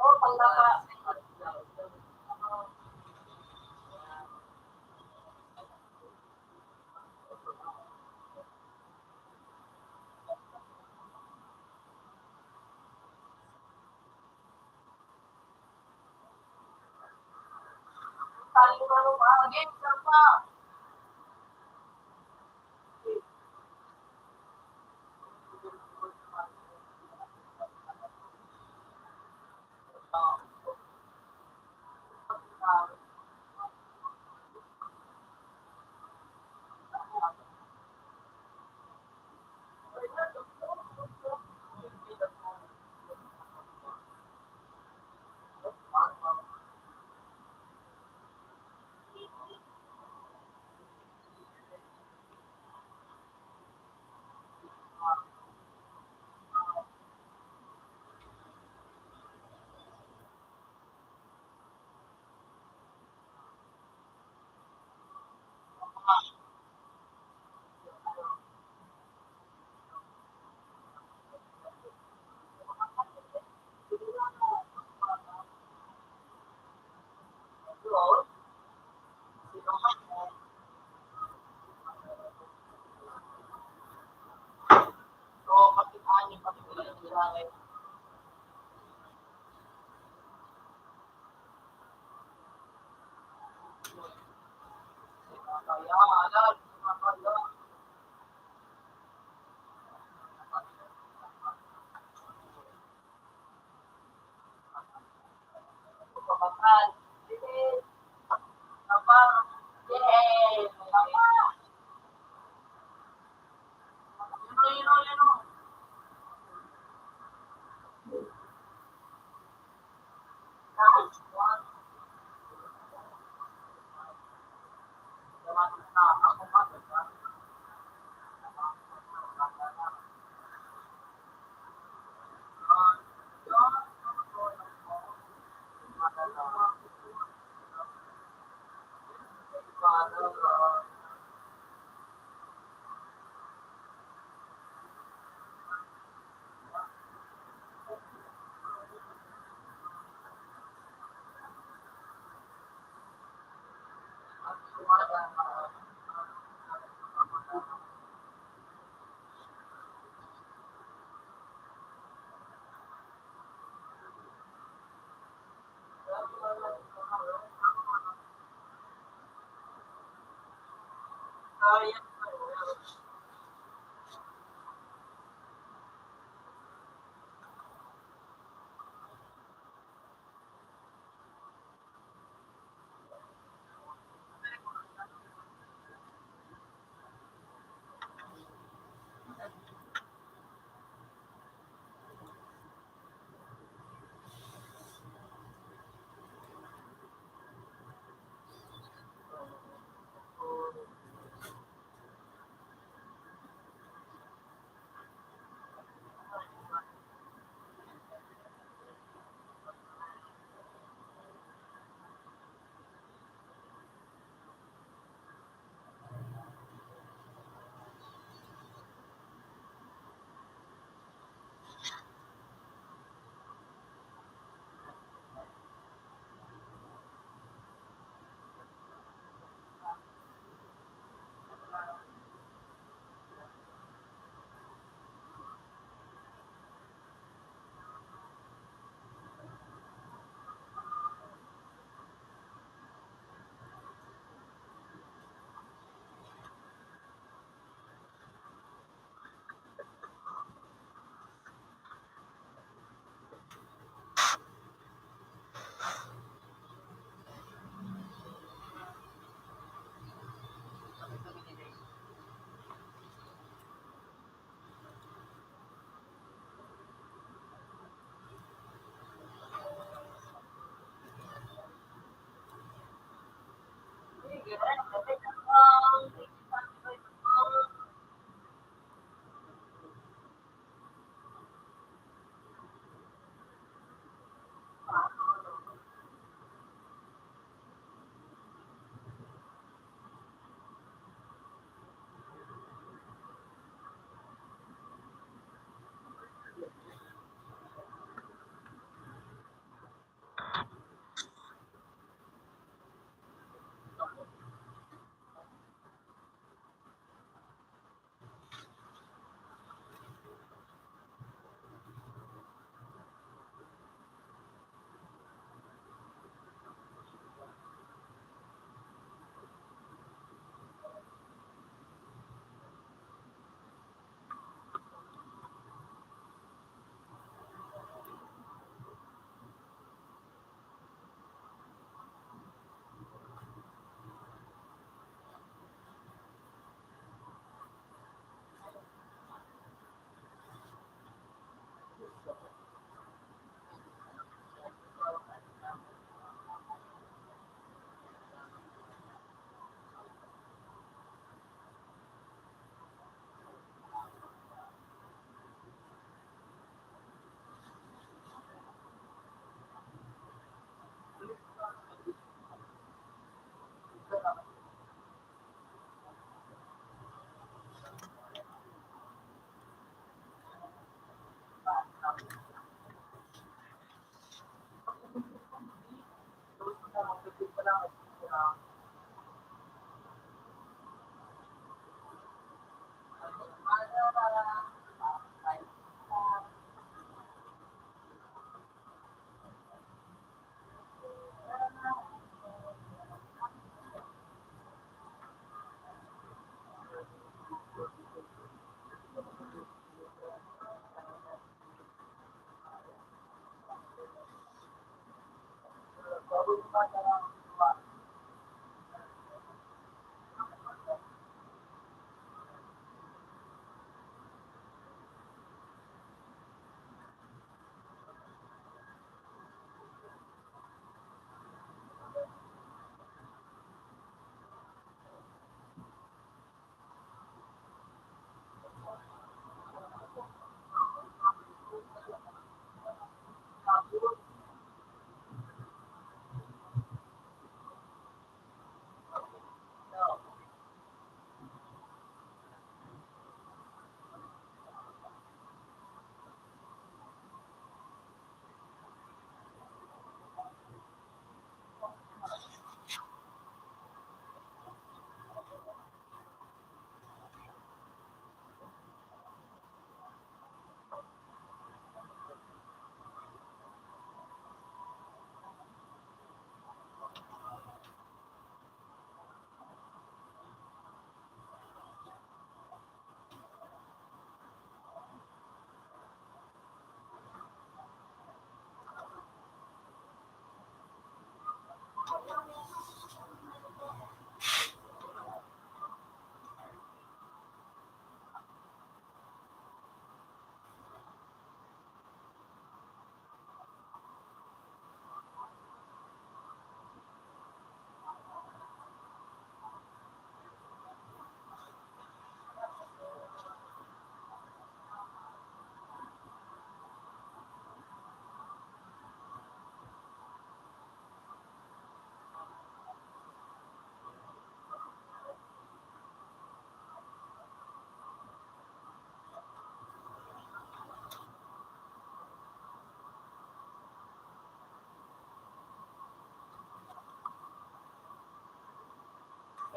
Oh, panglapa. Talo na mo ba? Game na pa.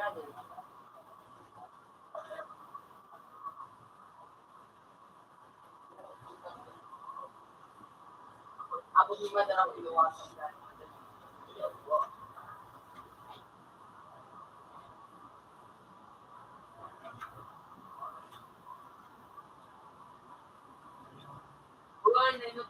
Ako di madara ko iwasan dahil. Buwan na yun.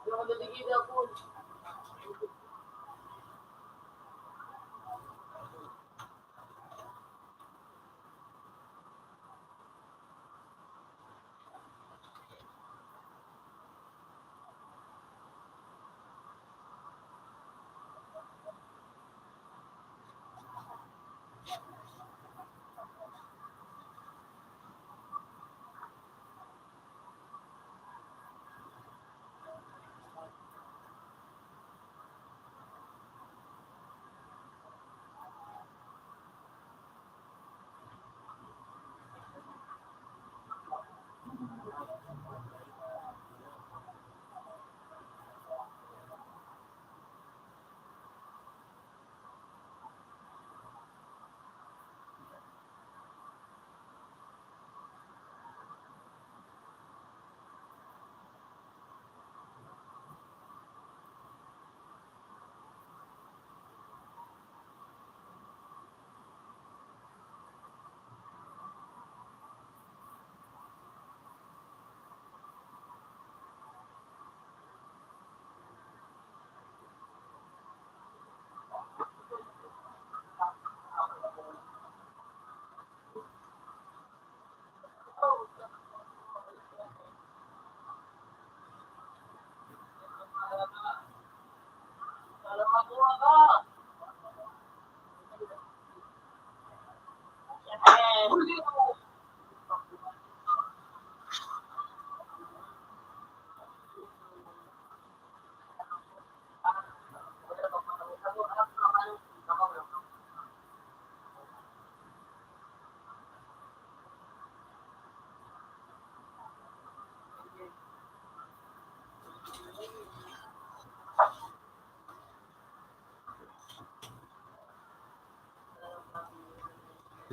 Yung nagigil ako.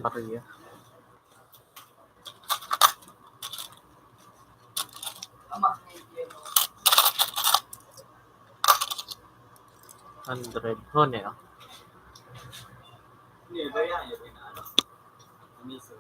Maria. Tama na yun. 100. Hone ah. Hindi, gaya niya rin na ano. Miso.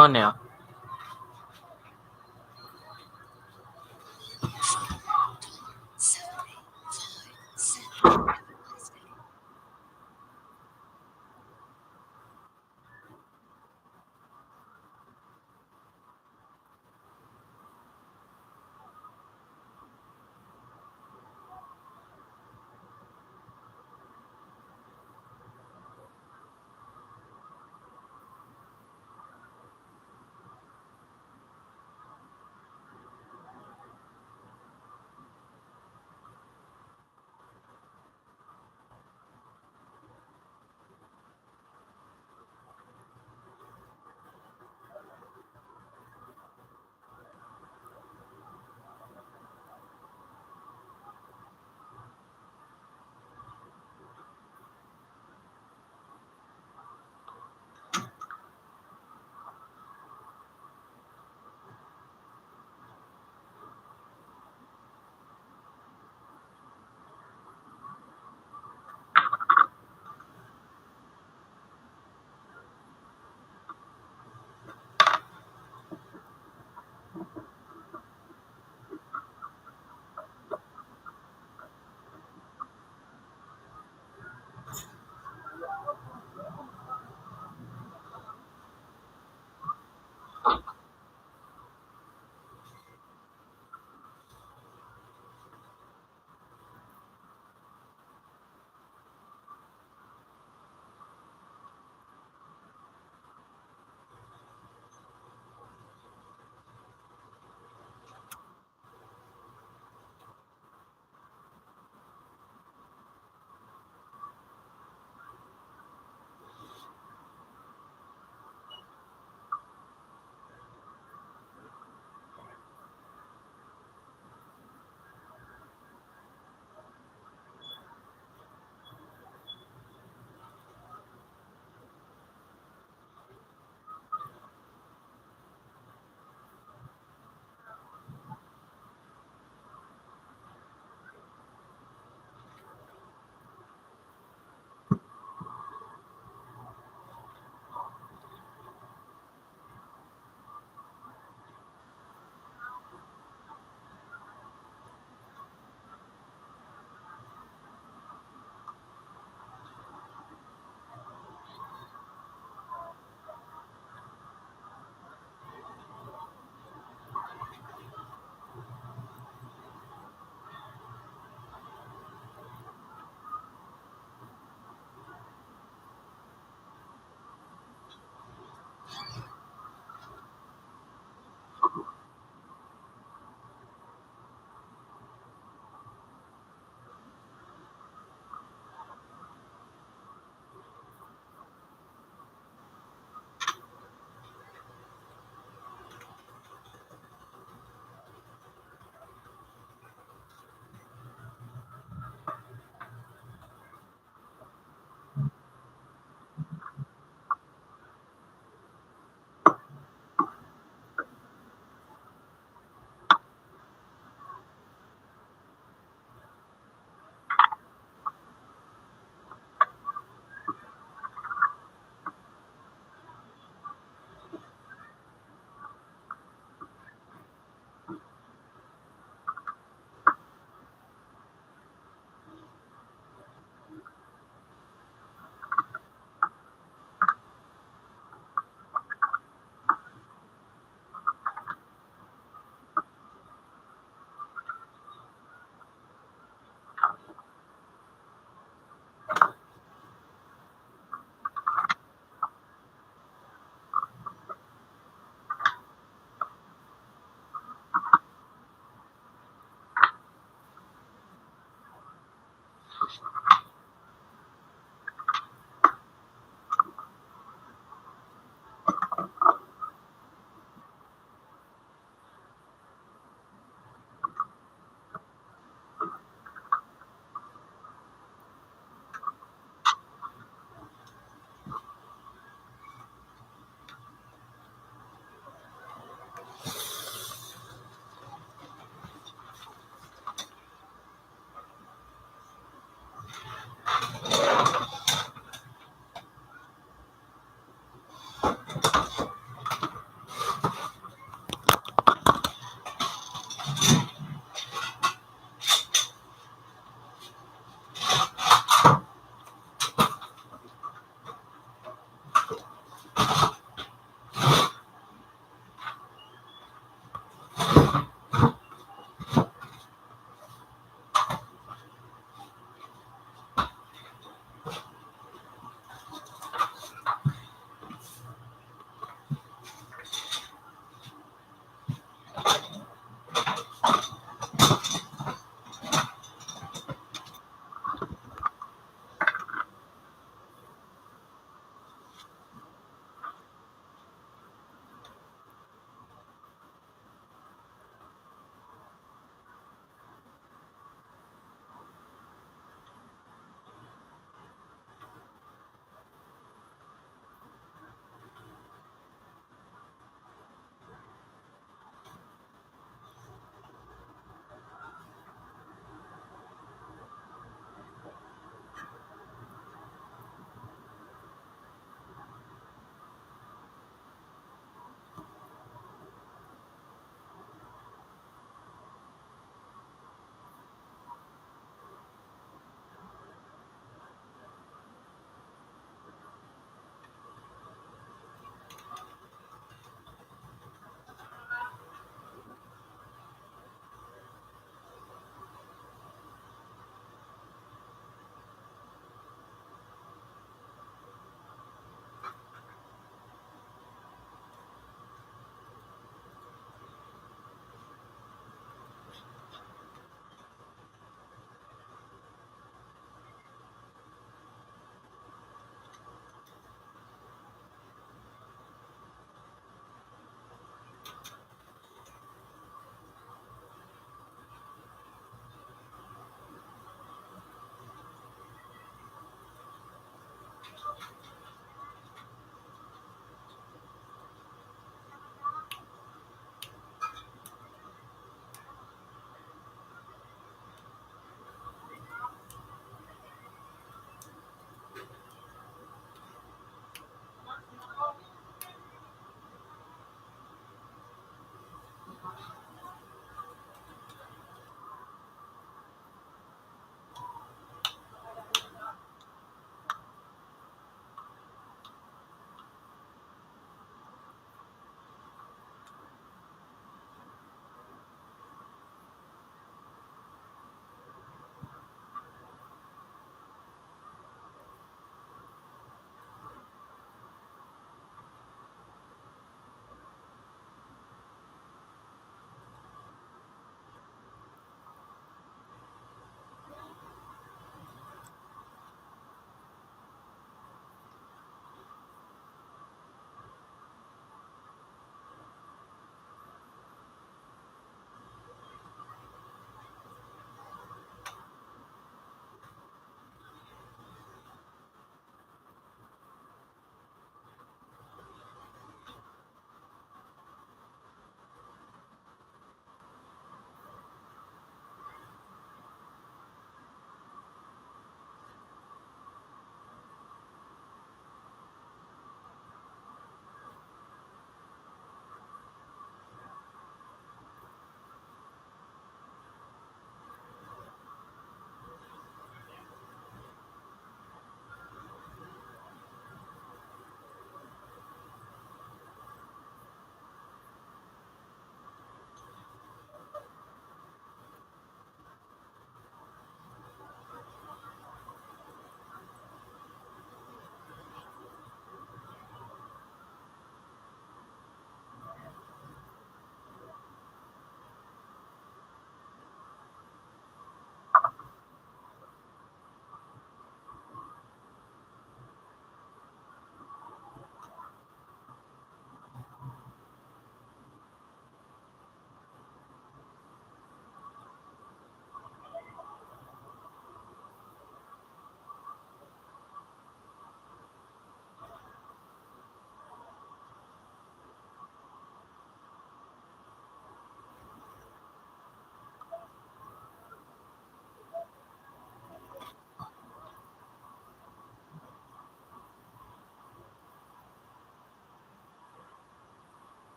Ano yun? Saturday, 5, 7, Wednesday.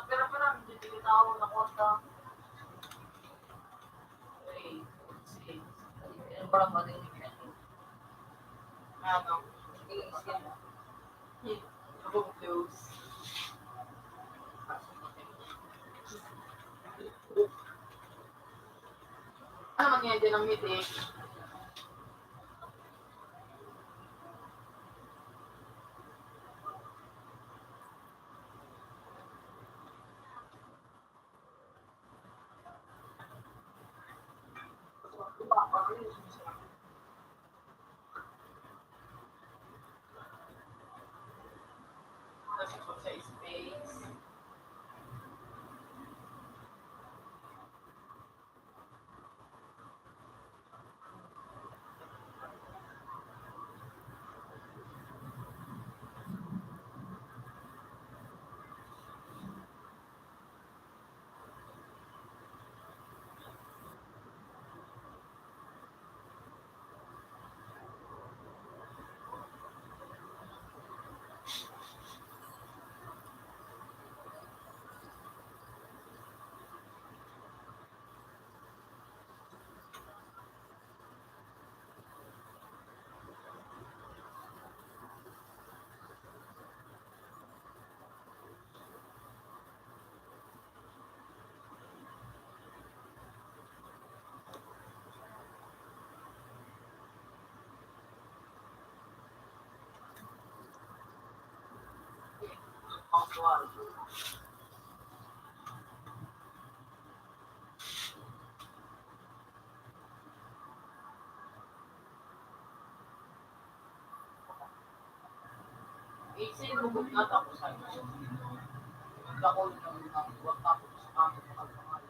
Pera-pera, hindi tao na kosta. Okay, sige. Ano parang ba din yung Ano? Ako close. Ano man yan din ang meeting? Nasa sa space. Punctual. Isay lubog na tapos ay lakol ng buwag tapos sa kami pagpangalan.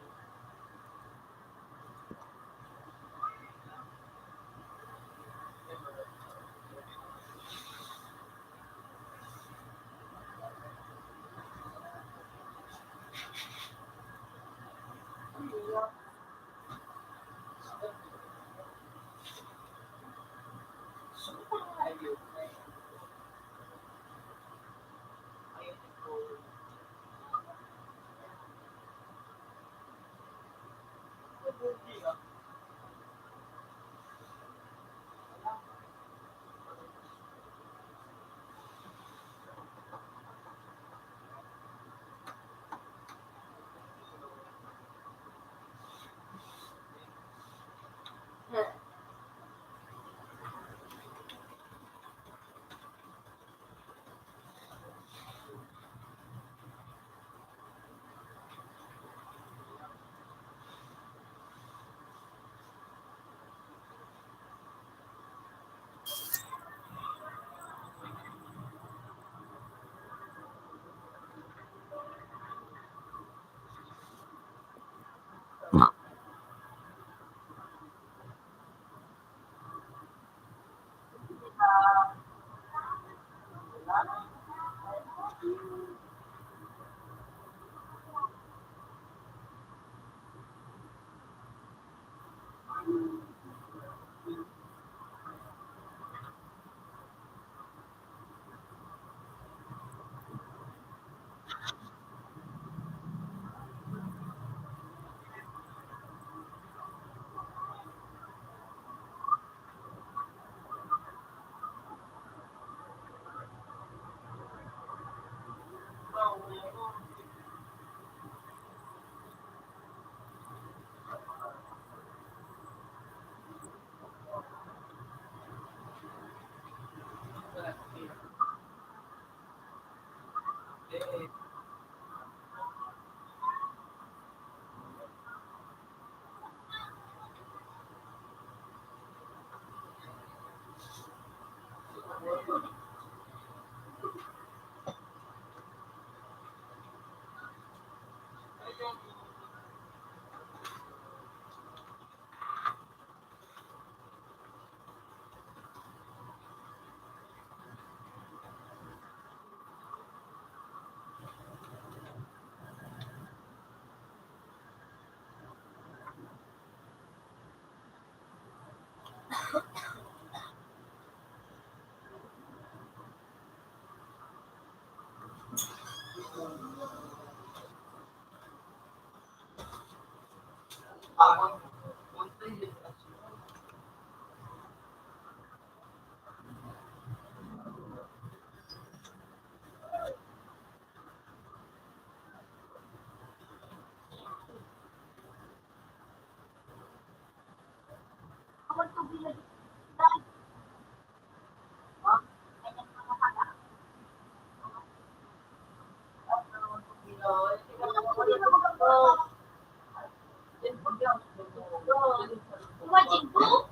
Imagine po.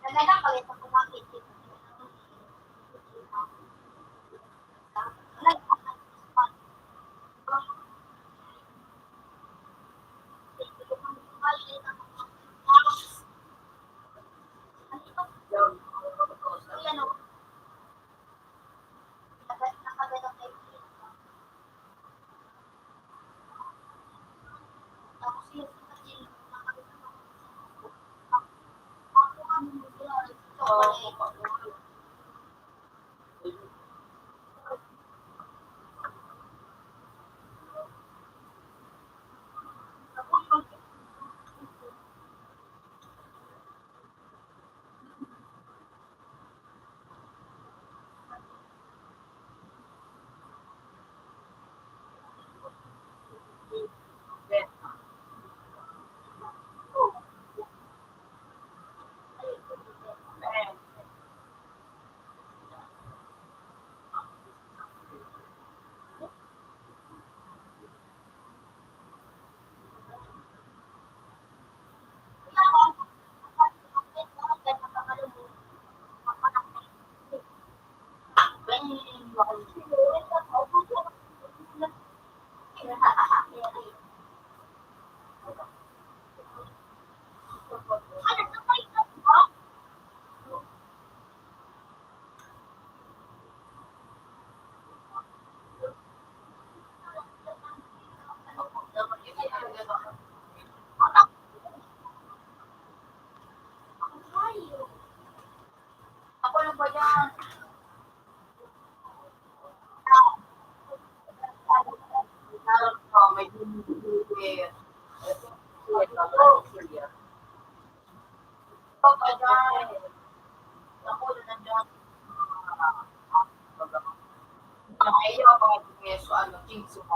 Talaga kalit ako makikita. Eh, ayaw ako mag-meso, ano, chinsu mo.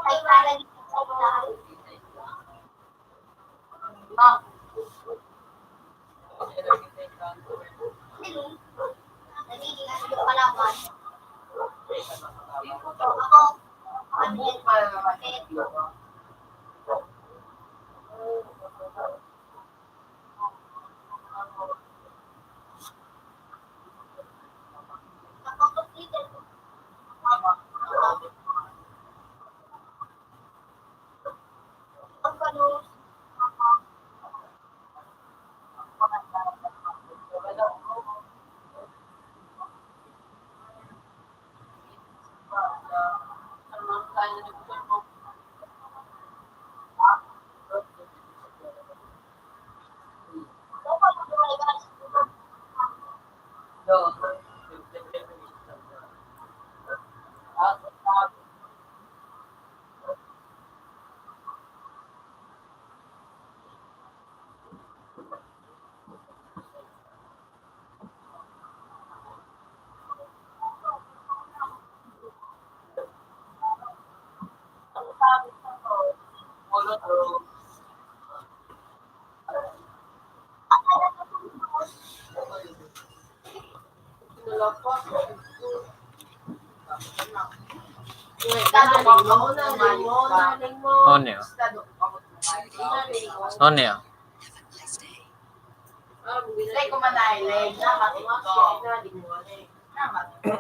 Ay, para dito sa lahat. Nagiging ano yung palaban. Ako, ano yan? Ang ganun. Ano yun? Ano yun? Like kumanay, like namat ito. Namat ito.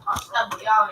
Basta buyaw.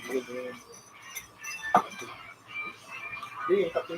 Hindi, kape.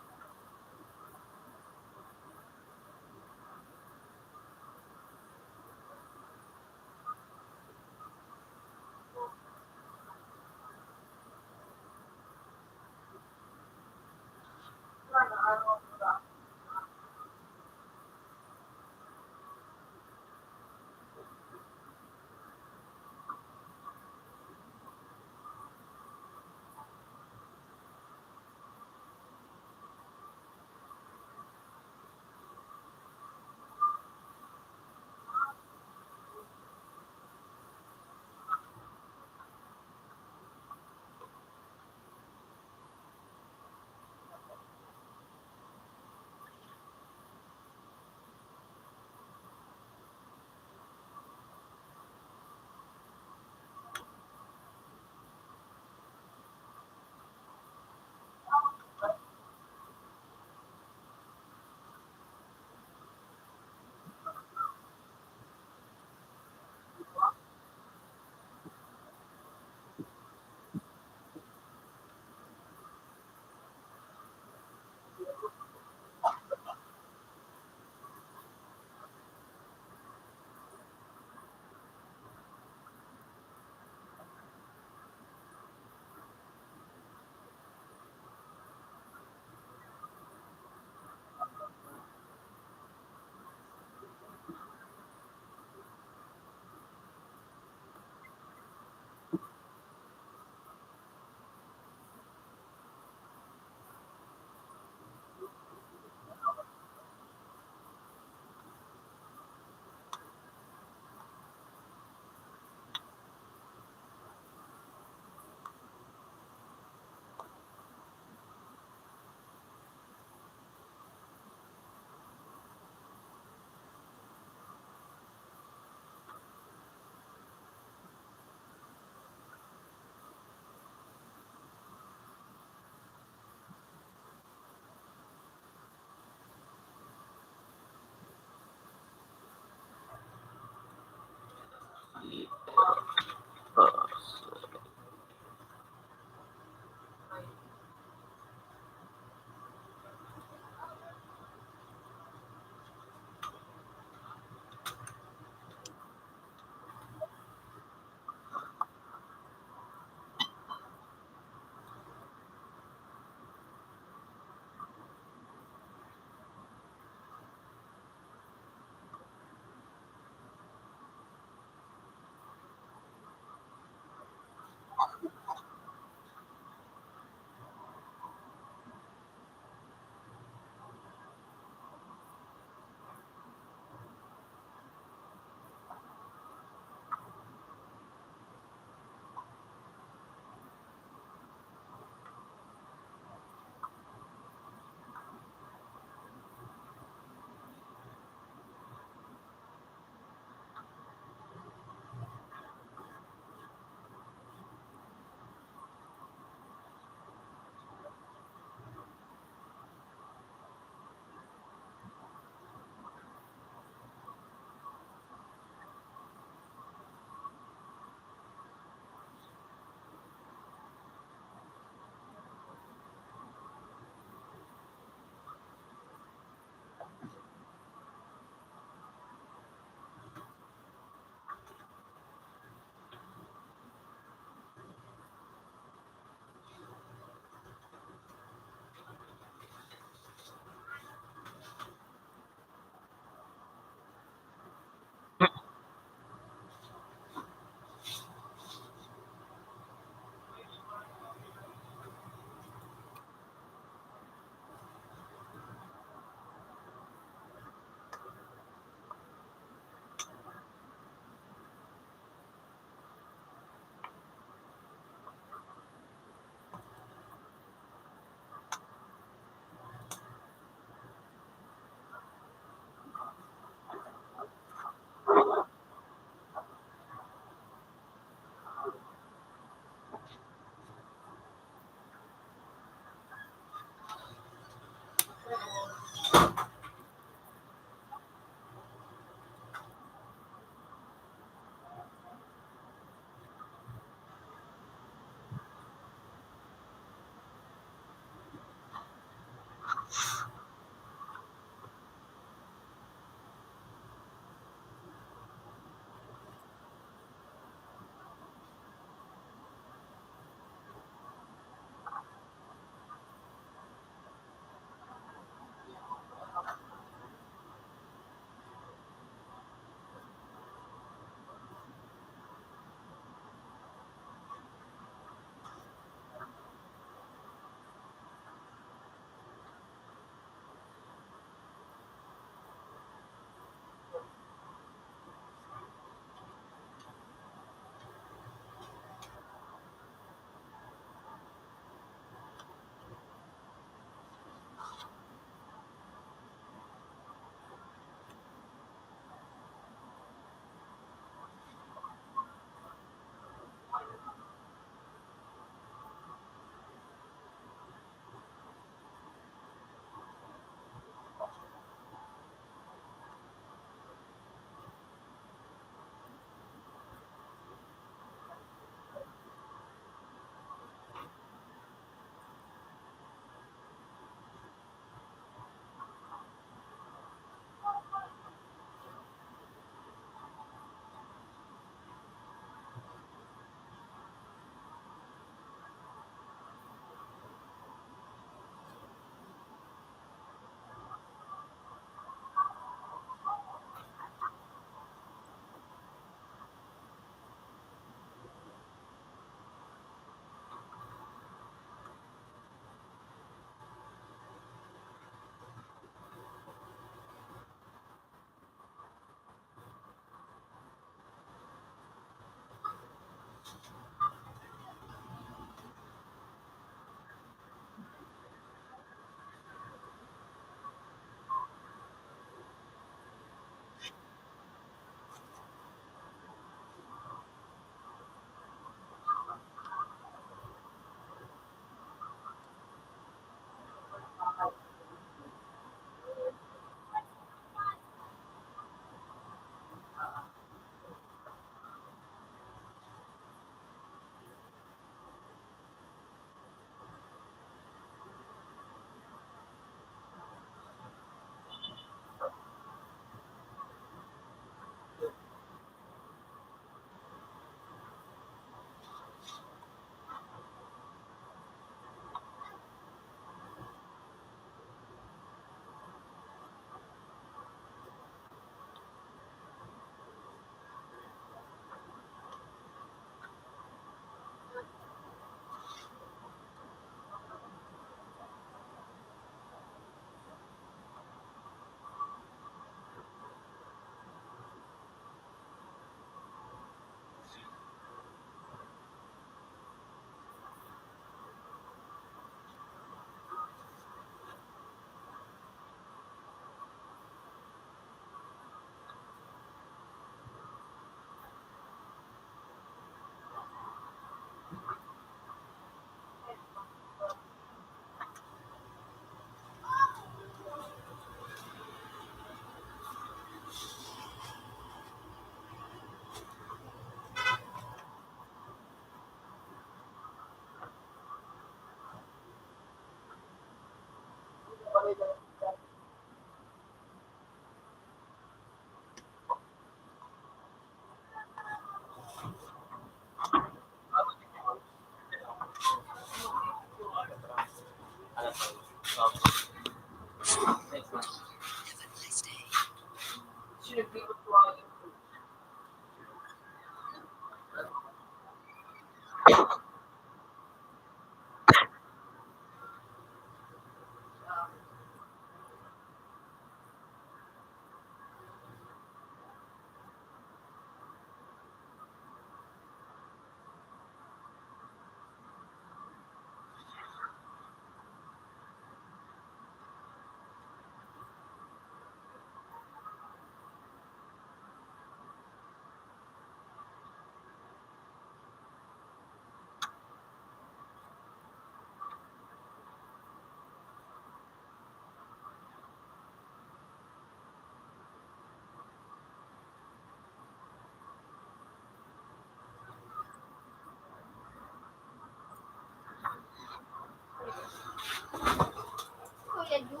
Kuya Ju,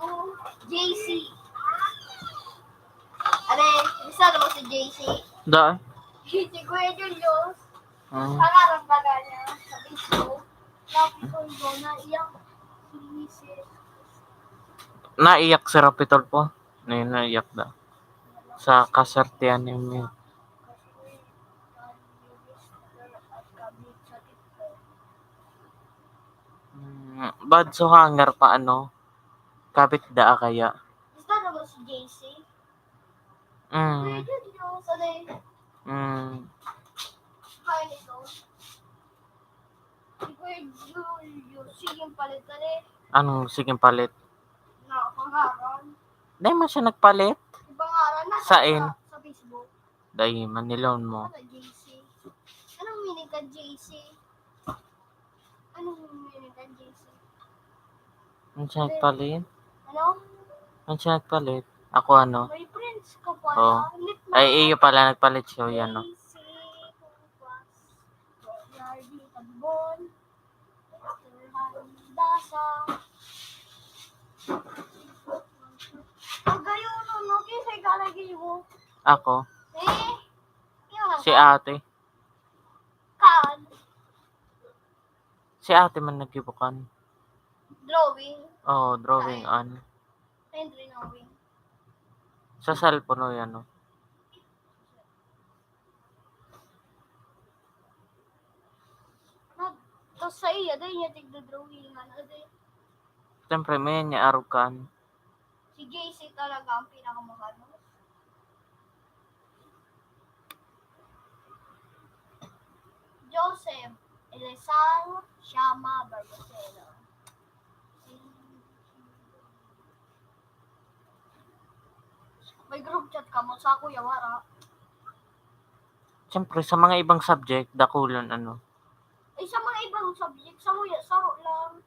JC. Are, bisa naman si JC. Da. Si Kuya Julius. Hmm. Pangarap baga niya sa Facebook. Lapit ko yung na iyang sinisip. Naiyak si Rapitol po. Naiyak da. Sa kasertian niya. Bad so hangar pa ano. Kapit da kaya. Bisa naman si JC. Kuya Julius, are. Kaya nito. Si Kuya Julius, sige palit are. Anong siging palit? Na, pangaran. Dahil man siya nagpalit. Pangaran na Sain? sa Facebook. Dahil manilon mo. Ano, JC? Anong meaning ka, JC? Anong meaning ka, JC? Ano siya nagpalit? Ano? Ano siya nagpalit? Ako ano? May friends ka pala. Oo. Ay, iyo pala nagpalit siya. Yan no. JC, Kumpas, Yardi, Tagbon, Dasa. Ang gayon nun, no? Kisay ka lagi mo. Ako. Yun Si ate. Kan. Si ate man nagkibukan. Drawing. Oo, drawing an. And drawing. Sa cellphone o yan no. Tapos sa iya, dahil niya tigda-drawing. Ano, dahil Siyempre, may niya arukan. si JC talaga ang pinakamagano. Joseph Elizal Shama Barbacelo. May group chat ka mo sa Kuya Wara. Siyempre, sa mga ibang subject, dakulan ano. Ay, sa mga ibang subject, sa Kuya, saro lang.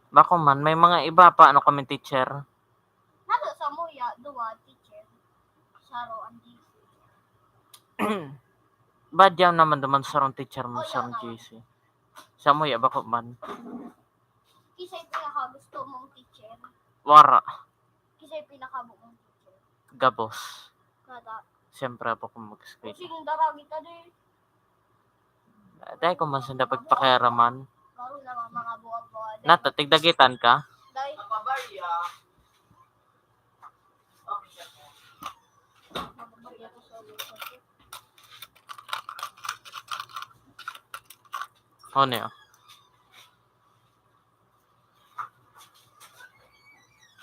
Bako man, may mga iba pa ano kami teacher. Nado sa Muya, duwa, teacher. Saro, ang JC. Badyaw naman sa ron teacher mo Oh, sa yan ron GC. Sa mo ya, bako man. Kisa'y pinakagusto mong teacher. Wara, Kisa'y pinakabu mong teacher. gabos. Kada. Siyempre ako kung mag-screen. Sige, daragi ka din. Dahil ko man sa dapat pakiaraman. Laro lang mga buwag-buwag. Nata, tigdagitan ka? Dahil, Napabarya. Okay siya. mababagyan ko sa ulo. Ano yun?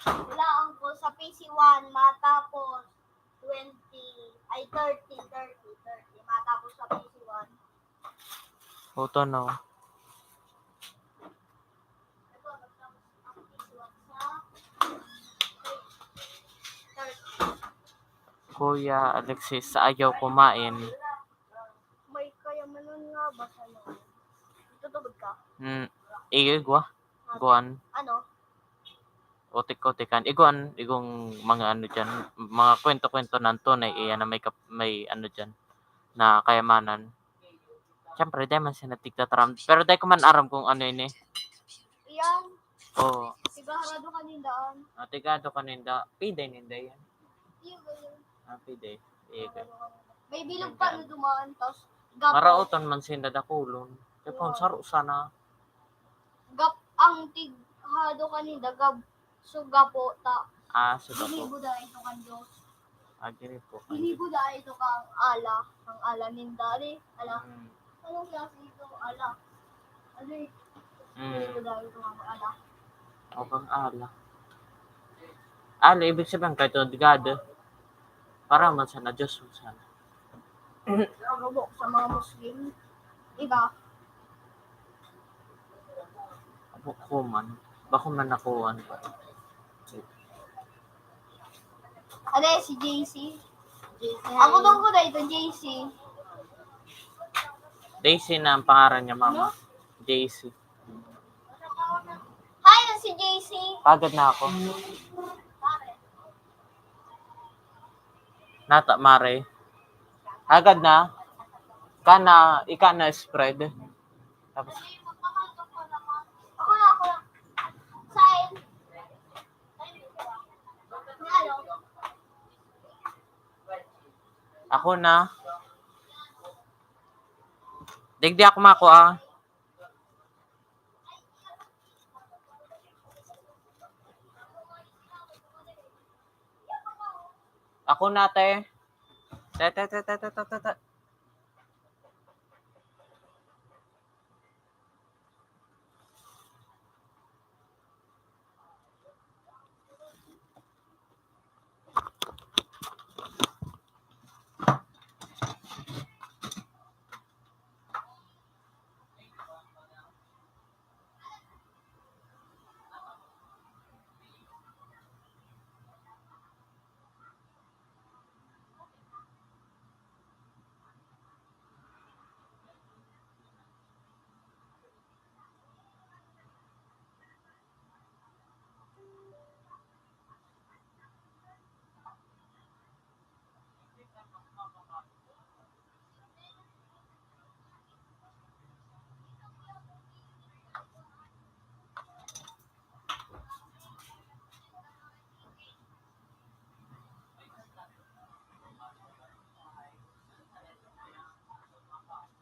Kailangan ko sa PC1 matapos 30. Matapos sa PC1. Puto no. Ito, matapos ang PC1 sa 30. Kuya Alexis, ayaw kumain. May kayamanan nga ba sa'yo? Tutubod ka? Igwa. Iguan. Ano? Otik-otikan. Iguan. Igong mga ano dyan. Mga kwento-kwento nanto na iyan na may ano dyan. Na kayamanan. Siyempre, dahil man sinatigtataram. Pero dahil ko man aram kung ano yun eh. Iyan. Oo. Sigarado ka nindaan. Tigado ka ninda. Piday ninda yan. Iyo, ganyan. Piday. Iga. May bilog pa na dumaan. Tapos, gap. Marautan man sinadakulon. Kaya pang saro sana. Gap ang tighado ka ninda. Gap. So, gapo. Suda po. Hinibo da ito kan Diyos. Agiri po. Hinibo da ito kang ala. Ang ala ninda. Ala. Anong klase ito? Ala. Ano eh, Mm. dahil kumakaala. O kang ala. Ala, ibig sabihin kahit odigado. Para man sana, Diyos mo sana. Nakabok sa mga Muslim. Ikaw, Kuman. Bako man nakuhan pa. ano eh, si JC. Ako doon ko na ito, JC. Daisy na ang pangaran niya, mama. JC. Hi, na si JC. Pagod na ako. Nata, Mare. Agad na. Ika na spread. Tapos, Ako na. Sign. Ano? ako na. Digdi ako makuha. Ako na, te. Te.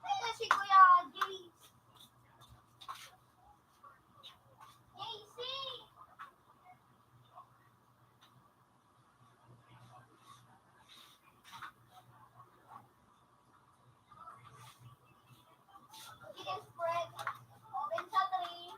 Ano si Kuya JC? JC! Chicken spread. Open sa 3.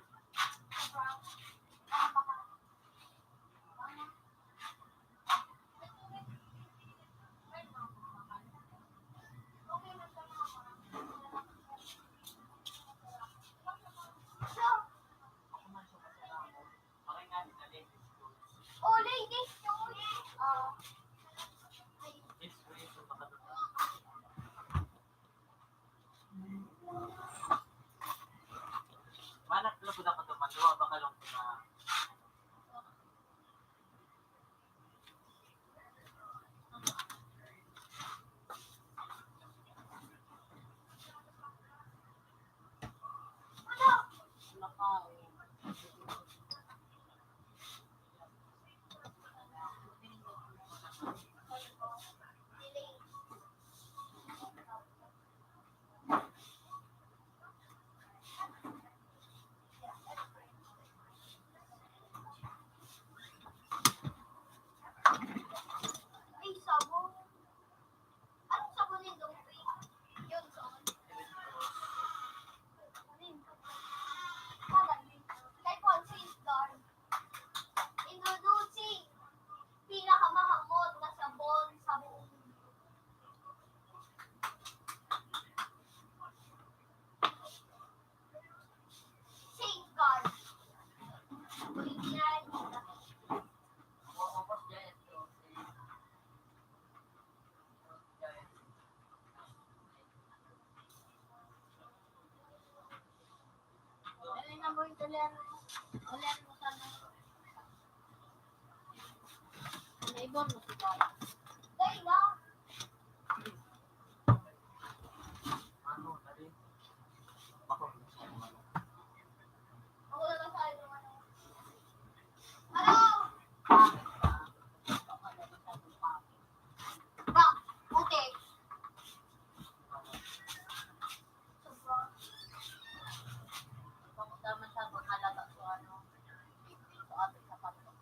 Oh, ladies. Manak lang ko na katumanduwa. Baka lang ko na. Ay, sabon. Anong sabon yung Dungri? Yun, sabon. Kay Consis Darn. Introducing pinakamahamot na sabon sa buong mundo. Safeguard. Original. Ano mo italiano? Ulan mo sana. Ano ibon mo si Kaya? Dahil na. Ano, tadi? Bako. Ako na lang sa ano. Ano? Ba, okay. Tama sa pagkalata sa ano. Sa ating sapatos.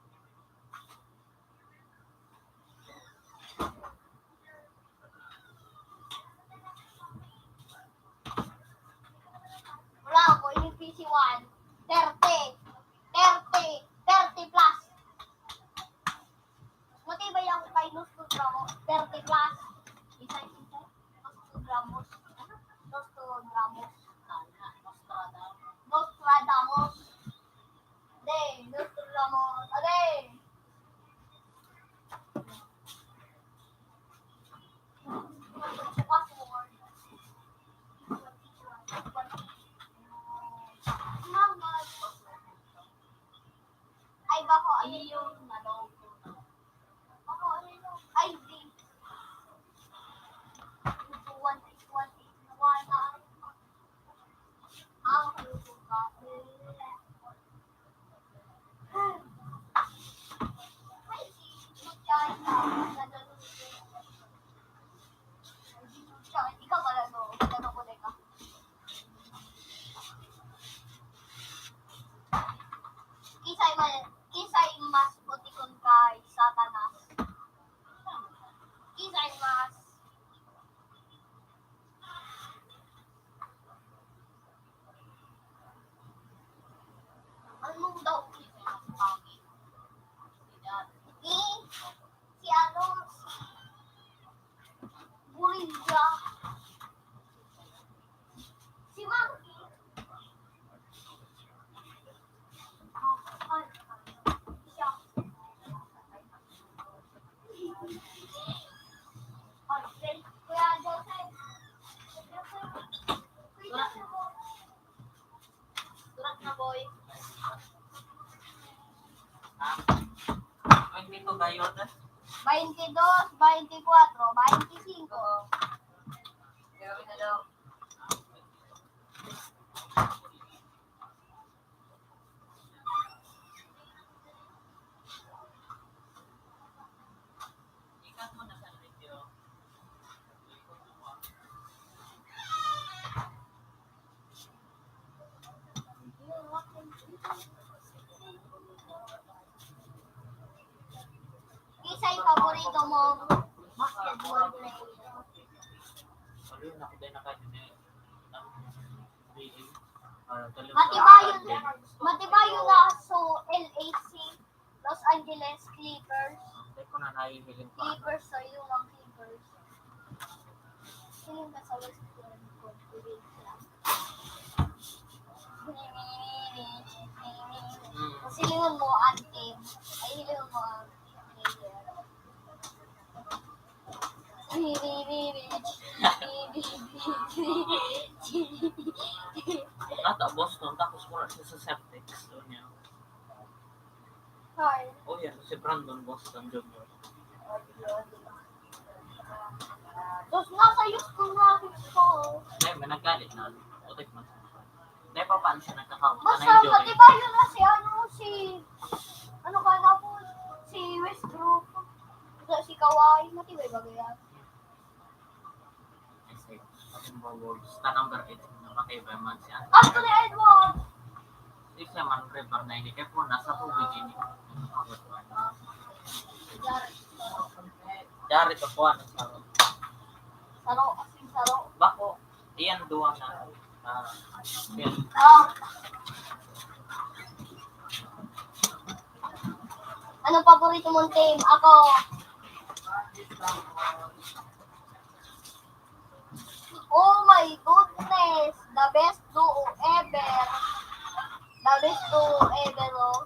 25. Grabe na daw. Ikat mo na sa video. Isa yung paborito mo basketball player. Ayun, ako din nakainin ng BA. Matibayo na so LAC, Los Angeles Clippers. Hindi ko na naihiling pa. Clippers sa iyo ng Clippers. Sino ka sa West Conference lang? Kung silingon mo ang team, ay hilingon mo ang player. Nata Boston, tapos mula siya sa Celtics. Doon niya. Sorry. Oh yan, si Brandon Boston Jr. Tapos nasa Houston Rockets ko. Hindi, may naggalit na. Utik man. Hindi pa paano siya nagkakaunt. Basta matibayo na ano ka na po, si Westbrook. Si Kawhi, matibay ba ganyan? Wolves. Ta number 8 na makaiba man siya. Anthony Edwards! Hindi siya man river na hindi. Kaya po nasa tubig ini. Dari ka po ano sa Saro. bako. Iyan duwa na. Yan. Anong paborito mong team? Ako. Oh my goodness! The best duo ever. Oh.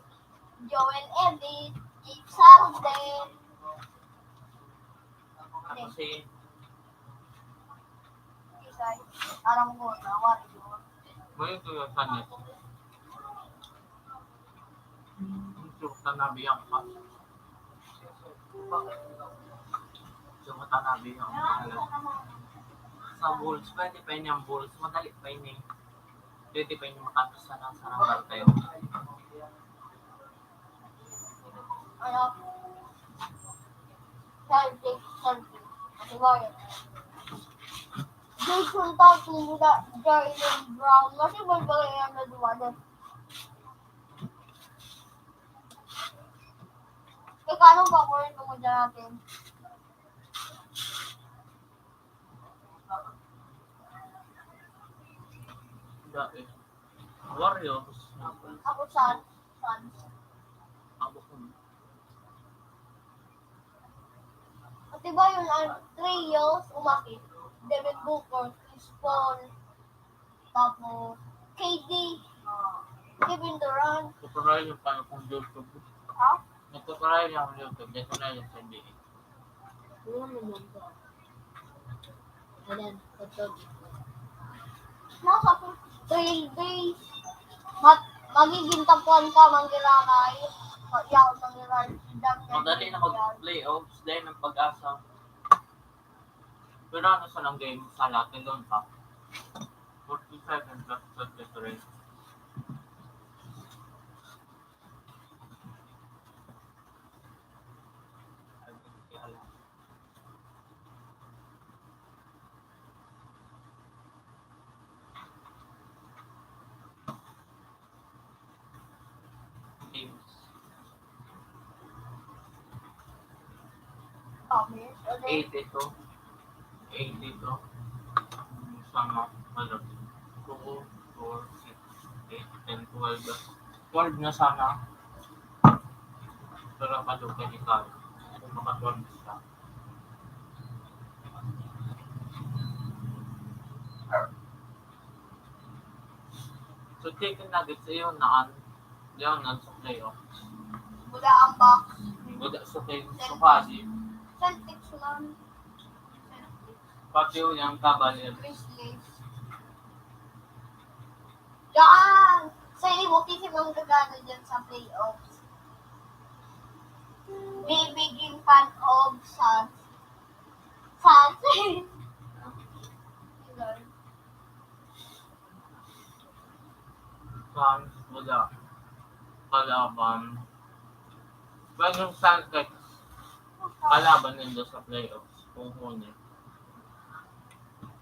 Joel Embiid, Jake Sarden. Ako si Isay. Alam mo na, Warrior. Ngayon ko yung sanit. Ito tanabi ang pa. Ito tanabi ang sa Bulls, pwede pa yun yung Bulls. Madali pa yun eh. Pwede pa yun makatos sa number tayo. Ano? Celtic. Kasi Warrior. Jason Tatum nila Jaylen Brown. Kasi ba yung naduwanan? Ikaw, anong paborito mo dyan natin? Dahil Warriors. Ako Suns. Ako kung At diba yun ang trios umakit? Devin Booker, Chris Paul, tapos KD, Kevin Durant. tuturay yung paano kung YouTube. Ha? Natuturay yung YouTube. Dito na yung sa NBA. Nasa 12 days. Magiging tapuan ka, manggiranay. Yaw, manggiranay. Madali na mag-playoffs dahil ng pag-asa. Pero ano sa ng game sa latin doon pa? 47 plus 23. Teams. Promise. 82. Sama. Ano? 2, 4, 6, 8, 10, 12. 12 na sana. Pero malupa ni Carl. Kung maka-12 siya. So, Chicken Nuggets, yun na sa playoffs. Mula ang box. Buda sa Pasig. Celtics lang. Pati yung Cavaliers. Grizzlies. Diyan! Sa mo, kisip ang gagana dyan sa playoffs. Bibiging fan of Suns. Sunset. Suns, wala. Kalaban. Ba yung Sunset, kalaban nila sa playoffs. Kung huni.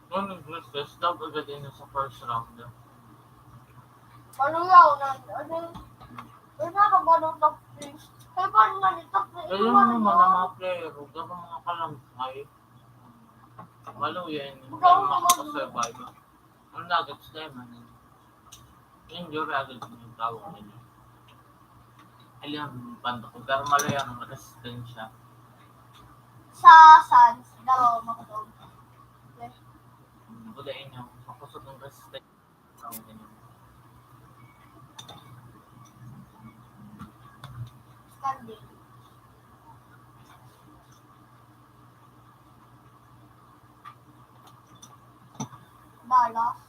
Nung nag-Grizzlies, dapat agad din sa first round. Ano yaw na? Ano? Ano na ba ng top 3? Kaya paano nga ni top 3? Kaya naman ang mga player, huwag ang mga kalangkay. Malo yan, hindi makasurvive. Ang nuggets na yun, injury agad yung tawag nila. Alam, banda ko, pero malo yan ang resistensya. Sa Suns, dalawa makatawag. Budain niyo, makusog ng resistensya. Tawag nila. Sunday. Dallas.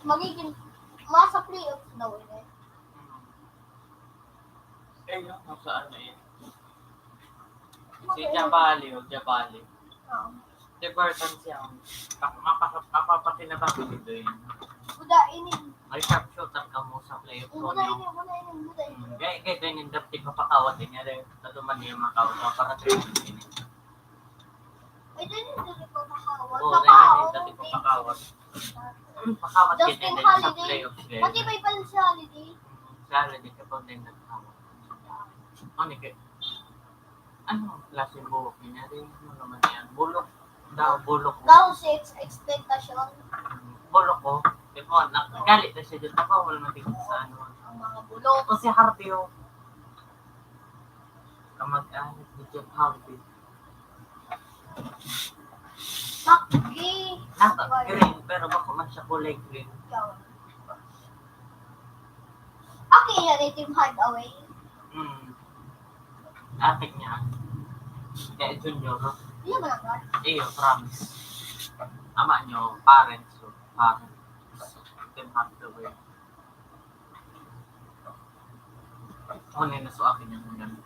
Magiging masa playoffs daw eh. Eh, yun, nasa ano yun. Si Jabali o Jabali. Si Burton siya. Mapapatinabago dito yun. Budainin. May sharpshooter ka mo sa playoff ko niyo. Budainin. Kaya ganyan dapit mapakawat din niya rin. Taluman niya makawat para sa din. Ay, din yung dali ko makawat. Oo, ganyan dapit mapakawat. Pakawat Justin din sa Holiday. playoff game. Pati may pala si Holiday. Sa Holiday ka pa din nagkawat. Ano kaya? Ano klase buhok niya rin? Ano naman yan? Bulok. Daw, bulok ko. Daw 6 expectation. Bulok ko. Diba, galit na siya dito. Ako, wala natin sa ano. Ang mga bulok. Kasi Harvey o. Kamag-alit ni Jeff Harvey. Makgi. Nasa green, pero baka man siya kulay green. Okay, yan ay Team Hardaway. Atin niya. Kaya junior. Hindi mo lang. Iyo, promise. Ama nyo, parents. So, parents. Team Hardaway. Kunin na sa akin yung ganun.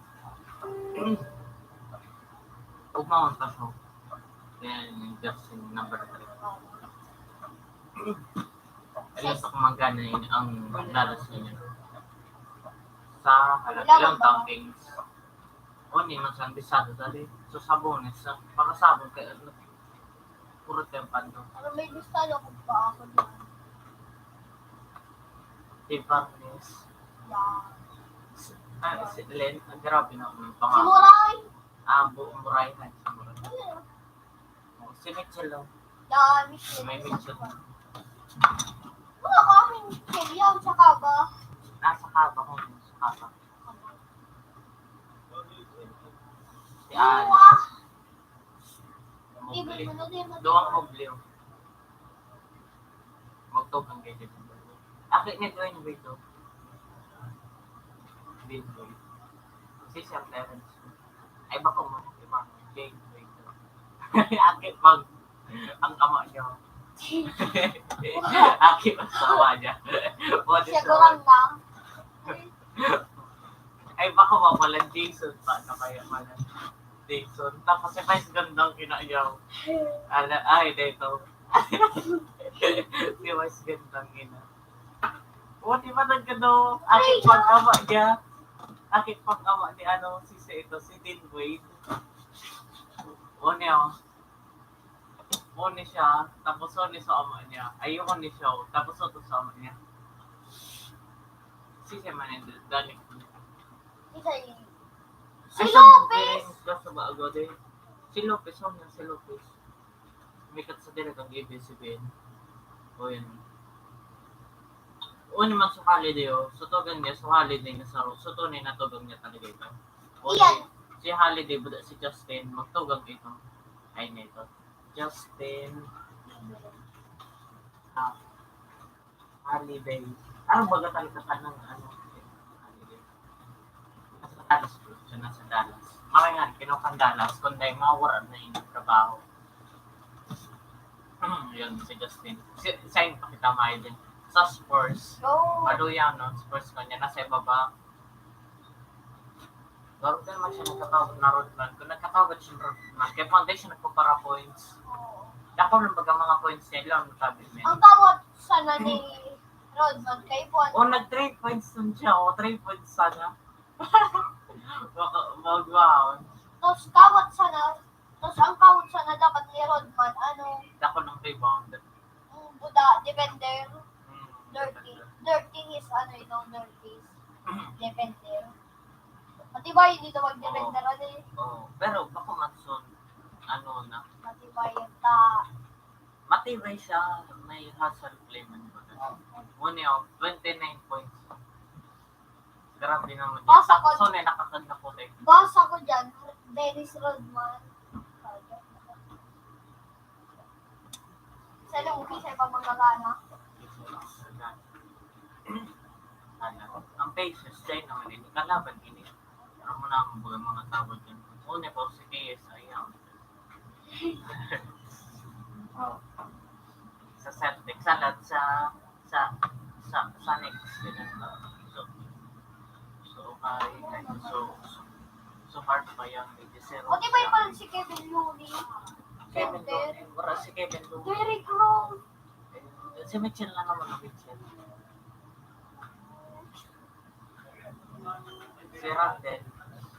Huwag mawang taso. Yan yung jersey number 3. Alam sa kumagana yun ang Dallas niya. Sa ilang taong games. O, hindi man saan bisado dali. So, sabones. Para sabon kaya puro tempan doon. Ano may gusto ako pa ako dyan. Tibarnes. Si Len, grabe na ang Si pangalan. Muray. Buong Muray na. Si Muray. Si Mitchell lang. Yan, Michelle. May Mitchell. Wala kaming Kilian sa Kaba. Nasa kaba ko. Sa kaba. Si Al. Doang Mobley. Magtugang kayo dito. Akit ni Dwayne Wade to. Dwayne Wade. Si Sir Terence. Ay baka mo. Diba? Dwayne Wade to. Akit pag ang ama niya. Akit ang sawa niya. Siguran lang. Ay baka mapalan Jason pa. Ano kaya malan? Jason. Tapos si Vice gandang kinayaw. Ay, dito. Si Vice gandang kina. O, di ba nagkano? Akit pang-ama niya. Akit pang-ama ni ano, si Dean Wade. O niya. O ni siya. Tapos o ni sa ama niya. Ayoko ni siya. Tapos o to sa ama niya. Si siya man yung Danik. Isa yun. Si Lopez! Si Lopez, oh nga, si Lopez. Mikat sa direct ang ABS-CBN. O yan. O naman sa Holiday, oh. Sutogan niya, sa Holiday na sa Rose. Sutunay na tugang niya talaga ito. O Iyan. si Holiday, buda si Justin, magtugang ito. Ay, nito. Justin. Holiday. Ano baga talaga ka ng ano? Dallas po. Siya nasa Dallas. Makingan, kinukang Dallas. Kundi mawaran na yung trabaho. Yun, si Justin. Sign pa kita maay din. Sa Spurs. Go! Maluya, no? Spurs ko niya. Nasa ibaba. Laro din naman siya nagkatawag na Rodman. Kung nagkatawag siya ng Rodman, kaya foundation nagpapara points. Ako lang baga mga points niya lang sabi niya. Ang tawag sana ni Rodman kay Juan. O nag-3 points dun siya. O 3 points sana. Mag-wow. Tapos kawat sana. Tapos ang kawat sana dapat ni Rodman, ano, Ako ng rebound. Buda, defender, dirty his, ano ito, dirty defender. Matibay dito mag-defender, ano eh. Oh, pero baka Matson, ano na. Matibay yung ta. Matibay siya. May hustle play man ba? Muna 29 points. Grabe naman yan. Basa ko- Tapos nakakaganda po tayo. Basa ko dyan, Dennis Rodman. Sa lupi sa ibang mga lana. Ang Pacers dahil naman ini kalaban ini. Ano mo na mga tawag dyan. Una po si KS ayaw. Sa Celtics, salat sa next sila. So hard pa yan. Matibay pa rin si Kevin Looney. Kevin Looney. Wala si Kevin Looney. Derrick Rose. Si Mitchell na naman ang Mitchell. Si Randall.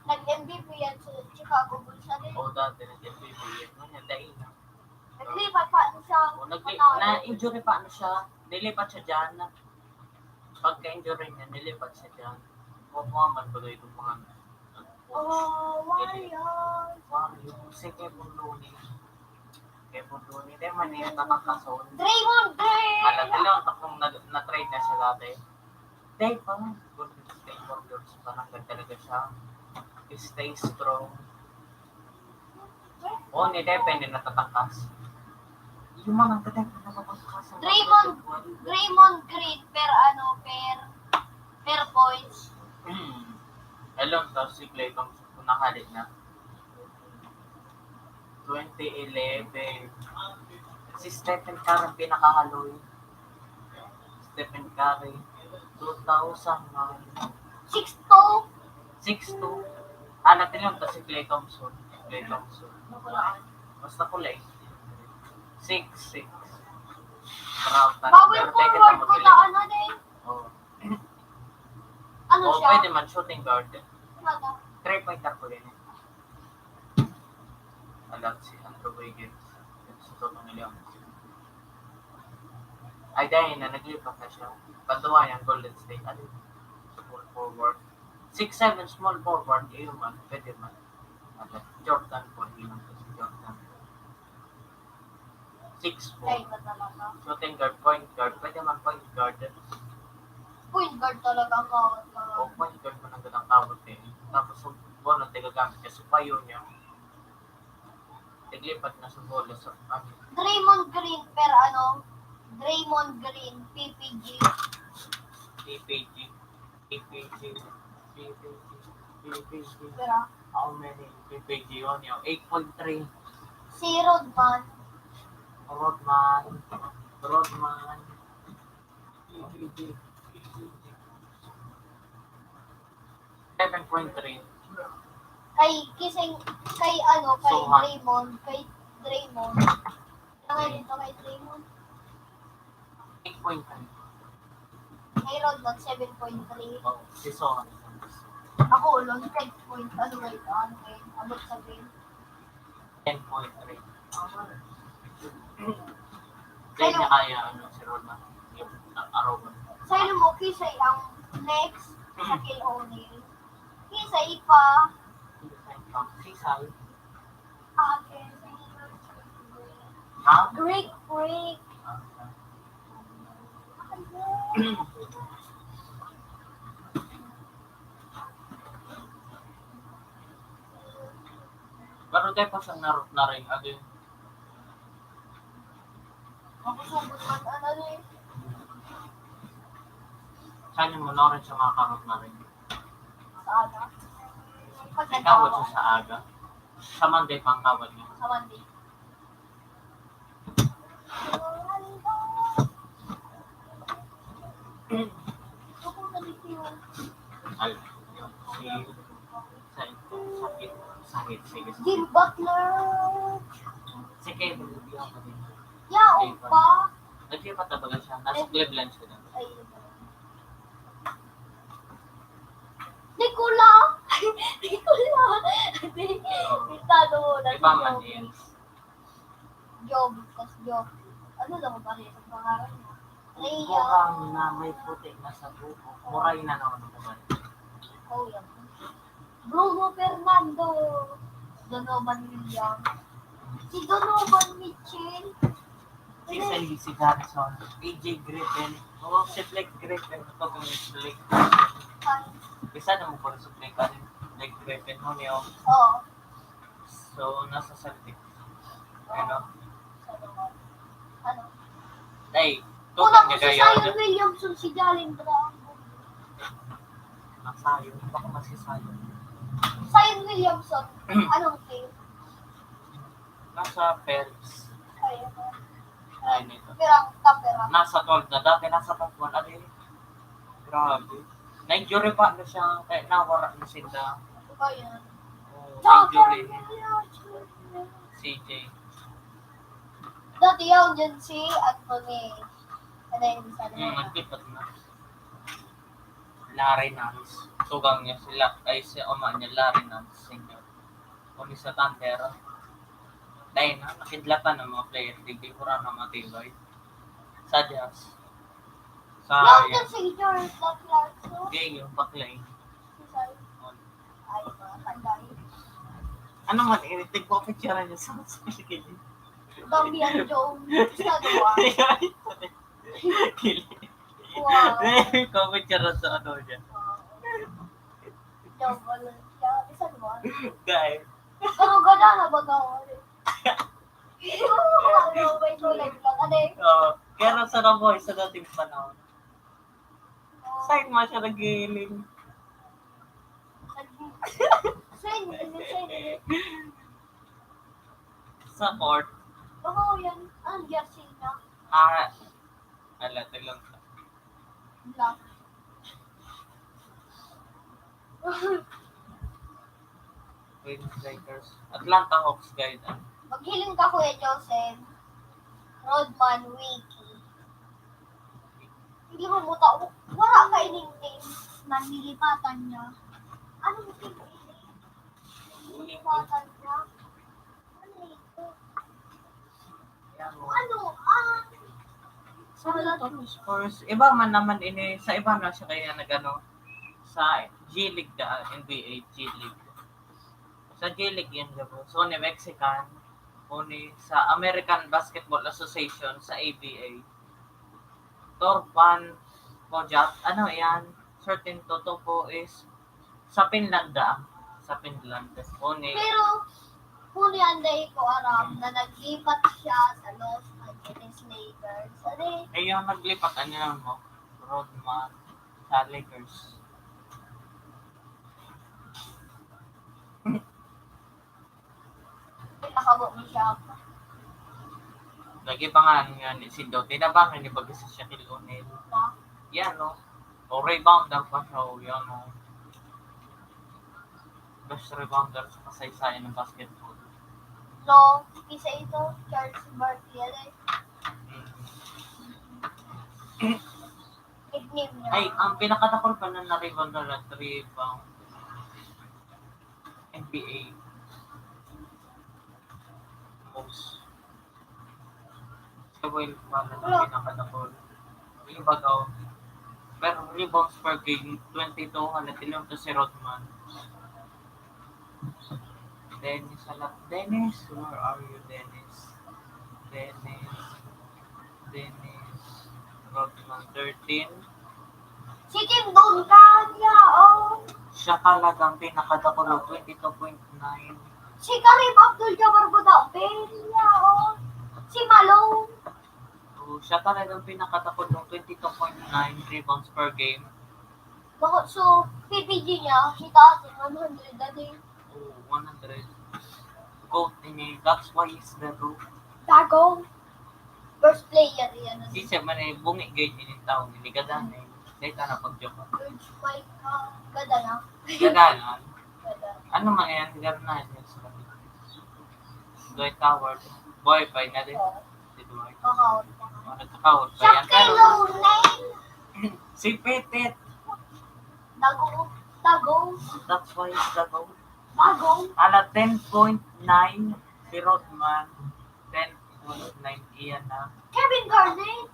Nag-MVP yan sa Chicago Bulls. Ano yun? O dati nag-MVP yan. Ngayon, dahil na. Naglipat pa ano siya. Na-injury pa ano siya. Nilipat siya dyan. Pagka-injury niya, nilipat siya dyan. Muhammad ba doon yung mga Warriors. Si Kevin Looney. Kevin Looney. Dahil man niya nakakason. Draymond Green. Alam nila, kung na-trade na siya dati. Dahil pa, Golden State Warriors, parang talaga siya. Stay strong. O, ni depende natatakas. Yung mga kateng natatakas. Draymond Green per points. Alam, tapos si Klay Thompson kung nakalit na. 2011. Si Stephen Curry ang pinakahaloy. Stephen Curry. 2009. 6'2". 6'2". Natin lang si Klay Thompson. Basta kulay. 6'6". Bawal forward ko na ano din. Oo. Ano O, siya? pwede man shooting guard. Ano? 3-pointer ko din. Alam si Andrew Wiggins. Sa totoo nila. Ay, dahil na naglipat na siya. Panduwa yung Golden State. Ano? Small forward. 6'7" small forward. Ayun man. Pwede man. Jordan po. Hindi man si Jordan. 6'4". Kaya ba talaga? Shooting guard, point guard. Pwede man point guard. Point guard talaga ang kawat ka. O point guard man ang gandang tawag eh. Tapos bola tigagamit niya sa payo niya. Naglipat na sa bola sa Draymond Green Draymond Green, PPG. Pero, How many PPG on you? 8.3. si Rodman. Rodman. PPG. 7.3. Kay Sohan. Draymond. Dito kay Draymond. 8.3. Kay Rodman, 7.3. Oh, si Sohan. Ako, long 10 point. Abot sa game. 10.3. Kaya niya kaya si Rodman. Yung Aroman. Sa ilo mo, Kisay ang next sa Kill O'Neal. Kisay pa. Sisal. Okay. Ha? Greek Freak. Pero tayo pa siyang na rin. Ano yun? Ako subot man, ano eh. Saan yung muna rin siya makakarot na rin? Sa aga. Pag Ikawad nagkawad siya sa aga. Sa Monday pang kawad niya. sa Monday. Ako na dito yun. Al. Si... Sa Cleveland. pa. Nag-lipat na ba siya? Nasa Cleveland siya. Ay, Nicola! Nicola! Tado mo na Iba man yun. Job. Tapos Job. Ano lang ba rin ang pangalan niya? Rhea. Murang na may puti na sa buko. Muray na naman naman. Oh, yan. Bruno Fernando. Donovan Williams. Si Donovan Mitchell. Si Sandy Garrison. AJ Griffin. Oo, si Blake Griffin. Ito kung si Blake Griffin. Bisa na mo pa rin sa Blake Blake Griffin mo niyo. Oo. So, nasa Celtics. Ano? Ano? Ay, Una tukang ko niya si kayo. Zion Williamson, si Jalen Brown. Nasayo. Baka masisayo. Zion Williamson. Anong team? Nasa Pels. Ayun. Ay, nito. Perang kapera. Nasa 12 na. Dati nasa top 1. Ano yun? Grabe. Na-injury pa na siya. Kaya nawara na sila. Ayun. Oh, na-injury. CJ. Dati yun dyan si Anthony. Ano yung isa na? Nagtipat na. Larry Nance. Tugang niya sila. Ay, si Oma niya, Larry Nance. Senior. Kung sa Thunder. Dahil na, nakidlatan ng mga player. Hindi ko rin na matibay. Sa Jazz. Sa Yung dyan si George Clarkson. Gay yung baklay. Si Zion. Ay, mga tanda yun. Ano man, iritig ko picture niya sa sige. Damian Jones. Sa doon. Kili. Wow. Ko picture sa ano niya. Joe Valencia. Isa doon. Guys. Pero ganda na ba gawin? Ano, may tulad lang. Ano eh? Kaya sa Raboy sa dating panahon. Saan mo siya nagiling? Sa court. Oo, yan. Ang jersey niya. Ala, tulong ka. Black. Queens Lakers. Atlanta Hawks guys. Maghiling ka, Kuya Joseph. Rodman Wiki. Hindi mo buta. Wala ka ining team na nilipatan niya. Ano yung team? Nilipatan niya? Ano ito? Ano? Sa Spurs, iba man naman ini, sa iba na siya kaya nagano sa G-League da, NBA G-League. Sa G-League yan gabo. So ni Mexican, ni sa American Basketball Association sa ABA. Torpan Pojat, ano yan? Certain Totopo is sa Finland da. Sa Finland. Ni Pero, huli anday ko aram na naglipat siya sa Los Angeles Lakers. Ano eh? ayun naglipat ano mo? Rodman sa Lakers. Nakabo mo siya. Lagi pa nga ni si Dote na ba ni bago sa Shaquille O'Neal. Na? Yan no. O rebounder pa siya o yan no. Best rebounder sa kasaysayan ng basketball. No, isa ito, Charles Barkley. Ano eh? Nickname niya. Ay, ang pinakatakol pa na na-rebounder at rebound NBA most. So, well, paano na pinakatakol? Yung bagaw. Pero rebounds per game, 22, halatilong to si Rodman. Dennis, Dennis, where are you, Dennis? Dennis, Rodman, 13. Si Tim Duncan niya, oh. Siya talagang pinakadakulo, 22.9. Si Kareem Abdul-Jabbar Budapest niya, oh. Si Malone. So, siya talagang pinakadakulo, 22.9 rebounds per game. Bakit so, PPG niya, si Tasin, 100 na din. Oh, 100. GOAT niya, that's why he's the GOAT. Tago. First player yan. Di siya man eh, bungi gate ni tao, niligadan eh. Dahil ka na pag-joke. George Mike, ganda na. Gadanan. Ganda. Ano man yan, gano'n na yun sa Dwight Howard. Boy, na din. Oh. dito ay. Kakao. Nagkakawat pa Siya yan. kay Pero Lone. si Petit, Dago. Dago. that's why it's the goal. Dago. Ala 10.9 si Rodman. 10.9 iyan na. Kevin Garnett.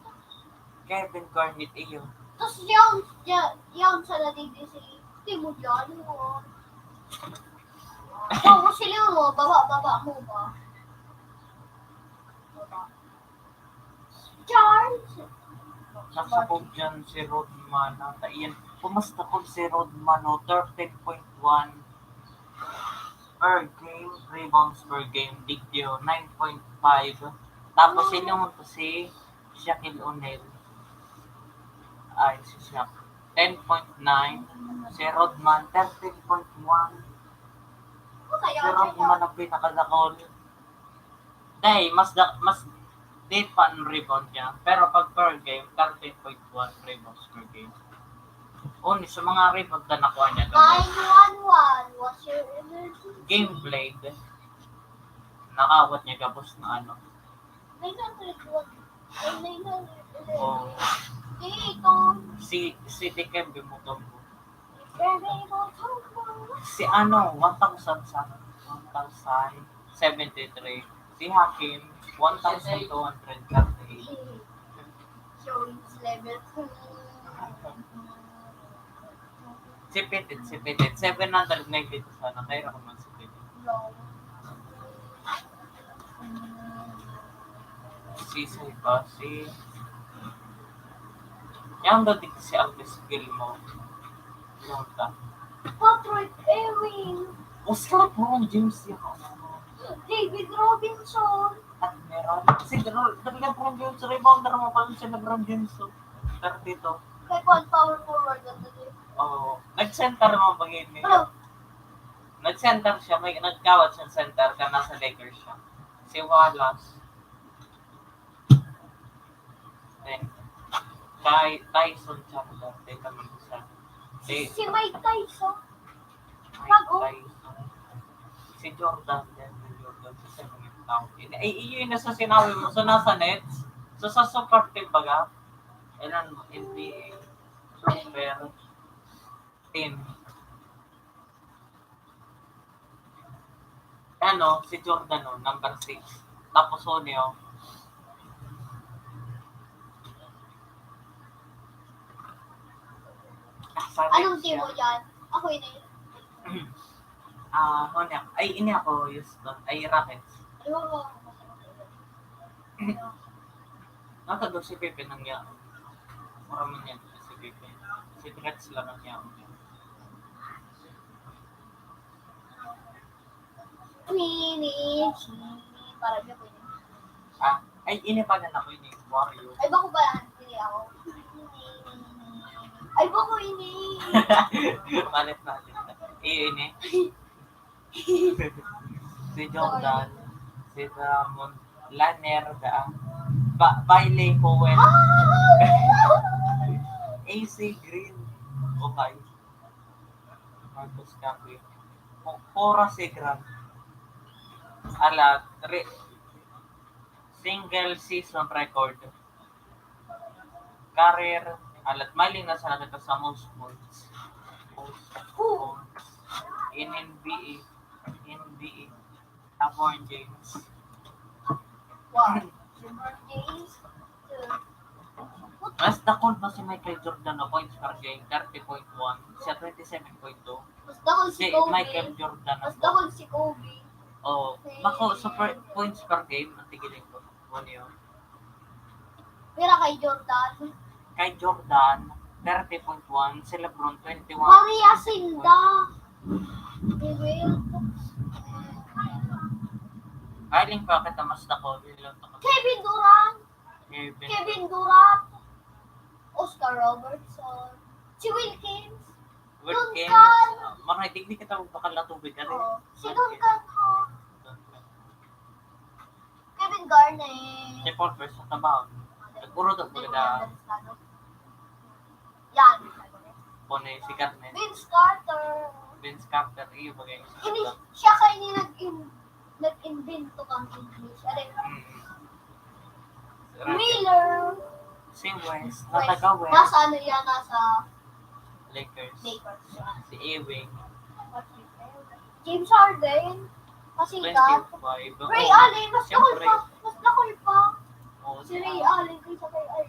Kevin Garnett iyo. Tapos yawn sa latindi si Timo Diallo. Oo, sila mo. Baba mo ba? Charles. Nasakog dyan si Rodman. Iyan. Pumasta ko si Rodman o 13.1 per game. Rebounds per game. Digyo 9.5. Tapos sinunod ko si Shaquille O'Neal. Ay, si Shaq. 10.9. Si Rodman, 13.1. Si Rodman ang pinakadakol. Dahil, mas date pa ang rebound niya. Pero pag per game, 13.1 rebounds per game. Uni, sa mga rebound na nakuha niya doon. 911. What's your energy? Game played. Nakawat niya gabos na ano. 901. Ay, 911. O, Dito. si Dikembe mo to. Very good. Si ano, 1,000 sa 1,073. Si Hakim, 1,238. Showing level 2. Si Petit, 790 sana. Kaya ako man si Petit. Si Saiba, si... Yang dati si Alves Gilmore. Yung ta. Patrick Ewing. O sila po ang James yung David Robinson. Admiral. Si LeBron James, rebounder mo pa rin si LeBron James. Pero dito, Kay Juan power forward na dito. nag-center mo pag ini. Ano? Nag-center siya, may nagkawat siyang center ka nasa Lakers siya. Si Wallace. Then, kay Tyson Chandler, dito naman siya. Si Mike Tyson. Mike Tyson. Si Jordan din. Si 7 taon. Iyon na sa sinabi mo. So, nasa Nets. So, sa super team baga, ilan mo, NBA, super team. Ano, si Jordan no, number 6. Tapos Onyo. Anong team mo yan? Ako yun eh. Onyo. Ay, ini ako, Houston. Ay, Rockets. Ano? Nakatagod si Pepe ng yaon. Maraming yan si Pepe. Si Threats lang ang yaon. Parang niya po yun. Ay, ini pa na ako ini. Wario. Ay, bako ba yan? Hindi ako. Ay, bako ini. Malit natin. Ini. Si Jordan. Si Ramon. Lanner. Bailey Cohen. AC Green. Okay. Marcus Camby. Cora Segran. Alat. Single season record. Career. Alat. Maling na sa nakita sa most points. Most points. In NBA. LeBron James. Wow. LeBron James. Mas dakol ba si Michael Jordan na points per game? 30.1. Siya 27.2. Mas dakol si Si Kobe. Michael Jordan Mas na dakol si Kobe. Mako, super points per game. Ang tigilin ko. Ano yun? Pero kay Jordan. Kay Jordan, 30.1. Si LeBron, 21. Maria Sinda. Kailing pa kita mas dakol. Kevin Durant. Kevin Durant. Oscar Robertson. Si Wilkins. Wilkins. Duncan. Maray, tigli kita magpakalatubig. Oo. Si Duncan ho. Kevin Garnett. Si Paul Pierce sa tabaw. Nagpuro daw po kita. Yan. Pone si Garnett. Vince Carter. Vince Carter. Iyo bagay. Siya kayo nag-invento kang English. Alin? Miller. Si West, West. nataga West. Nasa ano yan? Nasa Lakers. Lakers. Si Ewing. James Harden. Pasikat. 25. Ray Allen. Mas lakol Siyempre. pa. Mas lakol pa. Oo, Si Ray Allen kaysa kay Ay.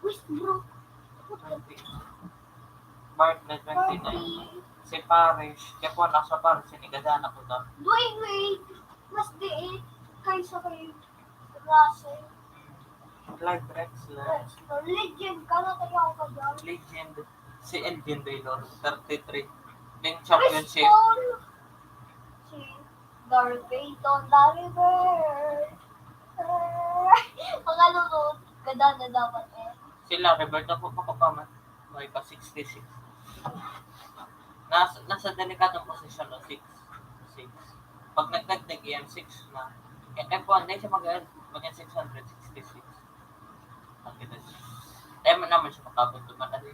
Westbrook. 20. Bartlett, 29. 40. Si Parrish. Kaya po, nasa Parrish, sinigadana ko daw. Dwayne Wade. Mas diit kaysa kay Russell. Clyde Drexler. Legend ka na kaya ako dyan. Legend. Si Elgin Baylor, 33. Yung Chris championship. Paul. Si Gary Payton. Larry Bird. Ang ano no, ganda na dapat eh. Sila, Robert na po makapaman. May pa 66. Nasa delikatong posisyon no, 6. Pag nagdagdag yan, 6 na. F1 na siya mag-yan 666. Tayo naman siya makapunto madali.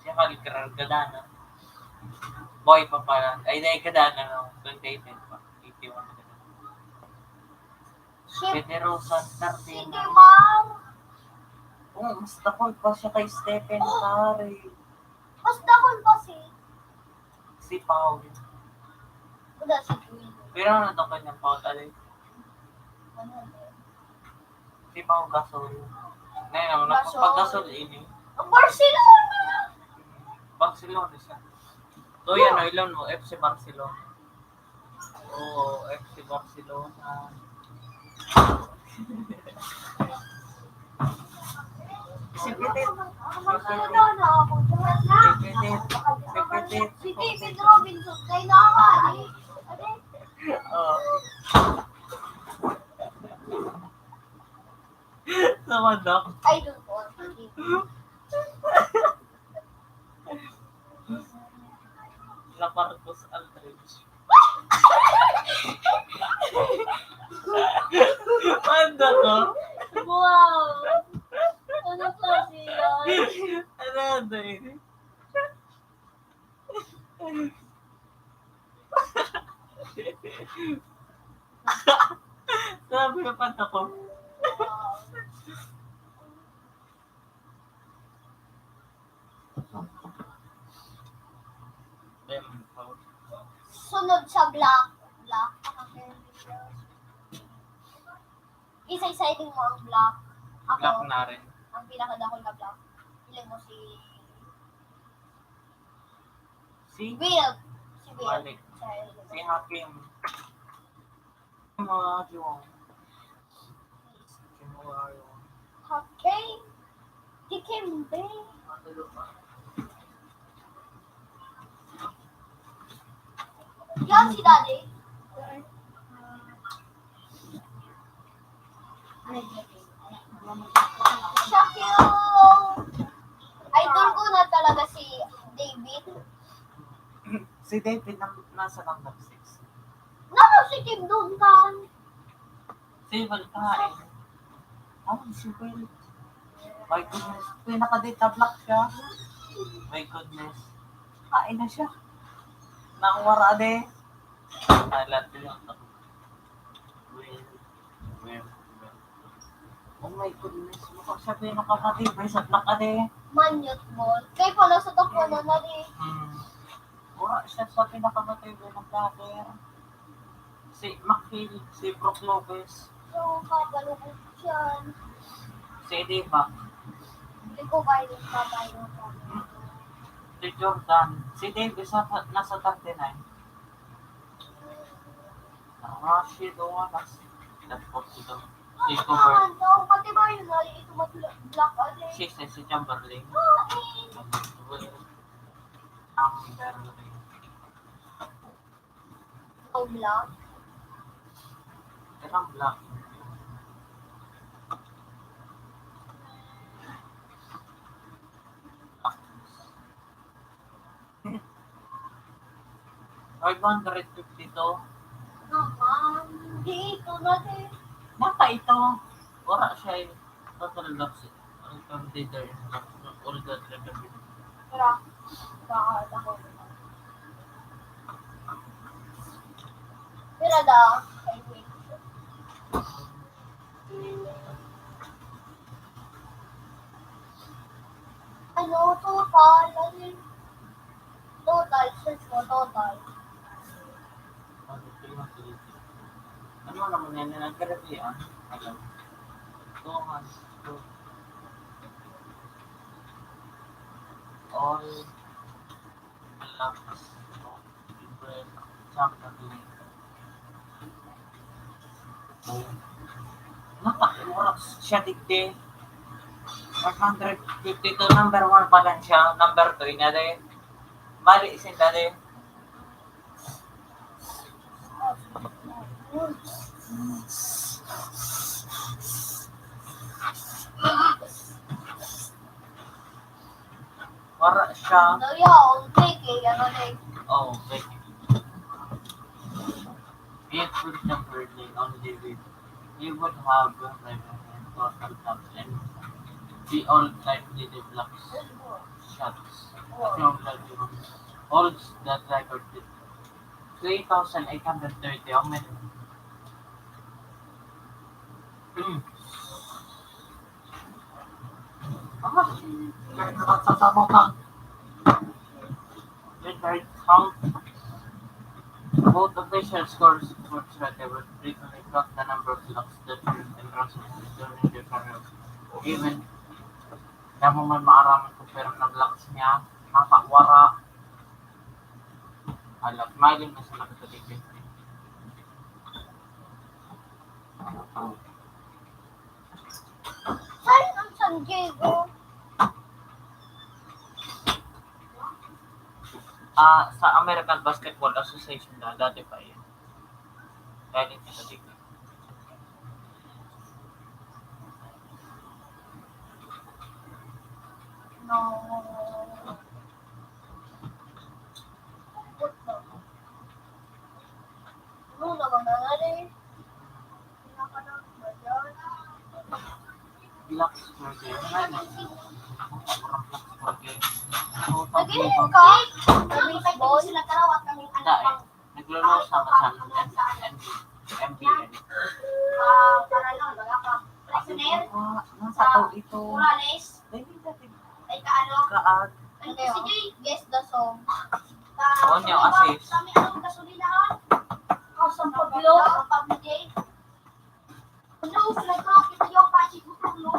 Siya kaligkaral gadana. Boy pa pala. Ay, dahil gadana no. 2018 pa. 81 na gadana. Si De Rosa, Si 13. Demar. Oh, mas takol pa siya kay Stephen Curry. Mas dakon pa Si Paul. Wala si Queen. Pero ano ito kanyang Paul alay? Si Paul Gasol. Ngayon naman, Gasol. pag Gasol ini. Ang Barcelona. Barcelona siya. So yan, ilan mo, FC Barcelona. Oo, FC Barcelona. Si Petit. Barcelona ako. Si Petit. Si David Robinson. Kay nakakali. Oo. Sama daw. I don't want to leave. Laparcos Aldridge. Manda ko. Wow! Ano klase yan? Ano ini? Sabi na panta ko. Sunod sa black. Isa-isahin mo ang black. Ako, Black na rin. ang pinakadakol na black. Pili mo si Si Will. Si Will. Malik. Si Hakim. Mga Juwong. Okay. Dikembe. Yan si Daddy. Shaquille. Idol ko na talaga si David. Si David nasa number 6. Naku si Kim Duncan. Si Will kain. Si Will. My goodness. Pinaka-data block siya. My goodness. Kain na siya. Nakawara de. Lahat nila. Will. Oh my goodness. Mukha siya pinaka-matibay sa block ade. Manyot ball. Kaya pala sa takbo na rin. Wala siya sa pinakamatibay ng player. Si McHale, si Brook Lopez, So, kabalubog siyan. si Divac, Hindi ko kayo kabayo. si Jordan, si Davis nasa 39. Rashid Owalas, that's 42. Si Cooper, Pati ba yun na ito mag-black ulit? si Chamberlain, Chamberlain. Oh, black. Pero black. $552. Naman. Dito na din. Baka ito. Wala siya eh. Total loss. Ang leader. All that level. Tara. Baka ako. Pero da. Ano, total? Ano yung total? Search mo, total. Ano naman yan na nagkarabihan? Alam. 200. All blocks of different geography. Oras siya digdi. 152 number 1 pa lang siya. Number 2 na rin. Mali isin na rin. Wala siya. Ano yun? Fake eh, ano eh. Oh, wait. If for example, only with you would have revenue total tax and the all likely develops shots. Holds that record 3,830. How many? With count, both official scores sports record frequently count the number of blocks that were entrusted during their career. Even na mo man maaraman kung pero na blocks niya, nakakwara. Alam, smiling na sa nakatalikid. Saan ang San Diego? Sa American Basketball Association na dati pa yun. Dahil hindi sa tignan. No. Ano naman na rin? Blocks per game. Kurang blocks per game. Nag-inom ka? Nag-baseball? Dahil, naglulong sama sa MBN. Para lang, wala ka. Prisoner? Nasa tao ito. Morales? Dahil dati. Ay, kaano? Kaag. Ano si Jay? Guess the song. Oo niya, assist. Kami anong gasolinahan? Sa Pablo? Sa Pablo Jay? Ano? Nagro, kita yung pasi ko no?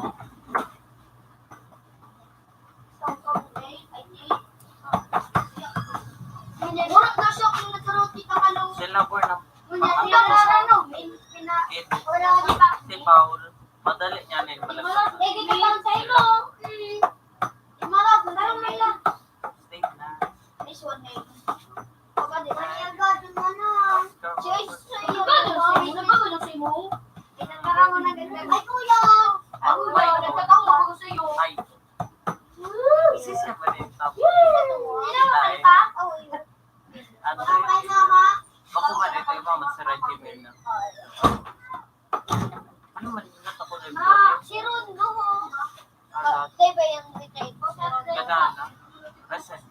Sa Pablo Jay? Ay, Jay? Murag na siya kung nagkaroon kita ka no? Sila po na Wala di ba? si Paul. Madali niya rin. Imalas, kita lang sa ilo. Imalas, naroon na lang. Stay na. This one na yun. Baka di ba niya gano'n na na? Chase sa iyo. Nagbago na sa iyo. Pinagkara mo na ganda. Ay, kuya! Ako ba? Nagkatawa ko sa iyo. Ay. Isi siya ba rin? Tapos. Ay, pa? Ano Ay, rin? mama. Ako man ito yung mga sa regimen na. Ano man yung natako na Ma, si Rondo. Alat. Di ba yung retake ko? Gagana. Present.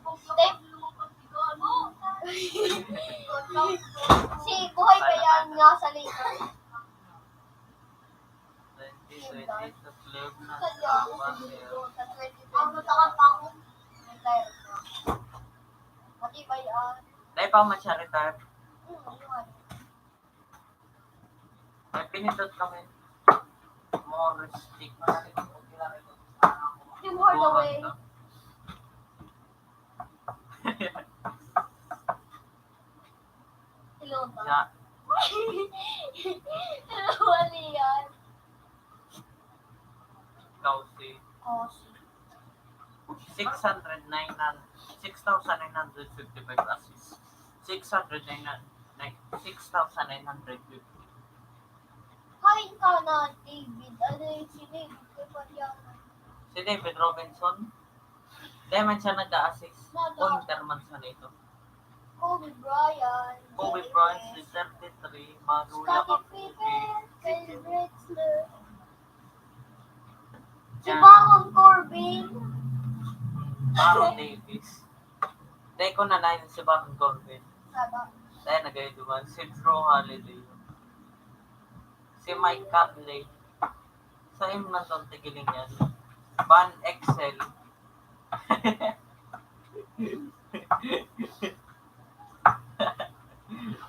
Si Kuhay ba yan nga sa later? 2020 sa club na. Ang matakan pa ako. Retire. Mati ba yan? Dahil pa man siya retire. May pinindot kami. More stick na rin. Di mo hard away. Hello ba? Siya. Wali yan. Ikaw si Oh, si 6,955 assists. 6,950. kain ka na, David. Ano yung si David? Kaya yan. Si David Robinson. Dahil man siya nag-a-assist. Pointer man siya nito. Kobe Bryant. Kobe Bryant, si 33. Marula Scottie ka Pippen. Kyle Drexler. Si Yan. Baron Corbin. Baron Davis. Dahil ko na nahin si Baron Corbin. Sada. Dahil nag-ayuduman. Si Drew Holiday. Si Mike Conley. Sa M na to, tigiling yan. Ban Excel.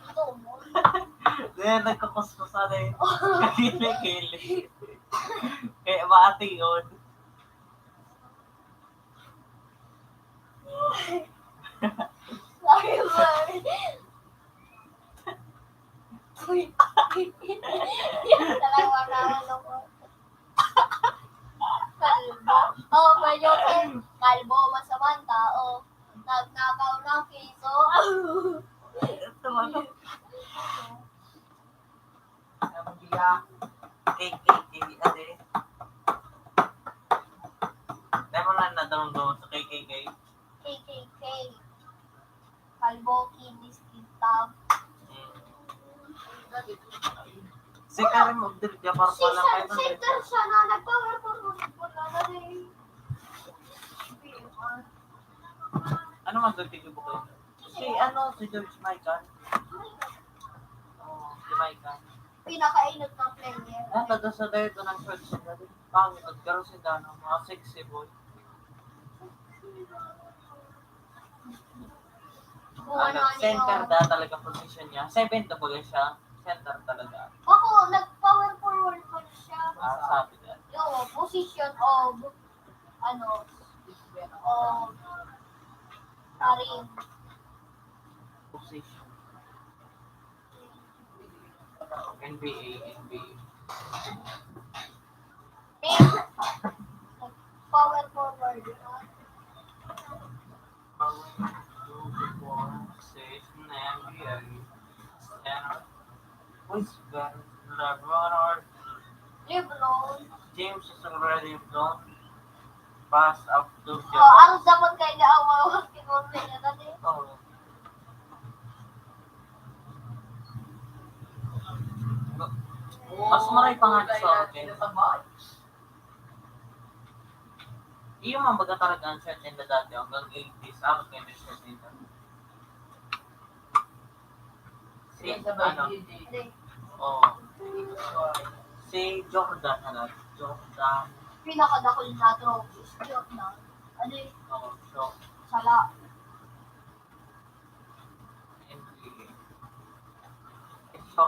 Ito mo. Kaya nagkakuskus na rin. Kagili-gili. Kaya maati yun. Sorry, boy. Uy. Yan talaga nakakalo ko. Kalbo. Oh, medyo kalbo, masamang tao. Nagnakaw ng piso. Tumalok. Ang biya. KKK, ate. Dahil mo na nadamdaman sa KKK. KKK. Kalbo, kinis, kintab. Si Karim Abdul Jabbar pala kayo na Center siya na nag-power forward na rin. Ano man doon tigil ko? Si George Michael. Oh, si Michael. Pinakainot ng player. Ah, tada sa dayo ito ng shorts nila rin. Pangit at garo si Dano, mga sexy boy. Center da talaga position niya. 7 na ba siya? Center talaga. Ako, nag-power forward ko siya. Sabi na. Yung position of, of, Karim. Position. NBA. Power forward. Position NBA. Center. Who's Ben? LeBron. Lebron. James is already blown. Pass up to Ang dapat kayo na ang basketball player natin. Oh. Mas maray pa nga sa akin. Iyo man baga talaga ang shirt nila dati hanggang 80s. Abot kayo ng shirt nila. Si Jordan, Jordan. Pinakadakol na trophies. Jordan. So, Sala. NBA. So,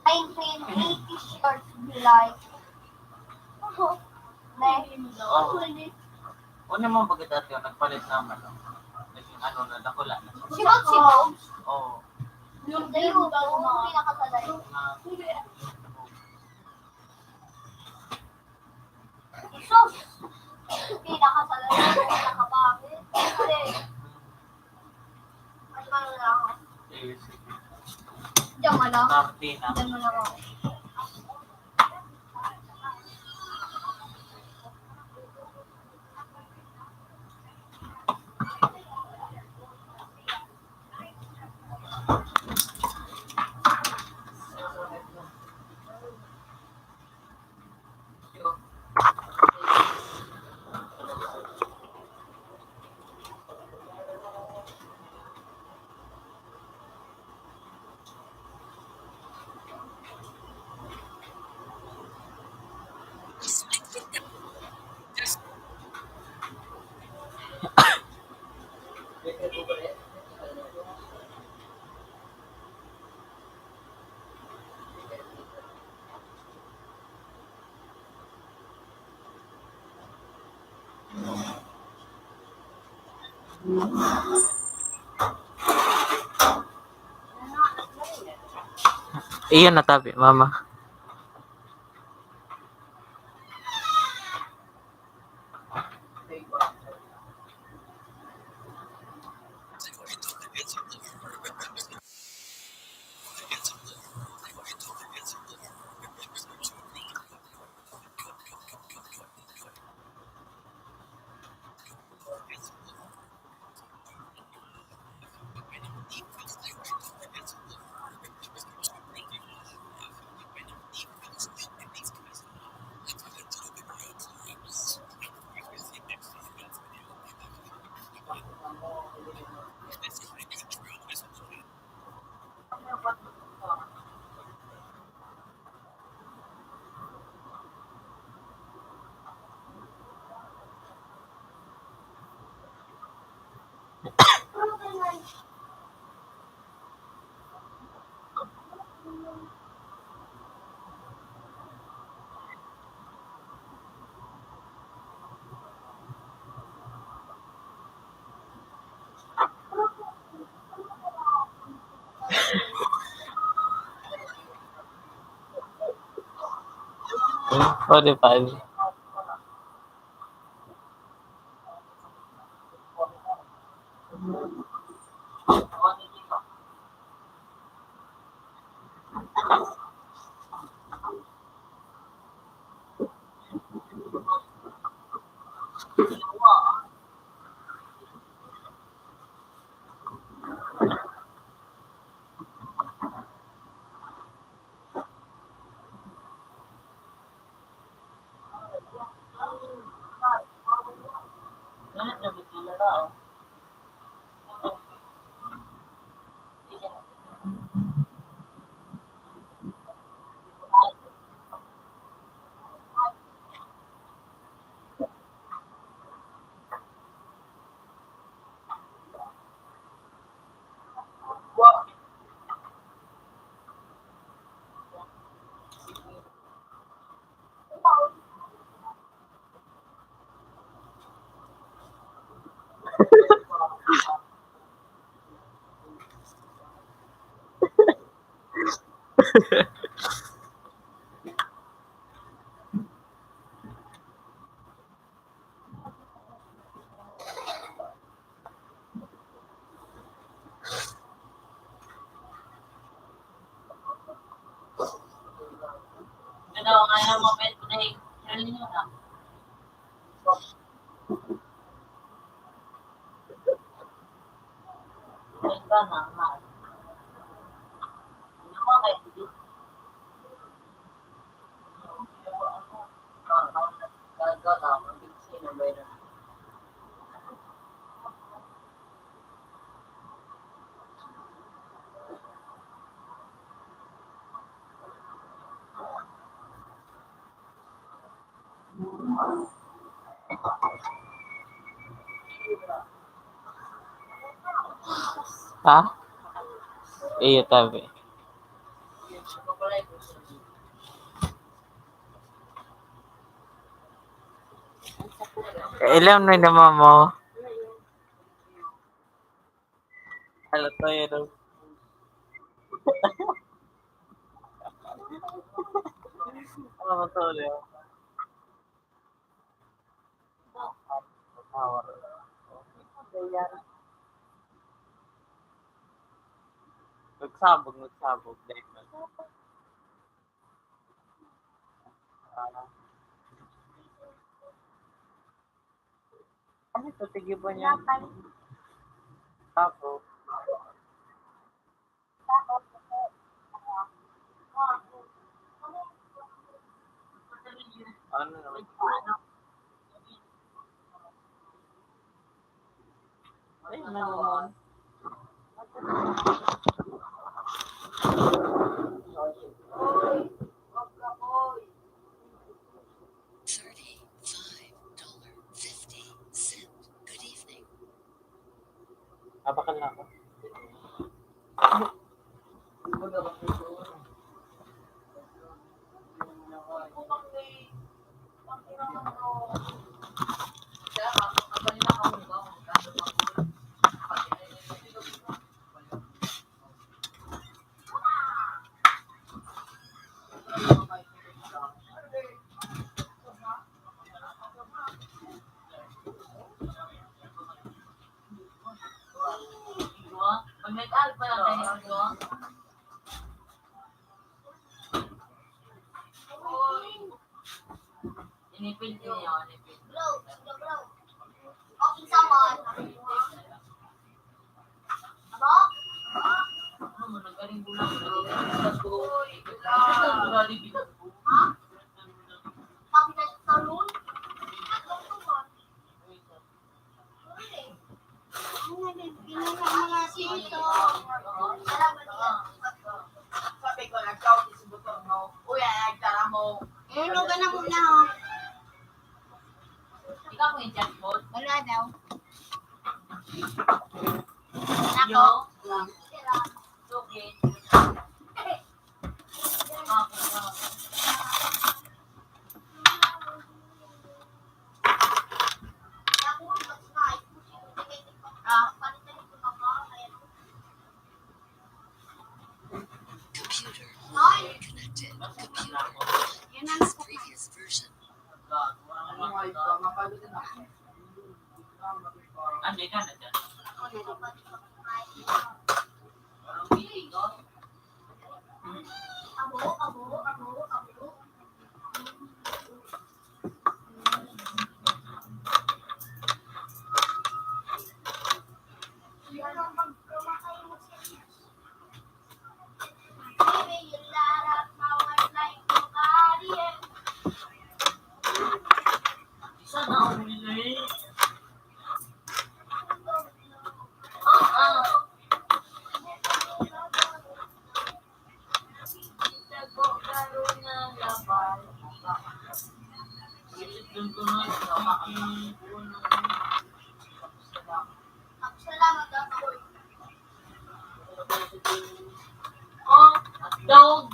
1980 shirts be like. Una mo baga dati nagpalit naman. Naging na, nakula na. Si Bob. Oo. Yung pinakasalay. Sus! Pinakasalay. Pinakapangit. Kasi, ano ba na ako? Diyan mo lang. Martina. Diyan mo lang ako. Iyon na tabi, mama. 45. Ano, ngayon mo, pwede ko na i-rally nyo na. Pwede ka na, ma. Ano mo, kayo, hindi. Gagawa, mabigsi na ba yun? Ha? Iya, tabi. Ilam na naman mo. Ano to yun? Ano to yun? Nagsabog. Ano ito? Tigiban niya? Tapos. Ano naman? Ay, naman. 35.50. Good evening. Abakal na ako. Pag nag-add pa lang kayo ito, inipid din niya, inipid. Bro. Okay, someone. Abo? Ano mo, nagaling bulan. Nagaling bulan. Sabi na sa salon? Mga sito. Sabi ko, nag-count si butong mo. Uy, nagtara mo. Ano ka na muna, ho? Ikaw mo yung chatbot? Wala daw. Yo? Sira. Okay. Computer connected. Computer has previous Andi ka na dyan. Sana ako nilay. Dog.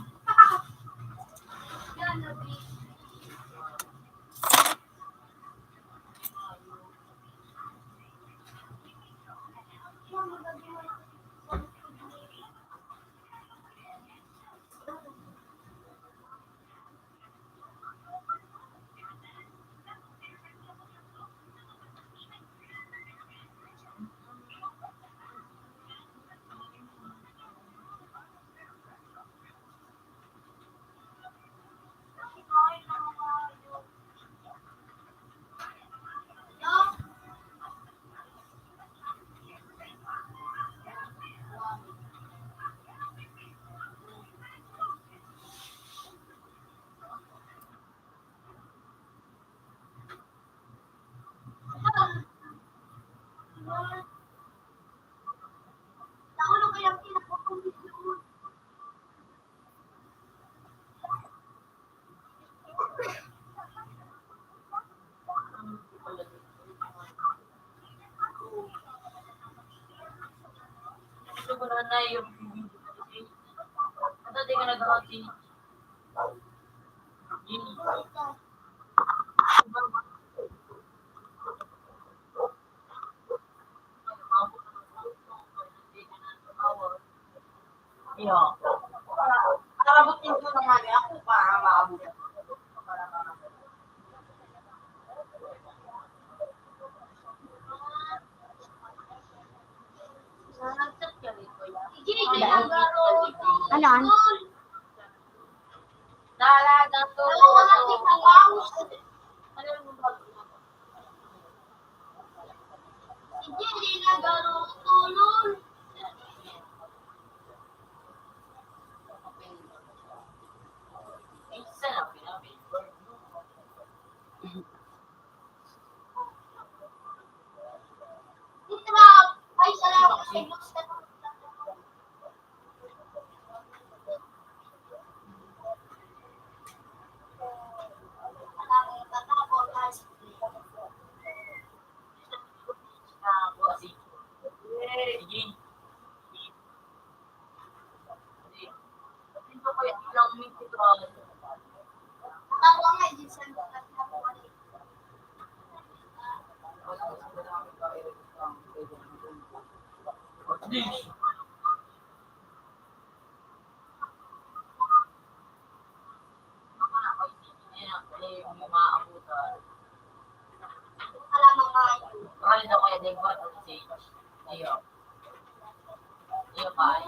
Gusto ko na yung di ka nag-hoti. Yeah. Narabutin ko naman ako para maabot. Ano? Dalaga to. Hindi nagaro tulol. Isa lang pinapin. Itrap. Ay, salamat sa gusto. Tawa nga din sa alam mga Kali na kaya din ba ito si Iyo. Iyo pa ay.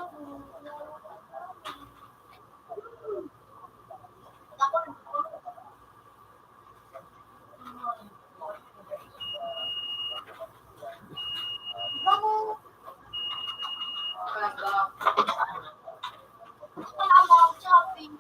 shopping.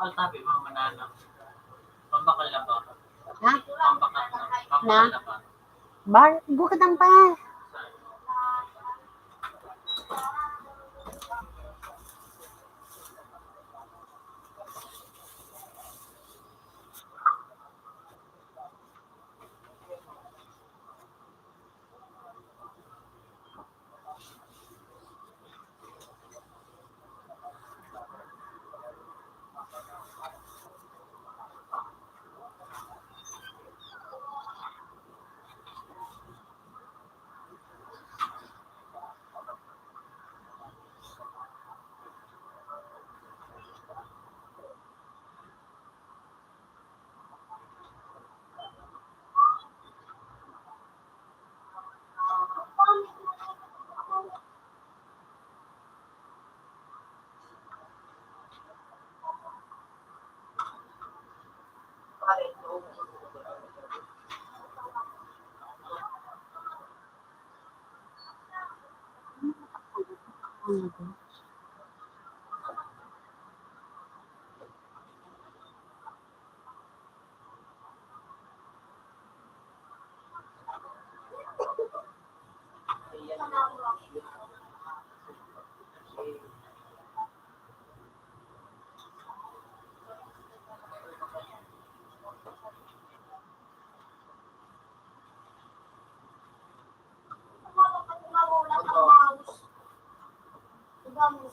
Bakal tabi mga manana. Pambakal na ba? Ha? Pambakal na. Pambakal na ba? Bar, bukod ang pa.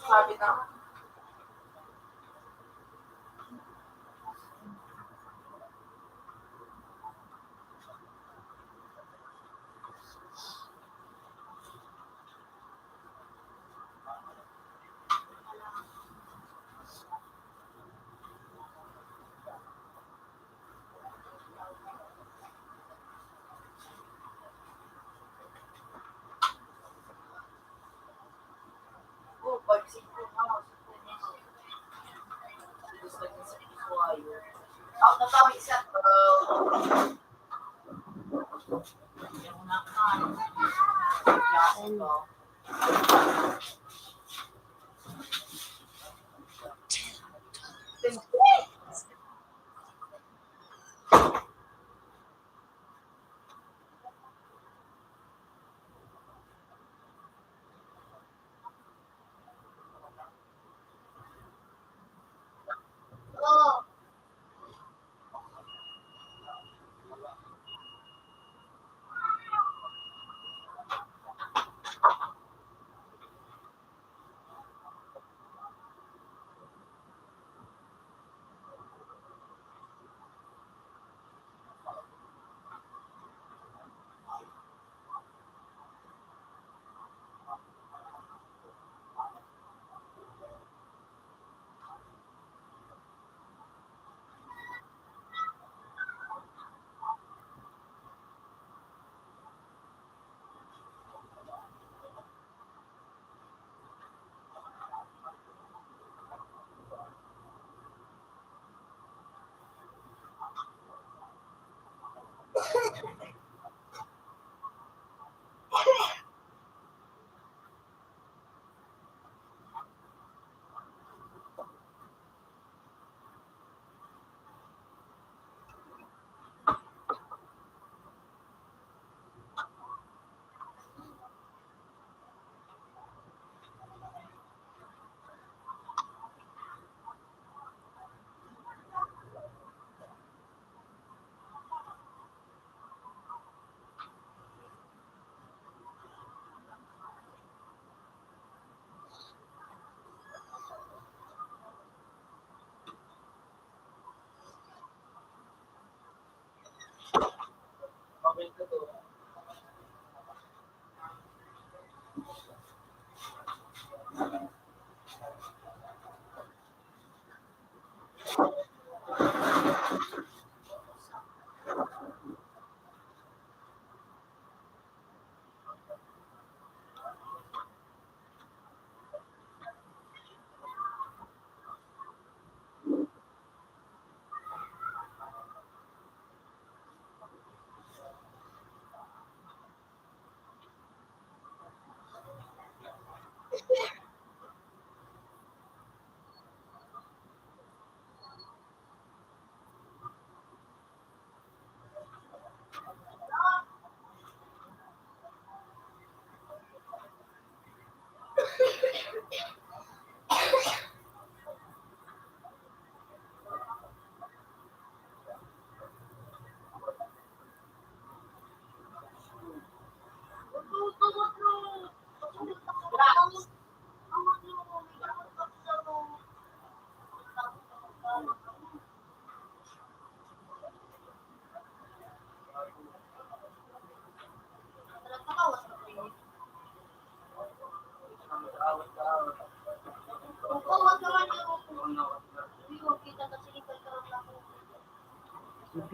Sabi na. Oh, pag-sipro na. Ako na sabi siya. Yung nakan.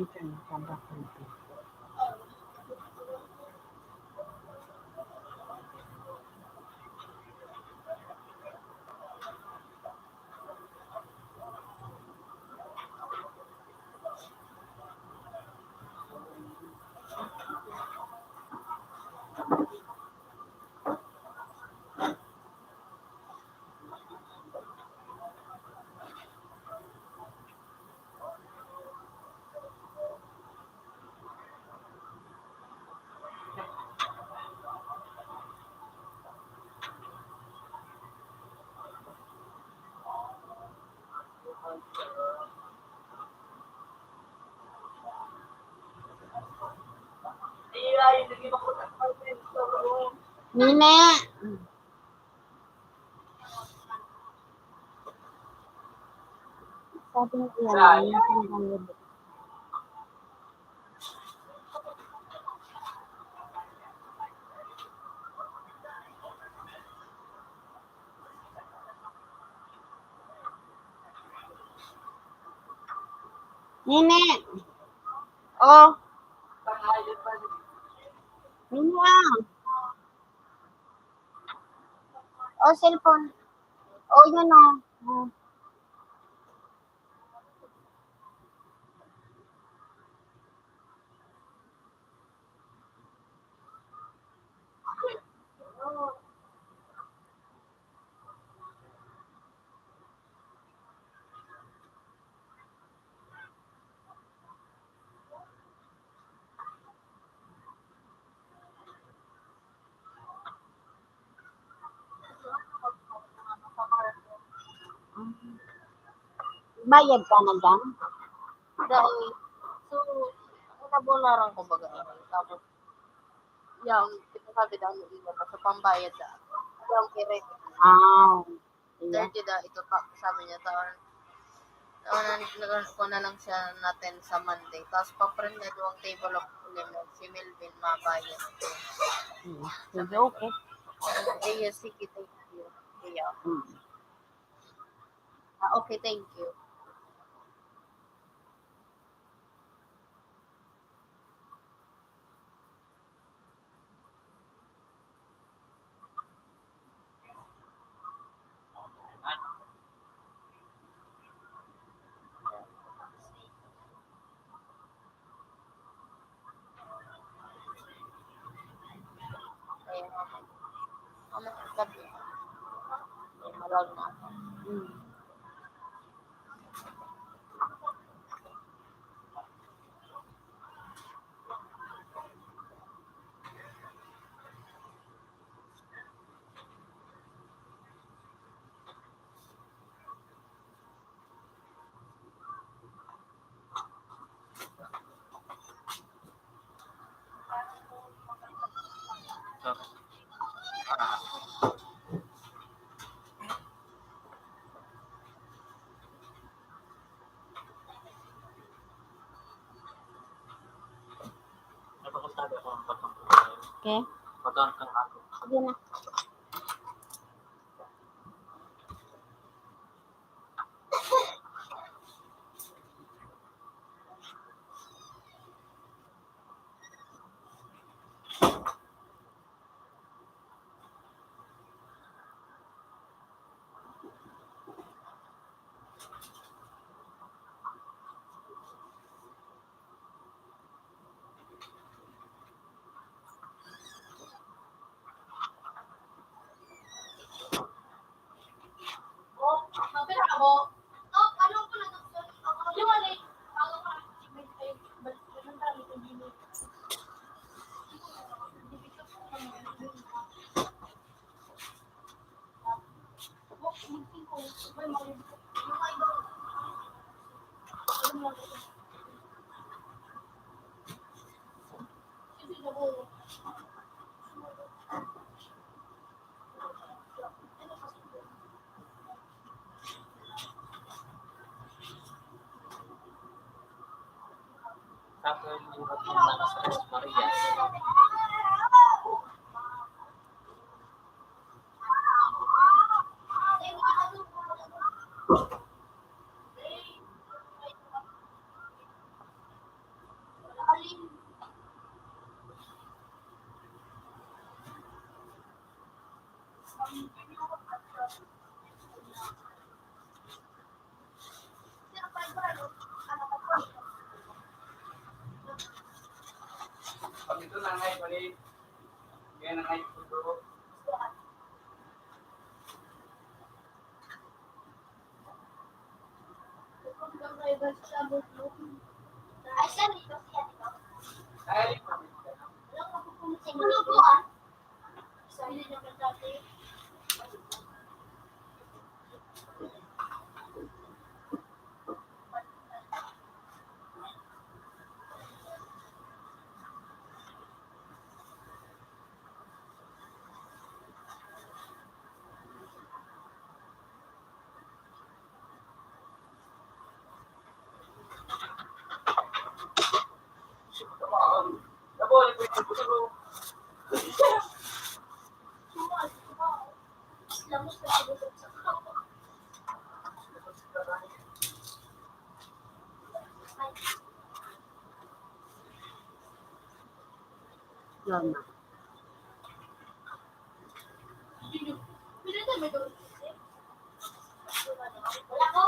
picture niya sa background. Nina! Sabi niya yan, yung panggamit. Nene! Oh! Nina! Oh, cellphone. Oh, yun o. Oh. Bayad ka na dyan? Dahil, so, nabularan ko baga. Tapos, yung, sabi daw yung iba pa sa pambayad da. Yung kirek. Ah. 30 da, ito pa, sabi niya, taon ko na lang siya natin sa Monday. Tapos, paprint na doon table of limit. Si Melvin mabayad. Sige, okay. Eh, yes, sige, thank you. Yeah. Okay, thank you. Kaya, gabi. Malag na. Napakastado ko ang patong. Okay? Patong kang ako. Sige na. Tapos yung papunta na sa Las Marias. Pag ito nanay, balik. Kaya nanay, ito. Ay, siya dito, siya dito. Ay, Siguro po ah. So, yun yung dati. nabalik ko yung puso. Lamos na siguro sa kapwa. Yun na. Pinatay mo ito. Wala ko.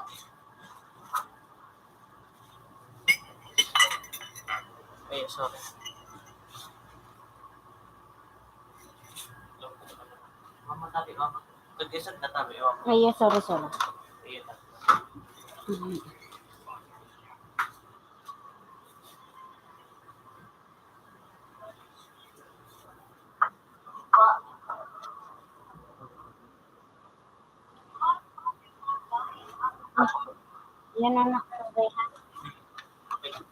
Ay, sorry. Mama tabi, mama. Tag-isang na tabi, mama. Ay, sorry. Ayun na. Mhm. Yan na na.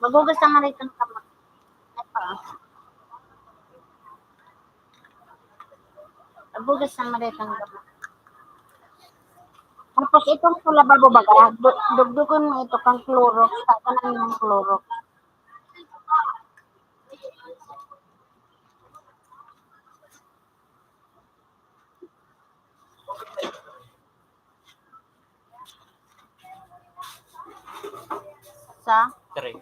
Magugas na nga rin ng kamay. Magugas na nga rin ng kamay. Tapos itong kulababo baga, dugdugon mo ito kang Clorox, tatanan yung Clorox. Sa 3.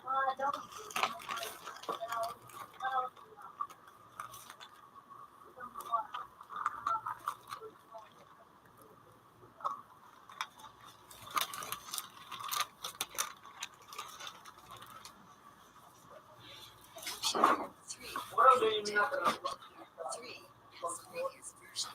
Computer 3. Walang ganyan na talaga. 3 is previous version.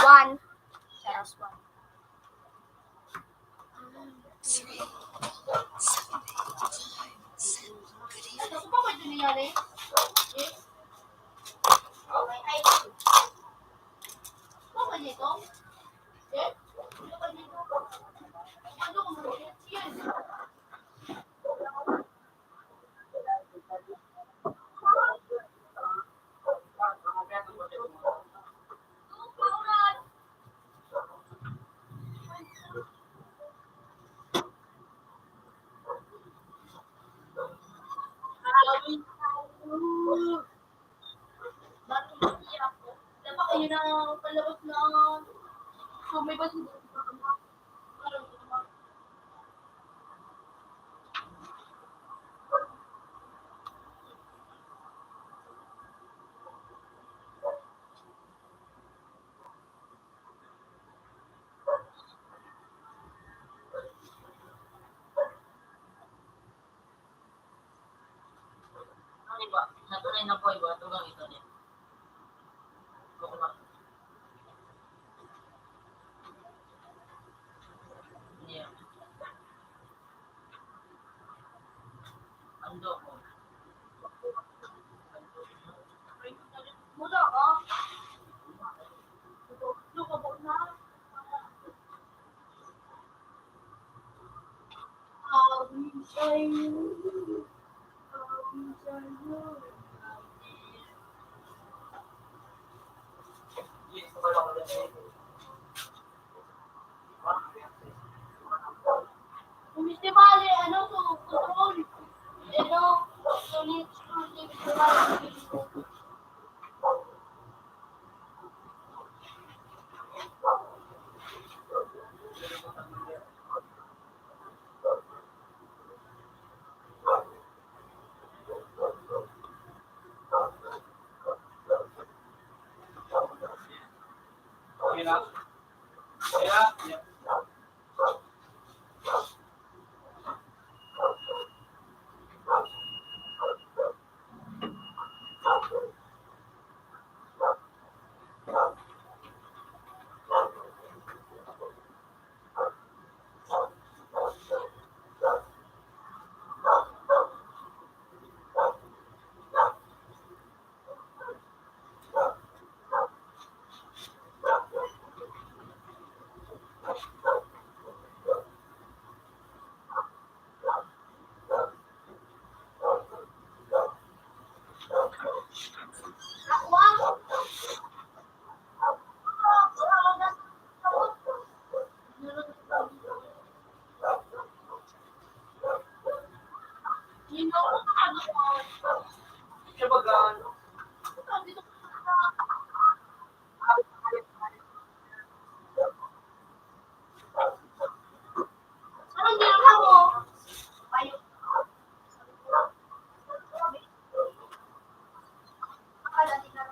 One. Sarah, one. 3. 75 cent. Good evening. Ano pa ba ito nangyari? Ay. Ano ba dito? Ano ba dito? Ano ko mo? Yan. Bakit hindi ako? Dapat ko Ayun na, palabas na. So, may ba Ano ba? Natunay na po iba. Ito lang ito niya. Yeah. Ando ko. mula ka? Lukabok na. Sa'yo. Sa'yo. Mr. Bale, ano to? Control. Ano? Solid. Mr. Bale. Okay na. Kaya, siya ba gaano? Anong ginawa mo? Ayun. Akala nila.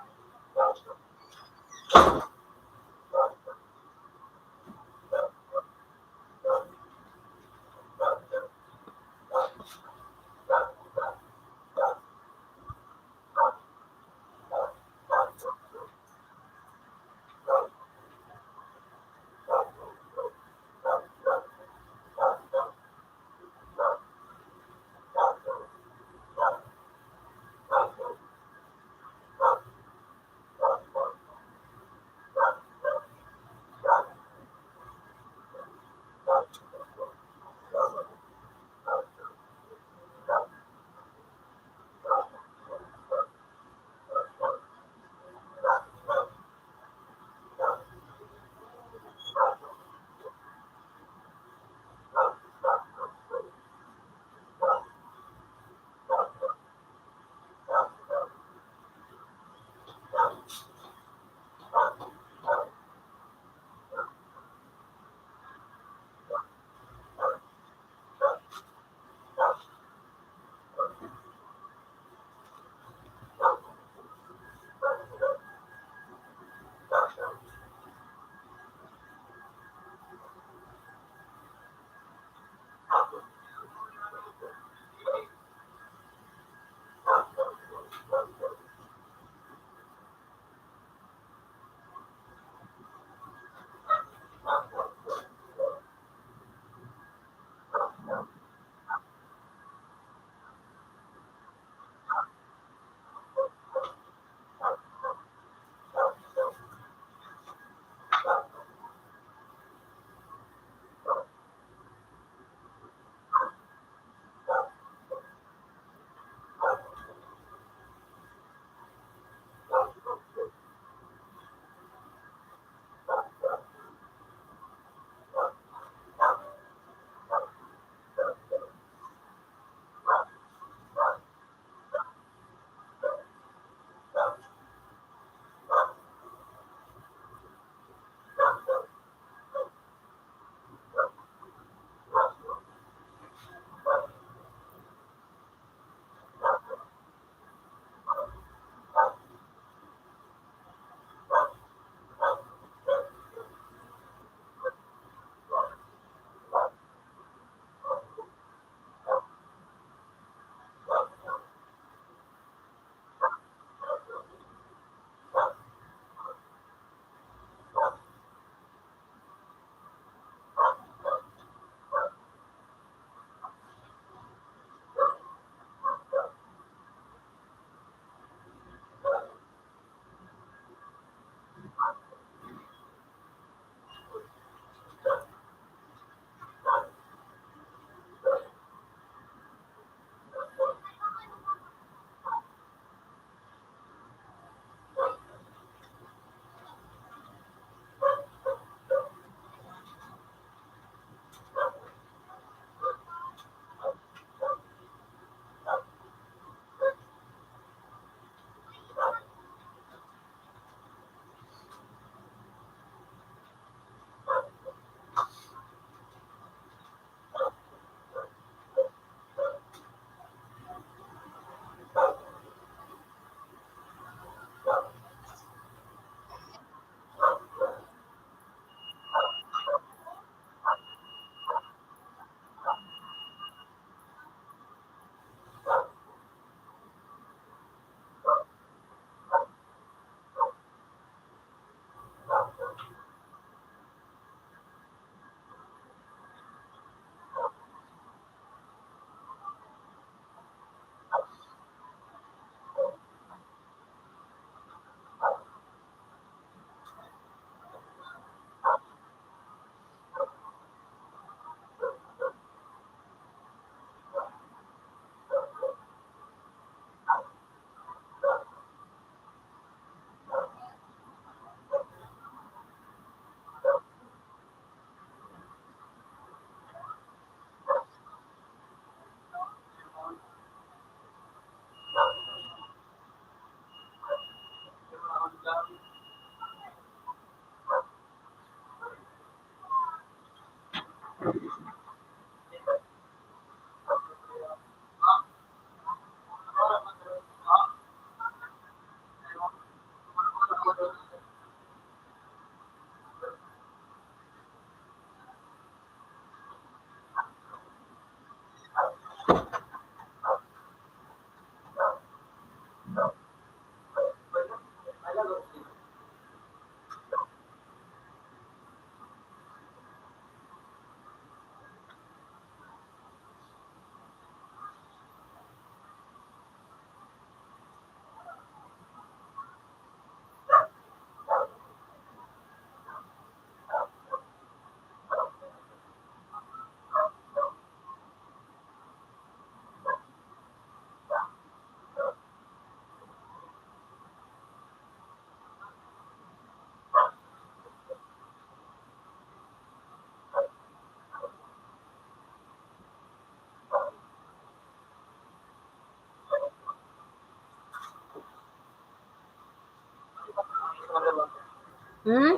Hmm?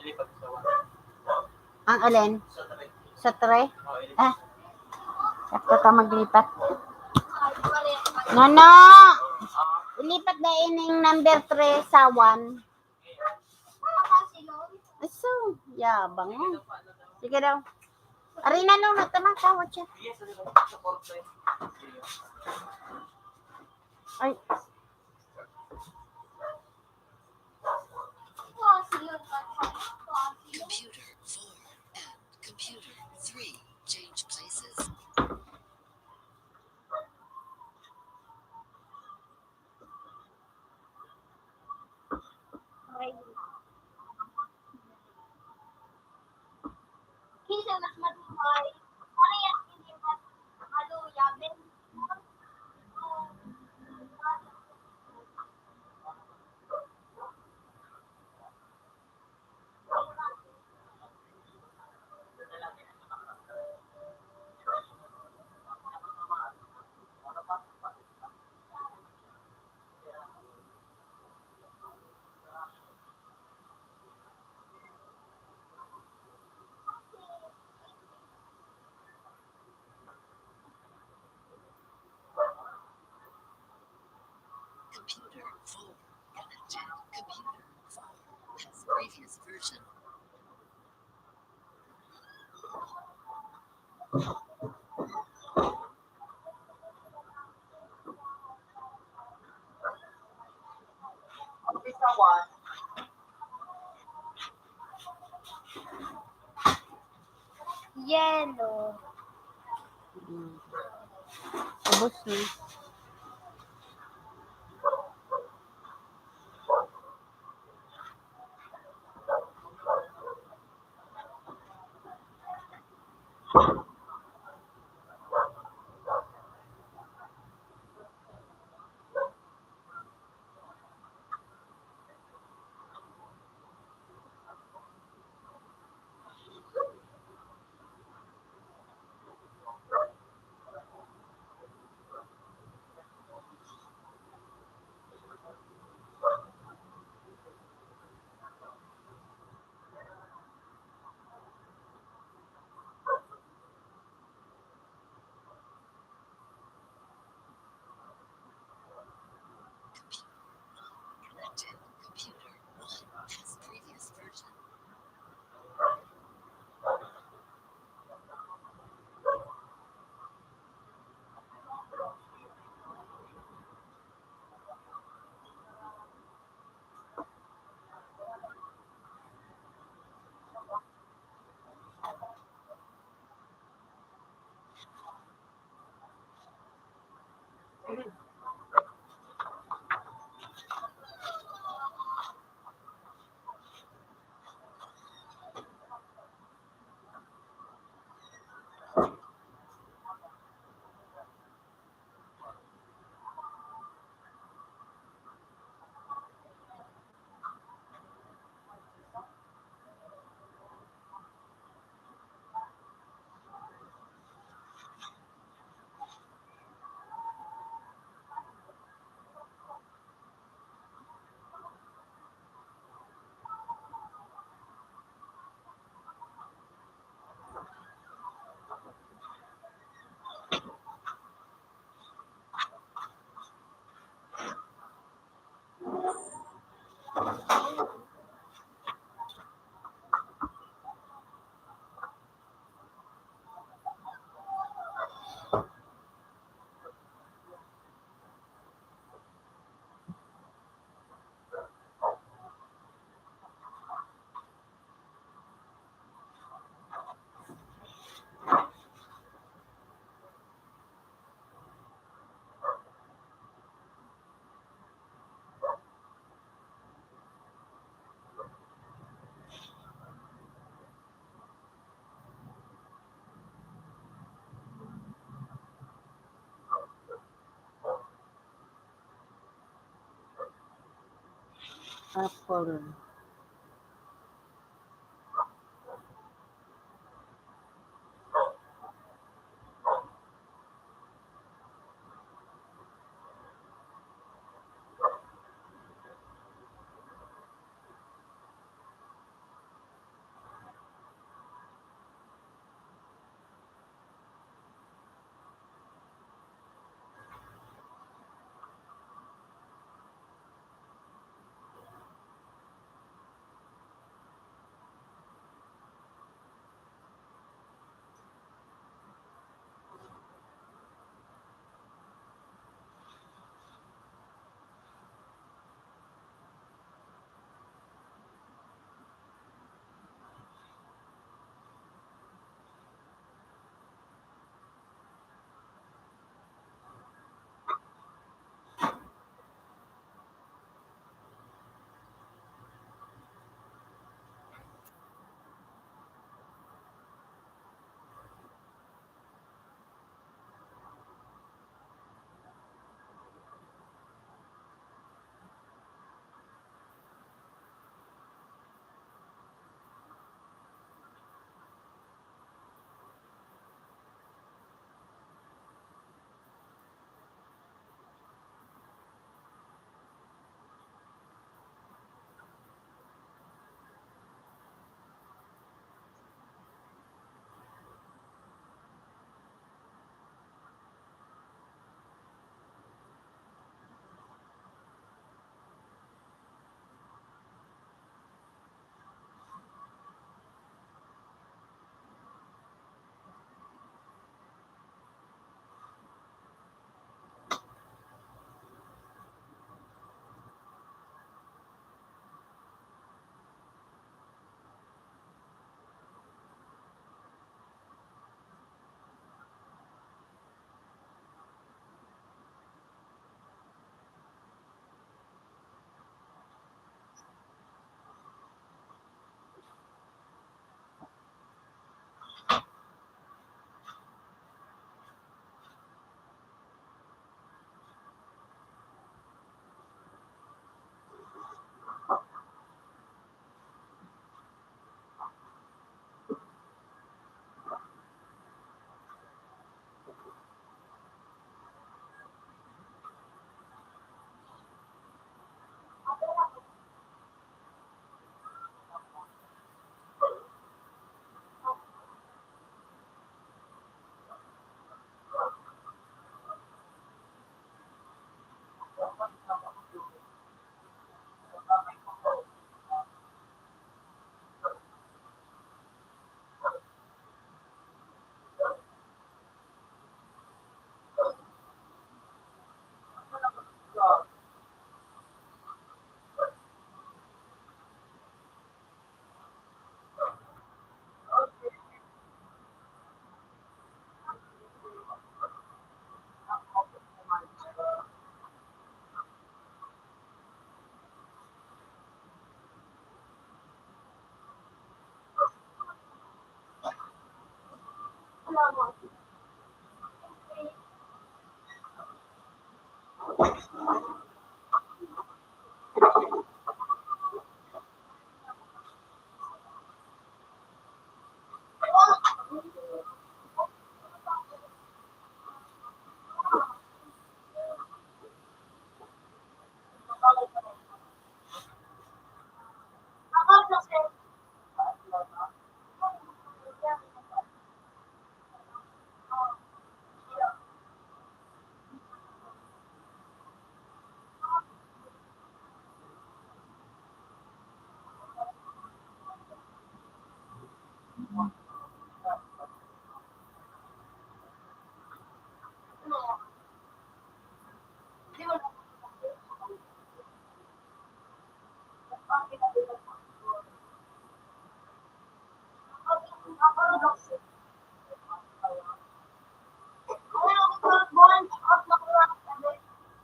Ilipat sa Ang alin? sa tabi. Sa tray? Oh, ilipat. Ah, ako ka maglipat. Nono! Ilipat na ining number 3 sa 1. Aso, yabang mo. Sige daw. Arina no, natamang kawat siya. Yes, sa korte. Ay, Computer 4 and computer 3 change places. Kinsa mas maduhay? Ano yan? Hindi mas maluyabin? Computer 4 connected. Computer 4 has previous version. Umpisa 1. Yellow. ubos na. Connected. Computer 1 has previous version. Apple.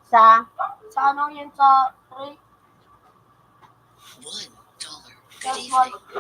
Sa Sa ano yun sa tray? $1. Good evening.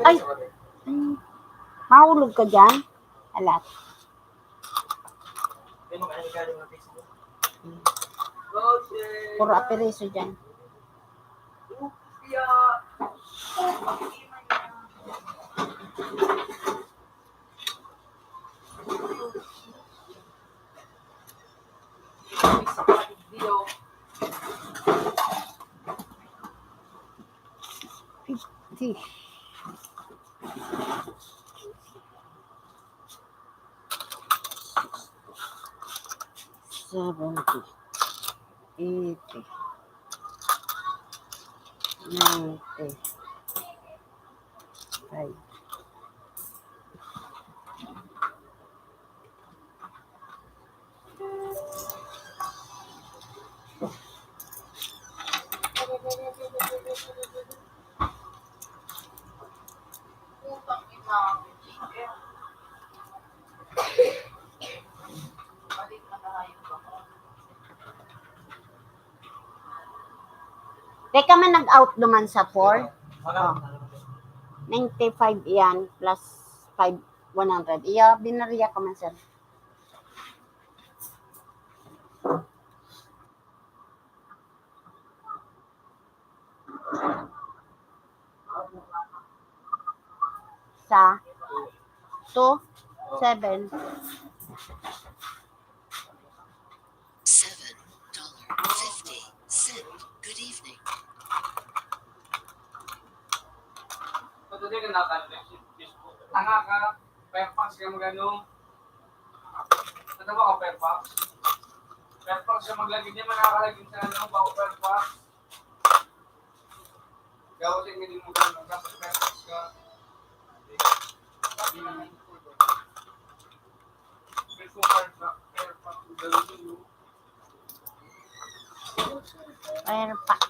Ay, mahulog ka dyan? Alat. Puro aperiso dyan. Fifty. 70, 80, 90, 5, Kaya ka man nag-out naman sa 4. Oh. 95 yan plus 5, 100. Iya, binariya ka man, sir. Sa 2, 7. $7.50. Good evening. Patuloy ka nakakalimutan. Tanga ka. Fairfax ka magano. Ano ba ka Fairfax? Fairfax siya maglagay niya. Manakalagin sa ano. Bako Fairfax. Gawin siya hindi mo gano'n. Kasi Fairfax ka. Fairfax.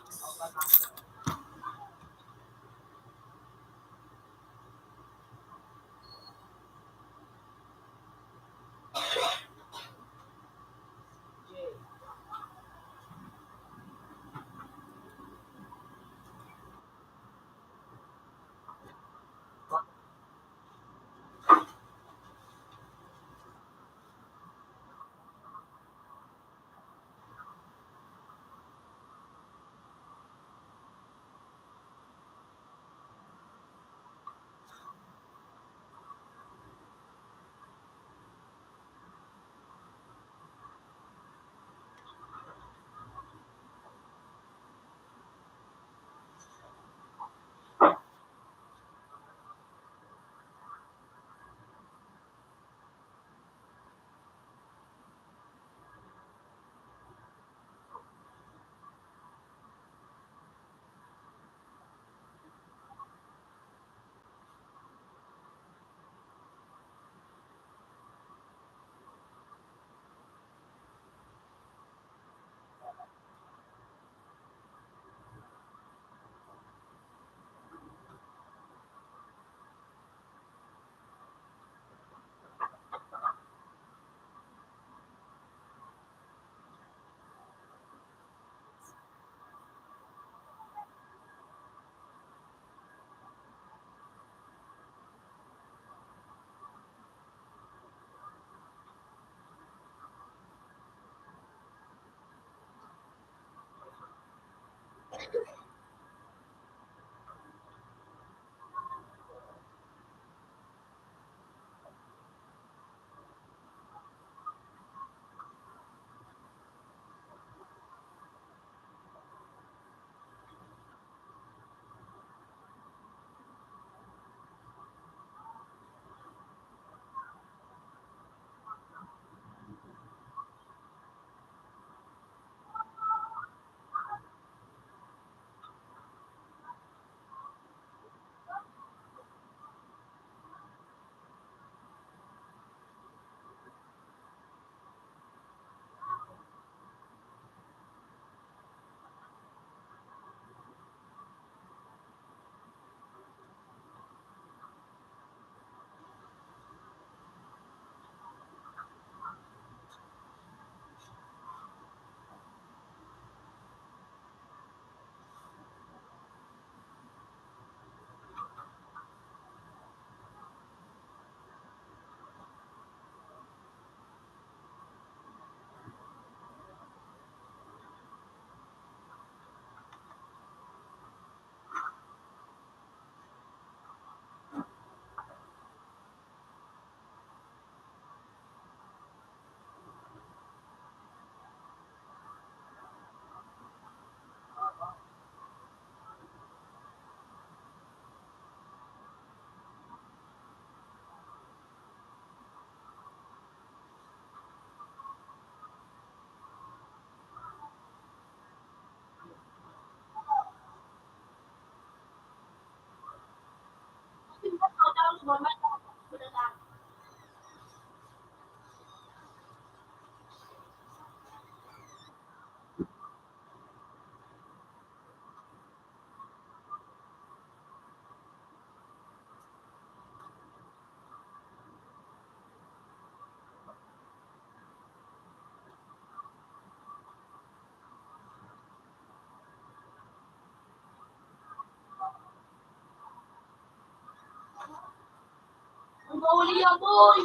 Huli yan, boy!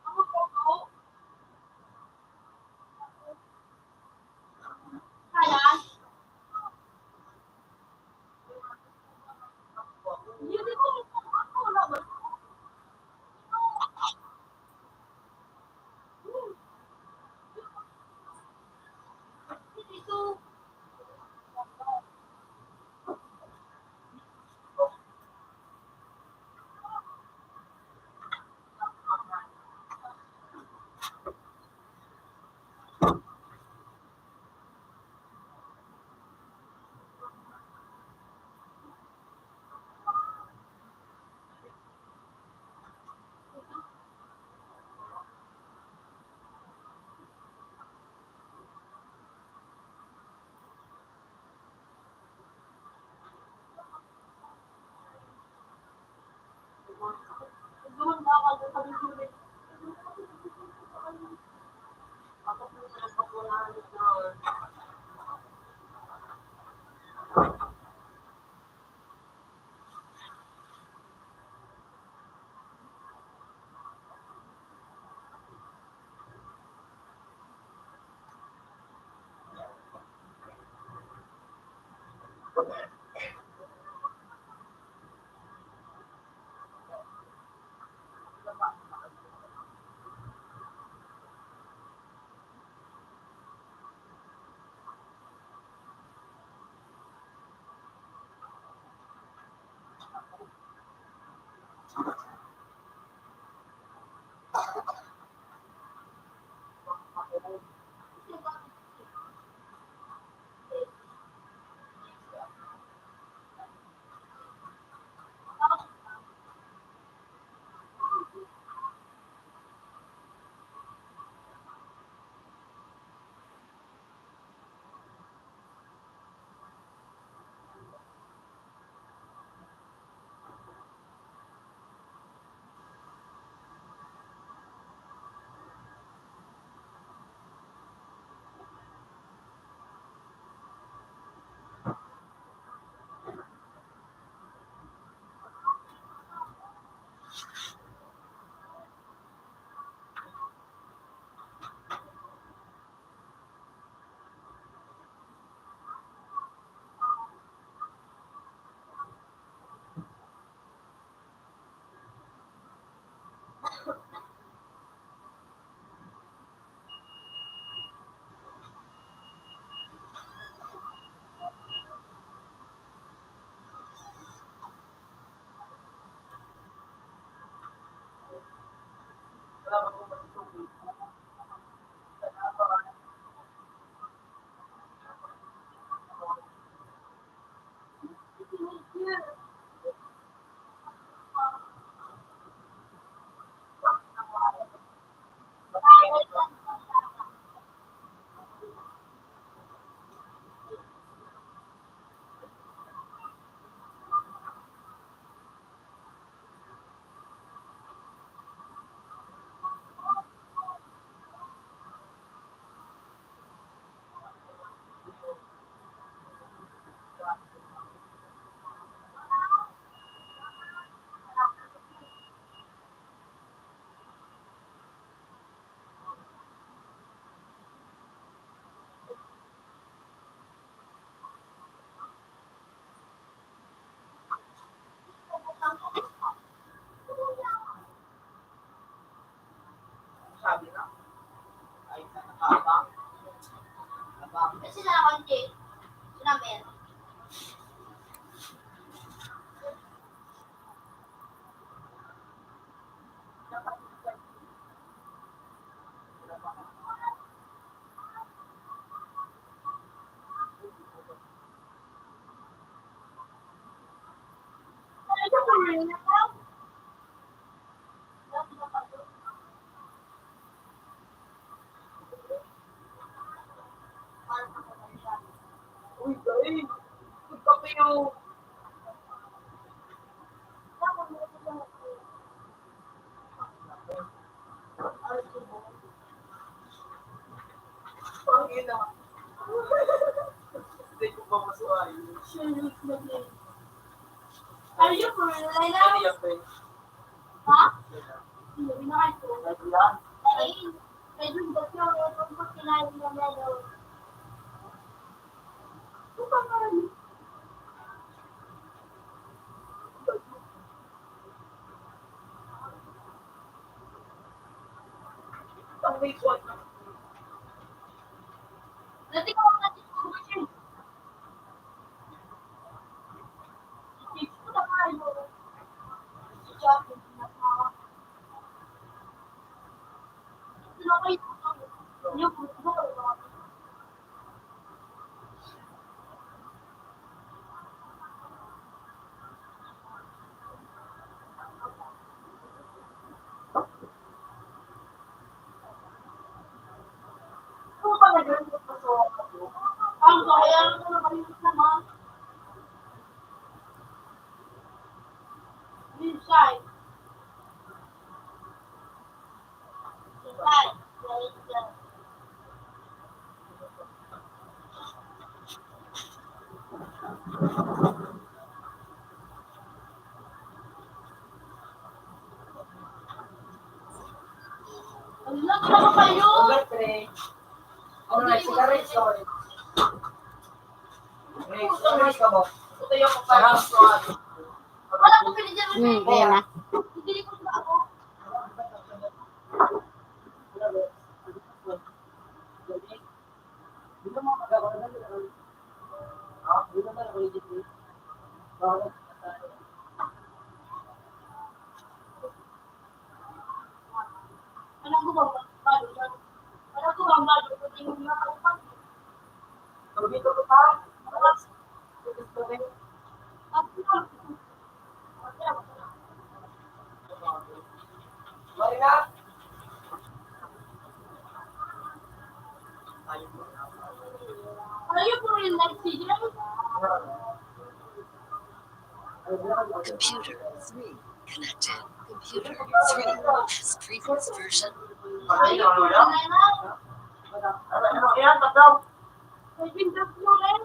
Ano po po? Kaya? Hindi ko wala ba? Ito. Gumanda ka sa sabi-sabi. Ako po sa nagpapunahan na sabi na. Ay, nakakabang. Abang. Kasi sila konti. Sila meron. Uy, guys. Magkape yung... Pangina. Hindi ko pa masuhay. Are you po nilay na. Ha? Hindi na kayo. Dahil, medyo dati ako kung kinain na meron. Ano ba naman? Dati ko natin kung kasi. Hindi ko na kayo. Shopping na pa. Sino kayo? Yung football. Ano ba nagawin ko pa sa ang bayan ko na balimus naman. Inside. Inside. Ang laki na ba kayo? Ito yung parang Wala ko pinidyan mo. Ayan na. Hindi ko ba ako? Alam ko ba? Alam ko ba? Hindi mo nakalipan. Ayaw po rin nag-CJ. Computer 3 connected. Computer 3 has previous version. Ayaw po rin na. May pintas mo rin.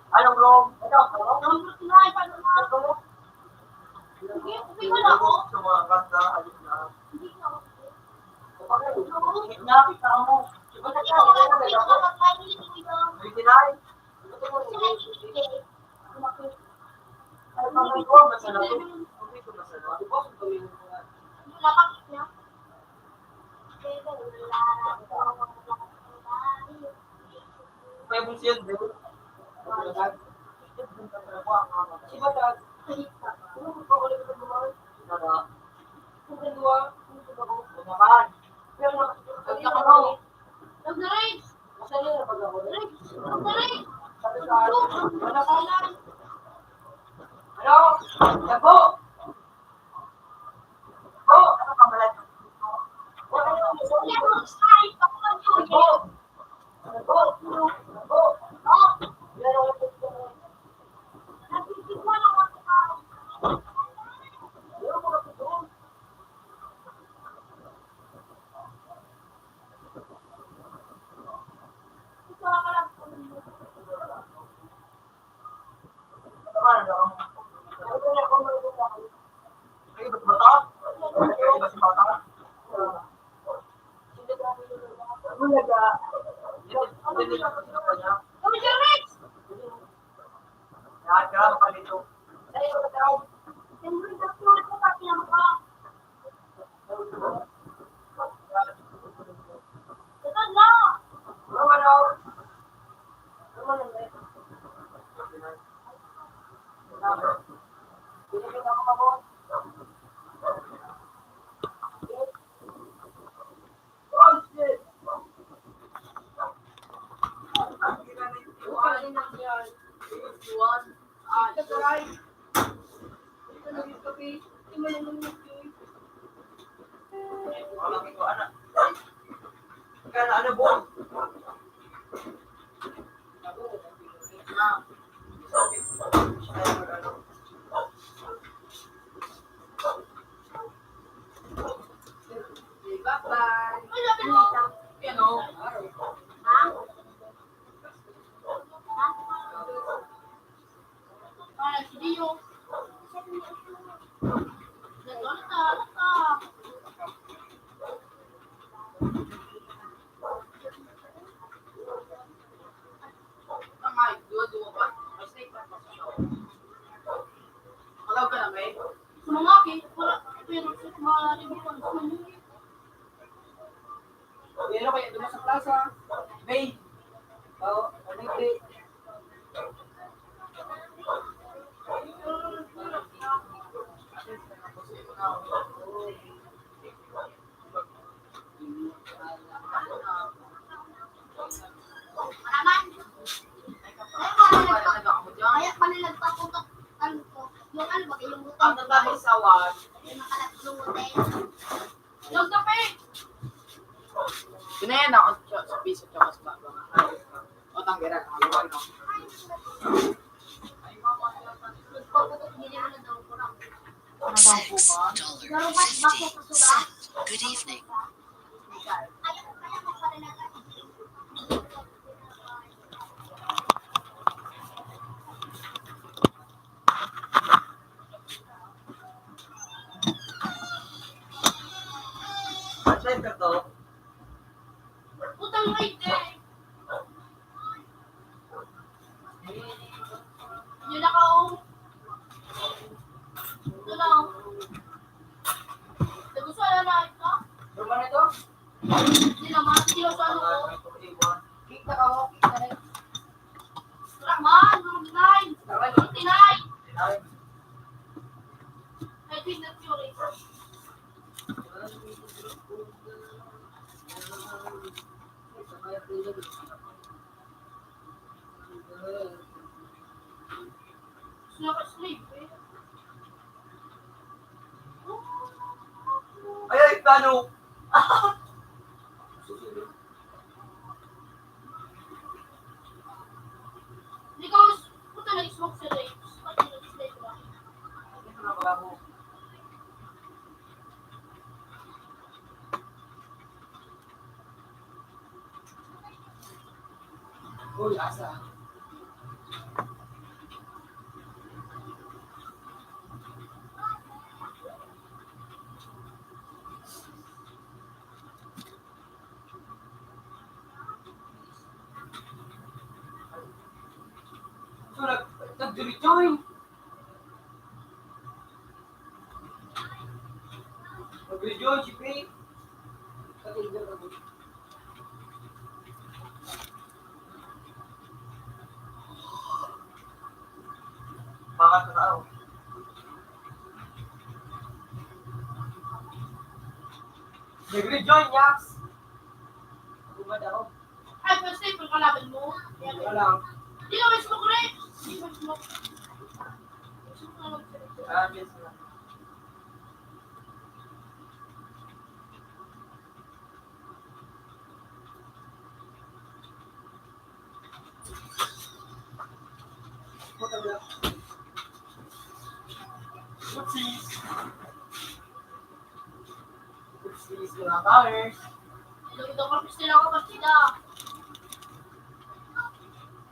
Ayaw bro. Ang sinahay pa naman. Sige, umiwan ako. Sumakas na, alis na. Hindi na ako. Nakit na mo. Hindi ako nakapagkain ng ito. May tinay. Ay, pamay ko, masarap to. Hindi ko masarap. May bunsiyan, di ba? Si Batag. Ano ko ulit ko naman? Nada. Kung dalawa, kung naman. Pero nagkakano. Nag-rage! Masaya na pag ako. Nag-rage! Sabi sa akin, wala ka lang. Ano? Yabo! Oh, ano ka malat? Wala ka lang. Yabo! Yabo! Yabo! Ah! Meron ako dito. Nagtitipuan ako sa tao. Meron ko na dito. Ito ako lang. Tama na daw. Ano na ako marunong? Ay, ba't bata? Ay, ba't bata? Bulaga. Hindi nila ko sino pa niya. Kami siya, Rex! Lahat ka, mapalito. Ay, ba't tao? Siyempre, nagtulit ko pati ang mukha. Ito na! Ano ano? Ano ano? Binigyan ako ka mo. Oh, shit! Ano po? Ay, sabi mo! Ano? Oh, ano yung Kaya pa nila nagpaputok. Ano ko? Yung ano ba? Yung buto. ang nagbabi sa wan? Yung nakalat yung hotel. Yung kape! Pinayan ako sa piso tsaka sa baba. O, tanggiran. Ayaw no? Nagpaputok hindi mo na daw ko lang. $6.50. Good evening. Kaya mo pa rin At ka to? Putang wait eh. Yun ako. Ito lang. Nagustuhan na ito? Yung man ito? Hindi naman. Sinusuan ko. Kick na ka mo. Kick na rin. Raman. Durog 9. 29. I think that's your reason. Sleep eh. Ay, plano! Hindi ka puta nag-smoke sila eh. Pati nag-sleep ba? Ito na pala mo. Uy, asa? So, nag-join. Nag-join si Pete. Mga tao. Nag-rejoin, Yaps. Ako ba daw? Ay, first day, pag kalaban mo. Wala lang. Hindi ka may smoke rin. Hindi ka may smoke. Smoke na lang. Yes na. Oopsies! Oopsies, mga powers! Ito ka, pistol ako, partida.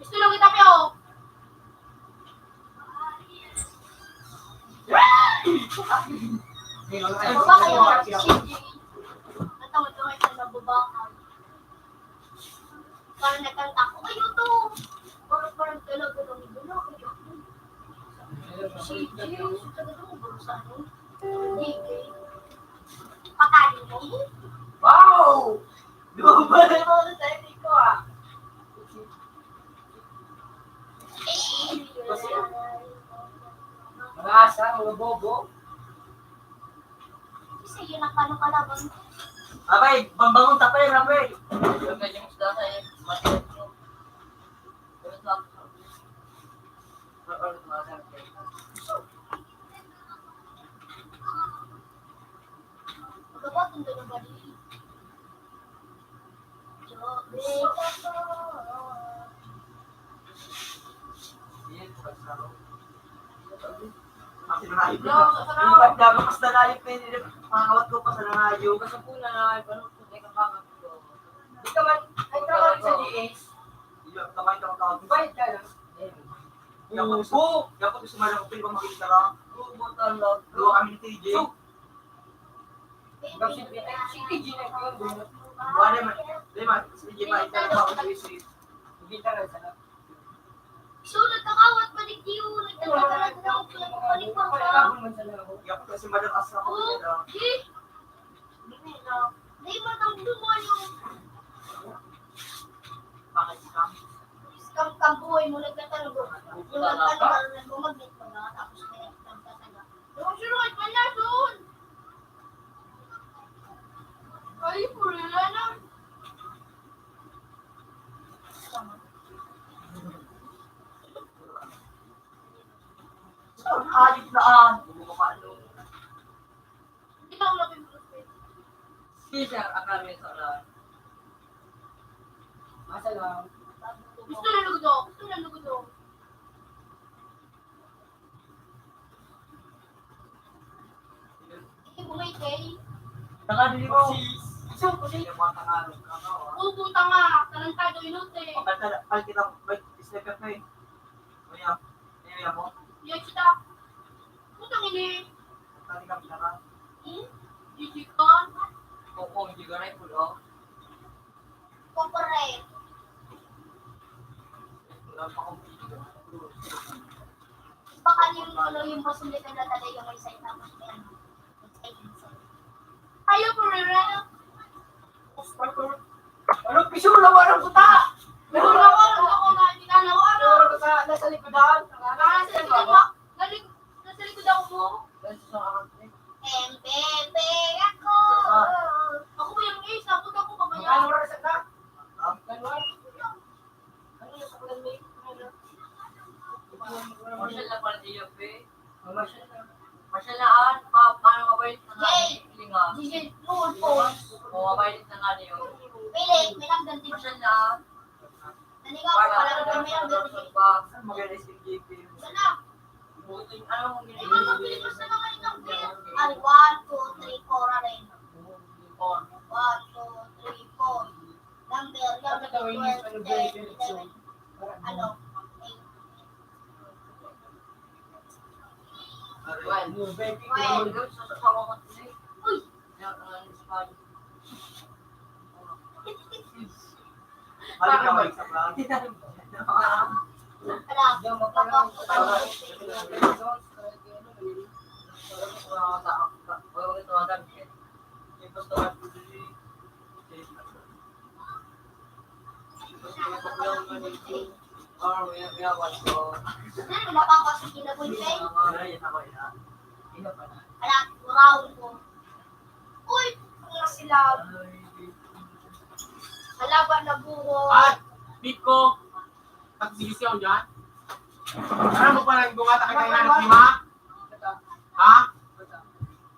Pistol lang kita, Pio. Baba kayo, CG. Natawad-tawad sa nababakan. Parang nagkanta ko, kayo to. Parang talaga lang ito. CG, talaga mo ba sa ano? DK. Patali mo? Wow! Double mo sa technique ko ah! Mga asa, mga bobo. Kasi yun ang paano kalaban. Abay, bambangong tapay, abay! Yung kanyang isda sa matigat nyo. Pero sa Magkabatong doon ang bali. Sinanayip ko na. Yung pagdago mas nanayip na yun. Pangawat ko pa sa nanayip. Kasi po na paano kung may kapangat ko. Di ka man, ay tawag sa GH. Iya, kamay ka tawag. Bayad ka lang. Dapat po, dapat gusto man ako pwede bang makikita ka. Bubutan lang. Luwa kami ni TJ. Si TG na yun. Buwan naman. Si TJ pa, ito na ako sa isi. Hindi ka rin sa So, nagkakawat balik niyo. Nagkakawat na ako. Balik pa ka. Dapat kasi madalas ako. Oo. Di ba nang dumaan yung... Bakit ka? Kambuhay mo nagkatalago. Yung nagkatalago, bumaglit mo na, tapos may nagkatalago. Yung suruhat man na doon! Ay, pula na. Alit na ah. Hindi ka ulapin mo. Sisa ang kami sa oras. Masa lang. Gusto na lugo daw. Gusto na lugo daw. Hindi bumay kay. Nakadili mo. Isa ko siya yung mga tangalog ka na. Pupunta nga. Talantado inute. Pag kita, step up eh. Kaya, kaya mo, Yan kita. Putang ini. tadi ka pinaka. Jijikan. Oo, hindi ka na ipulo. Corporate. Wala pa akong video. Baka yung masulit na talaga yung may side tapos may ano. Ayaw po rin. Ano, pisuro na walang puta! Pero ako na, hindi ka nawa. Pisuro ka sa, nasa likodan. Nasa likod ako mo. Nasa sa akin. Bebe ako. Ako ba yung ace? Napot ako pa ba yan? Ano oras na? Ano yung sa kulan mo? Marshall na pala niyo, pe. Marshall na an, paano mabait na nga Yay! ni nga. Gigil, noon po. O mabait na nga niyo. Pilit, may nagdantin. Marshall na an, Nanigaw ko pala rin may nagdantin. Saan magaling si JP? Sana. buting ano mong Ikaw ang Pilipinas na naman ikaw. Ay, 1, 2, 3, 4 na rin. 1, 2, 3, 4. Number, number 12, 10, 11. Ano? 8. Well, sasawa ko sila. Uy! Balik ka balik sa plan. Ala, wala pa ako sa kinaboyfriend. Ala, round ko. Uy! Ano sila? Halaban na buho. At, Pico, tagsisigaw dyan. Ano mo pa nang bungata kay tayo ng lima? Ha?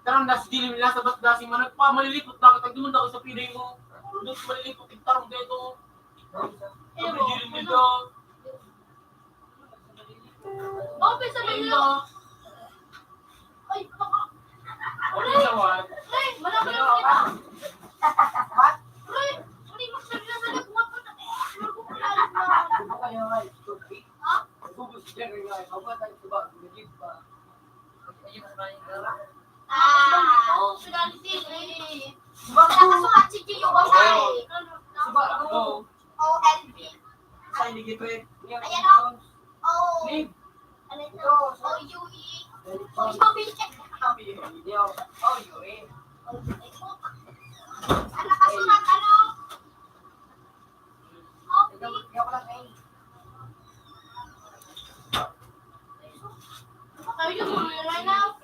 Tarang nasa dilim nila sa basdasi mo, nagpamalilipot na kita, dumunda ko sa piday mo. Doon malilipot, tarong dito. Sabi dilim nila. Open sa nila. Ay, baka. Ano sa one? Ay, malaki lang kita. What? Ay, hindi magsabi na sa nagbuhat ko na. Magbubulaan na. Ha? Oh, finality. Nakasuhat si Gio Basay. OLB. Sa hindi kita eh. Ayan o. Oh. Ano ito? OUE. Ano nakasulat? Ano? Sabi niyo po right now?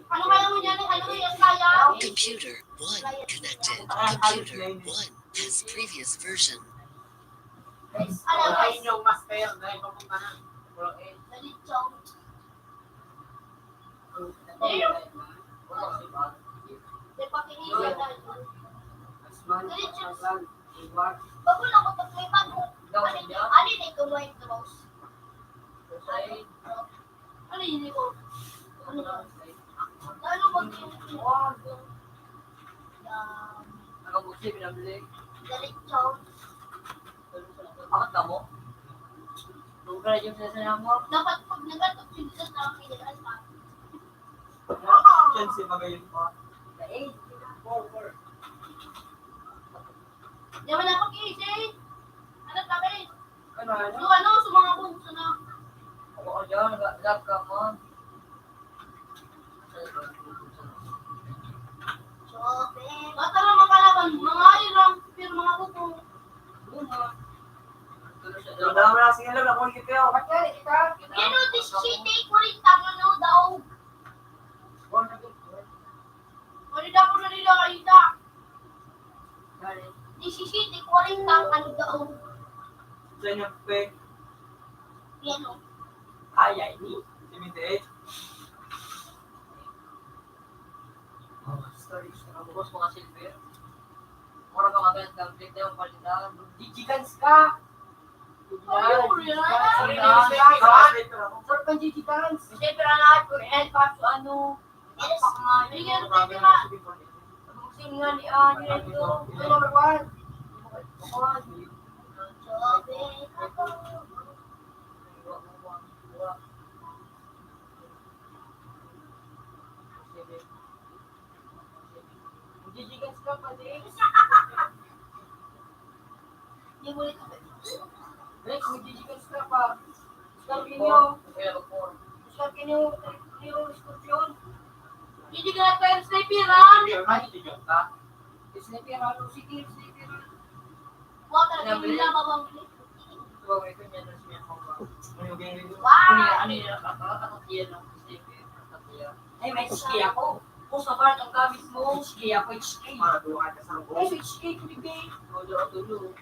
Ano kaya mo dyan? Ano yung kaya? Computer 1 connected. Computer 1 has previous version. Ano guys? yung master dahil papunta na. Nalitsong. Di pa kinisa na. Nalitsong. Bago lang ako pag may bago. Alin ay kumain cross? Ano yun ko? Ano ba? Lalo mag-iwan. Nakabusi, pinabili. Nalitsong. Bakit ka mo? Lugar yung sinasabi mo. Dapat pag nagatok sila sa akin, nila sa akin. Yan si Magayon pa. Di ba na pag-iisip? Ano kami? Ano? Ano, sumanga po sa na. Oo, dyan, nag-love ka mo. Bata lang mga kalaban, mga ilang, pero mga sige lang, nakulit kayo. Matali, kita. Yan o, this city, kulit tangan no, daw. Kulit ako na nila kaita. This city, kulit tangan daw. Sa inyo, pe. Yan o. Kaya, ini. 78. Storage na Bukos mga silver. Mura ka magandang complete na yung palitan. Digigans ka! Ayun, yan. Sarap ang Digigans! Siyempre na lahat ko rin. Kaso ano. Yes. Pak nga. Bigyan ko tayo ka. Magsim nga ni Nito. Number 1. Sabi ako. Digigans ka pa din. Hindi mo ito. Rex, Digigans ka pa. Scorpion nyo. Scorpion nyo. Yung scorpion. Hindi ka na tayo sniperan. Digigans ka? Sniper, ano? Sige, sniper. Water, hindi na babang. Ito niya na siya ako. Wow! Ano yun? Kakatiyan ng silver. Ay, may ski ako. Kung sa part ang gamit mo, Ski ako, ski. Maraduhan ka sa ay, may ski ko bigay. Tulo.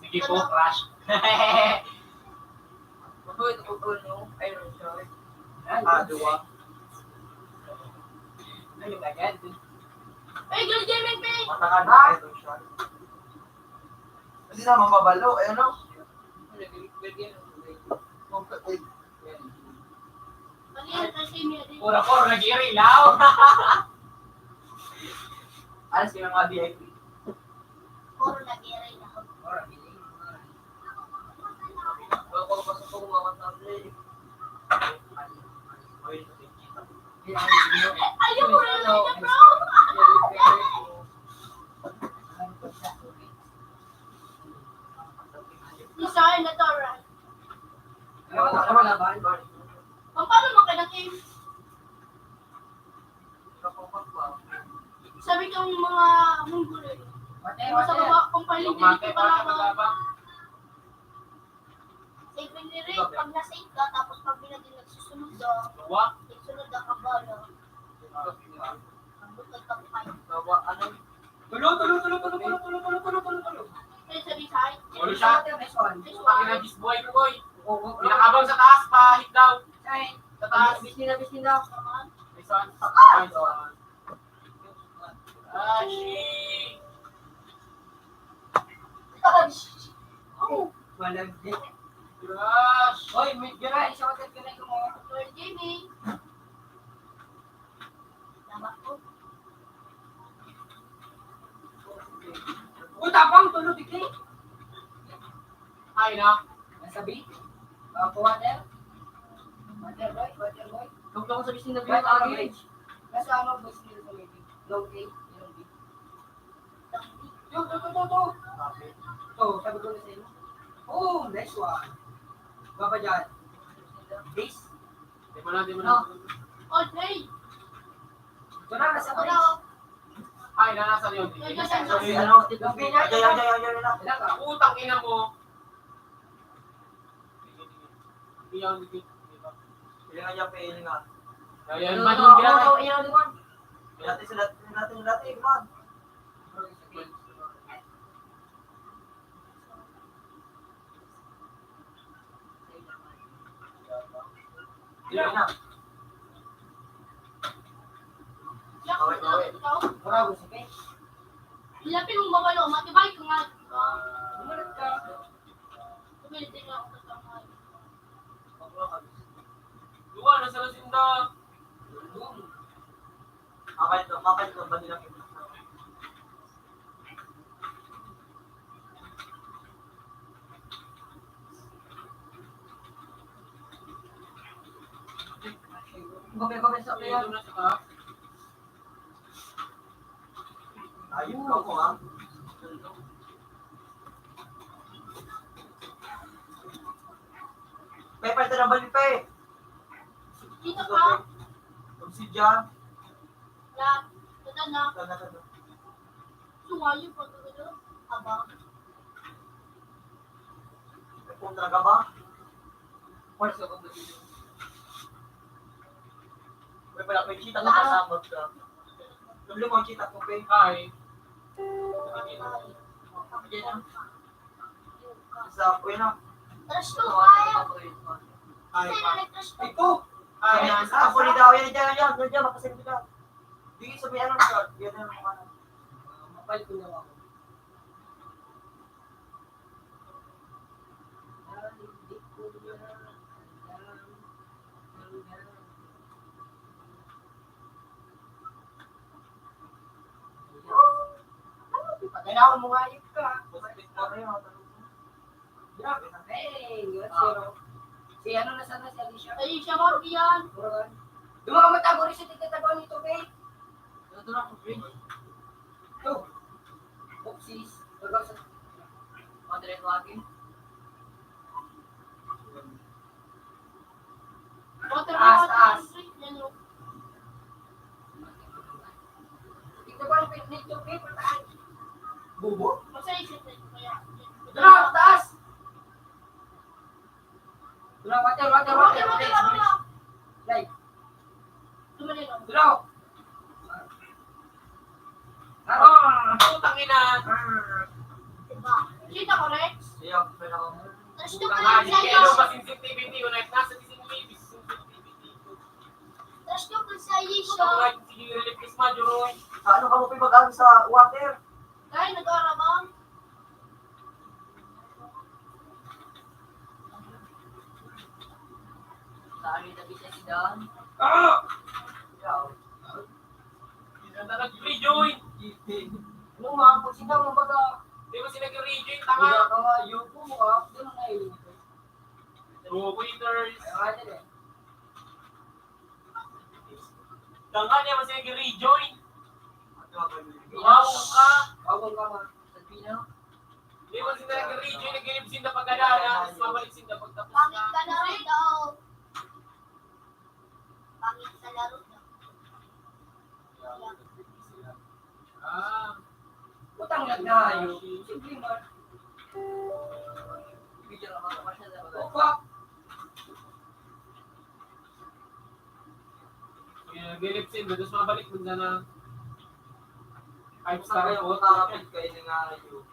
Sige po, crash. Matuloy ito ko no, iron shot. Maraduhan. Ano yung ganyan? Ay, Girl Gaming Pay! Matakan na iron shot. Kasi na mamabalo, eh ano? Ano yan? Kasi niya din. Pura-pura, nag-iilaw. Ano sila mga VIP? Puro nag-iray na ako. Wala ko pasok ko mga tablet. Ayaw mo rin na ito, bro! Isa ay na to, right? Paano mo ka na-team? Sabi kang mga munggulo. Sa baba, kung paligid ka pala ka. Save ni Ray, pag na-save ka, tapos pag binagin nagsusunod ka, nagsunod ka kabala. Ang butag ka pa. Tulo. Kaya sabi sa akin, Tulo siya. this one. Pakinagisboy ko, boy. Pinakabang sa taas pa, hit daw. Sa taas. Bisnin na. This one. Walang di. Gosh! Hoy, may gira, isa ka ganay ko mo. Lord Jimmy. Tama ko. Tapang tulog dikli. Ay na. Nasabi? Water? Water boy? Kung ako sa bisnin na Right, binatagin. Nasa ano, boys nila sa maybe? Low K? Yung B? Yung, to. Sabi ko na sa inyo. Oh, next one. Baba dyan. Base? Di mo na. Oh, Jay. Ito na, nasa Wala base. ako. Ay, nasa yun. Ay, nasa yun. Sorry, ano? Yung B niya, yan. Utang ina mo. Iyan, Pilingan niya, pilingan. Ayan, madung ginagawa. Natin sila, man. Pilingan na. Yak, ikaw. Bravo, sige. Ilapin mong babalo, matibay ka nga. Bumalat ka. Tumilit nga ako sa tangay. Luwa, nasa lasinda. Makait ko, ba nilang ito? Gobe sa kaya. Ayun na sa Ayun ko, ha? May palta ng balik pa eh. Dito ka. Obsidian. Lahat. Tata na. Tanda. Suwayo pa ka gano'n. Aba. Kontra ka ba? Force ako ba dito? May pala may cheetah ka kasama ka. Tuloy mo ang cheetah ko, Pei. Hi. Sa apoy na. Trash to, kaya. Hi. Sino nag-trash to? Ito! Hi. Ako ni daw yan, yan, makasin ko daw. Bigay sa may ano ka, yan na naman ano. Mapal ko daw ako. Kailangan mo nga yun ka. Grabe na. Hey, zero. Si ano na sana si Alicia? Alicia Morgan. Doon ka matago rin sa titatago nito, babe. Doon ako, babe. Ito. Oopsies. Doon sa Madrid Wagon. Water Taas, taas. Ito ba ang picnic to, babe? Bubo? Masaya siya kaya. Doon ako, taas! Doon ako, water. Like. Tumali lang. Doon ako. Putang ina. Diba? Kita ko, Rex. Siya, pwede ako mo. Trash to Putang ka ina. sa Ano ba iyo. sensitivity? Unay nasa sensitivity. Trash to ka sa iyo. Putang ina. Sige, relief ma, Juroy. Ano ka mo mag-alam sa water? Kaya nag-aarabang. Saan yung tabi siya si Dan? Ah! Yaw. Ganda nag-rejoin. Ano mga pag sinaw mo baga? Di ba sila nag-rejoin? Tama Tanga. ka nga, yung po mo ka. Doon mo nailing ito. Go, waiters. Kaya nga din eh. Tanga niya ba sila nag-rejoin? Awang ka. Awang ka ma. Sabi niya, Di ba sila nag-rejoin? Nag-rejoin sila pagkadala. Tapos mabalik sila pagtapos Pangit na. ka laro daw. Pangit sa laro daw. Ah. Utang lang na yun. Simple man. bigyan naman naman siya na Oh, fuck. Nag-rejoin sila. Tapos mabalik mo na 5 star Sabi po. ko, nakapit kayo na nga yun.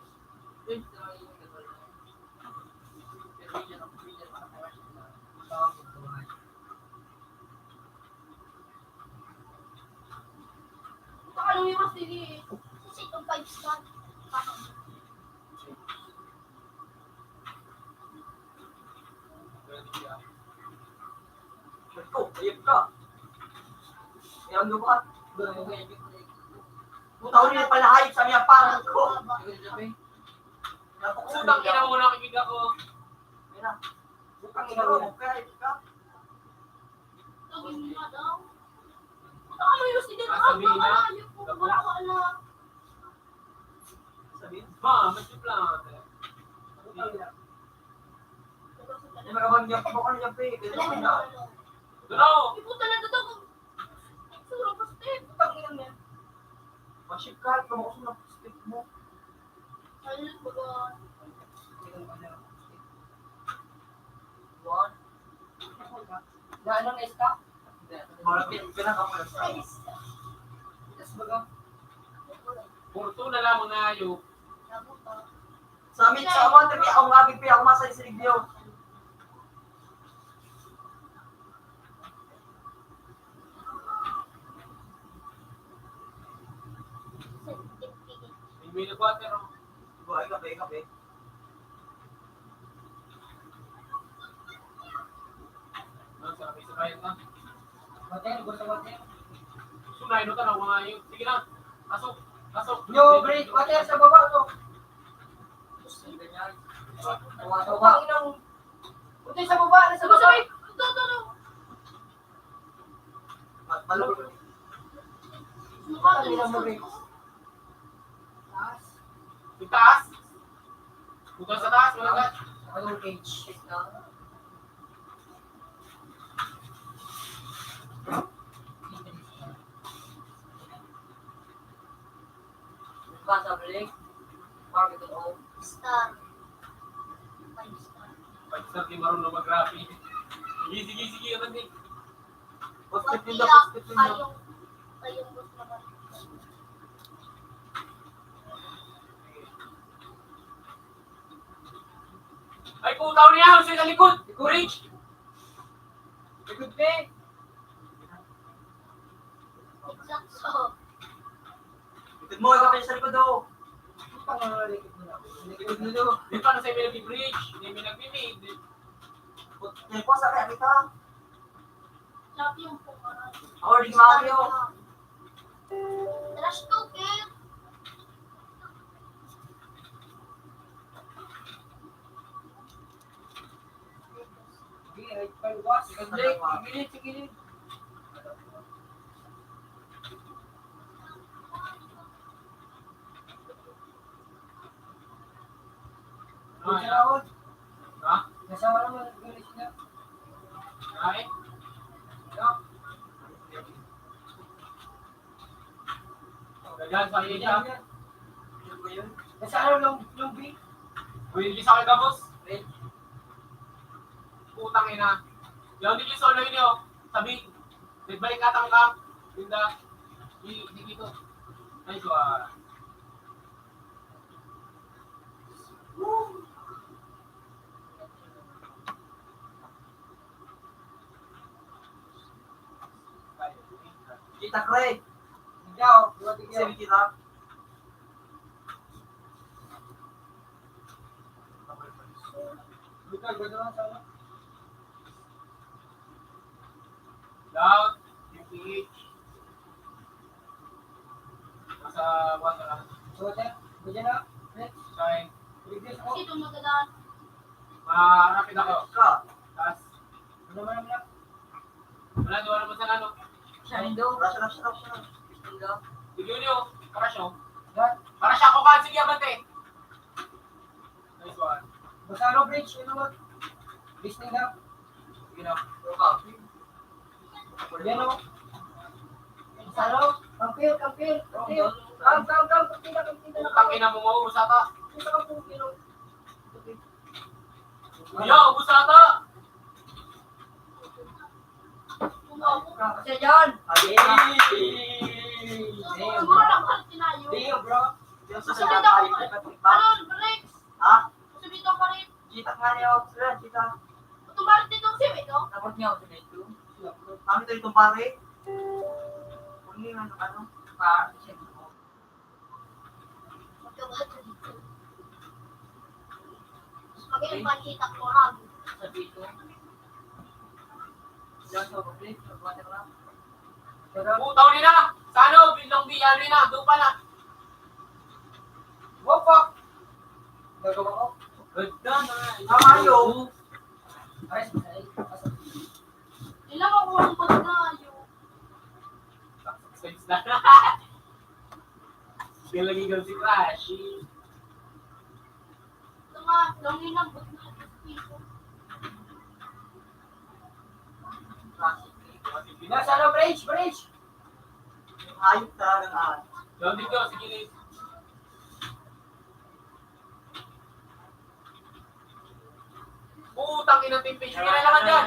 Ano yung mas sige? Kasi itong 5 star. Ito, ayun ka. Ayan lumat. Puta ko nila palahayip sa mga parang ko. Sudang ina mo nakikita ko. Ayan na. Bukang ina mo, kahit ka. Tawin mo daw. Ano yung sige? Sabihin na. Wala ko alam. Sabihin. Ma, mag-plan. Hindi mo naman niya, pabok niya pa eh. Kaya naman na. Duno! Ipunta na ito daw. Sura pa step. Putang ina niya. Masip ka, pabok sa stick mo. Ayun, baga. One. Na ano na iska? Malapit ka na kamala sa akin. Guys, Yes, baga. Purto na lang mo na yung nabuta. Sa amin, sa amin, tabi ako nga bigpi, ako masay sa ligyo. may minute water. Buhay, kape. Sabay-sabay na. Water, gusto water. Sunay no ka na mga yun. Sige na. Pasok. Yo, break, water sa baba to. Putang ina mo. Puti sa baba, nasa baba. Sabay! Ito. Malulog. Mukha Putang ina mo, break. Yung taas. Bukan sa taas. Wala ka. Anong age? Basta balik. Market at all. Star. 5 star. Pag sir, di marunong mag-grabe. Sige, naman din. Positive Pati yun daw, lang, positive yun daw. kayong boss naman. Ay, putaw niya! Sa likod! Bridge! Likod, be! Exacto. Likod mo, ikaw kayo sa likod daw. Likod na daw. Di pa na sa'yo may nag-bridge. Hindi may nag-bimid. Yan po, sa kaya kita. Sabi yung pumaran. Or di Mario. Trash talking. Sige. Ha? Kasama naman ang gulis niya. Ay? Ganyan, sa iyo siya. Kasama yung B. Hindi sa akin ka, boss. Putang ina. Yung hindi solo yun yun. Sabi, nagbalik katang ka. Linda. Di dito. Ay, so Kita Craig. Ikaw, sino kita? Luka, gano'n sana. Down. PPH. Nasa 1 na lang. So, bigyan na. Shine. Previous ako. Sino magdadaan? Marapid ako. Ka. Tapos, Ano naman naman? wala doon naman sa ano. Rasya. Sige nyo. Para siya. Yan. Para siya ako ka. Sige, abante. Nice one. Basaro Bridge, you know what? Listening na. Sige na. Yan o. Basaro. Kampil. Kam. Kampil na. Putang ina mo mo. Ubusata. Isa ka po, kilo. Yo, ubusata. Kasi dyan. Mura lang tinayo. Dio, bro. Yung Sabi daw ko, ano, breaks. Ha? Sabi daw pa rin. Kita nga niyo. Sila, kita. Tumalit dito si Wito. Tapos niya, sa neto. Kami ito itong pare. Kung yun, ano? Pare, siya. Magkabato dito. Magaling pankita ko lang. Sabi ito. Diyan sa public, magwala ka lang. Putaw nila. Sa ano? Bindong biyalo na. Doon pa na. What fuck? Gagawa ko. Ganda na. Tama yun. Ilang ako ang pagkayo. Sense na. Sige lagi gaw si Crashy. Ito nga, langin ang ba't na dito. Nasa ano, bridge. Ayok talaga ng ahal. Doon dito. Sige Liz. Putang inang timpis. Sige na naman dyan.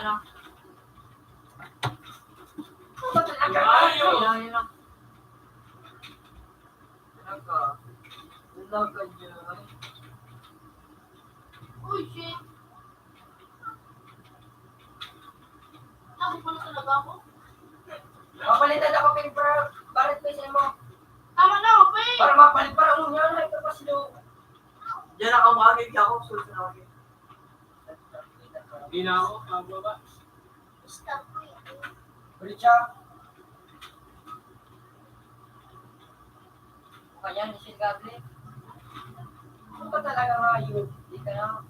Ayaw. Uy, shit. Sabi ko na talaga ako. Papalitan ako paper. Bakit pa isa mo? Tama na, okay. Para mapalit para unyan. Ay, tapos do. Diyan ako makagig ako. Sulit na ako. Hindi na ako. Bago ba? Stop ko yun. Bridge. Kaya ni si Gable. Ano ba talaga nga yun? Hindi ka na.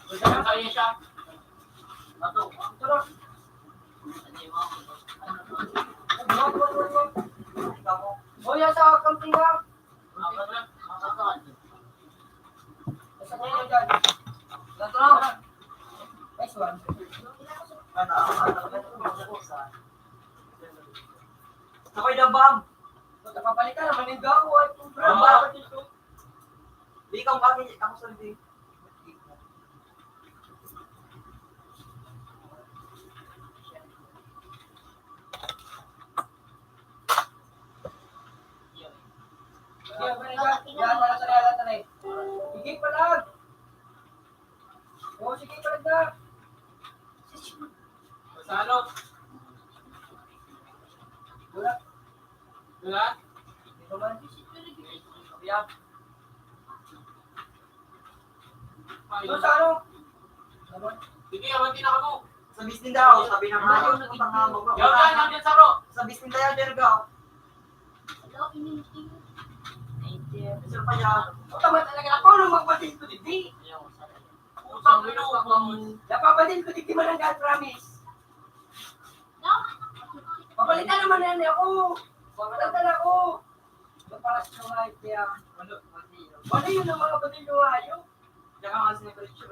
Gusto mo sa'yo siya? Ito na. O yan sa camping nga. Basta kayo dyan. Ganto na. Next one. Ako'y dabang. Napapalitan naman yung gawa. Di ikaw kami, ako sa hindi. Sige pa lang. Oo, sige pa lang na. Masalo. Wala. Wala? Dito man. Sabihan. Ito sa ano? Sige, awanti na ako. Sa bisnin daw, sabi ng ayaw, putang hamog. Yaw dyan, yaw dyan, Saro. Sa bisnin daw, Dergaw. Hello, ininting. Sir pa niya. Tama talaga ako nung magpatin ko dito. Utang ino. Napapatin ko dito man ang God promise. No? Papalitan naman yan ako. Papalitan ako. Para sa mga kaya. Wala yun ang mga patin ko ayaw. Diyan ka nga sinibalik siya.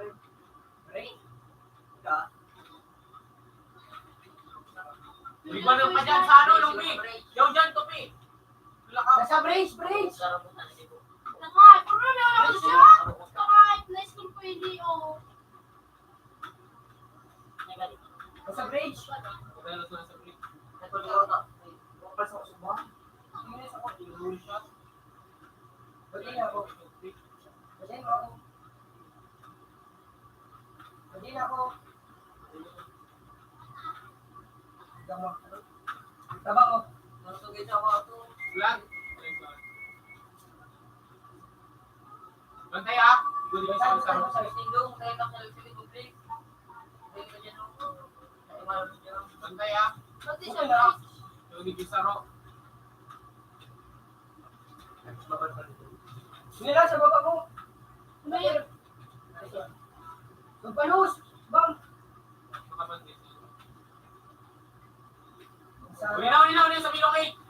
Ray? Ka? Iba pa dyan sa ano, Lumbi. Yaw dyan, Tupi. Nasa brace. Nakay, puro na ako siya. Nakay, nice ko po hindi o. Nasa brace. Wala na sa break. Tabang Ulan. Bantay ah. Good news sa Saro. Bantay ah. Pati siya, guys. Good news sa Saro. Nila sa baba mo. May- Magpalos. Bang. Ulinaw sa Milong 8.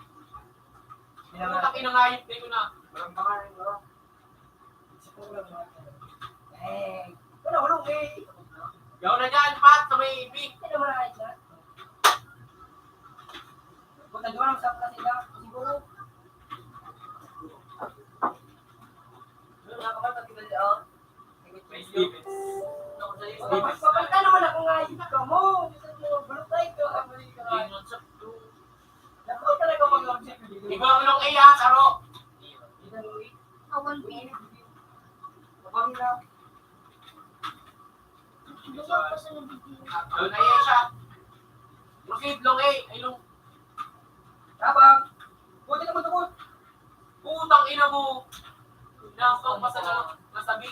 Putak inangayip din ko na. Marang pangalan mo. Wala eh. Yaw na dyan, Pat, sa may ibig. Hindi naman nakait na. Kung nagawa ng sapla sila, siguro. May Stevens. Papalitan naman ako nga yung ka mo. Balutay ka. Naku talaga mag-object ko dito. Ikaw ang Milong A ah, Saro. Awan pin. Mabangila. Lugar pa sa nabigyan. Yaw na iya siya. Proceed, Long A. Ay, Long. Tabang. Buti naman tukot. Putang ina mo. Nakakang pa sa nasabi.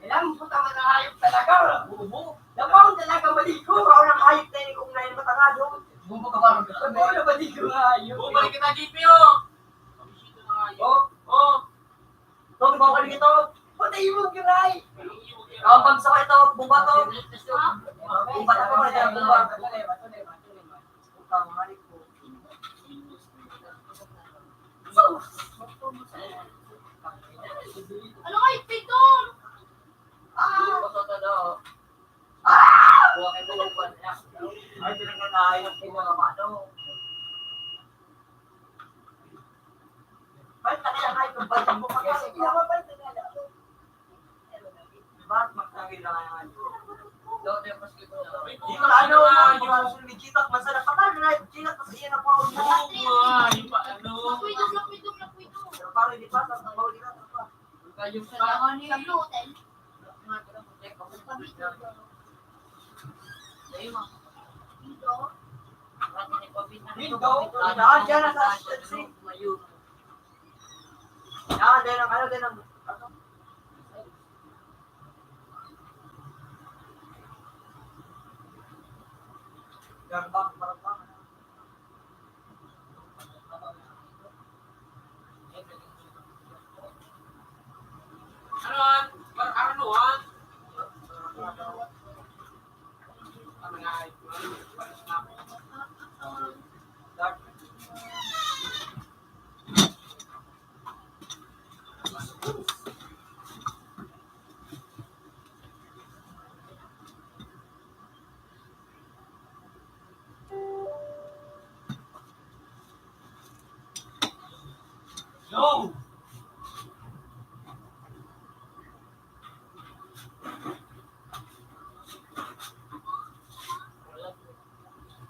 Ilang puta man ang hayop talaga. Bubo. Napang talaga maligo. Ako nang hayop na yun kung na yun matangado. Bumbo ka ba? Oo na maligo nga hayop. Bumalik kita, GPO. Oh. Oh. Tog, bawal ito. Patay mo kiray. Kabang sa ito, bumba to. Bumba na ko, kaya bumba. Putang malik ko. Ano kayo, pito? Ay, pinagkakaayos ko mga mano. Ba't kaya kayo kung ba't mo pa kasi? Ba't magtagil na nga yan? Hindi ko na ano yung mga sumigitak, masarap pa ka na, gitak, tapos iyan na po ako mo. Yung pa, ano. Lakwido. Pero parang hindi pa, tapos bawal din ako pa. Sa Blue Hotel. Dito. Dito, daan dyan na sa SC. Yan, din ang ano, din ang... Garbang, parang Ano? No!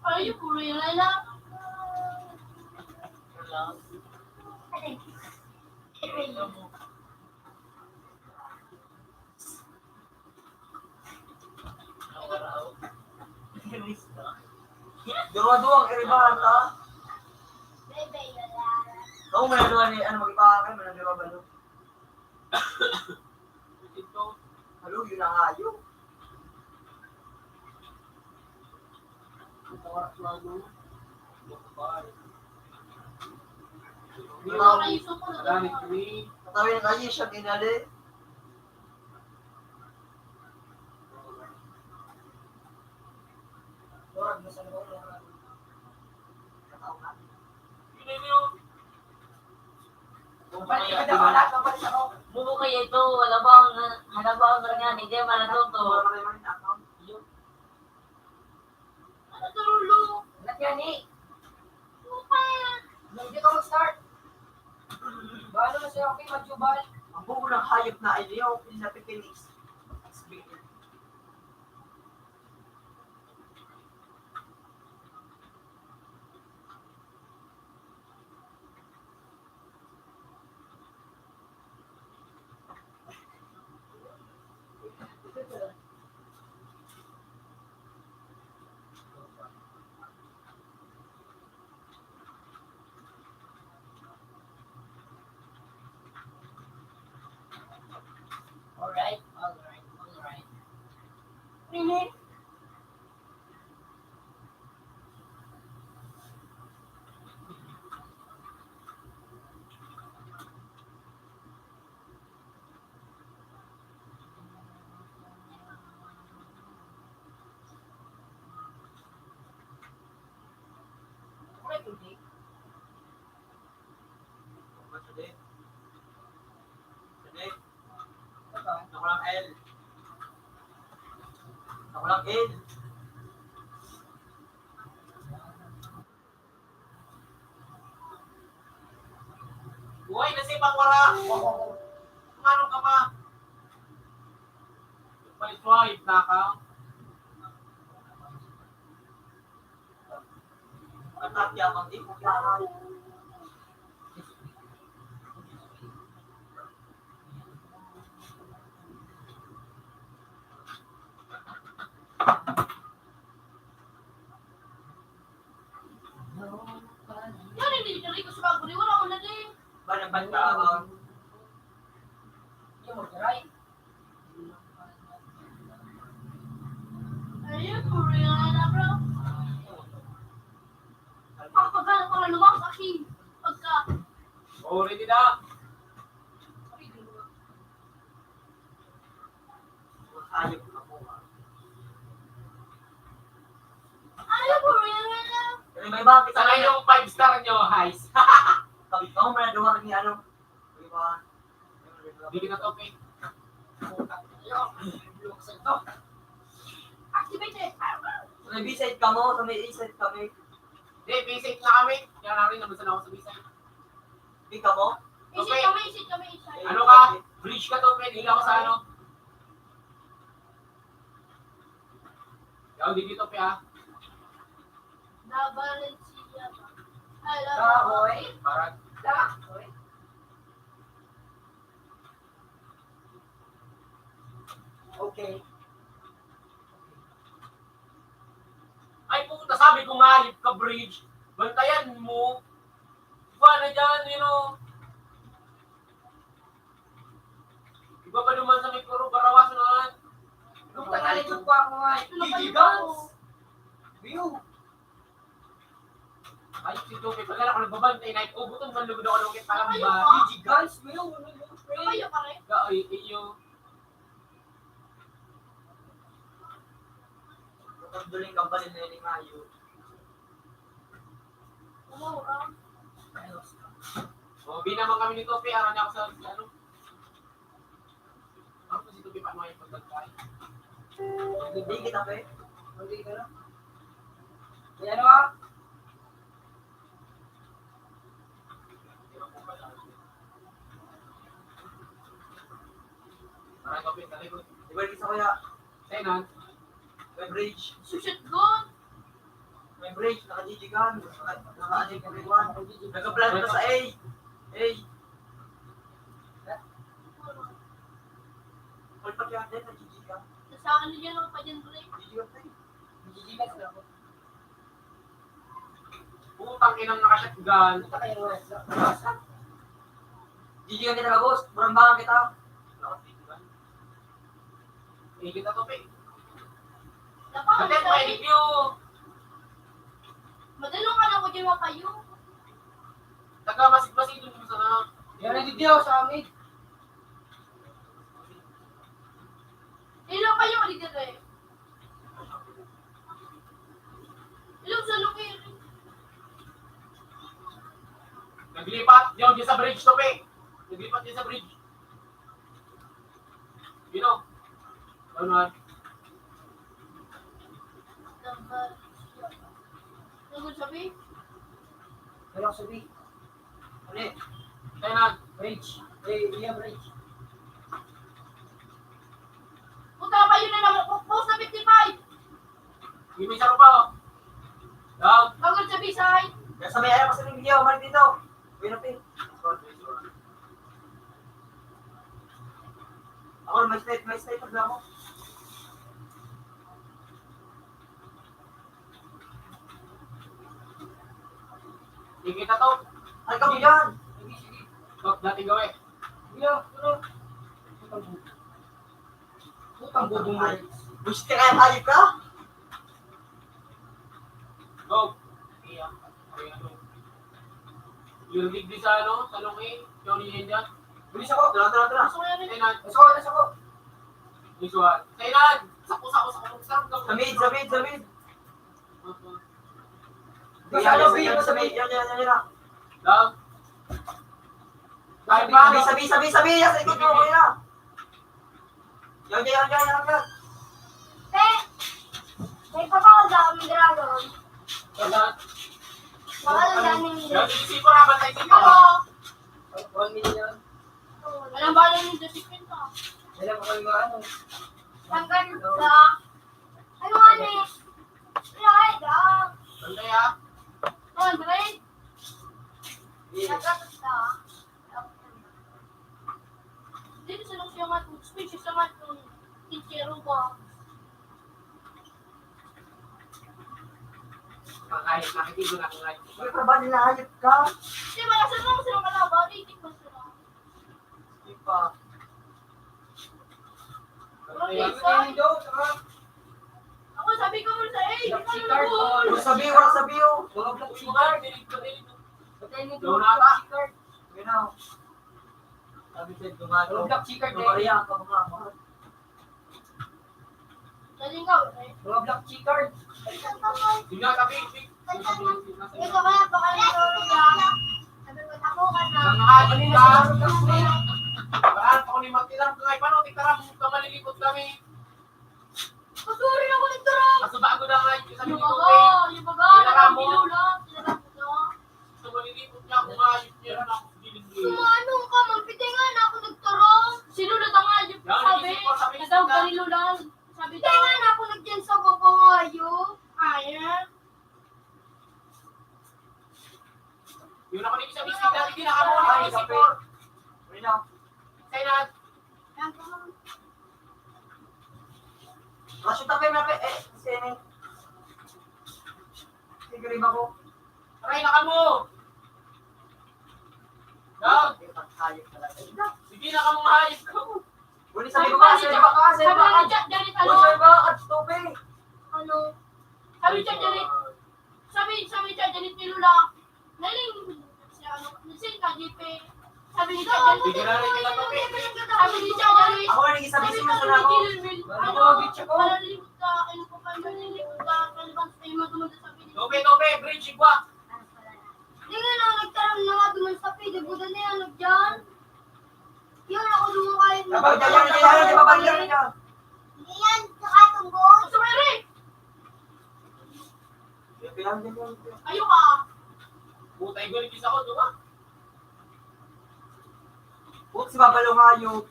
Ay, yung puro yung lala. Dua-dua kay bata. Kau may dua ni ano magipakakan man ang balo. Ito. Halo yun ang ayo. Yung mga iso ko na Magamit kami. Tatawin kayo siya ginali. Dorag mo sa loob. Yun yun. Balik ka daw wala ka balik ako. bubo kayo ito, halabang nga, hindi malatuto. Ano turulo? Lahat yan eh. Lupa. Hindi ka mag-start. Bahala na siya okay magjubal. Ang buo ng hayop na ay liyaw sa Pilipinas. Alright. Really? Ako lang L. Buhay na si Pangwara. Kumano ka pa? Swipe na ka. Ang tatya ako, di ko kaya. Yan, hindi ko sa baguri. Wala ko na din. Banaban ka ako. Yung mag-try. Ayun, puro yung lala, bro. Pagkakala ko na lumang sa akin. Pagka. Oh, ready na. Hayop ka mo. Ayun, puro yung lala. Pero may bakit Sana yung 5 star nyo, Heis. Kapit ko, may naduwa ni ano. Di ba? Hindi kita to, Pink. Activated. Sa may B-side ka mo, sa may A-side kami. Hindi, basic na kami. Kaya namin naman sana ako sa bisay. Di ka mo? Isit kami, isit kami, isit. Ano ka? Bridge ka to, Pink. Hindi ako sa ano. Yaw, hindi dito, Pink, ha? The Valencia. Ay, Kahoy. Parang. Kahoy. Okay. Ay, puta, sabi ko nga, hip ka bridge. Bantayan mo. Iba na dyan, you know. Iba pa naman sa may puro barawas naman. Nung tagalikot ko ako nga, Gigi Guns. View. Ay, si Tope, pag ako nagbabantay, night ubuton man lugod ako lugit parang Ay, ba? Gigi Guns, view. Kayo ka rin? Ay, iyo. Duling kampanya na ni Mayo. Umura. O, binaman kami ni Tope, araw niya ako sa ano. Ano po si Tope pa mga yung pagdagkay? Hindi kita pa eh. Hindi ka na. Yan o ah. likod. Diba isa kuya? Sa'yo nun. May bridge. Sushit gun. May bridge. Naka-GG-gun. Naka-addict everyone. Naka-plan ka sa A. A. All pa kaya din. Nag-GG-gun. Sa ano dyan ako pa dyan, Dre? GG-gun tayo. Gigigas na ako. Putang inang naka-shotgun. Punta kayo. GG-gun kita ka, boss. Burambangan kita. Naka-shotgun. Kita to, pe. Napaka Batet, mainit nyo. madalong ka na ko dyan kayo. Taga-masig-masig dun sa na. Yan ang didiyaw sa amin. Ilang kayo ulit dito eh. Ilang sa luki. Naglipat. Yung dyan sa bridge to, pe. Naglipat dyan sa bridge. You know. Ano na? Nagod sabi? Kaya sabi. Ulit. Tayo na. Bridge. Iya bridge. Punta pa yun na naman. Post na 55. Yung may saro pa, oh. Down. Nagod sabi side. Kaya sabay ayaw pa sa video. Mali dito. Wait up eh. Ako may state pag ako. Hindi kita to. Ay kami yan. Stop, dating gawin. Putang bubong mo. Gusto ka kaya hayop ka? Go. Iya. Ay, ano. Yung digdi sa ano, sa lungi. Yung niyan dyan. Bilis ako. Tara. Gusto ko yan eh. Tainan. Let's go. Visual. Tainan. Sako. Sarap. Samid. Yan. Kahit pa, ano? Sabi. Sa ikot mo. Yan. May papakagawin dragon. Yan. Pakagawin Yan, isipo na ba tayo dito? Ako. 1 million. Walang bala ng disipin ka. Wala ko kayo ano. Hanggang sa... Ano nga ni? Ay, da. Sandali, ha? Oh, Dre. Nagatot ka. Dito sa nung siya mat. Species sa mat ng teachero ba? Kahit nakikita na kung kahit. May trabaho nila hayop ka. Di ba, nasa naman silang kalaban? Rating ba sila? Di pa. Ako sabi ko muna sa A. Si Card, oh. Wala sabi oh. Mga black Si chicken. Card, dinig. Patay nito. Donata. You know. Sabi sa dumato. Mga black chicken, Mariya ka mga. Nalingaw eh. Mga black chicken. Hindi nga kami. Ito kaya pakalimutan ka. Sabi ko, ako ka na. Nangahalin ka. Parang ako ni Magtilang. Kaya paano, tiktarang ka malilikot kami. Pasuri ako nito rin. Kaso bago na nga yung sabi Yung ni Tupe. baga. Pinaka mo. Bilula. Pinaka mo. So malilipot niya kung ayos niya na ako sa gilid-gilid. Sumano ka, magpitingan ako nagturong. Sinulot ang ayop Yan, sabi. isip ko, sabi Na daw sila. kanilulan. Sabi daw. Pitingan ako nagdyan sa babangayo. Ayan. Yun ako nibig sa bisig dati kinakaroon Ay, ng isip kape. ko. You know. Kaya na, Rasyo tabi na sini. Sigarim ako. aray na ka mo. Down. Hayop talaga. Sige na ka mong hayop ko. Uli sabi ko ka, sabi ka. Sabi ni Jack Janet Uli ano? sabi ka, at tope. Ano? Sabi Jack Janet. Sabi Jack Janet Pilula. Naling siya ano? Nasin ka JP. Sabi ni Jack Janet. Bigyan na rin kita to, pe. Sabi ni Jack Janet. Ako rin isabi Sabi mo ko sa ni ako. Gilmil. Ano, bitch ako? Malilimutan ka. Ano ko pa malilimutan ka. Kalibang sa iyo magumanda sabi ni. Tope, bridge, igwa. Hindi nga lang nagtarang na nga duman sa pide. Buda na yan, nagdyan. Yun ako dumukay. Kapag dyan, di ba balik yan dyan? Hindi yan, saka tunggol. Sumere! Yan. Ayaw ka. Putay ko rin ako, di ba? Puto si Babalo nga hayop.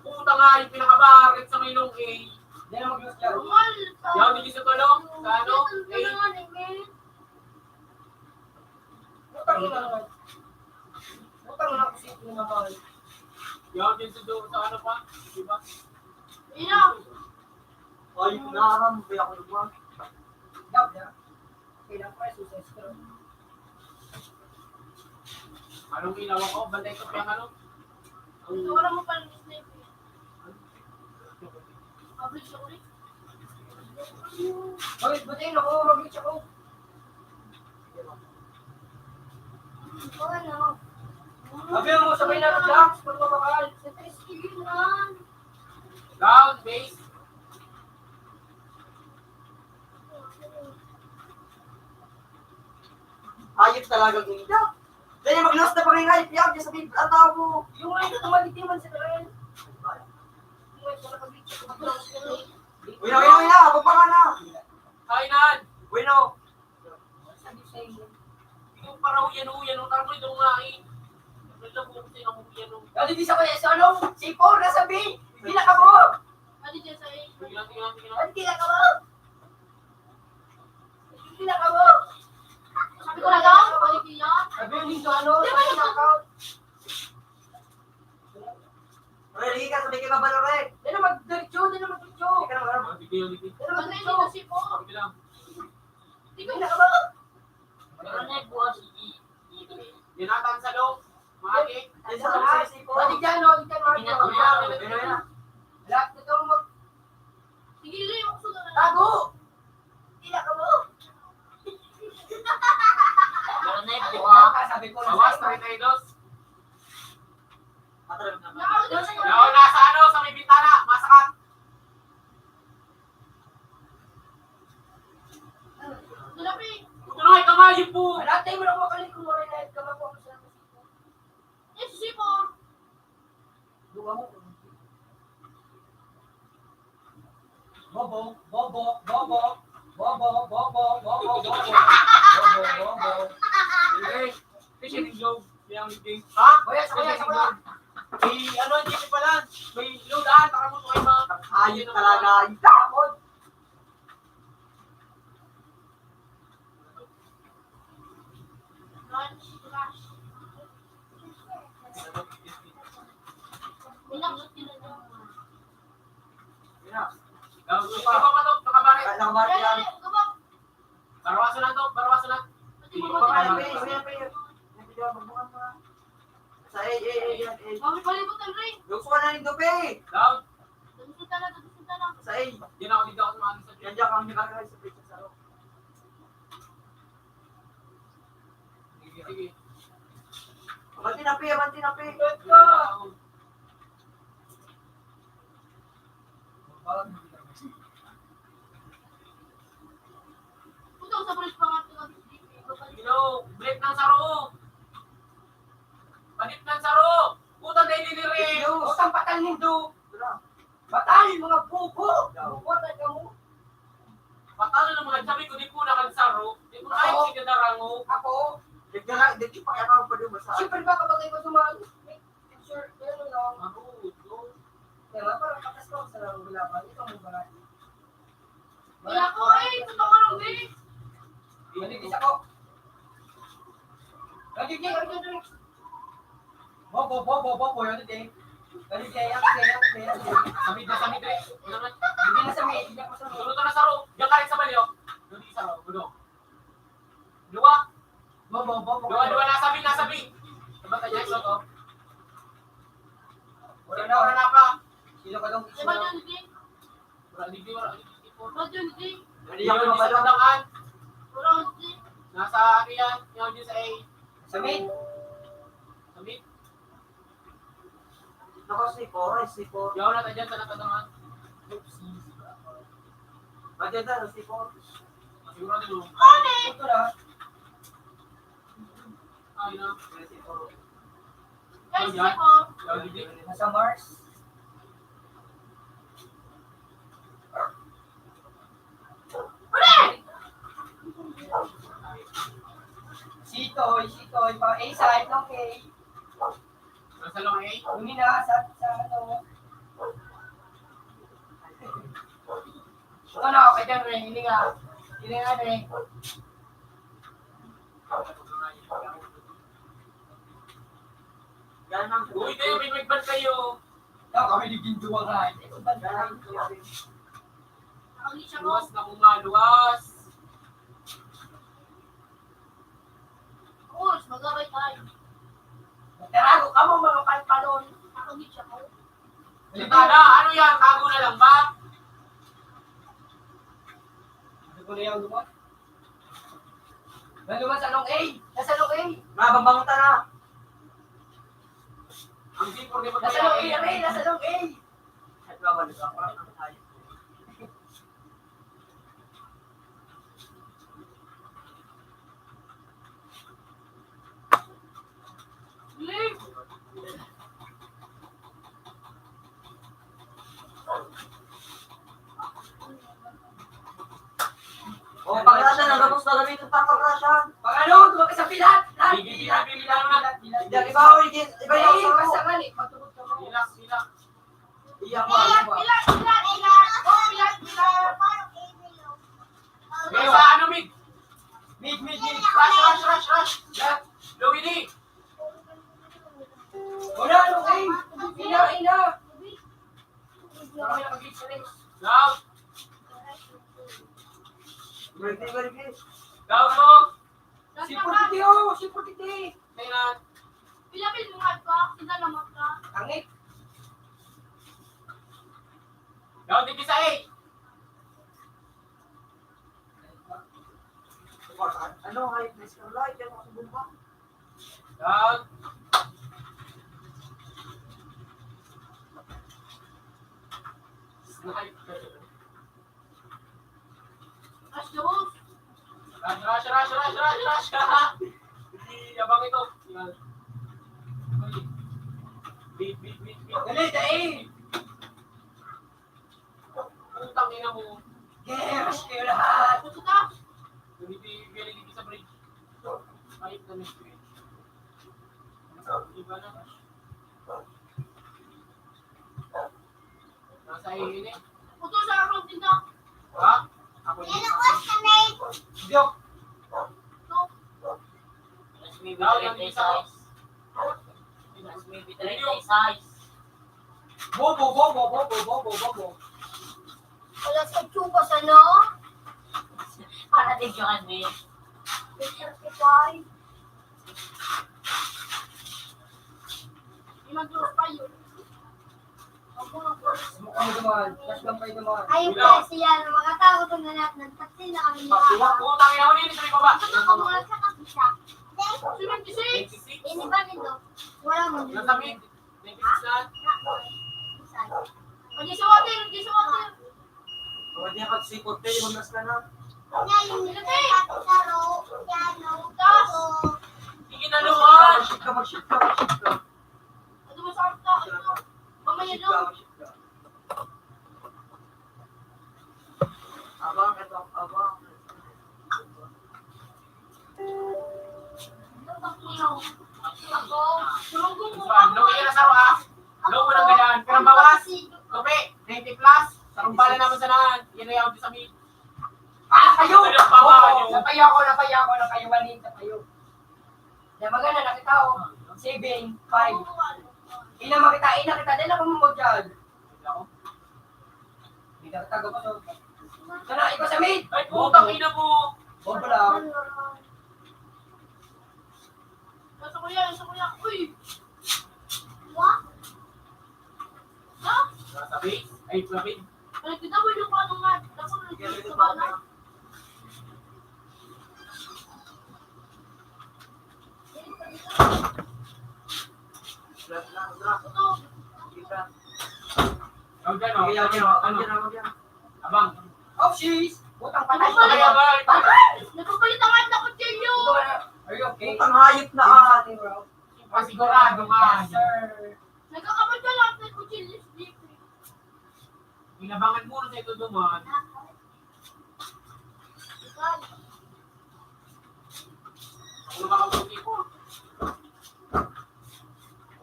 Puta nga, yung pinaka-barret sa may long A. Hindi na mag-lose yan. Yan, hindi sa tulong. Sa ano? Utang mo na naman. Utang mo na kasi ito na mahal. Yan, din sa doon. Sa ano pa? Diba? Ay, naram. Kaya ako naman. Gab na. Kailang preso sa escrow. Anong ginawa ko? Bantay ko yung ano? Wala mo pa ng snake. Publish ako rin. Butiin ako. Mag-reach ako. Ano? Sabi mo, sabay na ng jumps. Pag mabakal. Down, base. Ayos talagang inda. Dahil mag-lost na pangingay. Piyag niya sabihin, ang tao mo. Yung mga ito, tumalitiman sa train. Uy na. Pagpaka na. Kainan. Bueno. Yung parang uyan. Tarang ko itong nga eh. Wala po kasi ang uyan. Dali di sa kaya sa ano? Si Paul nasabi. Hindi na ka mo. Tingnan. Hindi na ka mo. Hindi na ka mo. Sabi ko na daw, balik yan. Sabi yung dito ano? Sabi yung account. Ready ka, sabi ka ba na rin? Di na mag-diretso. Di na mag-diretso. Bigay. Ano yung kasi po? Sige lang. Hindi na ka mo. Dinatan sa loob. Maagi. Di sa lahat. Balik dyan, no? Di ka mag- Lahat na ito mag- Sige, yung kuso na lang. Tago! Hindi na ka mo. Sabi ko na Awas, sa'yo. 32. Nakaulit sa'yo. Yung nasa ano, sa may bintana. Masakat. Dulapi. Tutuloy, kamayo po. Natin mo na kumakalit kung moray na ka makuha mo sa Yes, si po. Duwa mo. Bobo, bobo, bobo, bobo, bobo, bobo, bobo, bobo. Okay. Fishing globe. Yang meeting. Ha? Kuya, sa kuya. May ano, hindi ko pala. May loadaan. Para mo kayo mga. Ayun talaga. Takot. Lunch. Bilang sila niyo. Hindi pa ba ito? Nakabarit. Nakabarit yan. Gabak. Barawaso lang to. Barawaso lang. Sa yan. Mami palibutan rin. Gusto ka na rin dope. Down. Dagusunta na. Sa A. Yan ako dito ako sumali sa Yan dyan kami nakakakay sa pizza sa loob. Sige. Amanti na pi. Putong sa pulis pangat. Hello. Break ng saro. Panit ng saro. Putang daily ni Rin. Utang patal nindo. Batal mga pupo. Buwan na mo. Patalo ng mga sabi ko, di po nakansaro. Di po kahit si Gadarango. Ako. Dito pa kaya ako pa doon sa. Siyempre ba kapag kayo sumali? Sure, pero lang. Kaya parang katas ko sa lang bilaban. Ito mo ba? Wala ko ito ka lang, babe. Maligis ako. Maligis. Bobo. Yan din. Maligis. Samid na samid rin. Hindi na sa may. Hindi na sa may. Luluto na saro. Diyan ka rin sa balyo. Doon di saro. Budo. Dua. Bobo. Dua nasabi. Diba ka dyan to? Wala na pa. Sino ka daw? Diba dyan, Jing? Wala digdi. Diba dyan, Jing? Hindi Yung ako sa mabalo. Batangan. Wala ko, Jing. Nasa ano yan? Yung dyan sa A. Sa main. Samid. Ako si Paul. Yaw na tayo dyan sa Nakatangan. Maganda si Paul. Siguro din mo. Ito na. Ay na. Si Paul. Guys, si po. Yaw digdi. Nasa Mars. Sitoy, pa A side, okay. Nasa long A. Umi na sa ano. Ano, okay dyan, Ray. Hindi nga. Hindi nga, Ray. Uy, kayo, may magban kayo. Kami ni Ginduwa nga. Luwas na kumaluwas. Us, magabay tayo. Tarago ka mo, mga palpalon. Nakagit siya ko. Tala, ano yan? Tago na lang ba? Ano ko na yung lumas? Lumas, anong A? Nasa anong A? Mababang na. Ang sipor di Nasa anong A, Ray? Nasa anong A? At babalik ako. Oh, pagkakasya na gabos na gamitin pa pagkakasya. Pag ano, lumaki sa pilat. Bibili lang na. Iba o, iba yung Ay, sa basta nga ni. Pagtugod ka mo. Bilak, bilak. Iyak mo, Ilan, iyak mo. ilan, ilan, ilan. Oh, ilan, ilan. Parang email. May sa ano, Mig? Mid. Rush. Left. Louie. Wala, anong A? Ina. Marami na mag-glitch sa next. Down. Birthday. Down mo. Si Purtiti, oh! Si Purtiti! Tingnan. Pilapil mo nga ka. Sila naman ka. Angit! Down din sa A. Ano, high place ka light, yan ako sa bumba. Down. Rush the host. Rush. Hindi, yabang ito. Yan. Beat. Dali, dali! Putang ina mo. Yes! Kayo lahat! Puto ka. Bibili sa bridge. Ayip na next bridge. Iba na. Nasa ihin eh. Puto sa akong tinda. Ha? Ako Yan din. ang watch ka, mate. Diok! Bobo! Wala sa tubos, ano? Para din yung ano eh. Picture kita. Imag-drop pa yun. Mukha mo naman. Cash gampay naman. Ayun pa siya, mga tao itong nanat, nagtaksi na kami niya. Putang ina mo nini sa may baba. Ito ka mga sa kapisa. 76! 86. Ini ba nito? Wala mo nito. Nasa mid. 96 na. Pag sa water, Huwag niya kagsipot tayo, humas ka na. Ngayon, laro, piano, taso. Sige na luwan. Mag-shit ka. Ito mo sa kapita, ito. Mamaya doon. Abang. Ako, tulungan mo Low ka na sa ah. Low mo lang ganyan. Pero bawas. Tope, 90 plus. Sarumbala naman sa lahat. Yan na yung sa mid. Kayo! Ano yung pawa nyo? Napayo ako. Napayo. Yan maganda, nakita ko. 7, 5. Ina kita. Dala ko mo dyan. Hindi ka tago pa to. Sana, ikaw sa mid! Ay, putang ina mo. Bobo lang. Nasa kuya. Uy! What? Ha? Nasa base. Ay, lapid. Ay, kita mo yung paano nga. Ako nagkita ba na? Ito. Ang gano'n. Abang. Oh, she's! Butang Ano patay. ba? Ay, abang. Nagpapalit ang anak ko dyan Are you okay? Putang hayop na bro. Pasigurado ka. Sir. Nagkakabal ka lang ng kutsilyo. Inabangan mo na sa ito duman. Ano ba ang puti ko?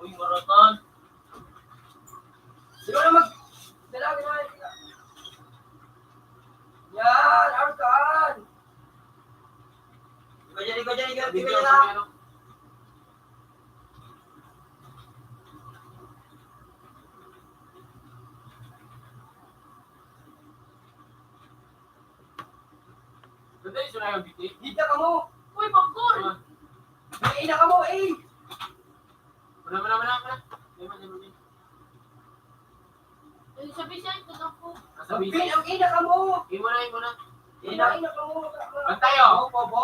Uy, maraton. Siguro na mag... Dala. Video sa may ano. Ganda yung sunay ang biti. Dito ka mo. Uy, popcorn! May ina ka mo, eh. Mana. Yung sabi siya, ito na po. Nasa Bin, busy. ang ina ka mo. Imo na. Ina ka mo. Bantayo. Bobo.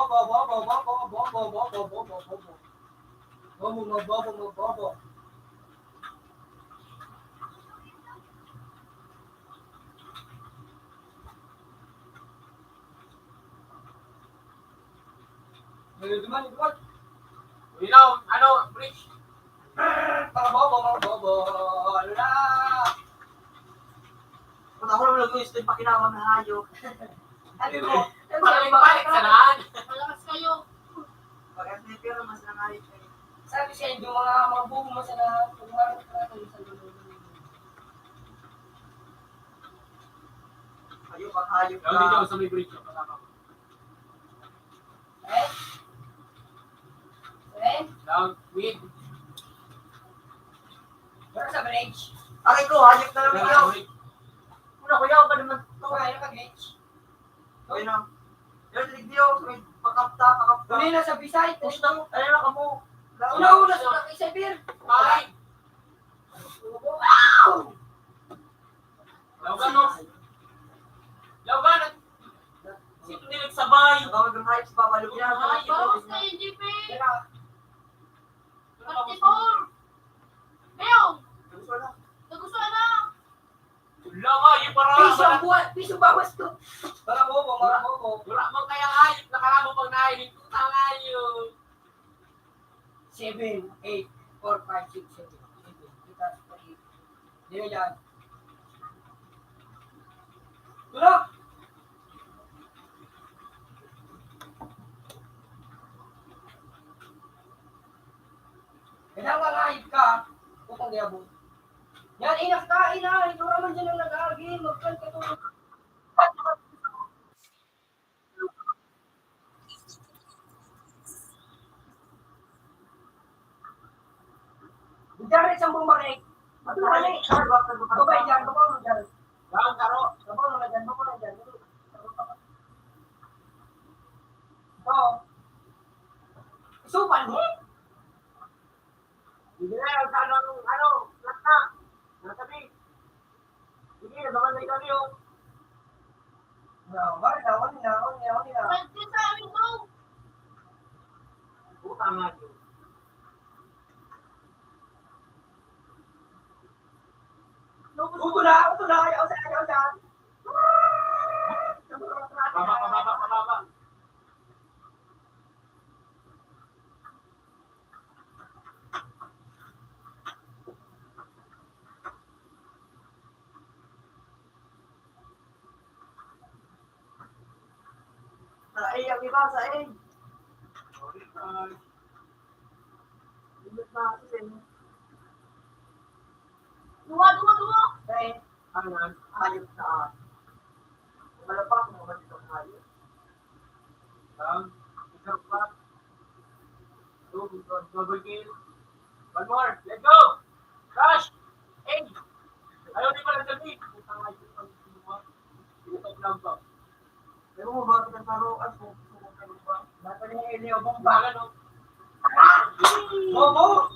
Duman. Ilaw, ano, bridge. Bobo. Ano na? Kung ako naman nag-gusto yung pakinama ng hayop. Ano mo? Balik sa naan. Malakas kayo. Pag-FDP pero mas nangalit kayo. Sabi siya, yung mga buho mo sa na, kung marami ka natin sa lulunod. Hayop. Ilaw dito sa may bridge. Kasama ko. Ilaw, weed. Meron sa bridge. Aray ko, hayop na lang ikaw. Weed. Una, kuya, pa naman ito. Kaya ka bridge. Okay na. Yung tigdiyo, may pakapta. Uli na sa Bisay. Ayun na ka mo. Una sa Isabir. Ay! Wow! Laban! Sino nilagsabay? Bawal ng hayop sa babalog yan. Bawas kayo, GP! 44! Meong! Nagustuhan na! Wala ka, yung para... Piso bawas ko. Para bobo. Wala mo kaya hayop, nakaramo pag nahilig ko tayo. 7, 8, 4, 5, 6, 7. Kita sa pag-ibig. Dito yan. Tulog! Kailangan mahayip ka. Putang diabot. Yan, inak ka, ina. Ito naman dyan ang nag-aagi. Magkan ka tulog. Diyan, isang bumalik. Bumalik. Babay dyan, babay mo dyan. Yan, karo. Babay mo na dyan. Ito. Isupan mo. Hindi na, sa ano, lata. Nasabi. Sige, naman na ikaw niyo. Wala na. Pwede sa amin mo! Puta nga yun. Uto na. Ayaw sa. Pababa. Ang iba, sa A. Limit na ako din. Duwa! Dahil, hayop na ako. Malapak mo ba dito ang hayop? Isang pa. Double kill. One more. Let's go! Rush! Hey! Ayaw di pala sabi. Puta nga yun ang sinuwa. Pinatag lang ba? Pero mo ba ito ng taruan kung gusto mo ba? Dapat niya iliyabong Baga no? Bobo!